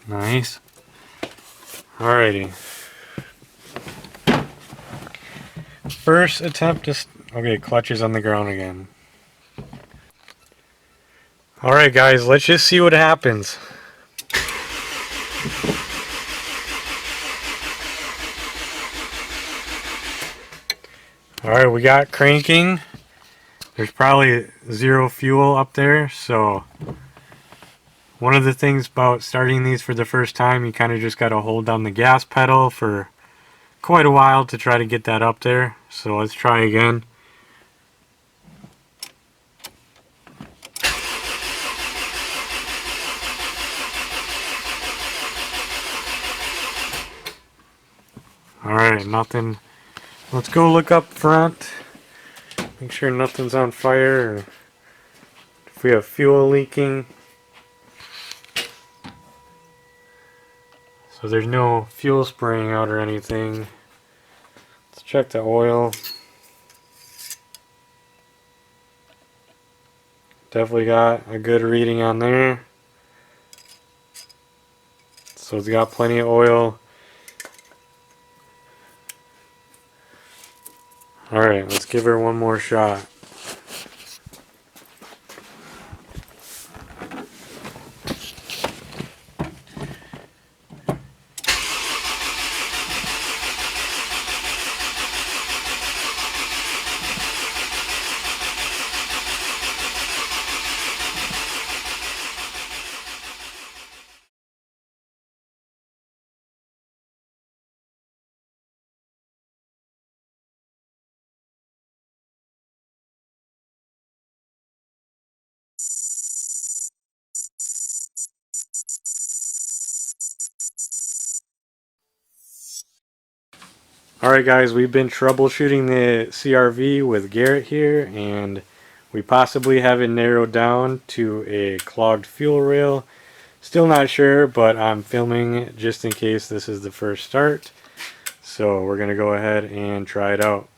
S1: Nice. Alrighty. First attempt to... Okay, clutch is on the ground again. Alright guys, let's just see what happens. Alright, we got cranking. There's probably zero fuel up there, so one of the things about starting these for the first time, you kind of just got to hold down the gas pedal for quite a while to try to get that up there. So let's try again. Alright, nothing. Let's go look up front. Make sure nothing's on fire, or if we have fuel leaking. So there's no fuel spraying out or anything. Let's check the oil. Definitely got a good reading on there. So it's got plenty of oil. Alright, let's give her one more shot. Alright guys, we've been troubleshooting the CRV with Garrett here, and we possibly have it narrowed down to a clogged fuel rail. Still not sure, but I'm filming just in case this is the first start. So we're going to go ahead and try it out.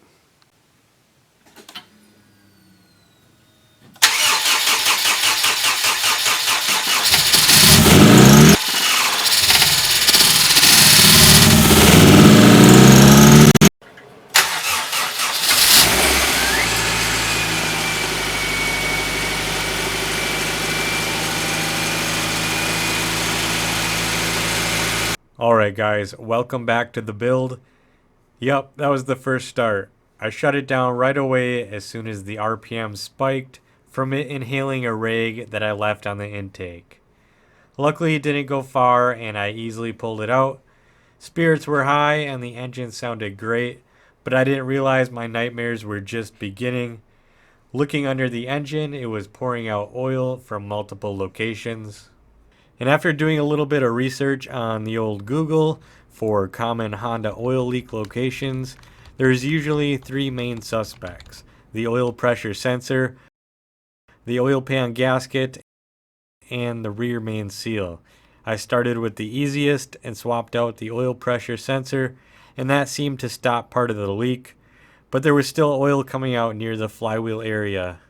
S1: Alright guys, welcome back to the build. Yep, that was the first start. I shut it down right away as soon as the RPM spiked from it inhaling a rag that I left on the intake. Luckily it didn't go far and I easily pulled it out. Spirits were high and the engine sounded great, but I didn't realize my nightmares were just beginning. Looking under the engine, it was pouring out oil from multiple locations. And after doing a little bit of research on the old Google for common Honda oil leak locations, there's usually three main suspects: the oil pressure sensor, the oil pan gasket, and the rear main seal. I started with the easiest and swapped out the oil pressure sensor, and that seemed to stop part of the leak, but there was still oil coming out near the flywheel area.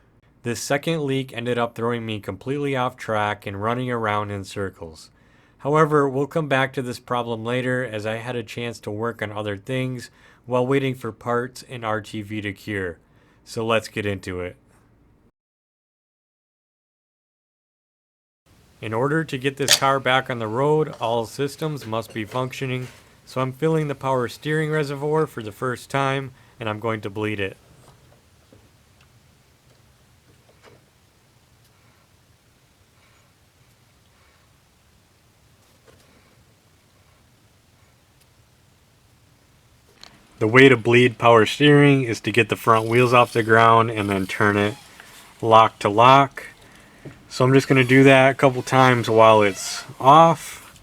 S1: This second leak ended up throwing me completely off track and running around in circles. However, we'll come back to this problem later as I had a chance to work on other things while waiting for parts and RTV to cure. So let's get into it. In order to get this car back on the road, all systems must be functioning. So I'm filling the power steering reservoir for the first time and I'm going to bleed it. The way to bleed power steering is to get the front wheels off the ground and then turn it lock to lock. So I'm just going to do that a couple times while it's off.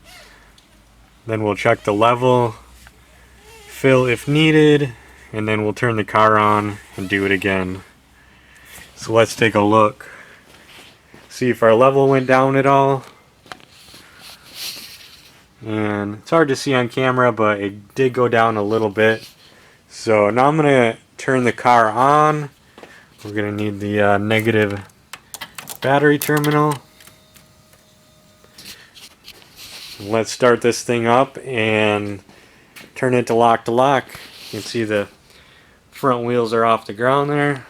S1: Then we'll check the level, fill if needed, and then we'll turn the car on and do it again. So let's take a look. See if our level went down at all. And it's hard to see on camera, but it did go down a little bit. So now I'm going to turn the car on. We're going to need the negative battery terminal. Let's start this thing up and turn it to lock. You can see the front wheels are off the ground there.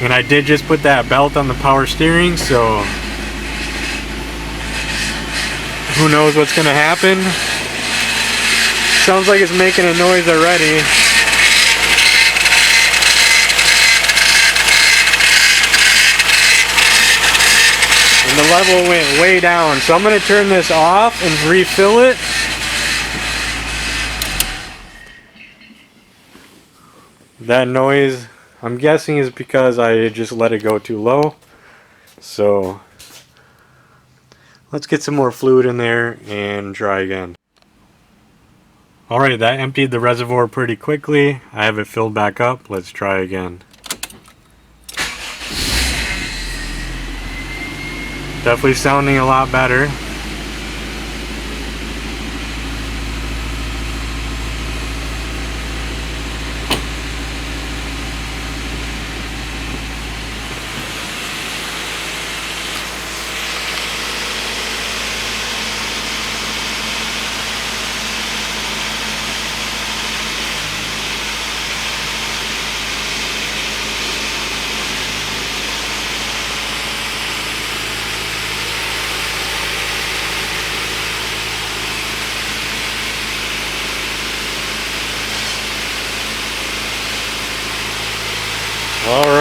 S1: And I did just put that belt on the power steering, so who knows what's going to happen. Sounds like it's making a noise already. And the level went way down, so I'm going to turn this off and refill it. That noise, I'm guessing, is because I just let it go too low. So let's get some more fluid in there and try again. Alright, that emptied the reservoir pretty quickly. I have it filled back up. Let's try again. Definitely sounding a lot better.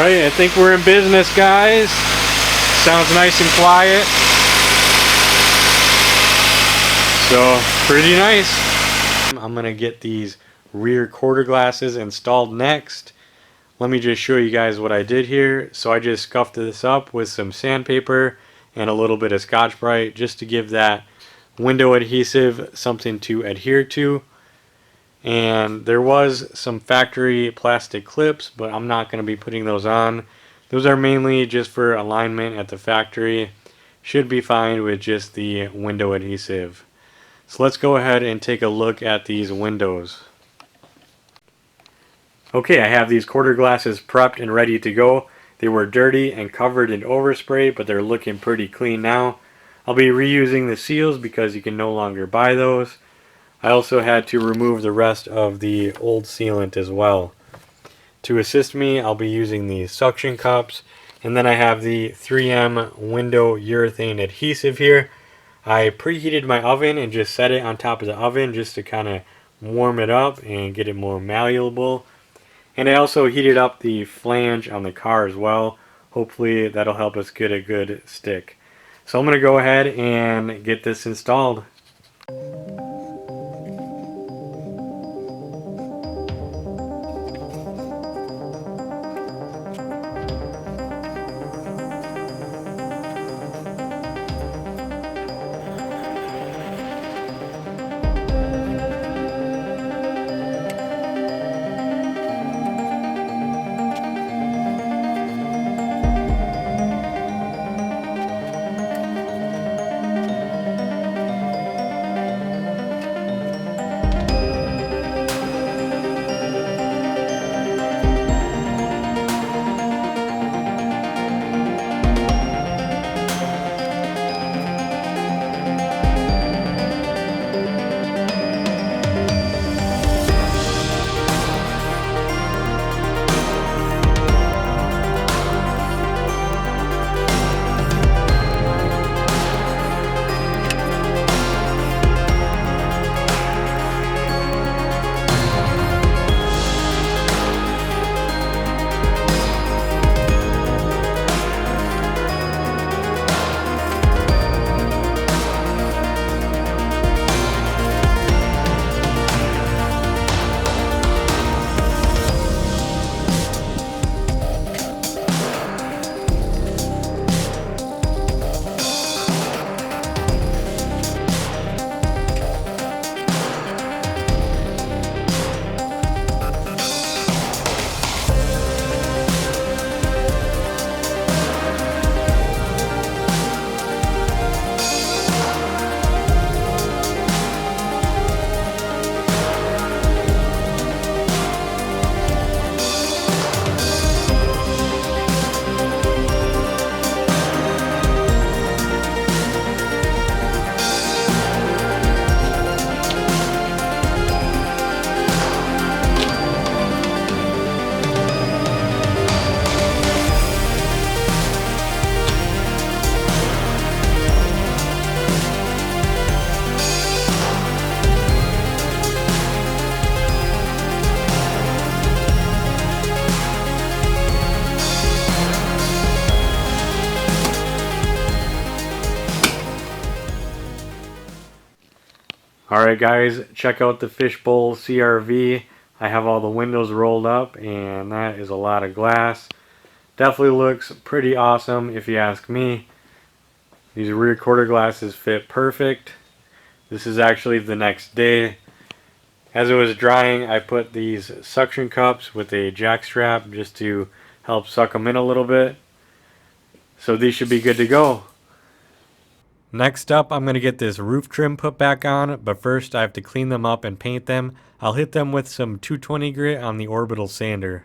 S1: Alright, I think we're in business, guys. Sounds nice and quiet. So, pretty nice. I'm gonna get these rear quarter glasses installed next. Let me just show you guys what I did here. So I just scuffed this up with some sandpaper and a little bit of Scotch-Brite just to give that window adhesive something to adhere to. And there was some factory plastic clips, but I'm not going to be putting those on. Those are mainly just for alignment at the factory. Should be fine with just the window adhesive. So let's go ahead and take a look at these windows. Okay, I have these quarter glasses prepped and ready to go. They were dirty and covered in overspray, but they're looking pretty clean now. I'll be reusing the seals because you can no longer buy those. I also had to remove the rest of the old sealant as well. To assist me, I'll be using the suction cups, and then I have the 3M window urethane adhesive here. I preheated my oven and just set it on top of the oven just to kind of warm it up and get it more malleable. And I also heated up the flange on the car as well. Hopefully that'll help us get a good stick. So I'm going to go ahead and get this installed. Alright guys, check out the fishbowl CRV. I have all the windows rolled up and that is a lot of glass. Definitely looks pretty awesome if you ask me. These rear quarter glasses fit perfect. This is actually the next day. As it was drying, I put these suction cups with a jack strap just to help suck them in a little bit. So these should be good to go. Next up, I'm going to get this roof trim put back on, but first I have to clean them up and paint them. I'll hit them with some 220 grit on the orbital sander.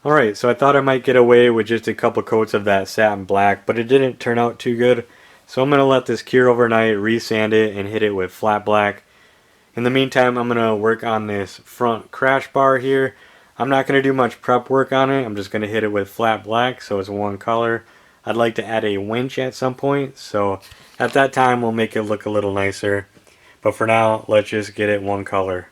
S1: Alright, so I thought I might get away with just a couple coats of that satin black, but it didn't turn out too good. So I'm going to let this cure overnight, resand it, and hit it with flat black. In the meantime, I'm going to work on this front crash bar here. I'm not going to do much prep work on it. I'm just going to hit it with flat black so it's one color. I'd like to add a winch at some point, so at that time we'll make it look a little nicer. But for now, let's just get it one color.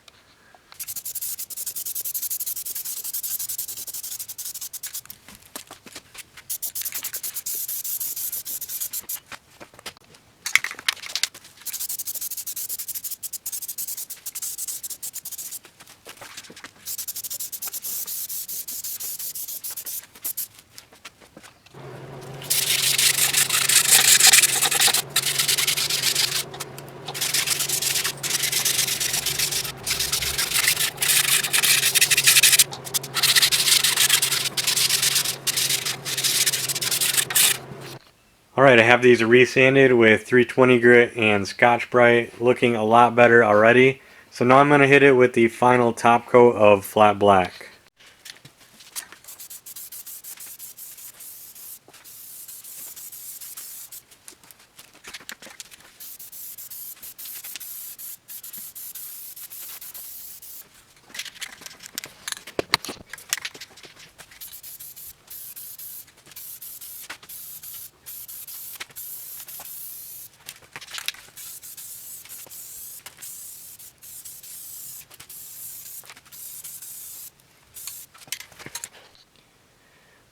S1: Alright, I have these resanded with 320 grit and Scotch Brite, looking a lot better already. So now I'm going to hit it with the final top coat of flat black.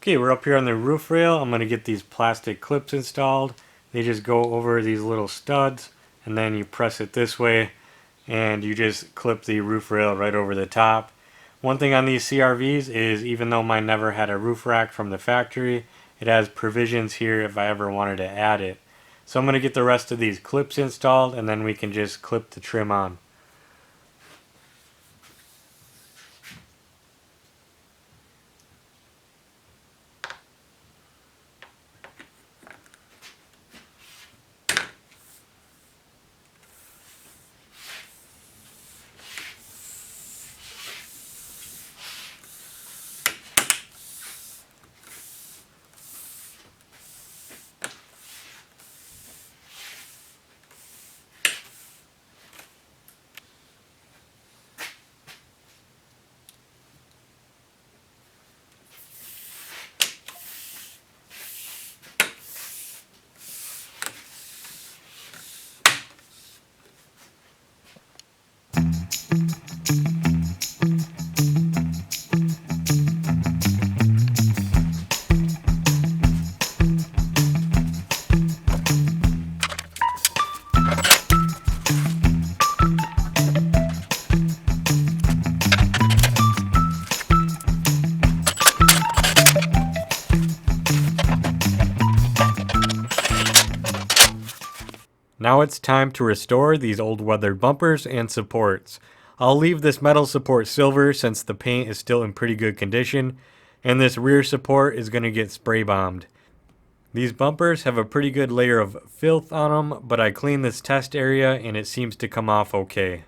S1: Okay, we're up here on the roof rail. I'm going to get these plastic clips installed. They just go over these little studs, and then you press it this way, and you just clip the roof rail right over the top. One thing on these CRVs is, even though mine never had a roof rack from the factory, it has provisions here if I ever wanted to add it. So I'm going to get the rest of these clips installed, and then we can just clip the trim on. Now it's time to restore these old weathered bumpers and supports. I'll leave this metal support silver since the paint is still in pretty good condition, and this rear support is going to get spray bombed. These bumpers have a pretty good layer of filth on them, but I cleaned this test area and it seems to come off okay.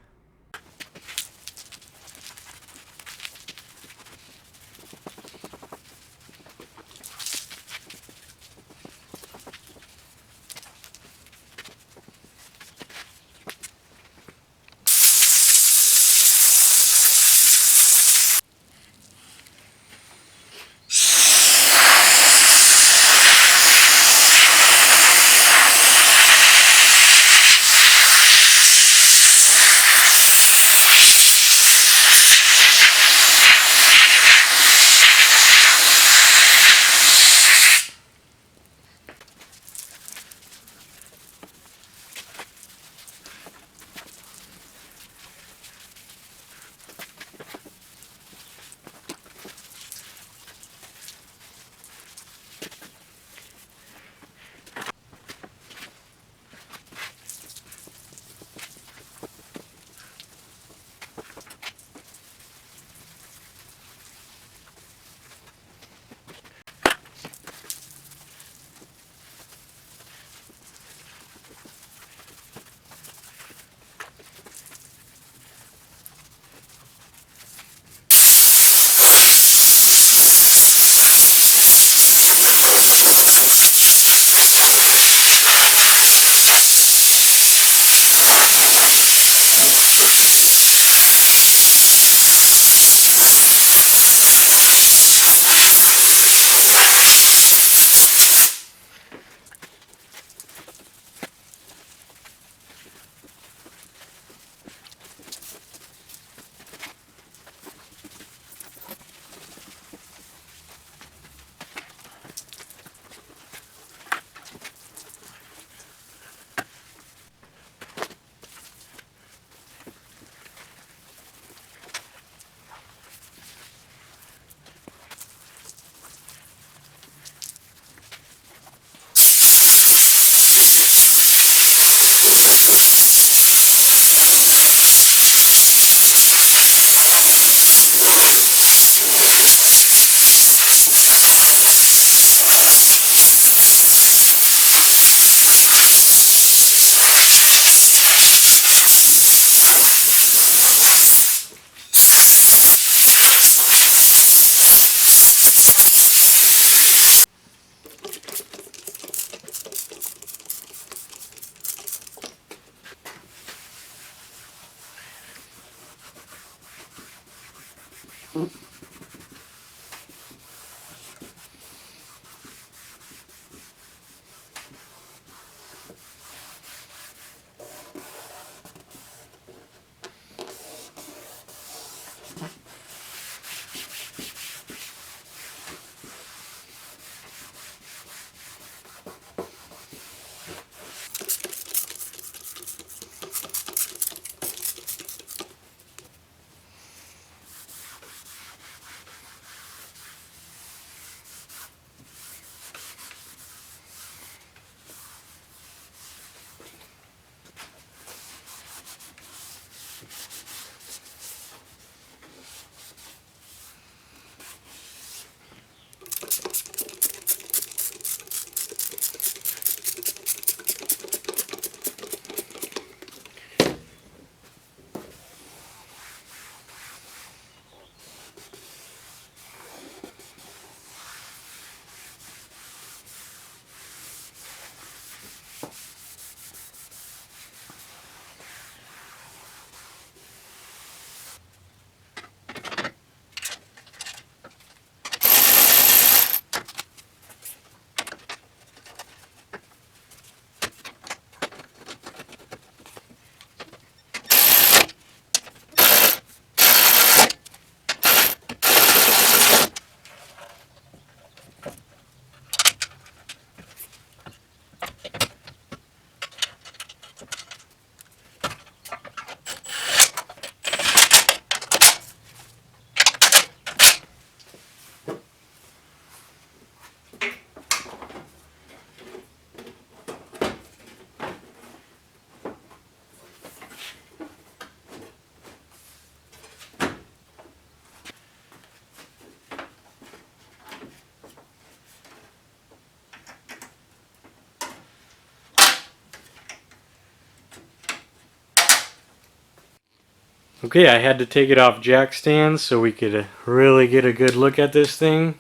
S1: Okay, I had to take it off jack stands so we could really get a good look at this thing.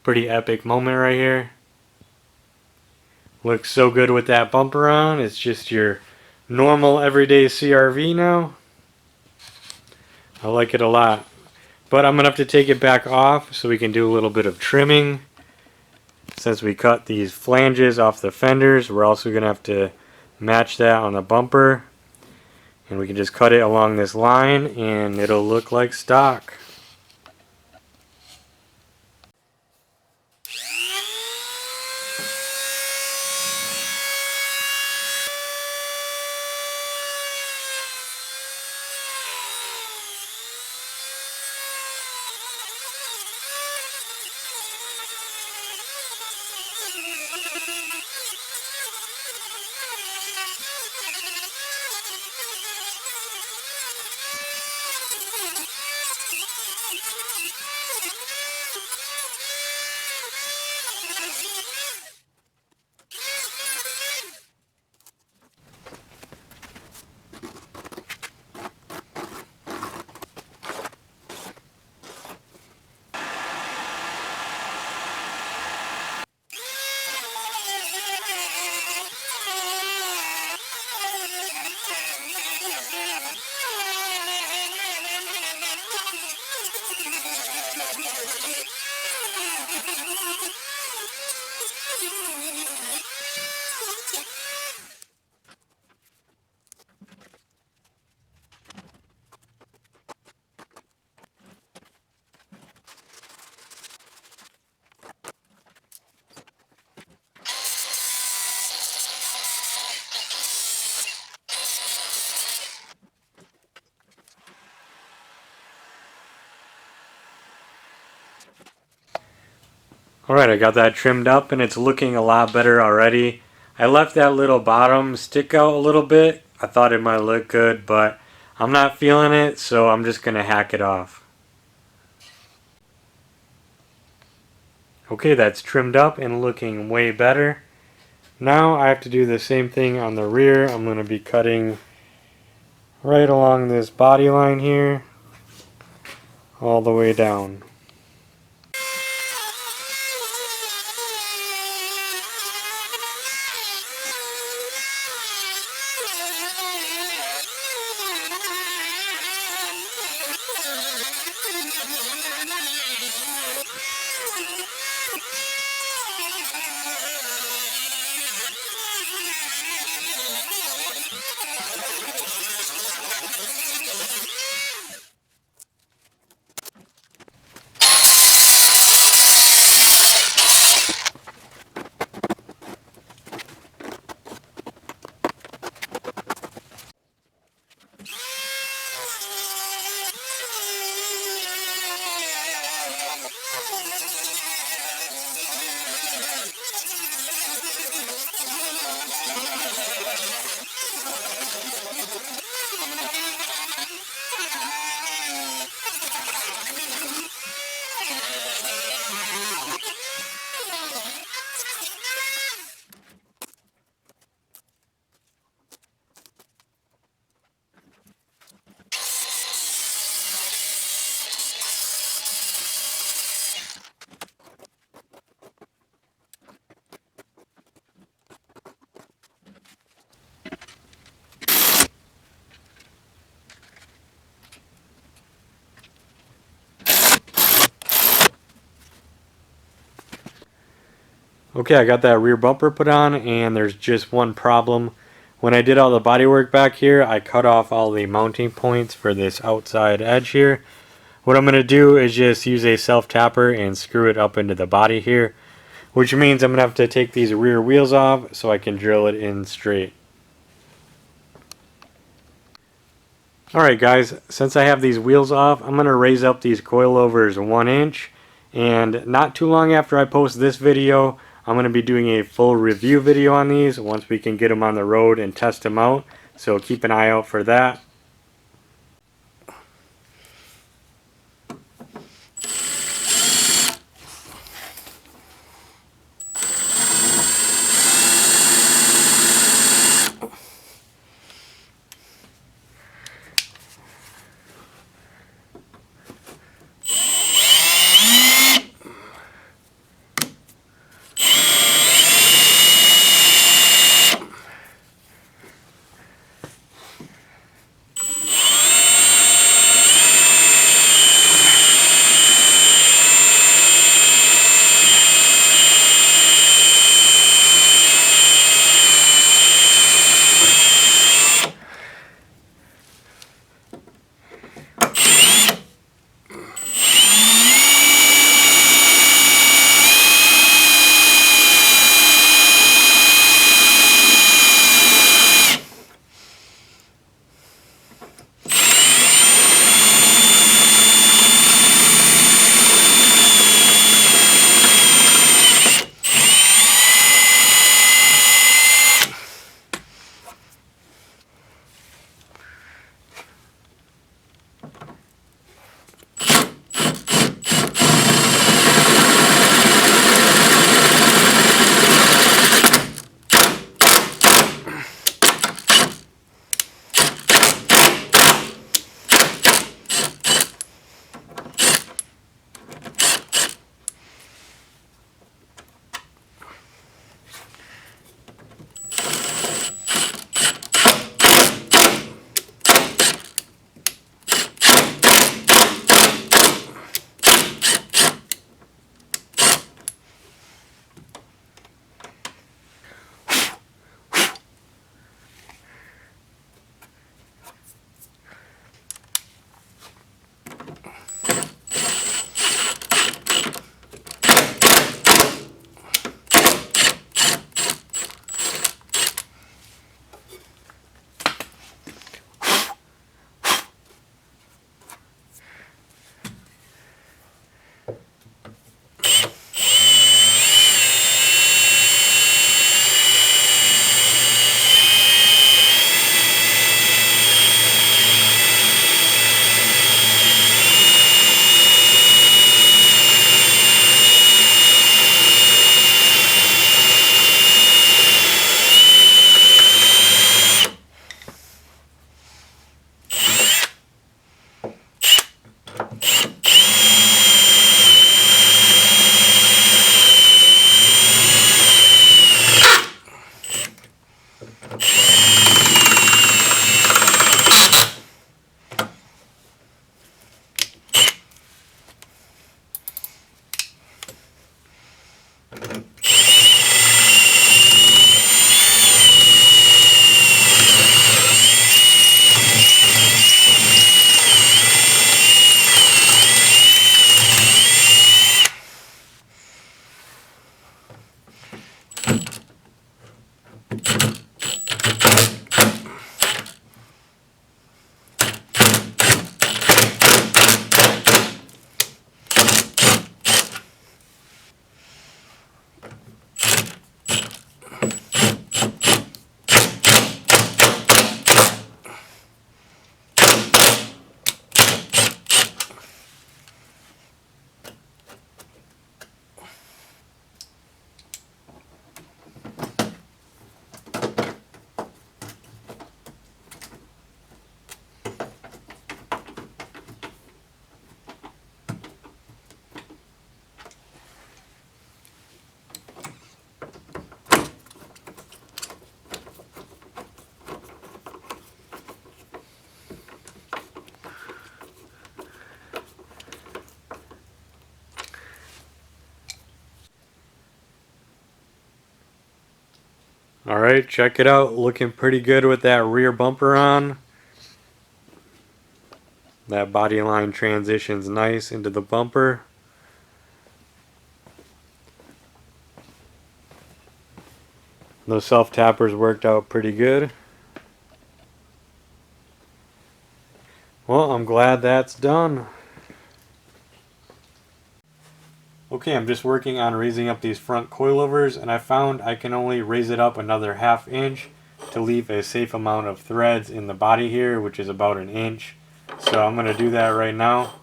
S1: Pretty epic moment right here. Looks so good with that bumper on. It's just your normal everyday CRV now. I like it a lot. But I'm going to have to take it back off so we can do a little bit of trimming. Since we cut these flanges off the fenders, we're also going to have to match that on the bumper. And we can just cut it along this line and it'll look like stock. Alright, I got that trimmed up and it's looking a lot better already. I left that little bottom stick out a little bit. I thought it might look good, but I'm not feeling it, so I'm just going to hack it off. Okay, that's trimmed up and looking way better. Now I have to do the same thing on the rear. I'm going to be cutting right along this body line here, all the way down. Okay, I got that rear bumper put on, and there's just one problem. When I did all the bodywork back here, I cut off all the mounting points for this outside edge here. What I'm going to do is just use a self-tapper and screw it up into the body here, which means I'm going to have to take these rear wheels off so I can drill it in straight. Alright guys, since I have these wheels off, I'm going to raise up these coilovers 1 inch, and not too long after I post this video, I'm going to be doing a full review video on these once we can get them on the road and test them out, so keep an eye out for that. Alright, check it out. Looking pretty good with that rear bumper on. That body line transitions nice into the bumper. Those self-tappers worked out pretty good. Well, I'm glad that's done. Okay, I'm just working on raising up these front coilovers, and I found I can only raise it up another ½ inch to leave a safe amount of threads in the body here, which is about 1 inch. So I'm going to do that right now.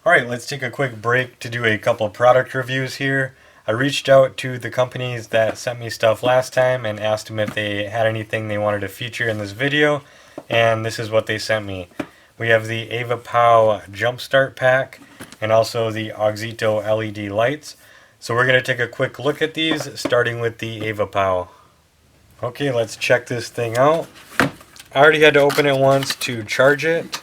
S1: Alright, let's take a quick break to do a couple product reviews here. I reached out to the companies that sent me stuff last time and asked them if they had anything they wanted to feature in this video, and this is what they sent me. We have the AVAPOW Jumpstart Pack and also the AUXITO LED lights. So we're going to take a quick look at these, starting with the AVAPOW. Okay, let's check this thing out. I already had to open it once to charge it.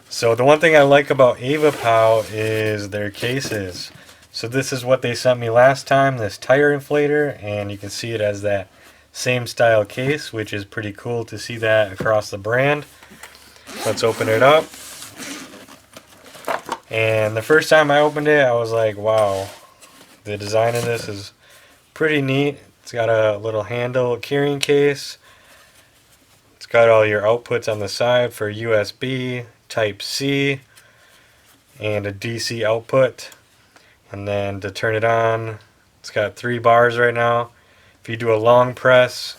S1: So the one thing I like about AVAPOW is their cases. So this is what they sent me last time, this tire inflater, and you can see it as that same style case, which is pretty cool to see that across the brand. Let's open it up. And the first time I opened it, I was like, wow, the design of this is pretty neat. It's got a little handle carrying case. It's got all your outputs on the side for USB, Type-C, and a DC output. And then to turn it on, it's got 3 bars right now. If you do a long press,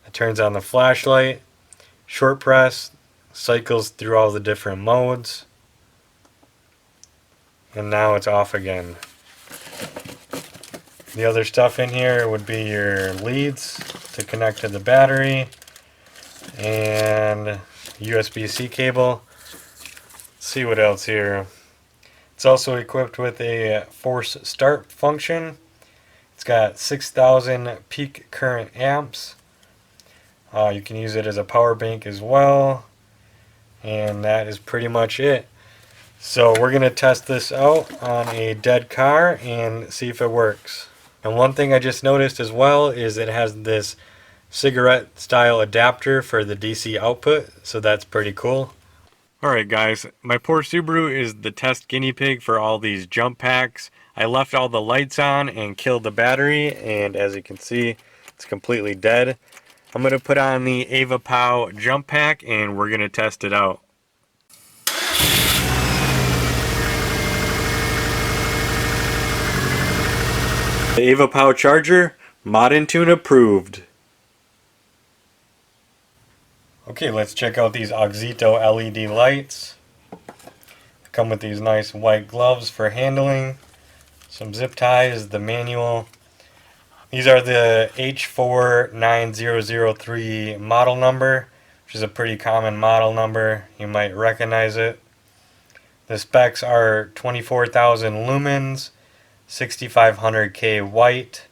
S1: it turns on the flashlight. Short press cycles through all the different modes. And now it's off again. The other stuff in here would be your leads to connect to the battery and USB-C cable. Let's see what else here. It's also equipped with a force start function. It's got 6,000 peak current amps. You can use it as a power bank as well. And that is pretty much it. So we're going to test this out on a dead car and see if it works. And one thing I just noticed as well is it has this cigarette style adapter for the DC output. So that's pretty cool. Alright guys, my poor Subaru is the test guinea pig for all these jump packs. I left all the lights on and killed the battery, and as you can see, it's completely dead. I'm going to put on the AVAPOW jump pack and we're going to test it out. The AVAPOW charger, MODNTUNE approved. Okay, let's check out these AUXITO LED lights. They come with these nice white gloves for handling, some zip ties, the manual. These are the H49003 model number, which is a pretty common model number. You might recognize it. The specs are 24,000 lumens, 6500K white,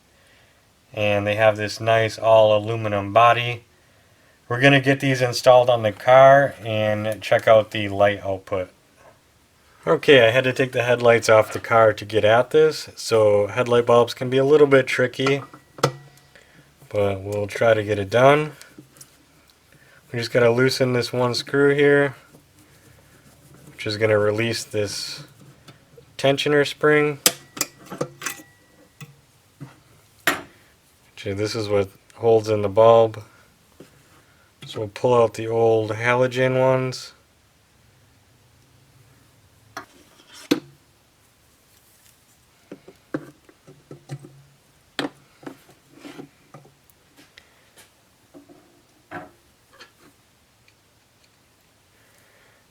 S1: and they have this nice all aluminum body. We're going to get these installed on the car and check out the light output. Okay, I had to take the headlights off the car to get at this, so headlight bulbs can be a little bit tricky, but we'll try to get it done. We just got to loosen this one screw here, which is going to release this tensioner spring. Actually, this is what holds in the bulb. So we'll pull out the old halogen ones.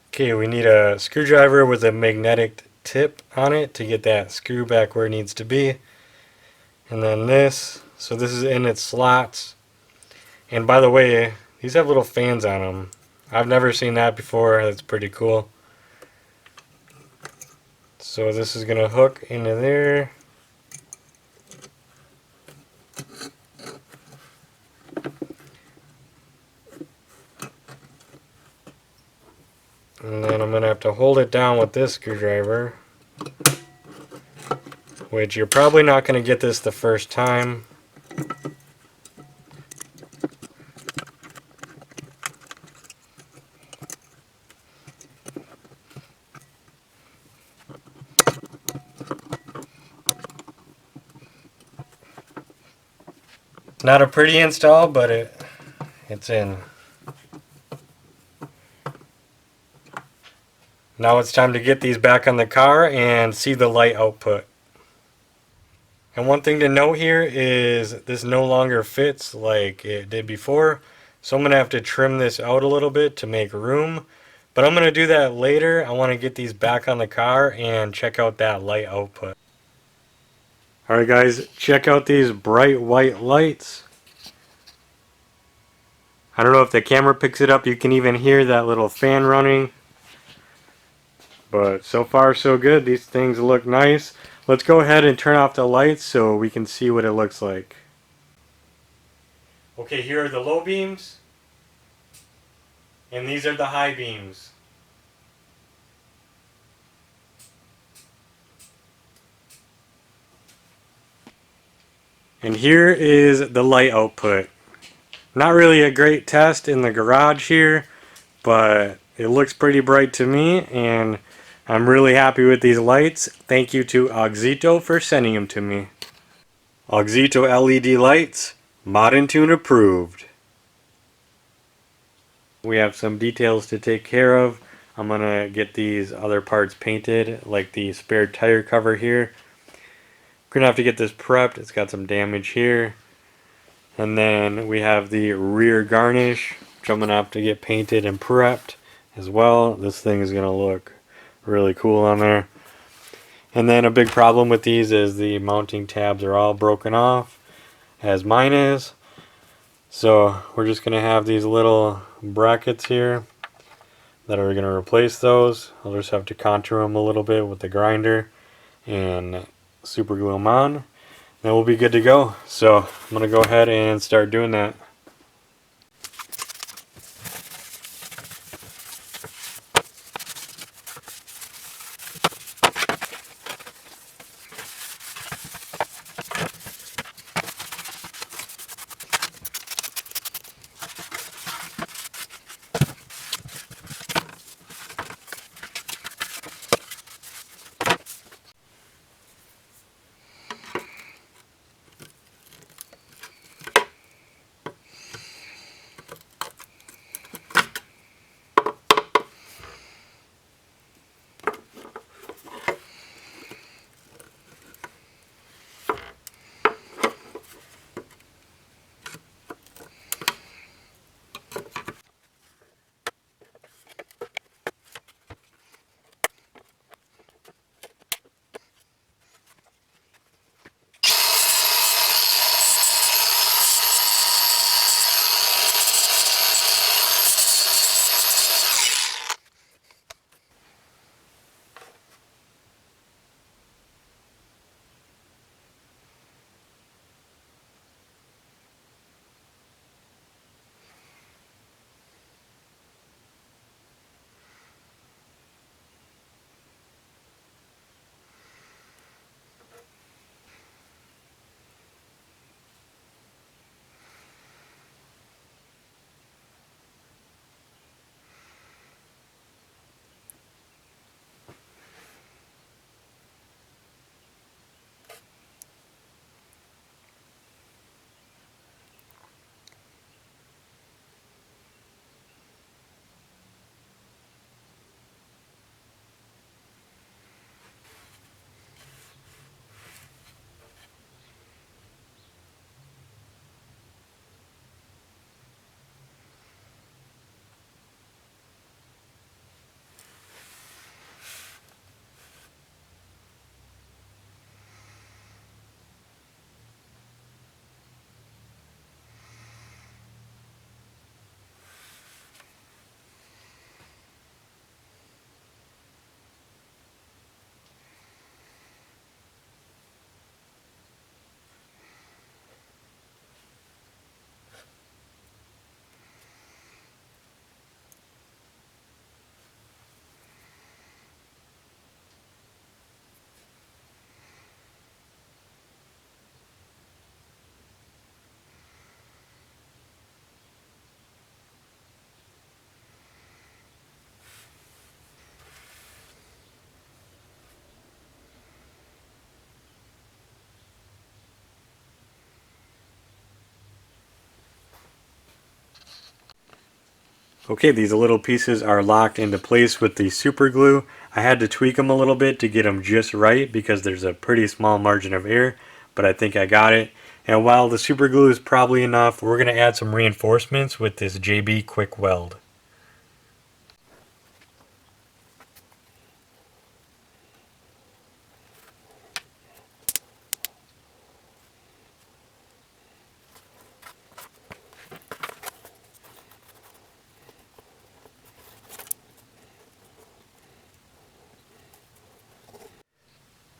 S1: Okay, we need a screwdriver with a magnetic tip on it to get that screw back where it needs to be. And then this, so this is in its slots. And by the way, these have little fans on them. I've never seen that before. That's pretty cool. So this is going to hook into there. And then I'm going to have to hold it down with this screwdriver, which you're probably not going to get this the first time. Not a pretty install, but it's in. Now it's time to get these back on the car and see the light output. And one thing to note here is this no longer fits like it did before. So I'm going to have to trim this out a little bit to make room. But I'm going to do that later. I want to get these back on the car and check out that light output. Alright guys, check out these bright white lights. I don't know if the camera picks it up. You can even hear that little fan running. But so far so good. These things look nice. Let's go ahead and turn off the lights so we can see what it looks like. Okay, here are the low beams. And these are the high beams. And here is the light output. Not really a great test in the garage here, but it looks pretty bright to me, and I'm really happy with these lights. Thank you to AUXITO for sending them to me. AUXITO LED lights, MODNTUNE approved. We have some details to take care of. I'm gonna get these other parts painted, like the spare tire cover here. We're gonna have to get this prepped. It's got some damage here. And then we have the rear garnish, which I'm gonna have to get painted and prepped as well. This thing is gonna look really cool on there. And then a big problem with these is the mounting tabs are all broken off, as mine is. So we're just gonna have these little brackets here that are gonna replace those. I'll just have to contour them a little bit with the grinder and super glue them on. Then we'll be good to go. So I'm gonna go ahead and start doing that. Okay, these little pieces are locked into place with the super glue. I had to tweak them a little bit to get them just right because there's a pretty small margin of error, but I think I got it. And while the super glue is probably enough, we're going to add some reinforcements with this JB Quick Weld.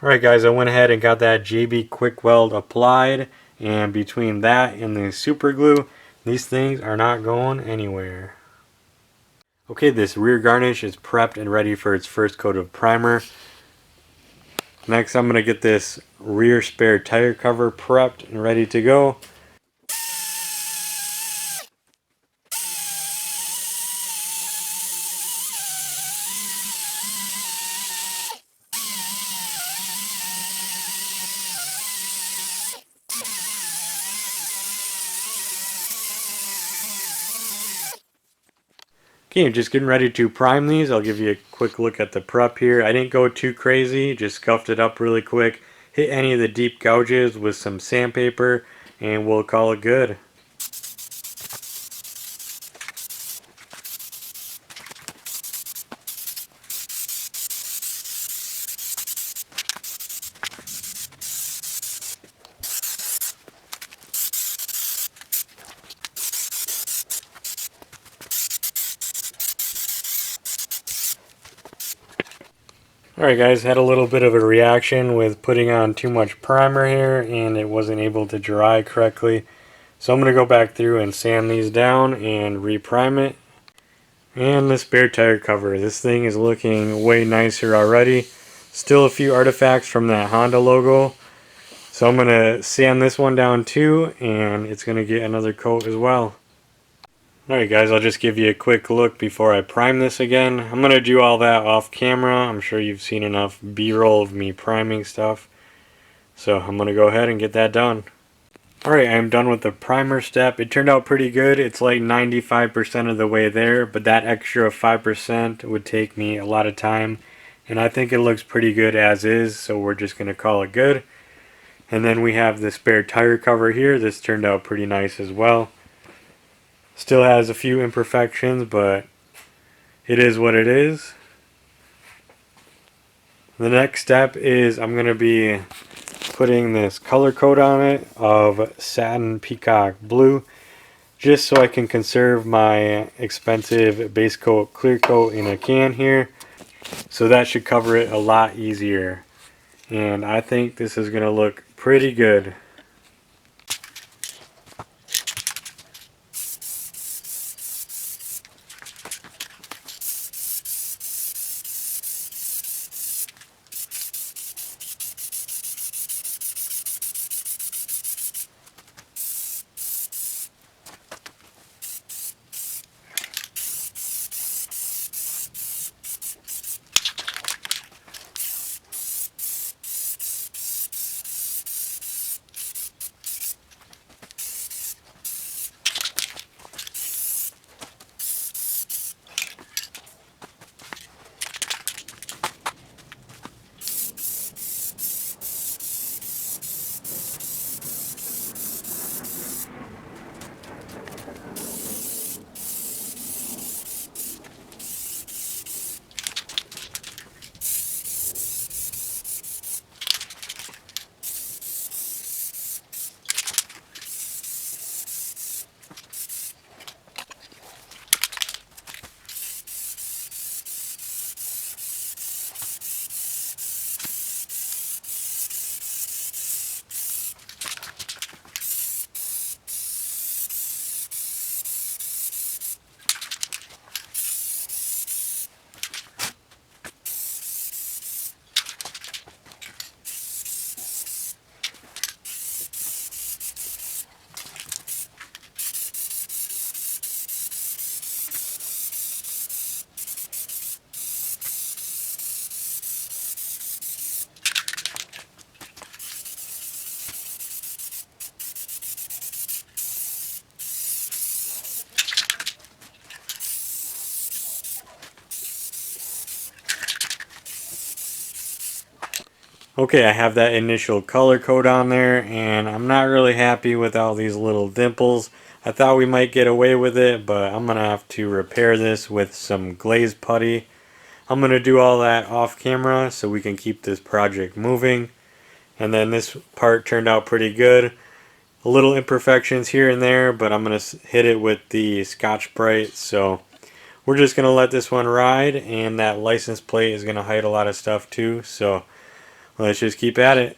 S1: Alright guys, I went ahead and got that JB Quick Weld applied, and between that and the super glue, these things are not going anywhere. Okay, this rear garnish is prepped and ready for its first coat of primer. Next I'm going to get this rear spare tire cover prepped and ready to go. Okay, just getting ready to prime these. I'll give you a quick look at the prep here. I didn't go too crazy, just scuffed it up really quick. Hit any of the deep gouges with some sandpaper and we'll call it good. Alright guys, had a little bit of a reaction with putting on too much primer here and it wasn't able to dry correctly. So I'm going to go back through and sand these down and re-prime it. And the spare tire cover. This thing is looking way nicer already. Still a few artifacts from that Honda logo. So I'm going to sand this one down too and it's going to get another coat as well. Alright guys, I'll just give you a quick look before I prime this again. I'm going to do all that off camera. I'm sure you've seen enough B-roll of me priming stuff. So I'm going to go ahead and get that done. Alright, I'm done with the primer step. It turned out pretty good. It's like 95% of the way there, but that extra 5% would take me a lot of time. And I think it looks pretty good as is, so we're just going to call it good. And then we have the spare tire cover here. This turned out pretty nice as well. Still has a few imperfections, but it is what it is. The next step is I'm going to be putting this color coat on it of satin peacock blue, just so I can conserve my expensive base coat clear coat in a can here. So that should cover it a lot easier. And I think this is going to look pretty good. Okay, I have that initial color code on there, and I'm not really happy with all these little dimples. I thought we might get away with it, but I'm gonna have to repair this with some glaze putty. I'm gonna do all that off camera so we can keep this project moving. And then this part turned out pretty good. A little imperfections here and there, but I'm gonna hit it with the Scotch Brite. So we're just gonna let this one ride, and that license plate is gonna hide a lot of stuff too. So let's just keep at it.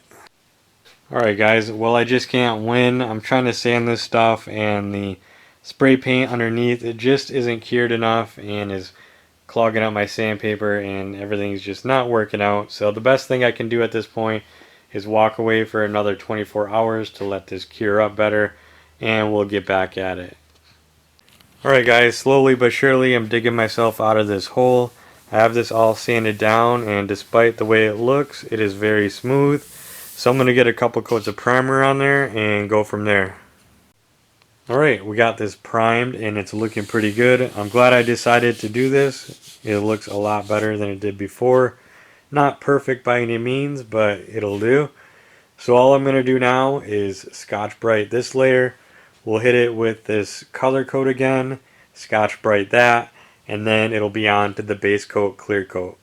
S1: Alright guys, well I just can't win. I'm trying to sand this stuff and the spray paint underneath, it just isn't cured enough and is clogging up my sandpaper and everything's just not working out. So the best thing I can do at this point is walk away for another 24 hours to let this cure up better, and we'll get back at it. Alright guys, slowly but surely I'm digging myself out of this hole. I have this all sanded down, and despite the way it looks, it is very smooth. So I'm going to get a couple coats of primer on there and go from there. Alright, we got this primed and it's looking pretty good. I'm glad I decided to do this. It looks a lot better than it did before. Not perfect by any means, but it'll do. So all I'm going to do now is Scotch Brite this layer. We'll hit it with this color coat again, Scotch Brite that, and then it'll be on to the base coat clear coat.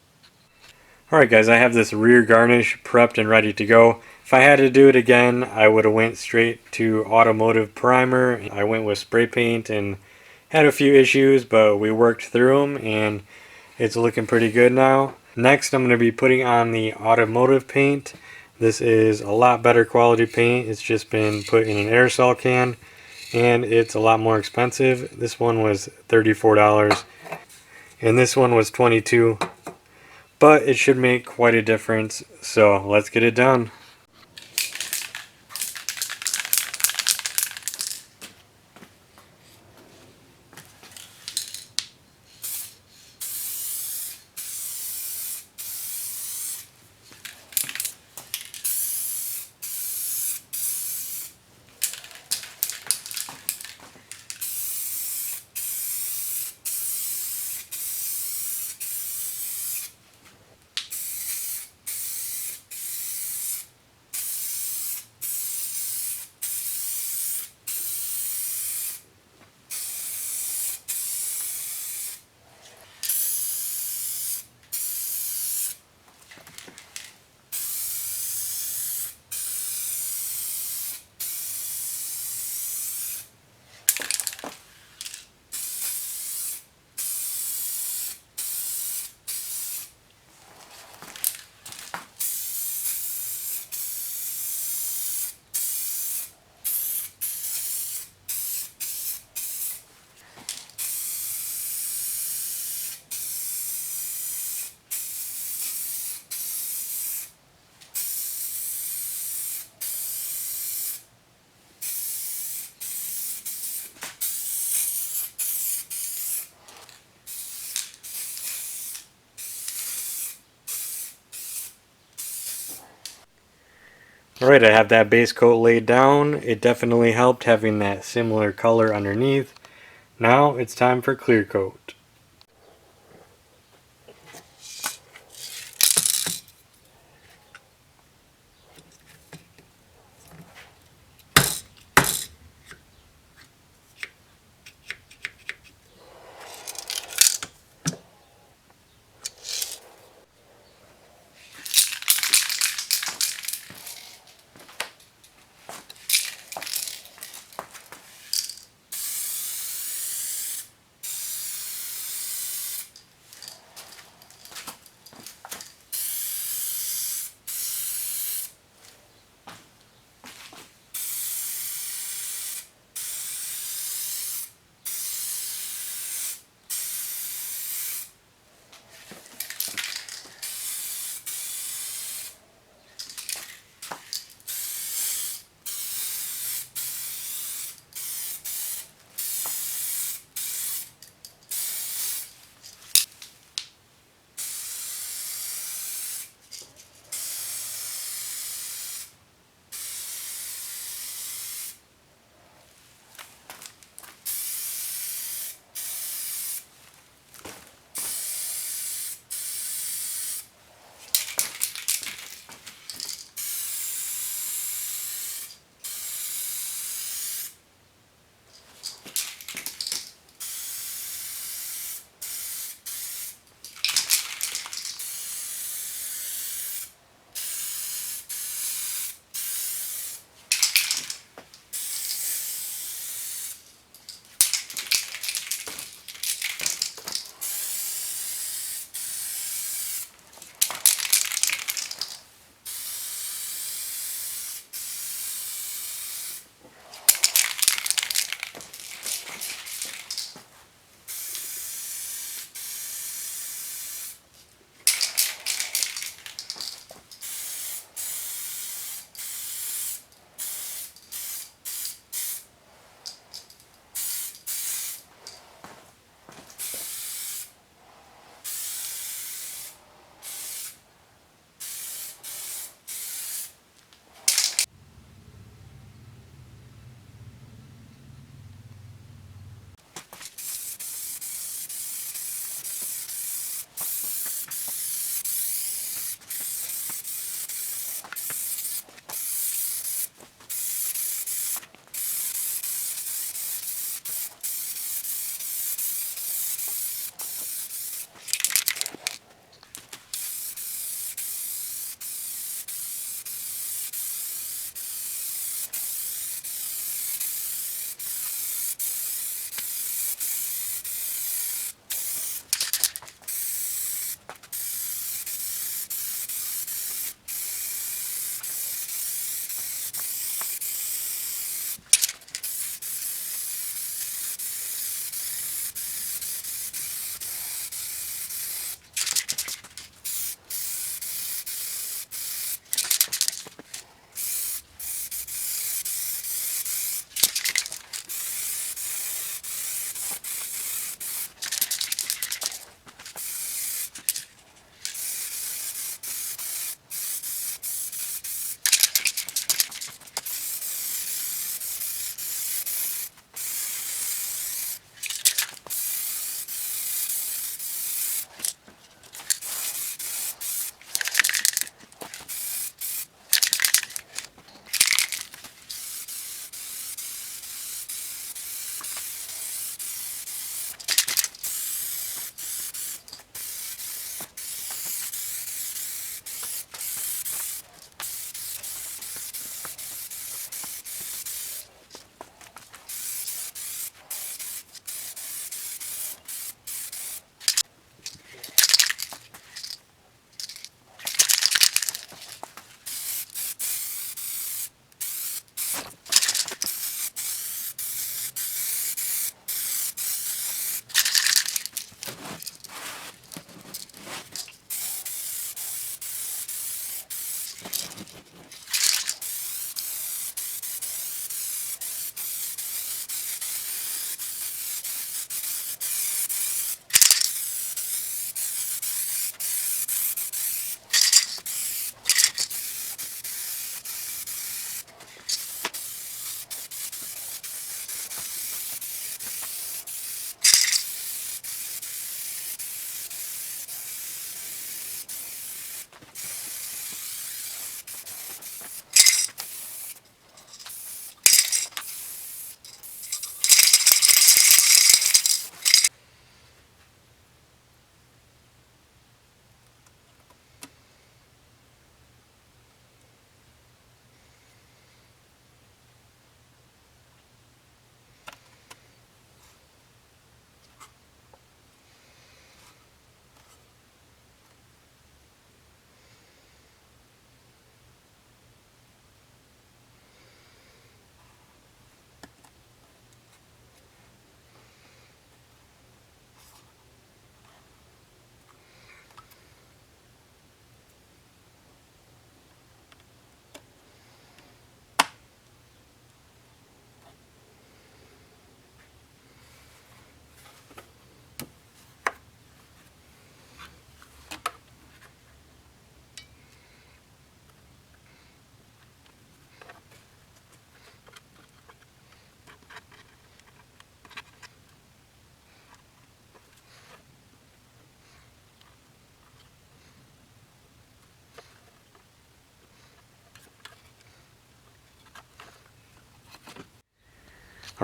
S1: Alright guys, I have this rear garnish prepped and ready to go. If I had to do it again, I would have went straight to automotive primer. I went with spray paint and had a few issues, but we worked through them and it's looking pretty good now. Next, I'm going to be putting on the automotive paint. This is a lot better quality paint. It's just been put in an aerosol can and it's a lot more expensive. This one was $34 and this one was $22. But it should make quite a difference, so let's get it done. Alright, I have that base coat laid down. It definitely helped having that similar color underneath. Now it's time for clear coat.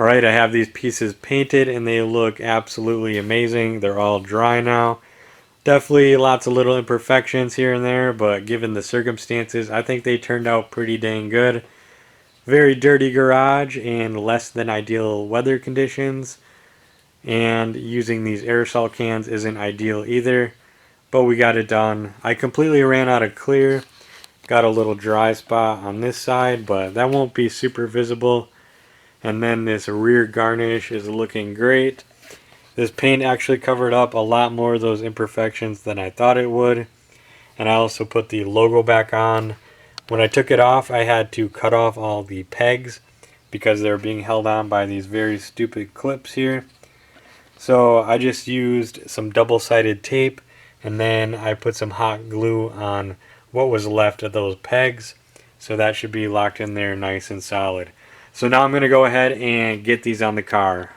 S1: Alright, I have these pieces painted and they look absolutely amazing. They're all dry now. Definitely lots of little imperfections here and there, but given the circumstances, I think they turned out pretty dang good. Very dirty garage and less than ideal weather conditions. And using these aerosol cans isn't ideal either, but we got it done. I completely ran out of clear. Got a little dry spot on this side, but that won't be super visible. And then this rear garnish is looking great. This paint actually covered up a lot more of those imperfections than I thought it would. And I also put the logo back on. When I took it off, I had to cut off all the pegs because they're being held on by these very stupid clips here. So I just used some double-sided tape and then I put some hot glue on what was left of those pegs. So that should be locked in there nice and solid. So now I'm going to go ahead and get these on the car.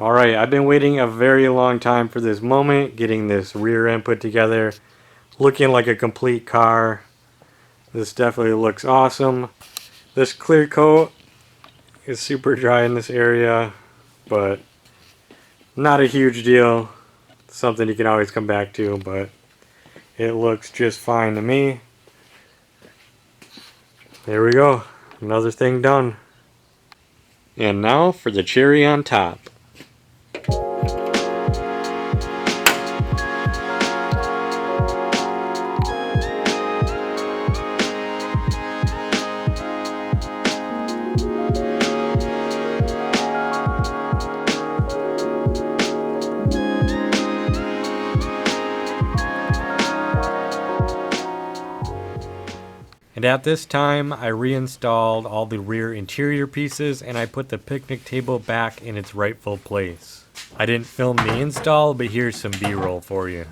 S1: Alright, I've been waiting a very long time for this moment, getting this rear end put together, looking like a complete car. This definitely looks awesome. This clear coat is super dry in this area, but not a huge deal. Something you can always come back to, but it looks just fine to me. There we go, another thing done. And now for the cherry on top. And at this time, I reinstalled all the rear interior pieces and I put the picnic table back in its rightful place. I didn't film the install, but here's some B-roll for you.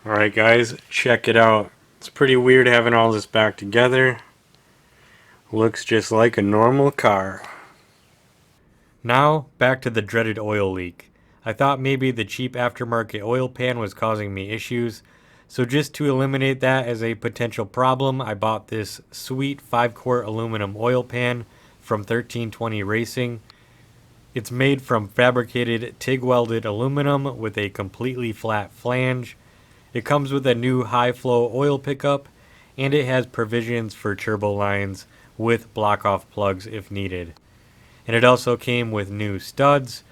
S1: Alright guys, check it out. It's pretty weird having all this back together. Looks just like a normal car. Now, back to the dreaded oil leak. I thought maybe the cheap aftermarket oil pan was causing me issues, so just to eliminate that as a potential problem, I bought this sweet 5-quart aluminum oil pan from 1320 Racing. It's made from fabricated TIG welded aluminum with a completely flat flange. It comes with a new high flow oil pickup, and it has provisions for turbo lines with block off plugs if needed. And it also came with new studs.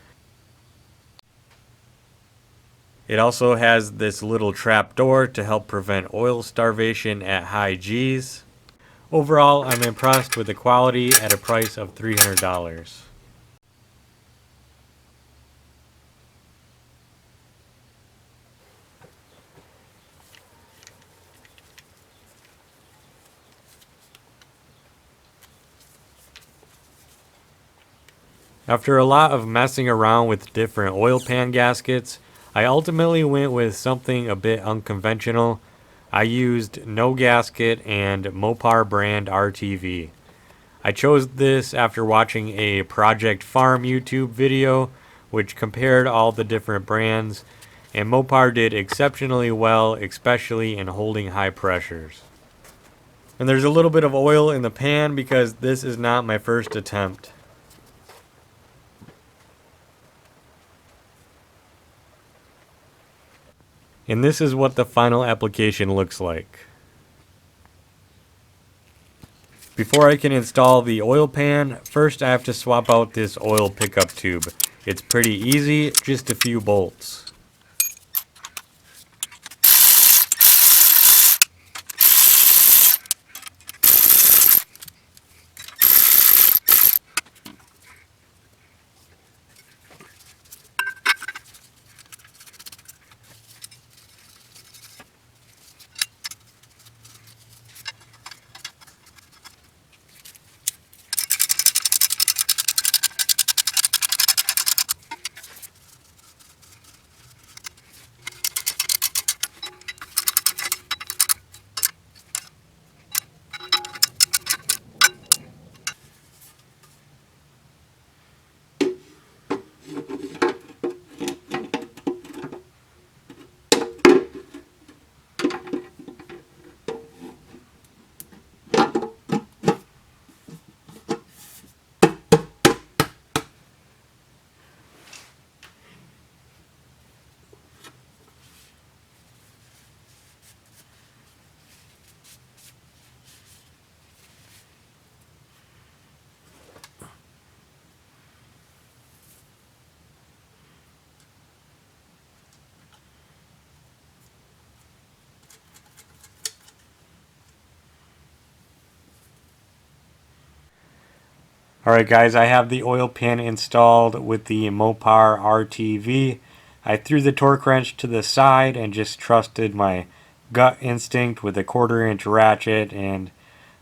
S1: It also has this little trap door to help prevent oil starvation at high Gs. Overall, I'm impressed with the quality at a price of $300. After a lot of messing around with different oil pan gaskets, I ultimately went with something a bit unconventional. I used no gasket and Mopar brand RTV. I chose this after watching a Project Farm YouTube video which compared all the different brands, and Mopar did exceptionally well, especially in holding high pressures. And there's a little bit of oil in the pan because this is not my first attempt. And this is what the final application looks like. Before I can install the oil pan, first I have to swap out this oil pickup tube. It's pretty easy, just a few bolts. Alright guys, I have the oil pan installed with the Mopar RTV. I threw the torque wrench to the side and just trusted my gut instinct with a 1/4-inch ratchet and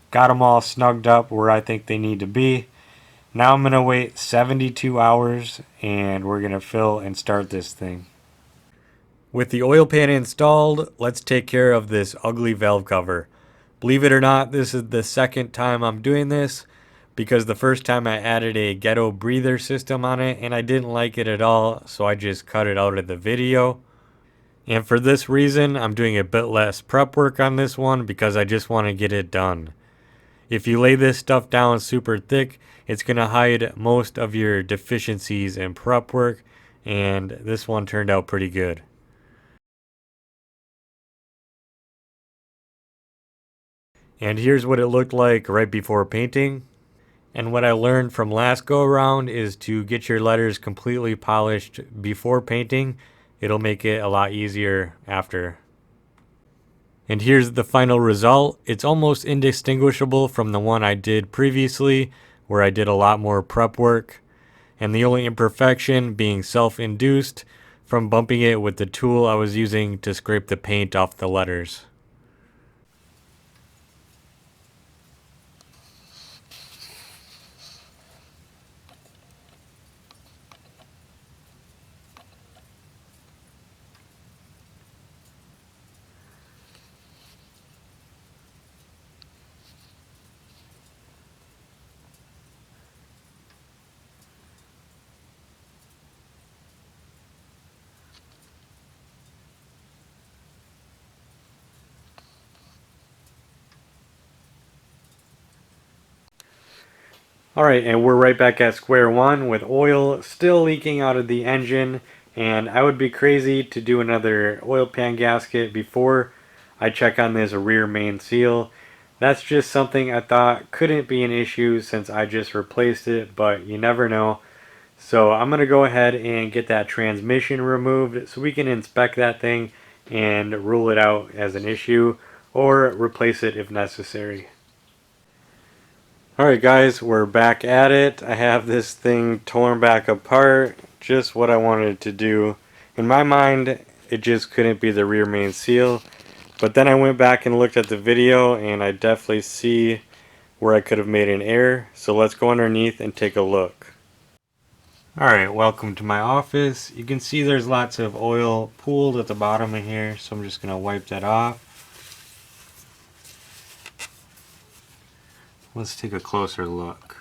S1: got them all snugged up where I think they need to be. Now I'm going to wait 72 hours and we're going to fill and start this thing. With the oil pan installed, let's take care of this ugly valve cover. Believe it or not, this is the second time I'm doing this, because the first time I added a ghetto breather system on it and I didn't like it at all, so I just cut it out of the video. And for this reason, I'm doing a bit less prep work on this one because I just want to get it done. If you lay this stuff down super thick, it's going to hide most of your deficiencies in prep work, and this one turned out pretty good. And here's what it looked like right before painting. And what I learned from last go around is to get your letters completely polished before painting. It'll make it a lot easier after. And here's the final result. It's almost indistinguishable from the one I did previously, where I did a lot more prep work. And the only imperfection being self-induced from bumping it with the tool I was using to scrape the paint off the letters. Alright, and we're right back at square one with oil still leaking out of the engine, and I would be crazy to do another oil pan gasket before I check on this rear main seal. That's just something I thought couldn't be an issue since I just replaced it, but you never know. So I'm going to go ahead and get that transmission removed so we can inspect that thing and rule it out as an issue or replace it if necessary. Alright guys, we're back at it. I have this thing torn back apart, just what I wanted it to do. In my mind, it just couldn't be the rear main seal. But then I went back and looked at the video and I definitely see where I could have made an error. So let's go underneath and take a look. Alright, welcome to my office. You can see there's lots of oil pooled at the bottom of here, so I'm just going to wipe that off. Let's take a closer look.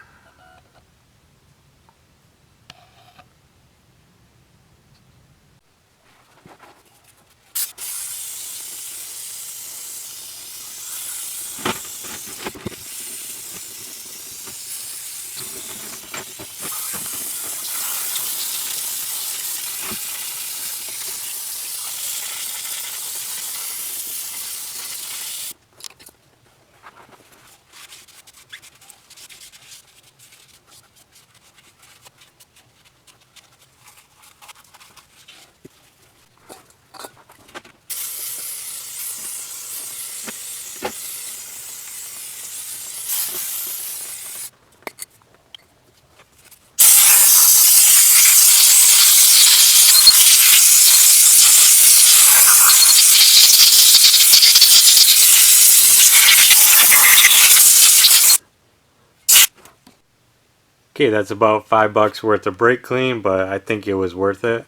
S1: Okay, that's about $5 worth of brake clean, but I think it was worth it.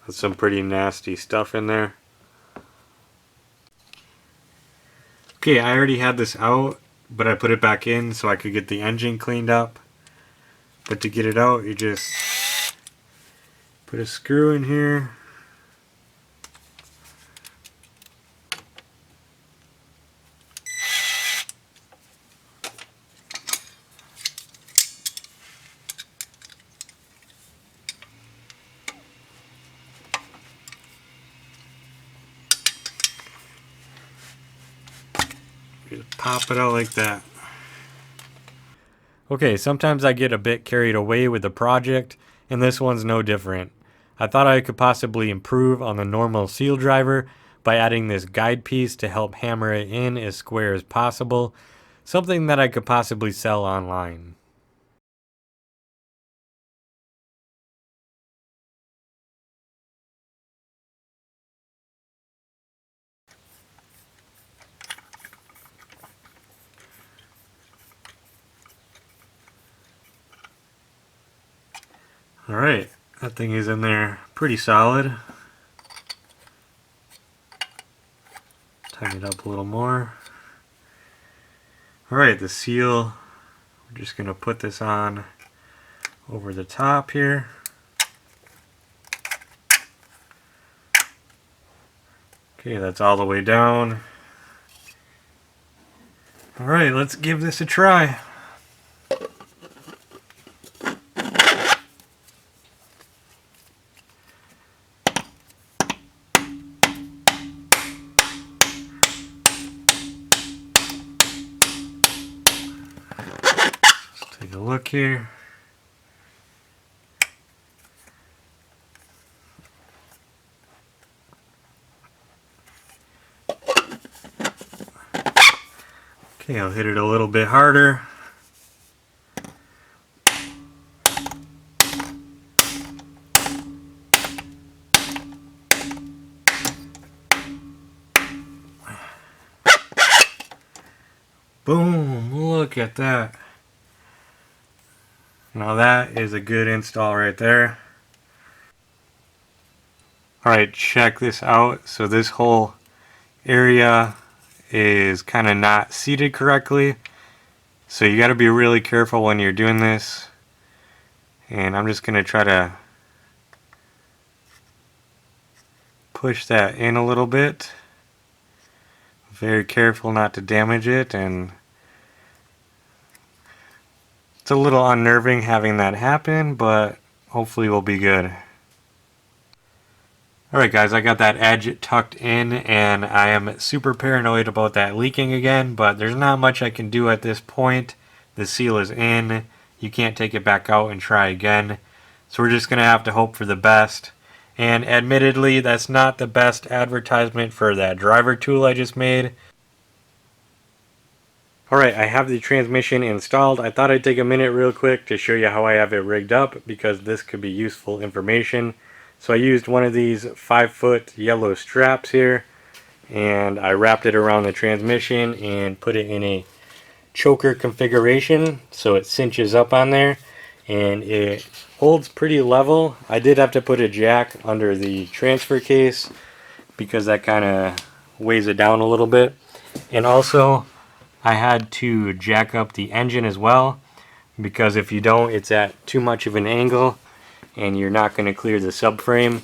S1: That's some pretty nasty stuff in there. Okay, I already had this out, but I put it back in so I could get the engine cleaned up. But to get it out, you just put a screw in here. Just pop it out like that. Okay, sometimes I get a bit carried away with the project, and this one's no different. I thought I could possibly improve on the normal seal driver by adding this guide piece to help hammer it in as square as possible, something that I could possibly sell online. Alright, that thing is in there pretty solid. Tighten it up a little more. Alright, the seal, we're just going to put this on over the top here. Okay, that's all the way down. Alright, let's give this a try. Let's take a look here. Okay, I'll hit it a little bit harder. Boom, look at that. Now that is a good install right there. Alright, check this out. So this whole area is kind of not seated correctly. So you got to be really careful when you're doing this. And I'm just going to try to push that in a little bit. Very careful not to damage it, and it's a little unnerving having that happen, but hopefully we'll be good. Alright guys, I got that edge tucked in and I am super paranoid about that leaking again, but there's not much I can do at this point. The seal is in, you can't take it back out and try again, so we're just going to have to hope for the best. And admittedly, that's not the best advertisement for that driver tool I just made. Alright, I have the transmission installed. I thought I'd take a minute real quick to show you how I have it rigged up, because this could be useful information. So I used one of these 5-foot yellow straps here, and I wrapped it around the transmission and put it in a choker configuration so it cinches up on there and it holds pretty level. I did have to put a jack under the transfer case because that kind of weighs it down a little bit, and also I had to jack up the engine as well, because if you don't, it's at too much of an angle and you're not going to clear the subframe.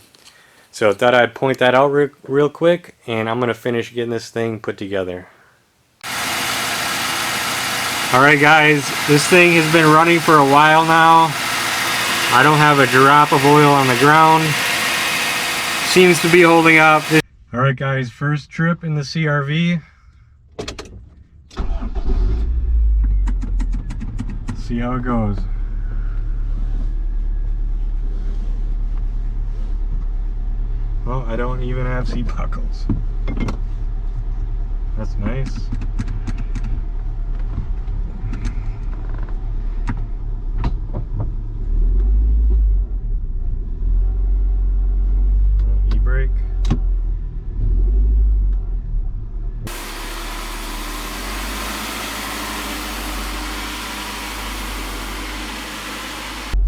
S1: So I thought I'd point that out real quick, and I'm going to finish getting this thing put together. Alright guys, this thing has been running for a while now. I don't have a drop of oil on the ground. Seems to be holding up. Alright guys, first trip in the CRV. See how it goes. Well, I don't even have seat buckles. That's nice. E-brake.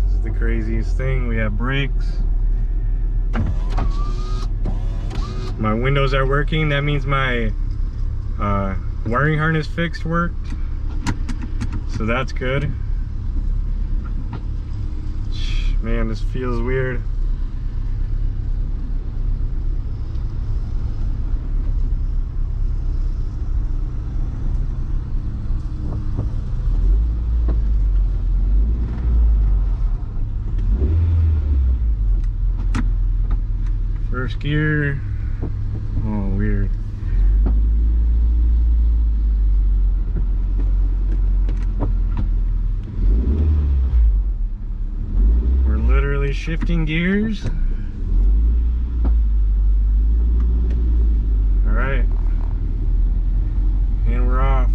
S1: This is the craziest thing. We have brakes. My windows are working. That means my wiring harness fixed worked. So that's good. Man, this feels weird. First gear. Oh, weird. We're literally shifting gears. All right. And we're off.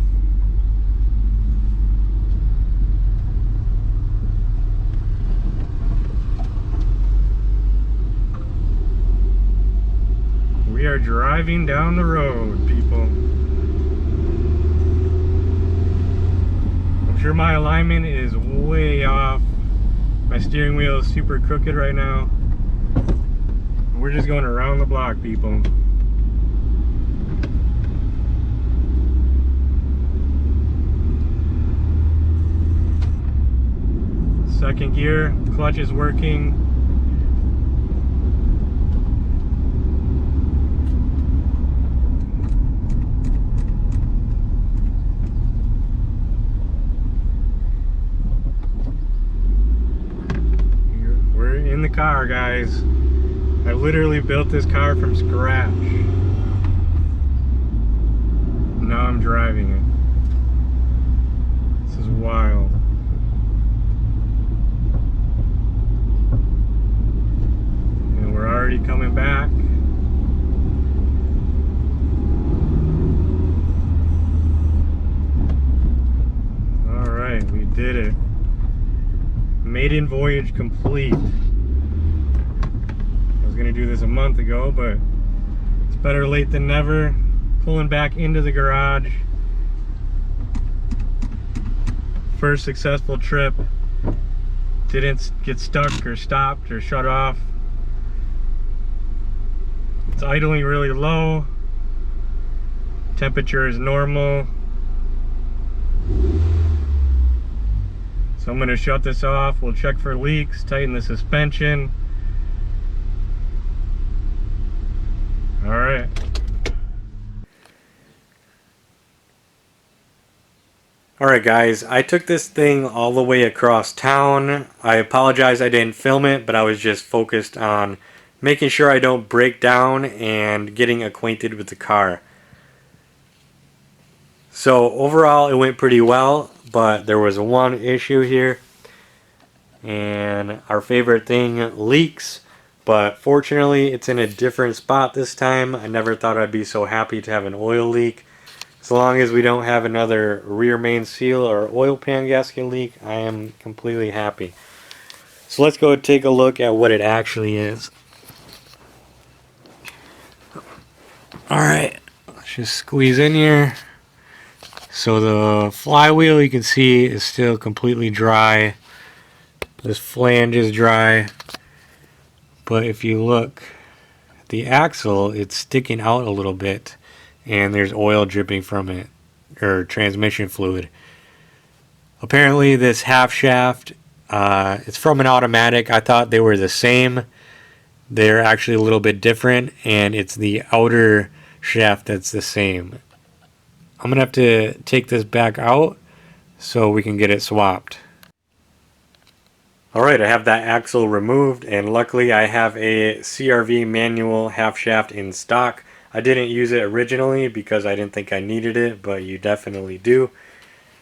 S1: We are driving down the road, people. I'm sure my alignment is way off. My My steering wheel is super crooked right now. We're just going around the block, people. Second gear, clutch is working. We're in the car, guys. I literally built this car from scratch. Now I'm driving it. This is wild. And we're already coming back. Alright, we did it. Maiden voyage complete. I was gonna do this a month ago, but it's better late than never. Pulling back into the garage. First successful trip. Didn't get stuck or stopped or shut off. It's idling really low. Temperature is normal. So I'm going to shut this off. We'll check for leaks, tighten the suspension. All right. All right, guys, I took this thing all the way across town. I apologize I didn't film it, but I was just focused on making sure I don't break down and getting acquainted with the car. So overall, it went pretty well, but there was one issue here, and our favorite thing, leaks. But fortunately, it's in a different spot this time. I never thought I'd be so happy to have an oil leak. As long as we don't have another rear main seal or oil pan gasket leak, I am completely happy. So let's go take a look at what it actually is. Alright, let's just squeeze in here. So the flywheel, you can see, is still completely dry. This flange is dry. But if you look at the axle, it's sticking out a little bit. And there's oil dripping from it, or transmission fluid. Apparently this half shaft, it's from an automatic. I thought they were the same. They're actually a little bit different, and it's the outer shaft that's the same. I'm gonna have to take this back out so we can get it swapped. Alright, I have that axle removed, and luckily I have a CRV manual half shaft in stock. I didn't use it originally because I didn't think I needed it, but you definitely do.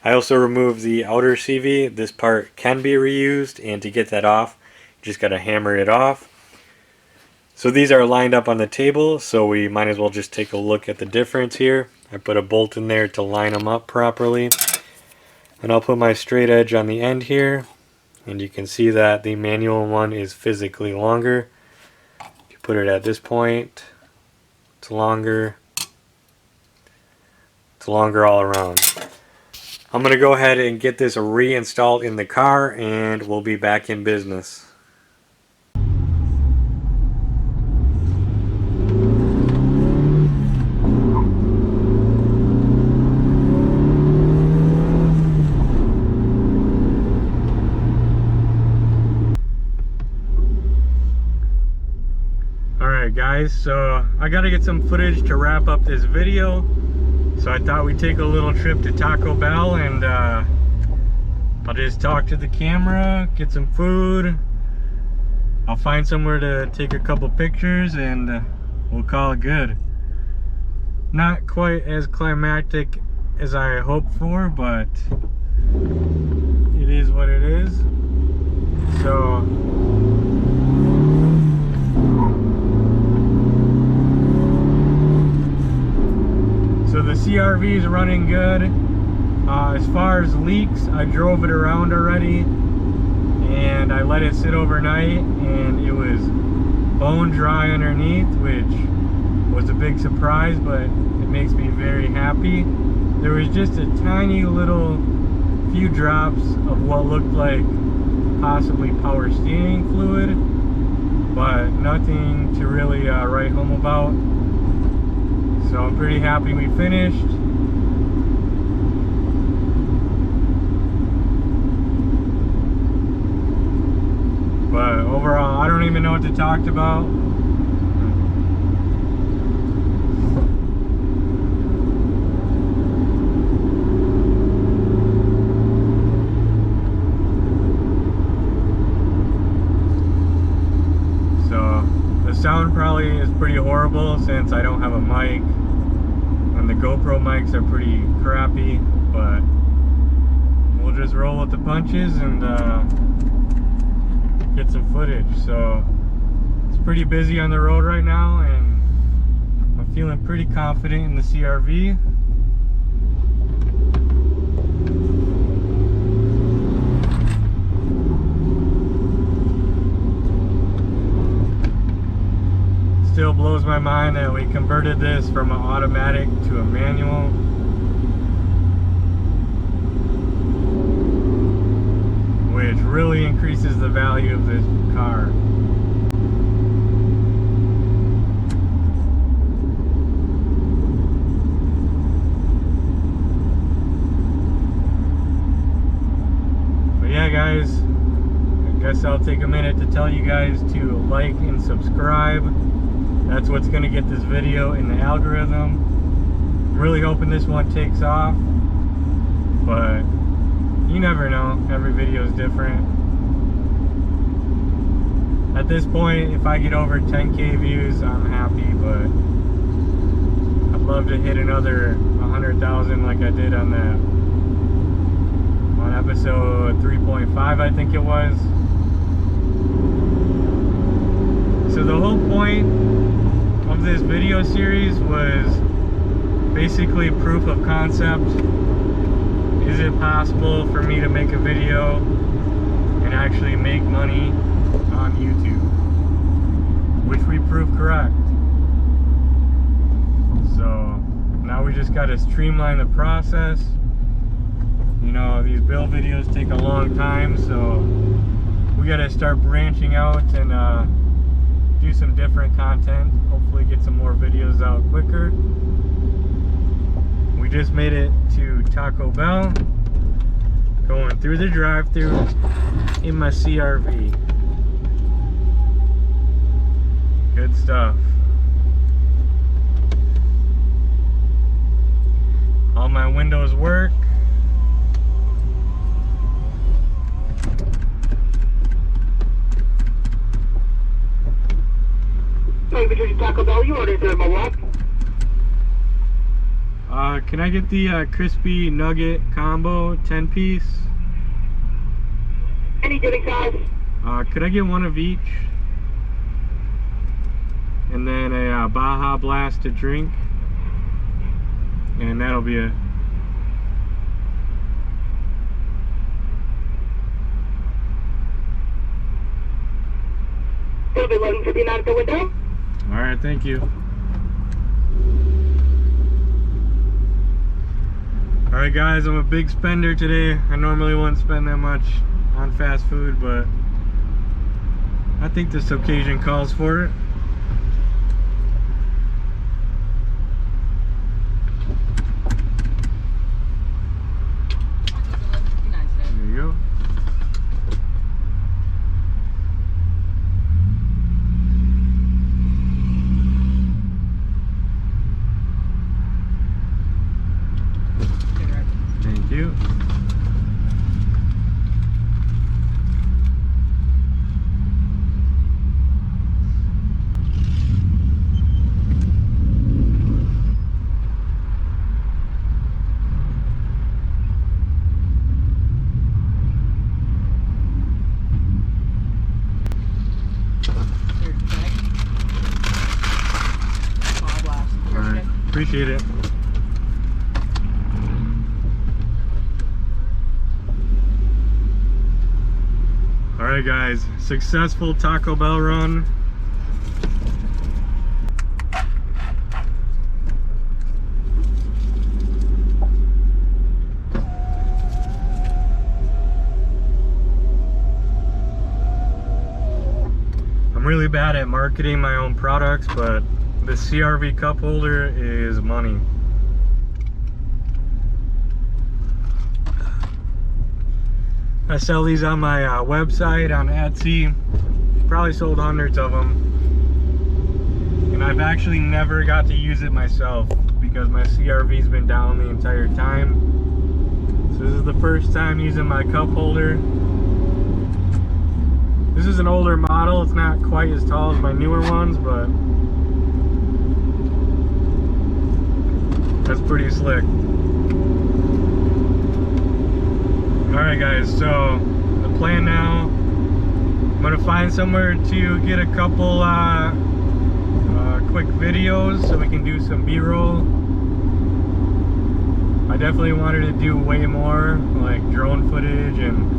S1: I also removed the outer CV. This part can be reused, and to get that off, you just gotta hammer it off. So these are lined up on the table, so we might as well just take a look at the difference here. I put a bolt in there to line them up properly. And I'll put my straight edge on the end here, and you can see that the manual one is physically longer. If you put it at this point, it's longer. It's longer all around. I'm going to go ahead and get this reinstalled in the car, and we'll be back in business. Alright guys, so I gotta get some footage to wrap up this video. So I thought we'd take a little trip to Taco Bell, and I'll just talk to the camera, get some food. I'll find somewhere to take a couple pictures, and we'll call it good. Not quite as climactic as I hoped for, but it is what it is. So the CRV is running good. As far as leaks, I drove it around already, and I let it sit overnight, and it was bone dry underneath, which was a big surprise, but it makes me very happy. There was just a tiny little few drops of what looked like possibly power steering fluid, but nothing to really write home about. So I'm pretty happy we finished. But overall, I don't even know what to talk about. So the sound probably is pretty horrible since I don't have a mic, and the GoPro mics are pretty crappy, but we'll just roll with the punches and get some footage. So it's pretty busy on the road right now, and I'm feeling pretty confident in the CRV. Still blows my mind that we converted this from an automatic to a manual. Which really increases the value of this car. But yeah, guys, I guess I'll take a minute to tell you guys to like and subscribe. That's what's going to get this video in the algorithm. I'm really hoping this one takes off, but you never know. Every video is different. At this point, if I get over 10K views, I'm happy, but I'd love to hit another 100,000 like I did on that, on episode 3.5, I think it was. So the whole point of this video series was basically proof of concept. Is it possible for me to make a video and actually make money on YouTube? Which we proved correct. So now we just got to streamline the process. You know, these build videos take a long time, so we got to start branching out and do some different content. Hopefully get some more videos out quicker. We just made it to Taco Bell, going through the drive-thru in my CRV. Good stuff. All my windows work.
S6: Taco Bell, you ordered them, what?
S1: Can I get the crispy nugget combo 10-piece?
S6: Any goodie size?
S1: Could I get one of each? And then a Baja Blast to drink. And that'll be it.
S6: They'll be waiting for you out the window.
S1: Alright, thank you. Alright guys, I'm a big spender today. I normally wouldn't spend that much on fast food, but I think this occasion calls for it. There you go. Thank you. Alright, appreciate it. Alright guys, successful Taco Bell run. really bad at marketing my own products, but the CRV cup holder is money. I sell these on my website, on Etsy. Probably sold hundreds of them. And I've actually never got to use it myself because my CRV's been down the entire time. So this is the first time using my cup holder. This is an older model. It's not quite as tall as my newer ones, but that's pretty slick. Alright guys, so the plan now, I'm gonna find somewhere to get a couple quick videos so we can do some B-roll. I definitely wanted to do way more, like drone footage and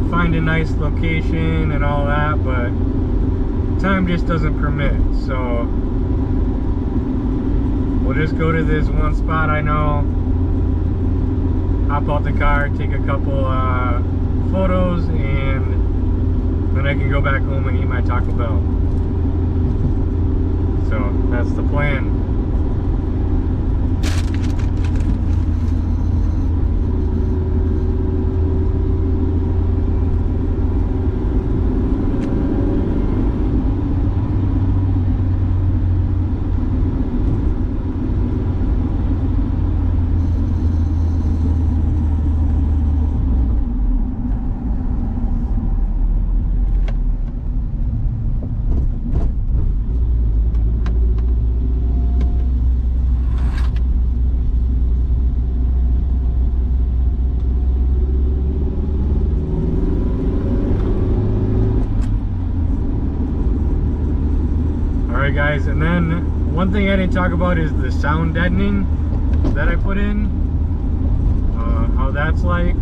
S1: find a nice location and all that, but time just doesn't permit. So we'll just go to this one spot I know, hop out the car, take a couple photos, and then I can go back home and eat my Taco Bell. So that's the plan. Guys, and then one thing I didn't talk about is the sound deadening that I put in, how that's like.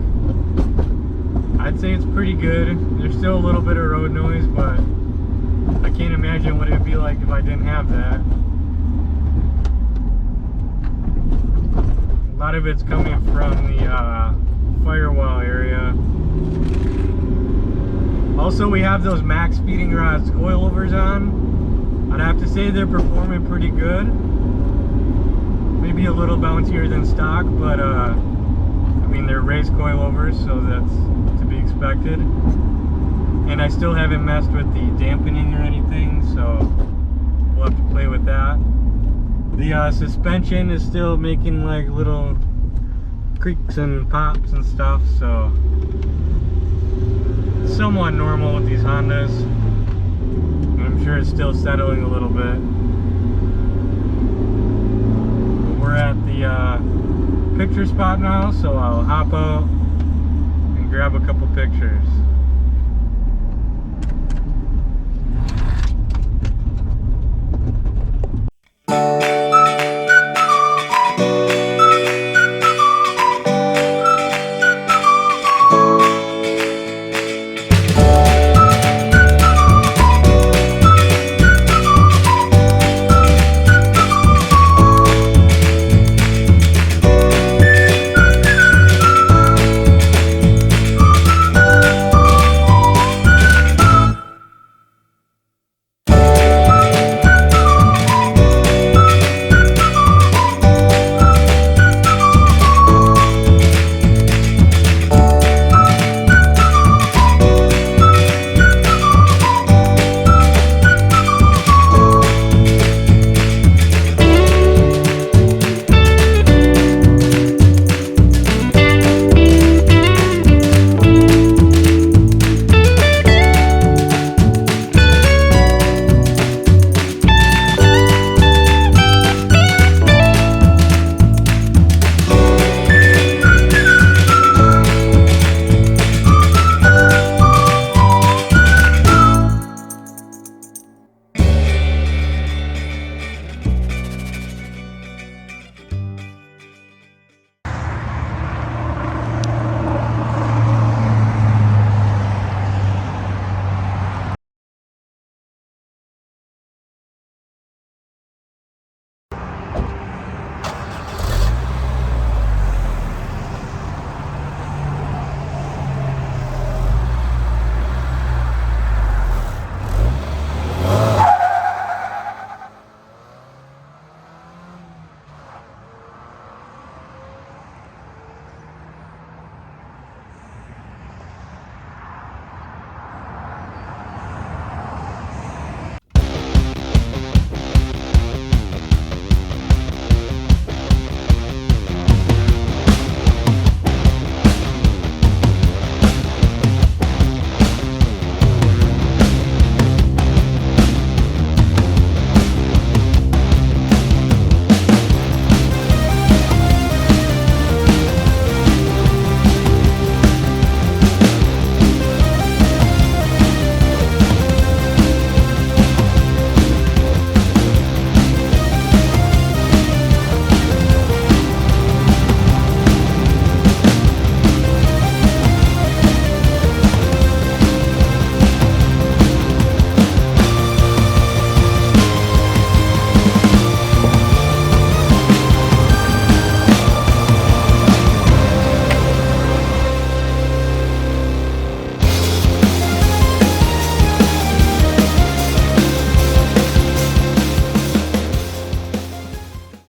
S1: I'd say it's pretty good. There's still a little bit of road noise, but I can't imagine what it would be like if I didn't have that. A lot of it's coming from the firewall area. Also, we have those max speeding rods coilovers on. I'd have to say they're performing pretty good. Maybe a little bouncier than stock, but I mean they're race coilovers, so that's to be expected. And I still haven't messed with the dampening or anything, so we'll have to play with that. The suspension is still making like little creaks and pops and stuff, so somewhat normal with these Hondas. I'm sure it's still settling a little bit. But we're at the picture spot now, so I'll hop out and grab a couple pictures.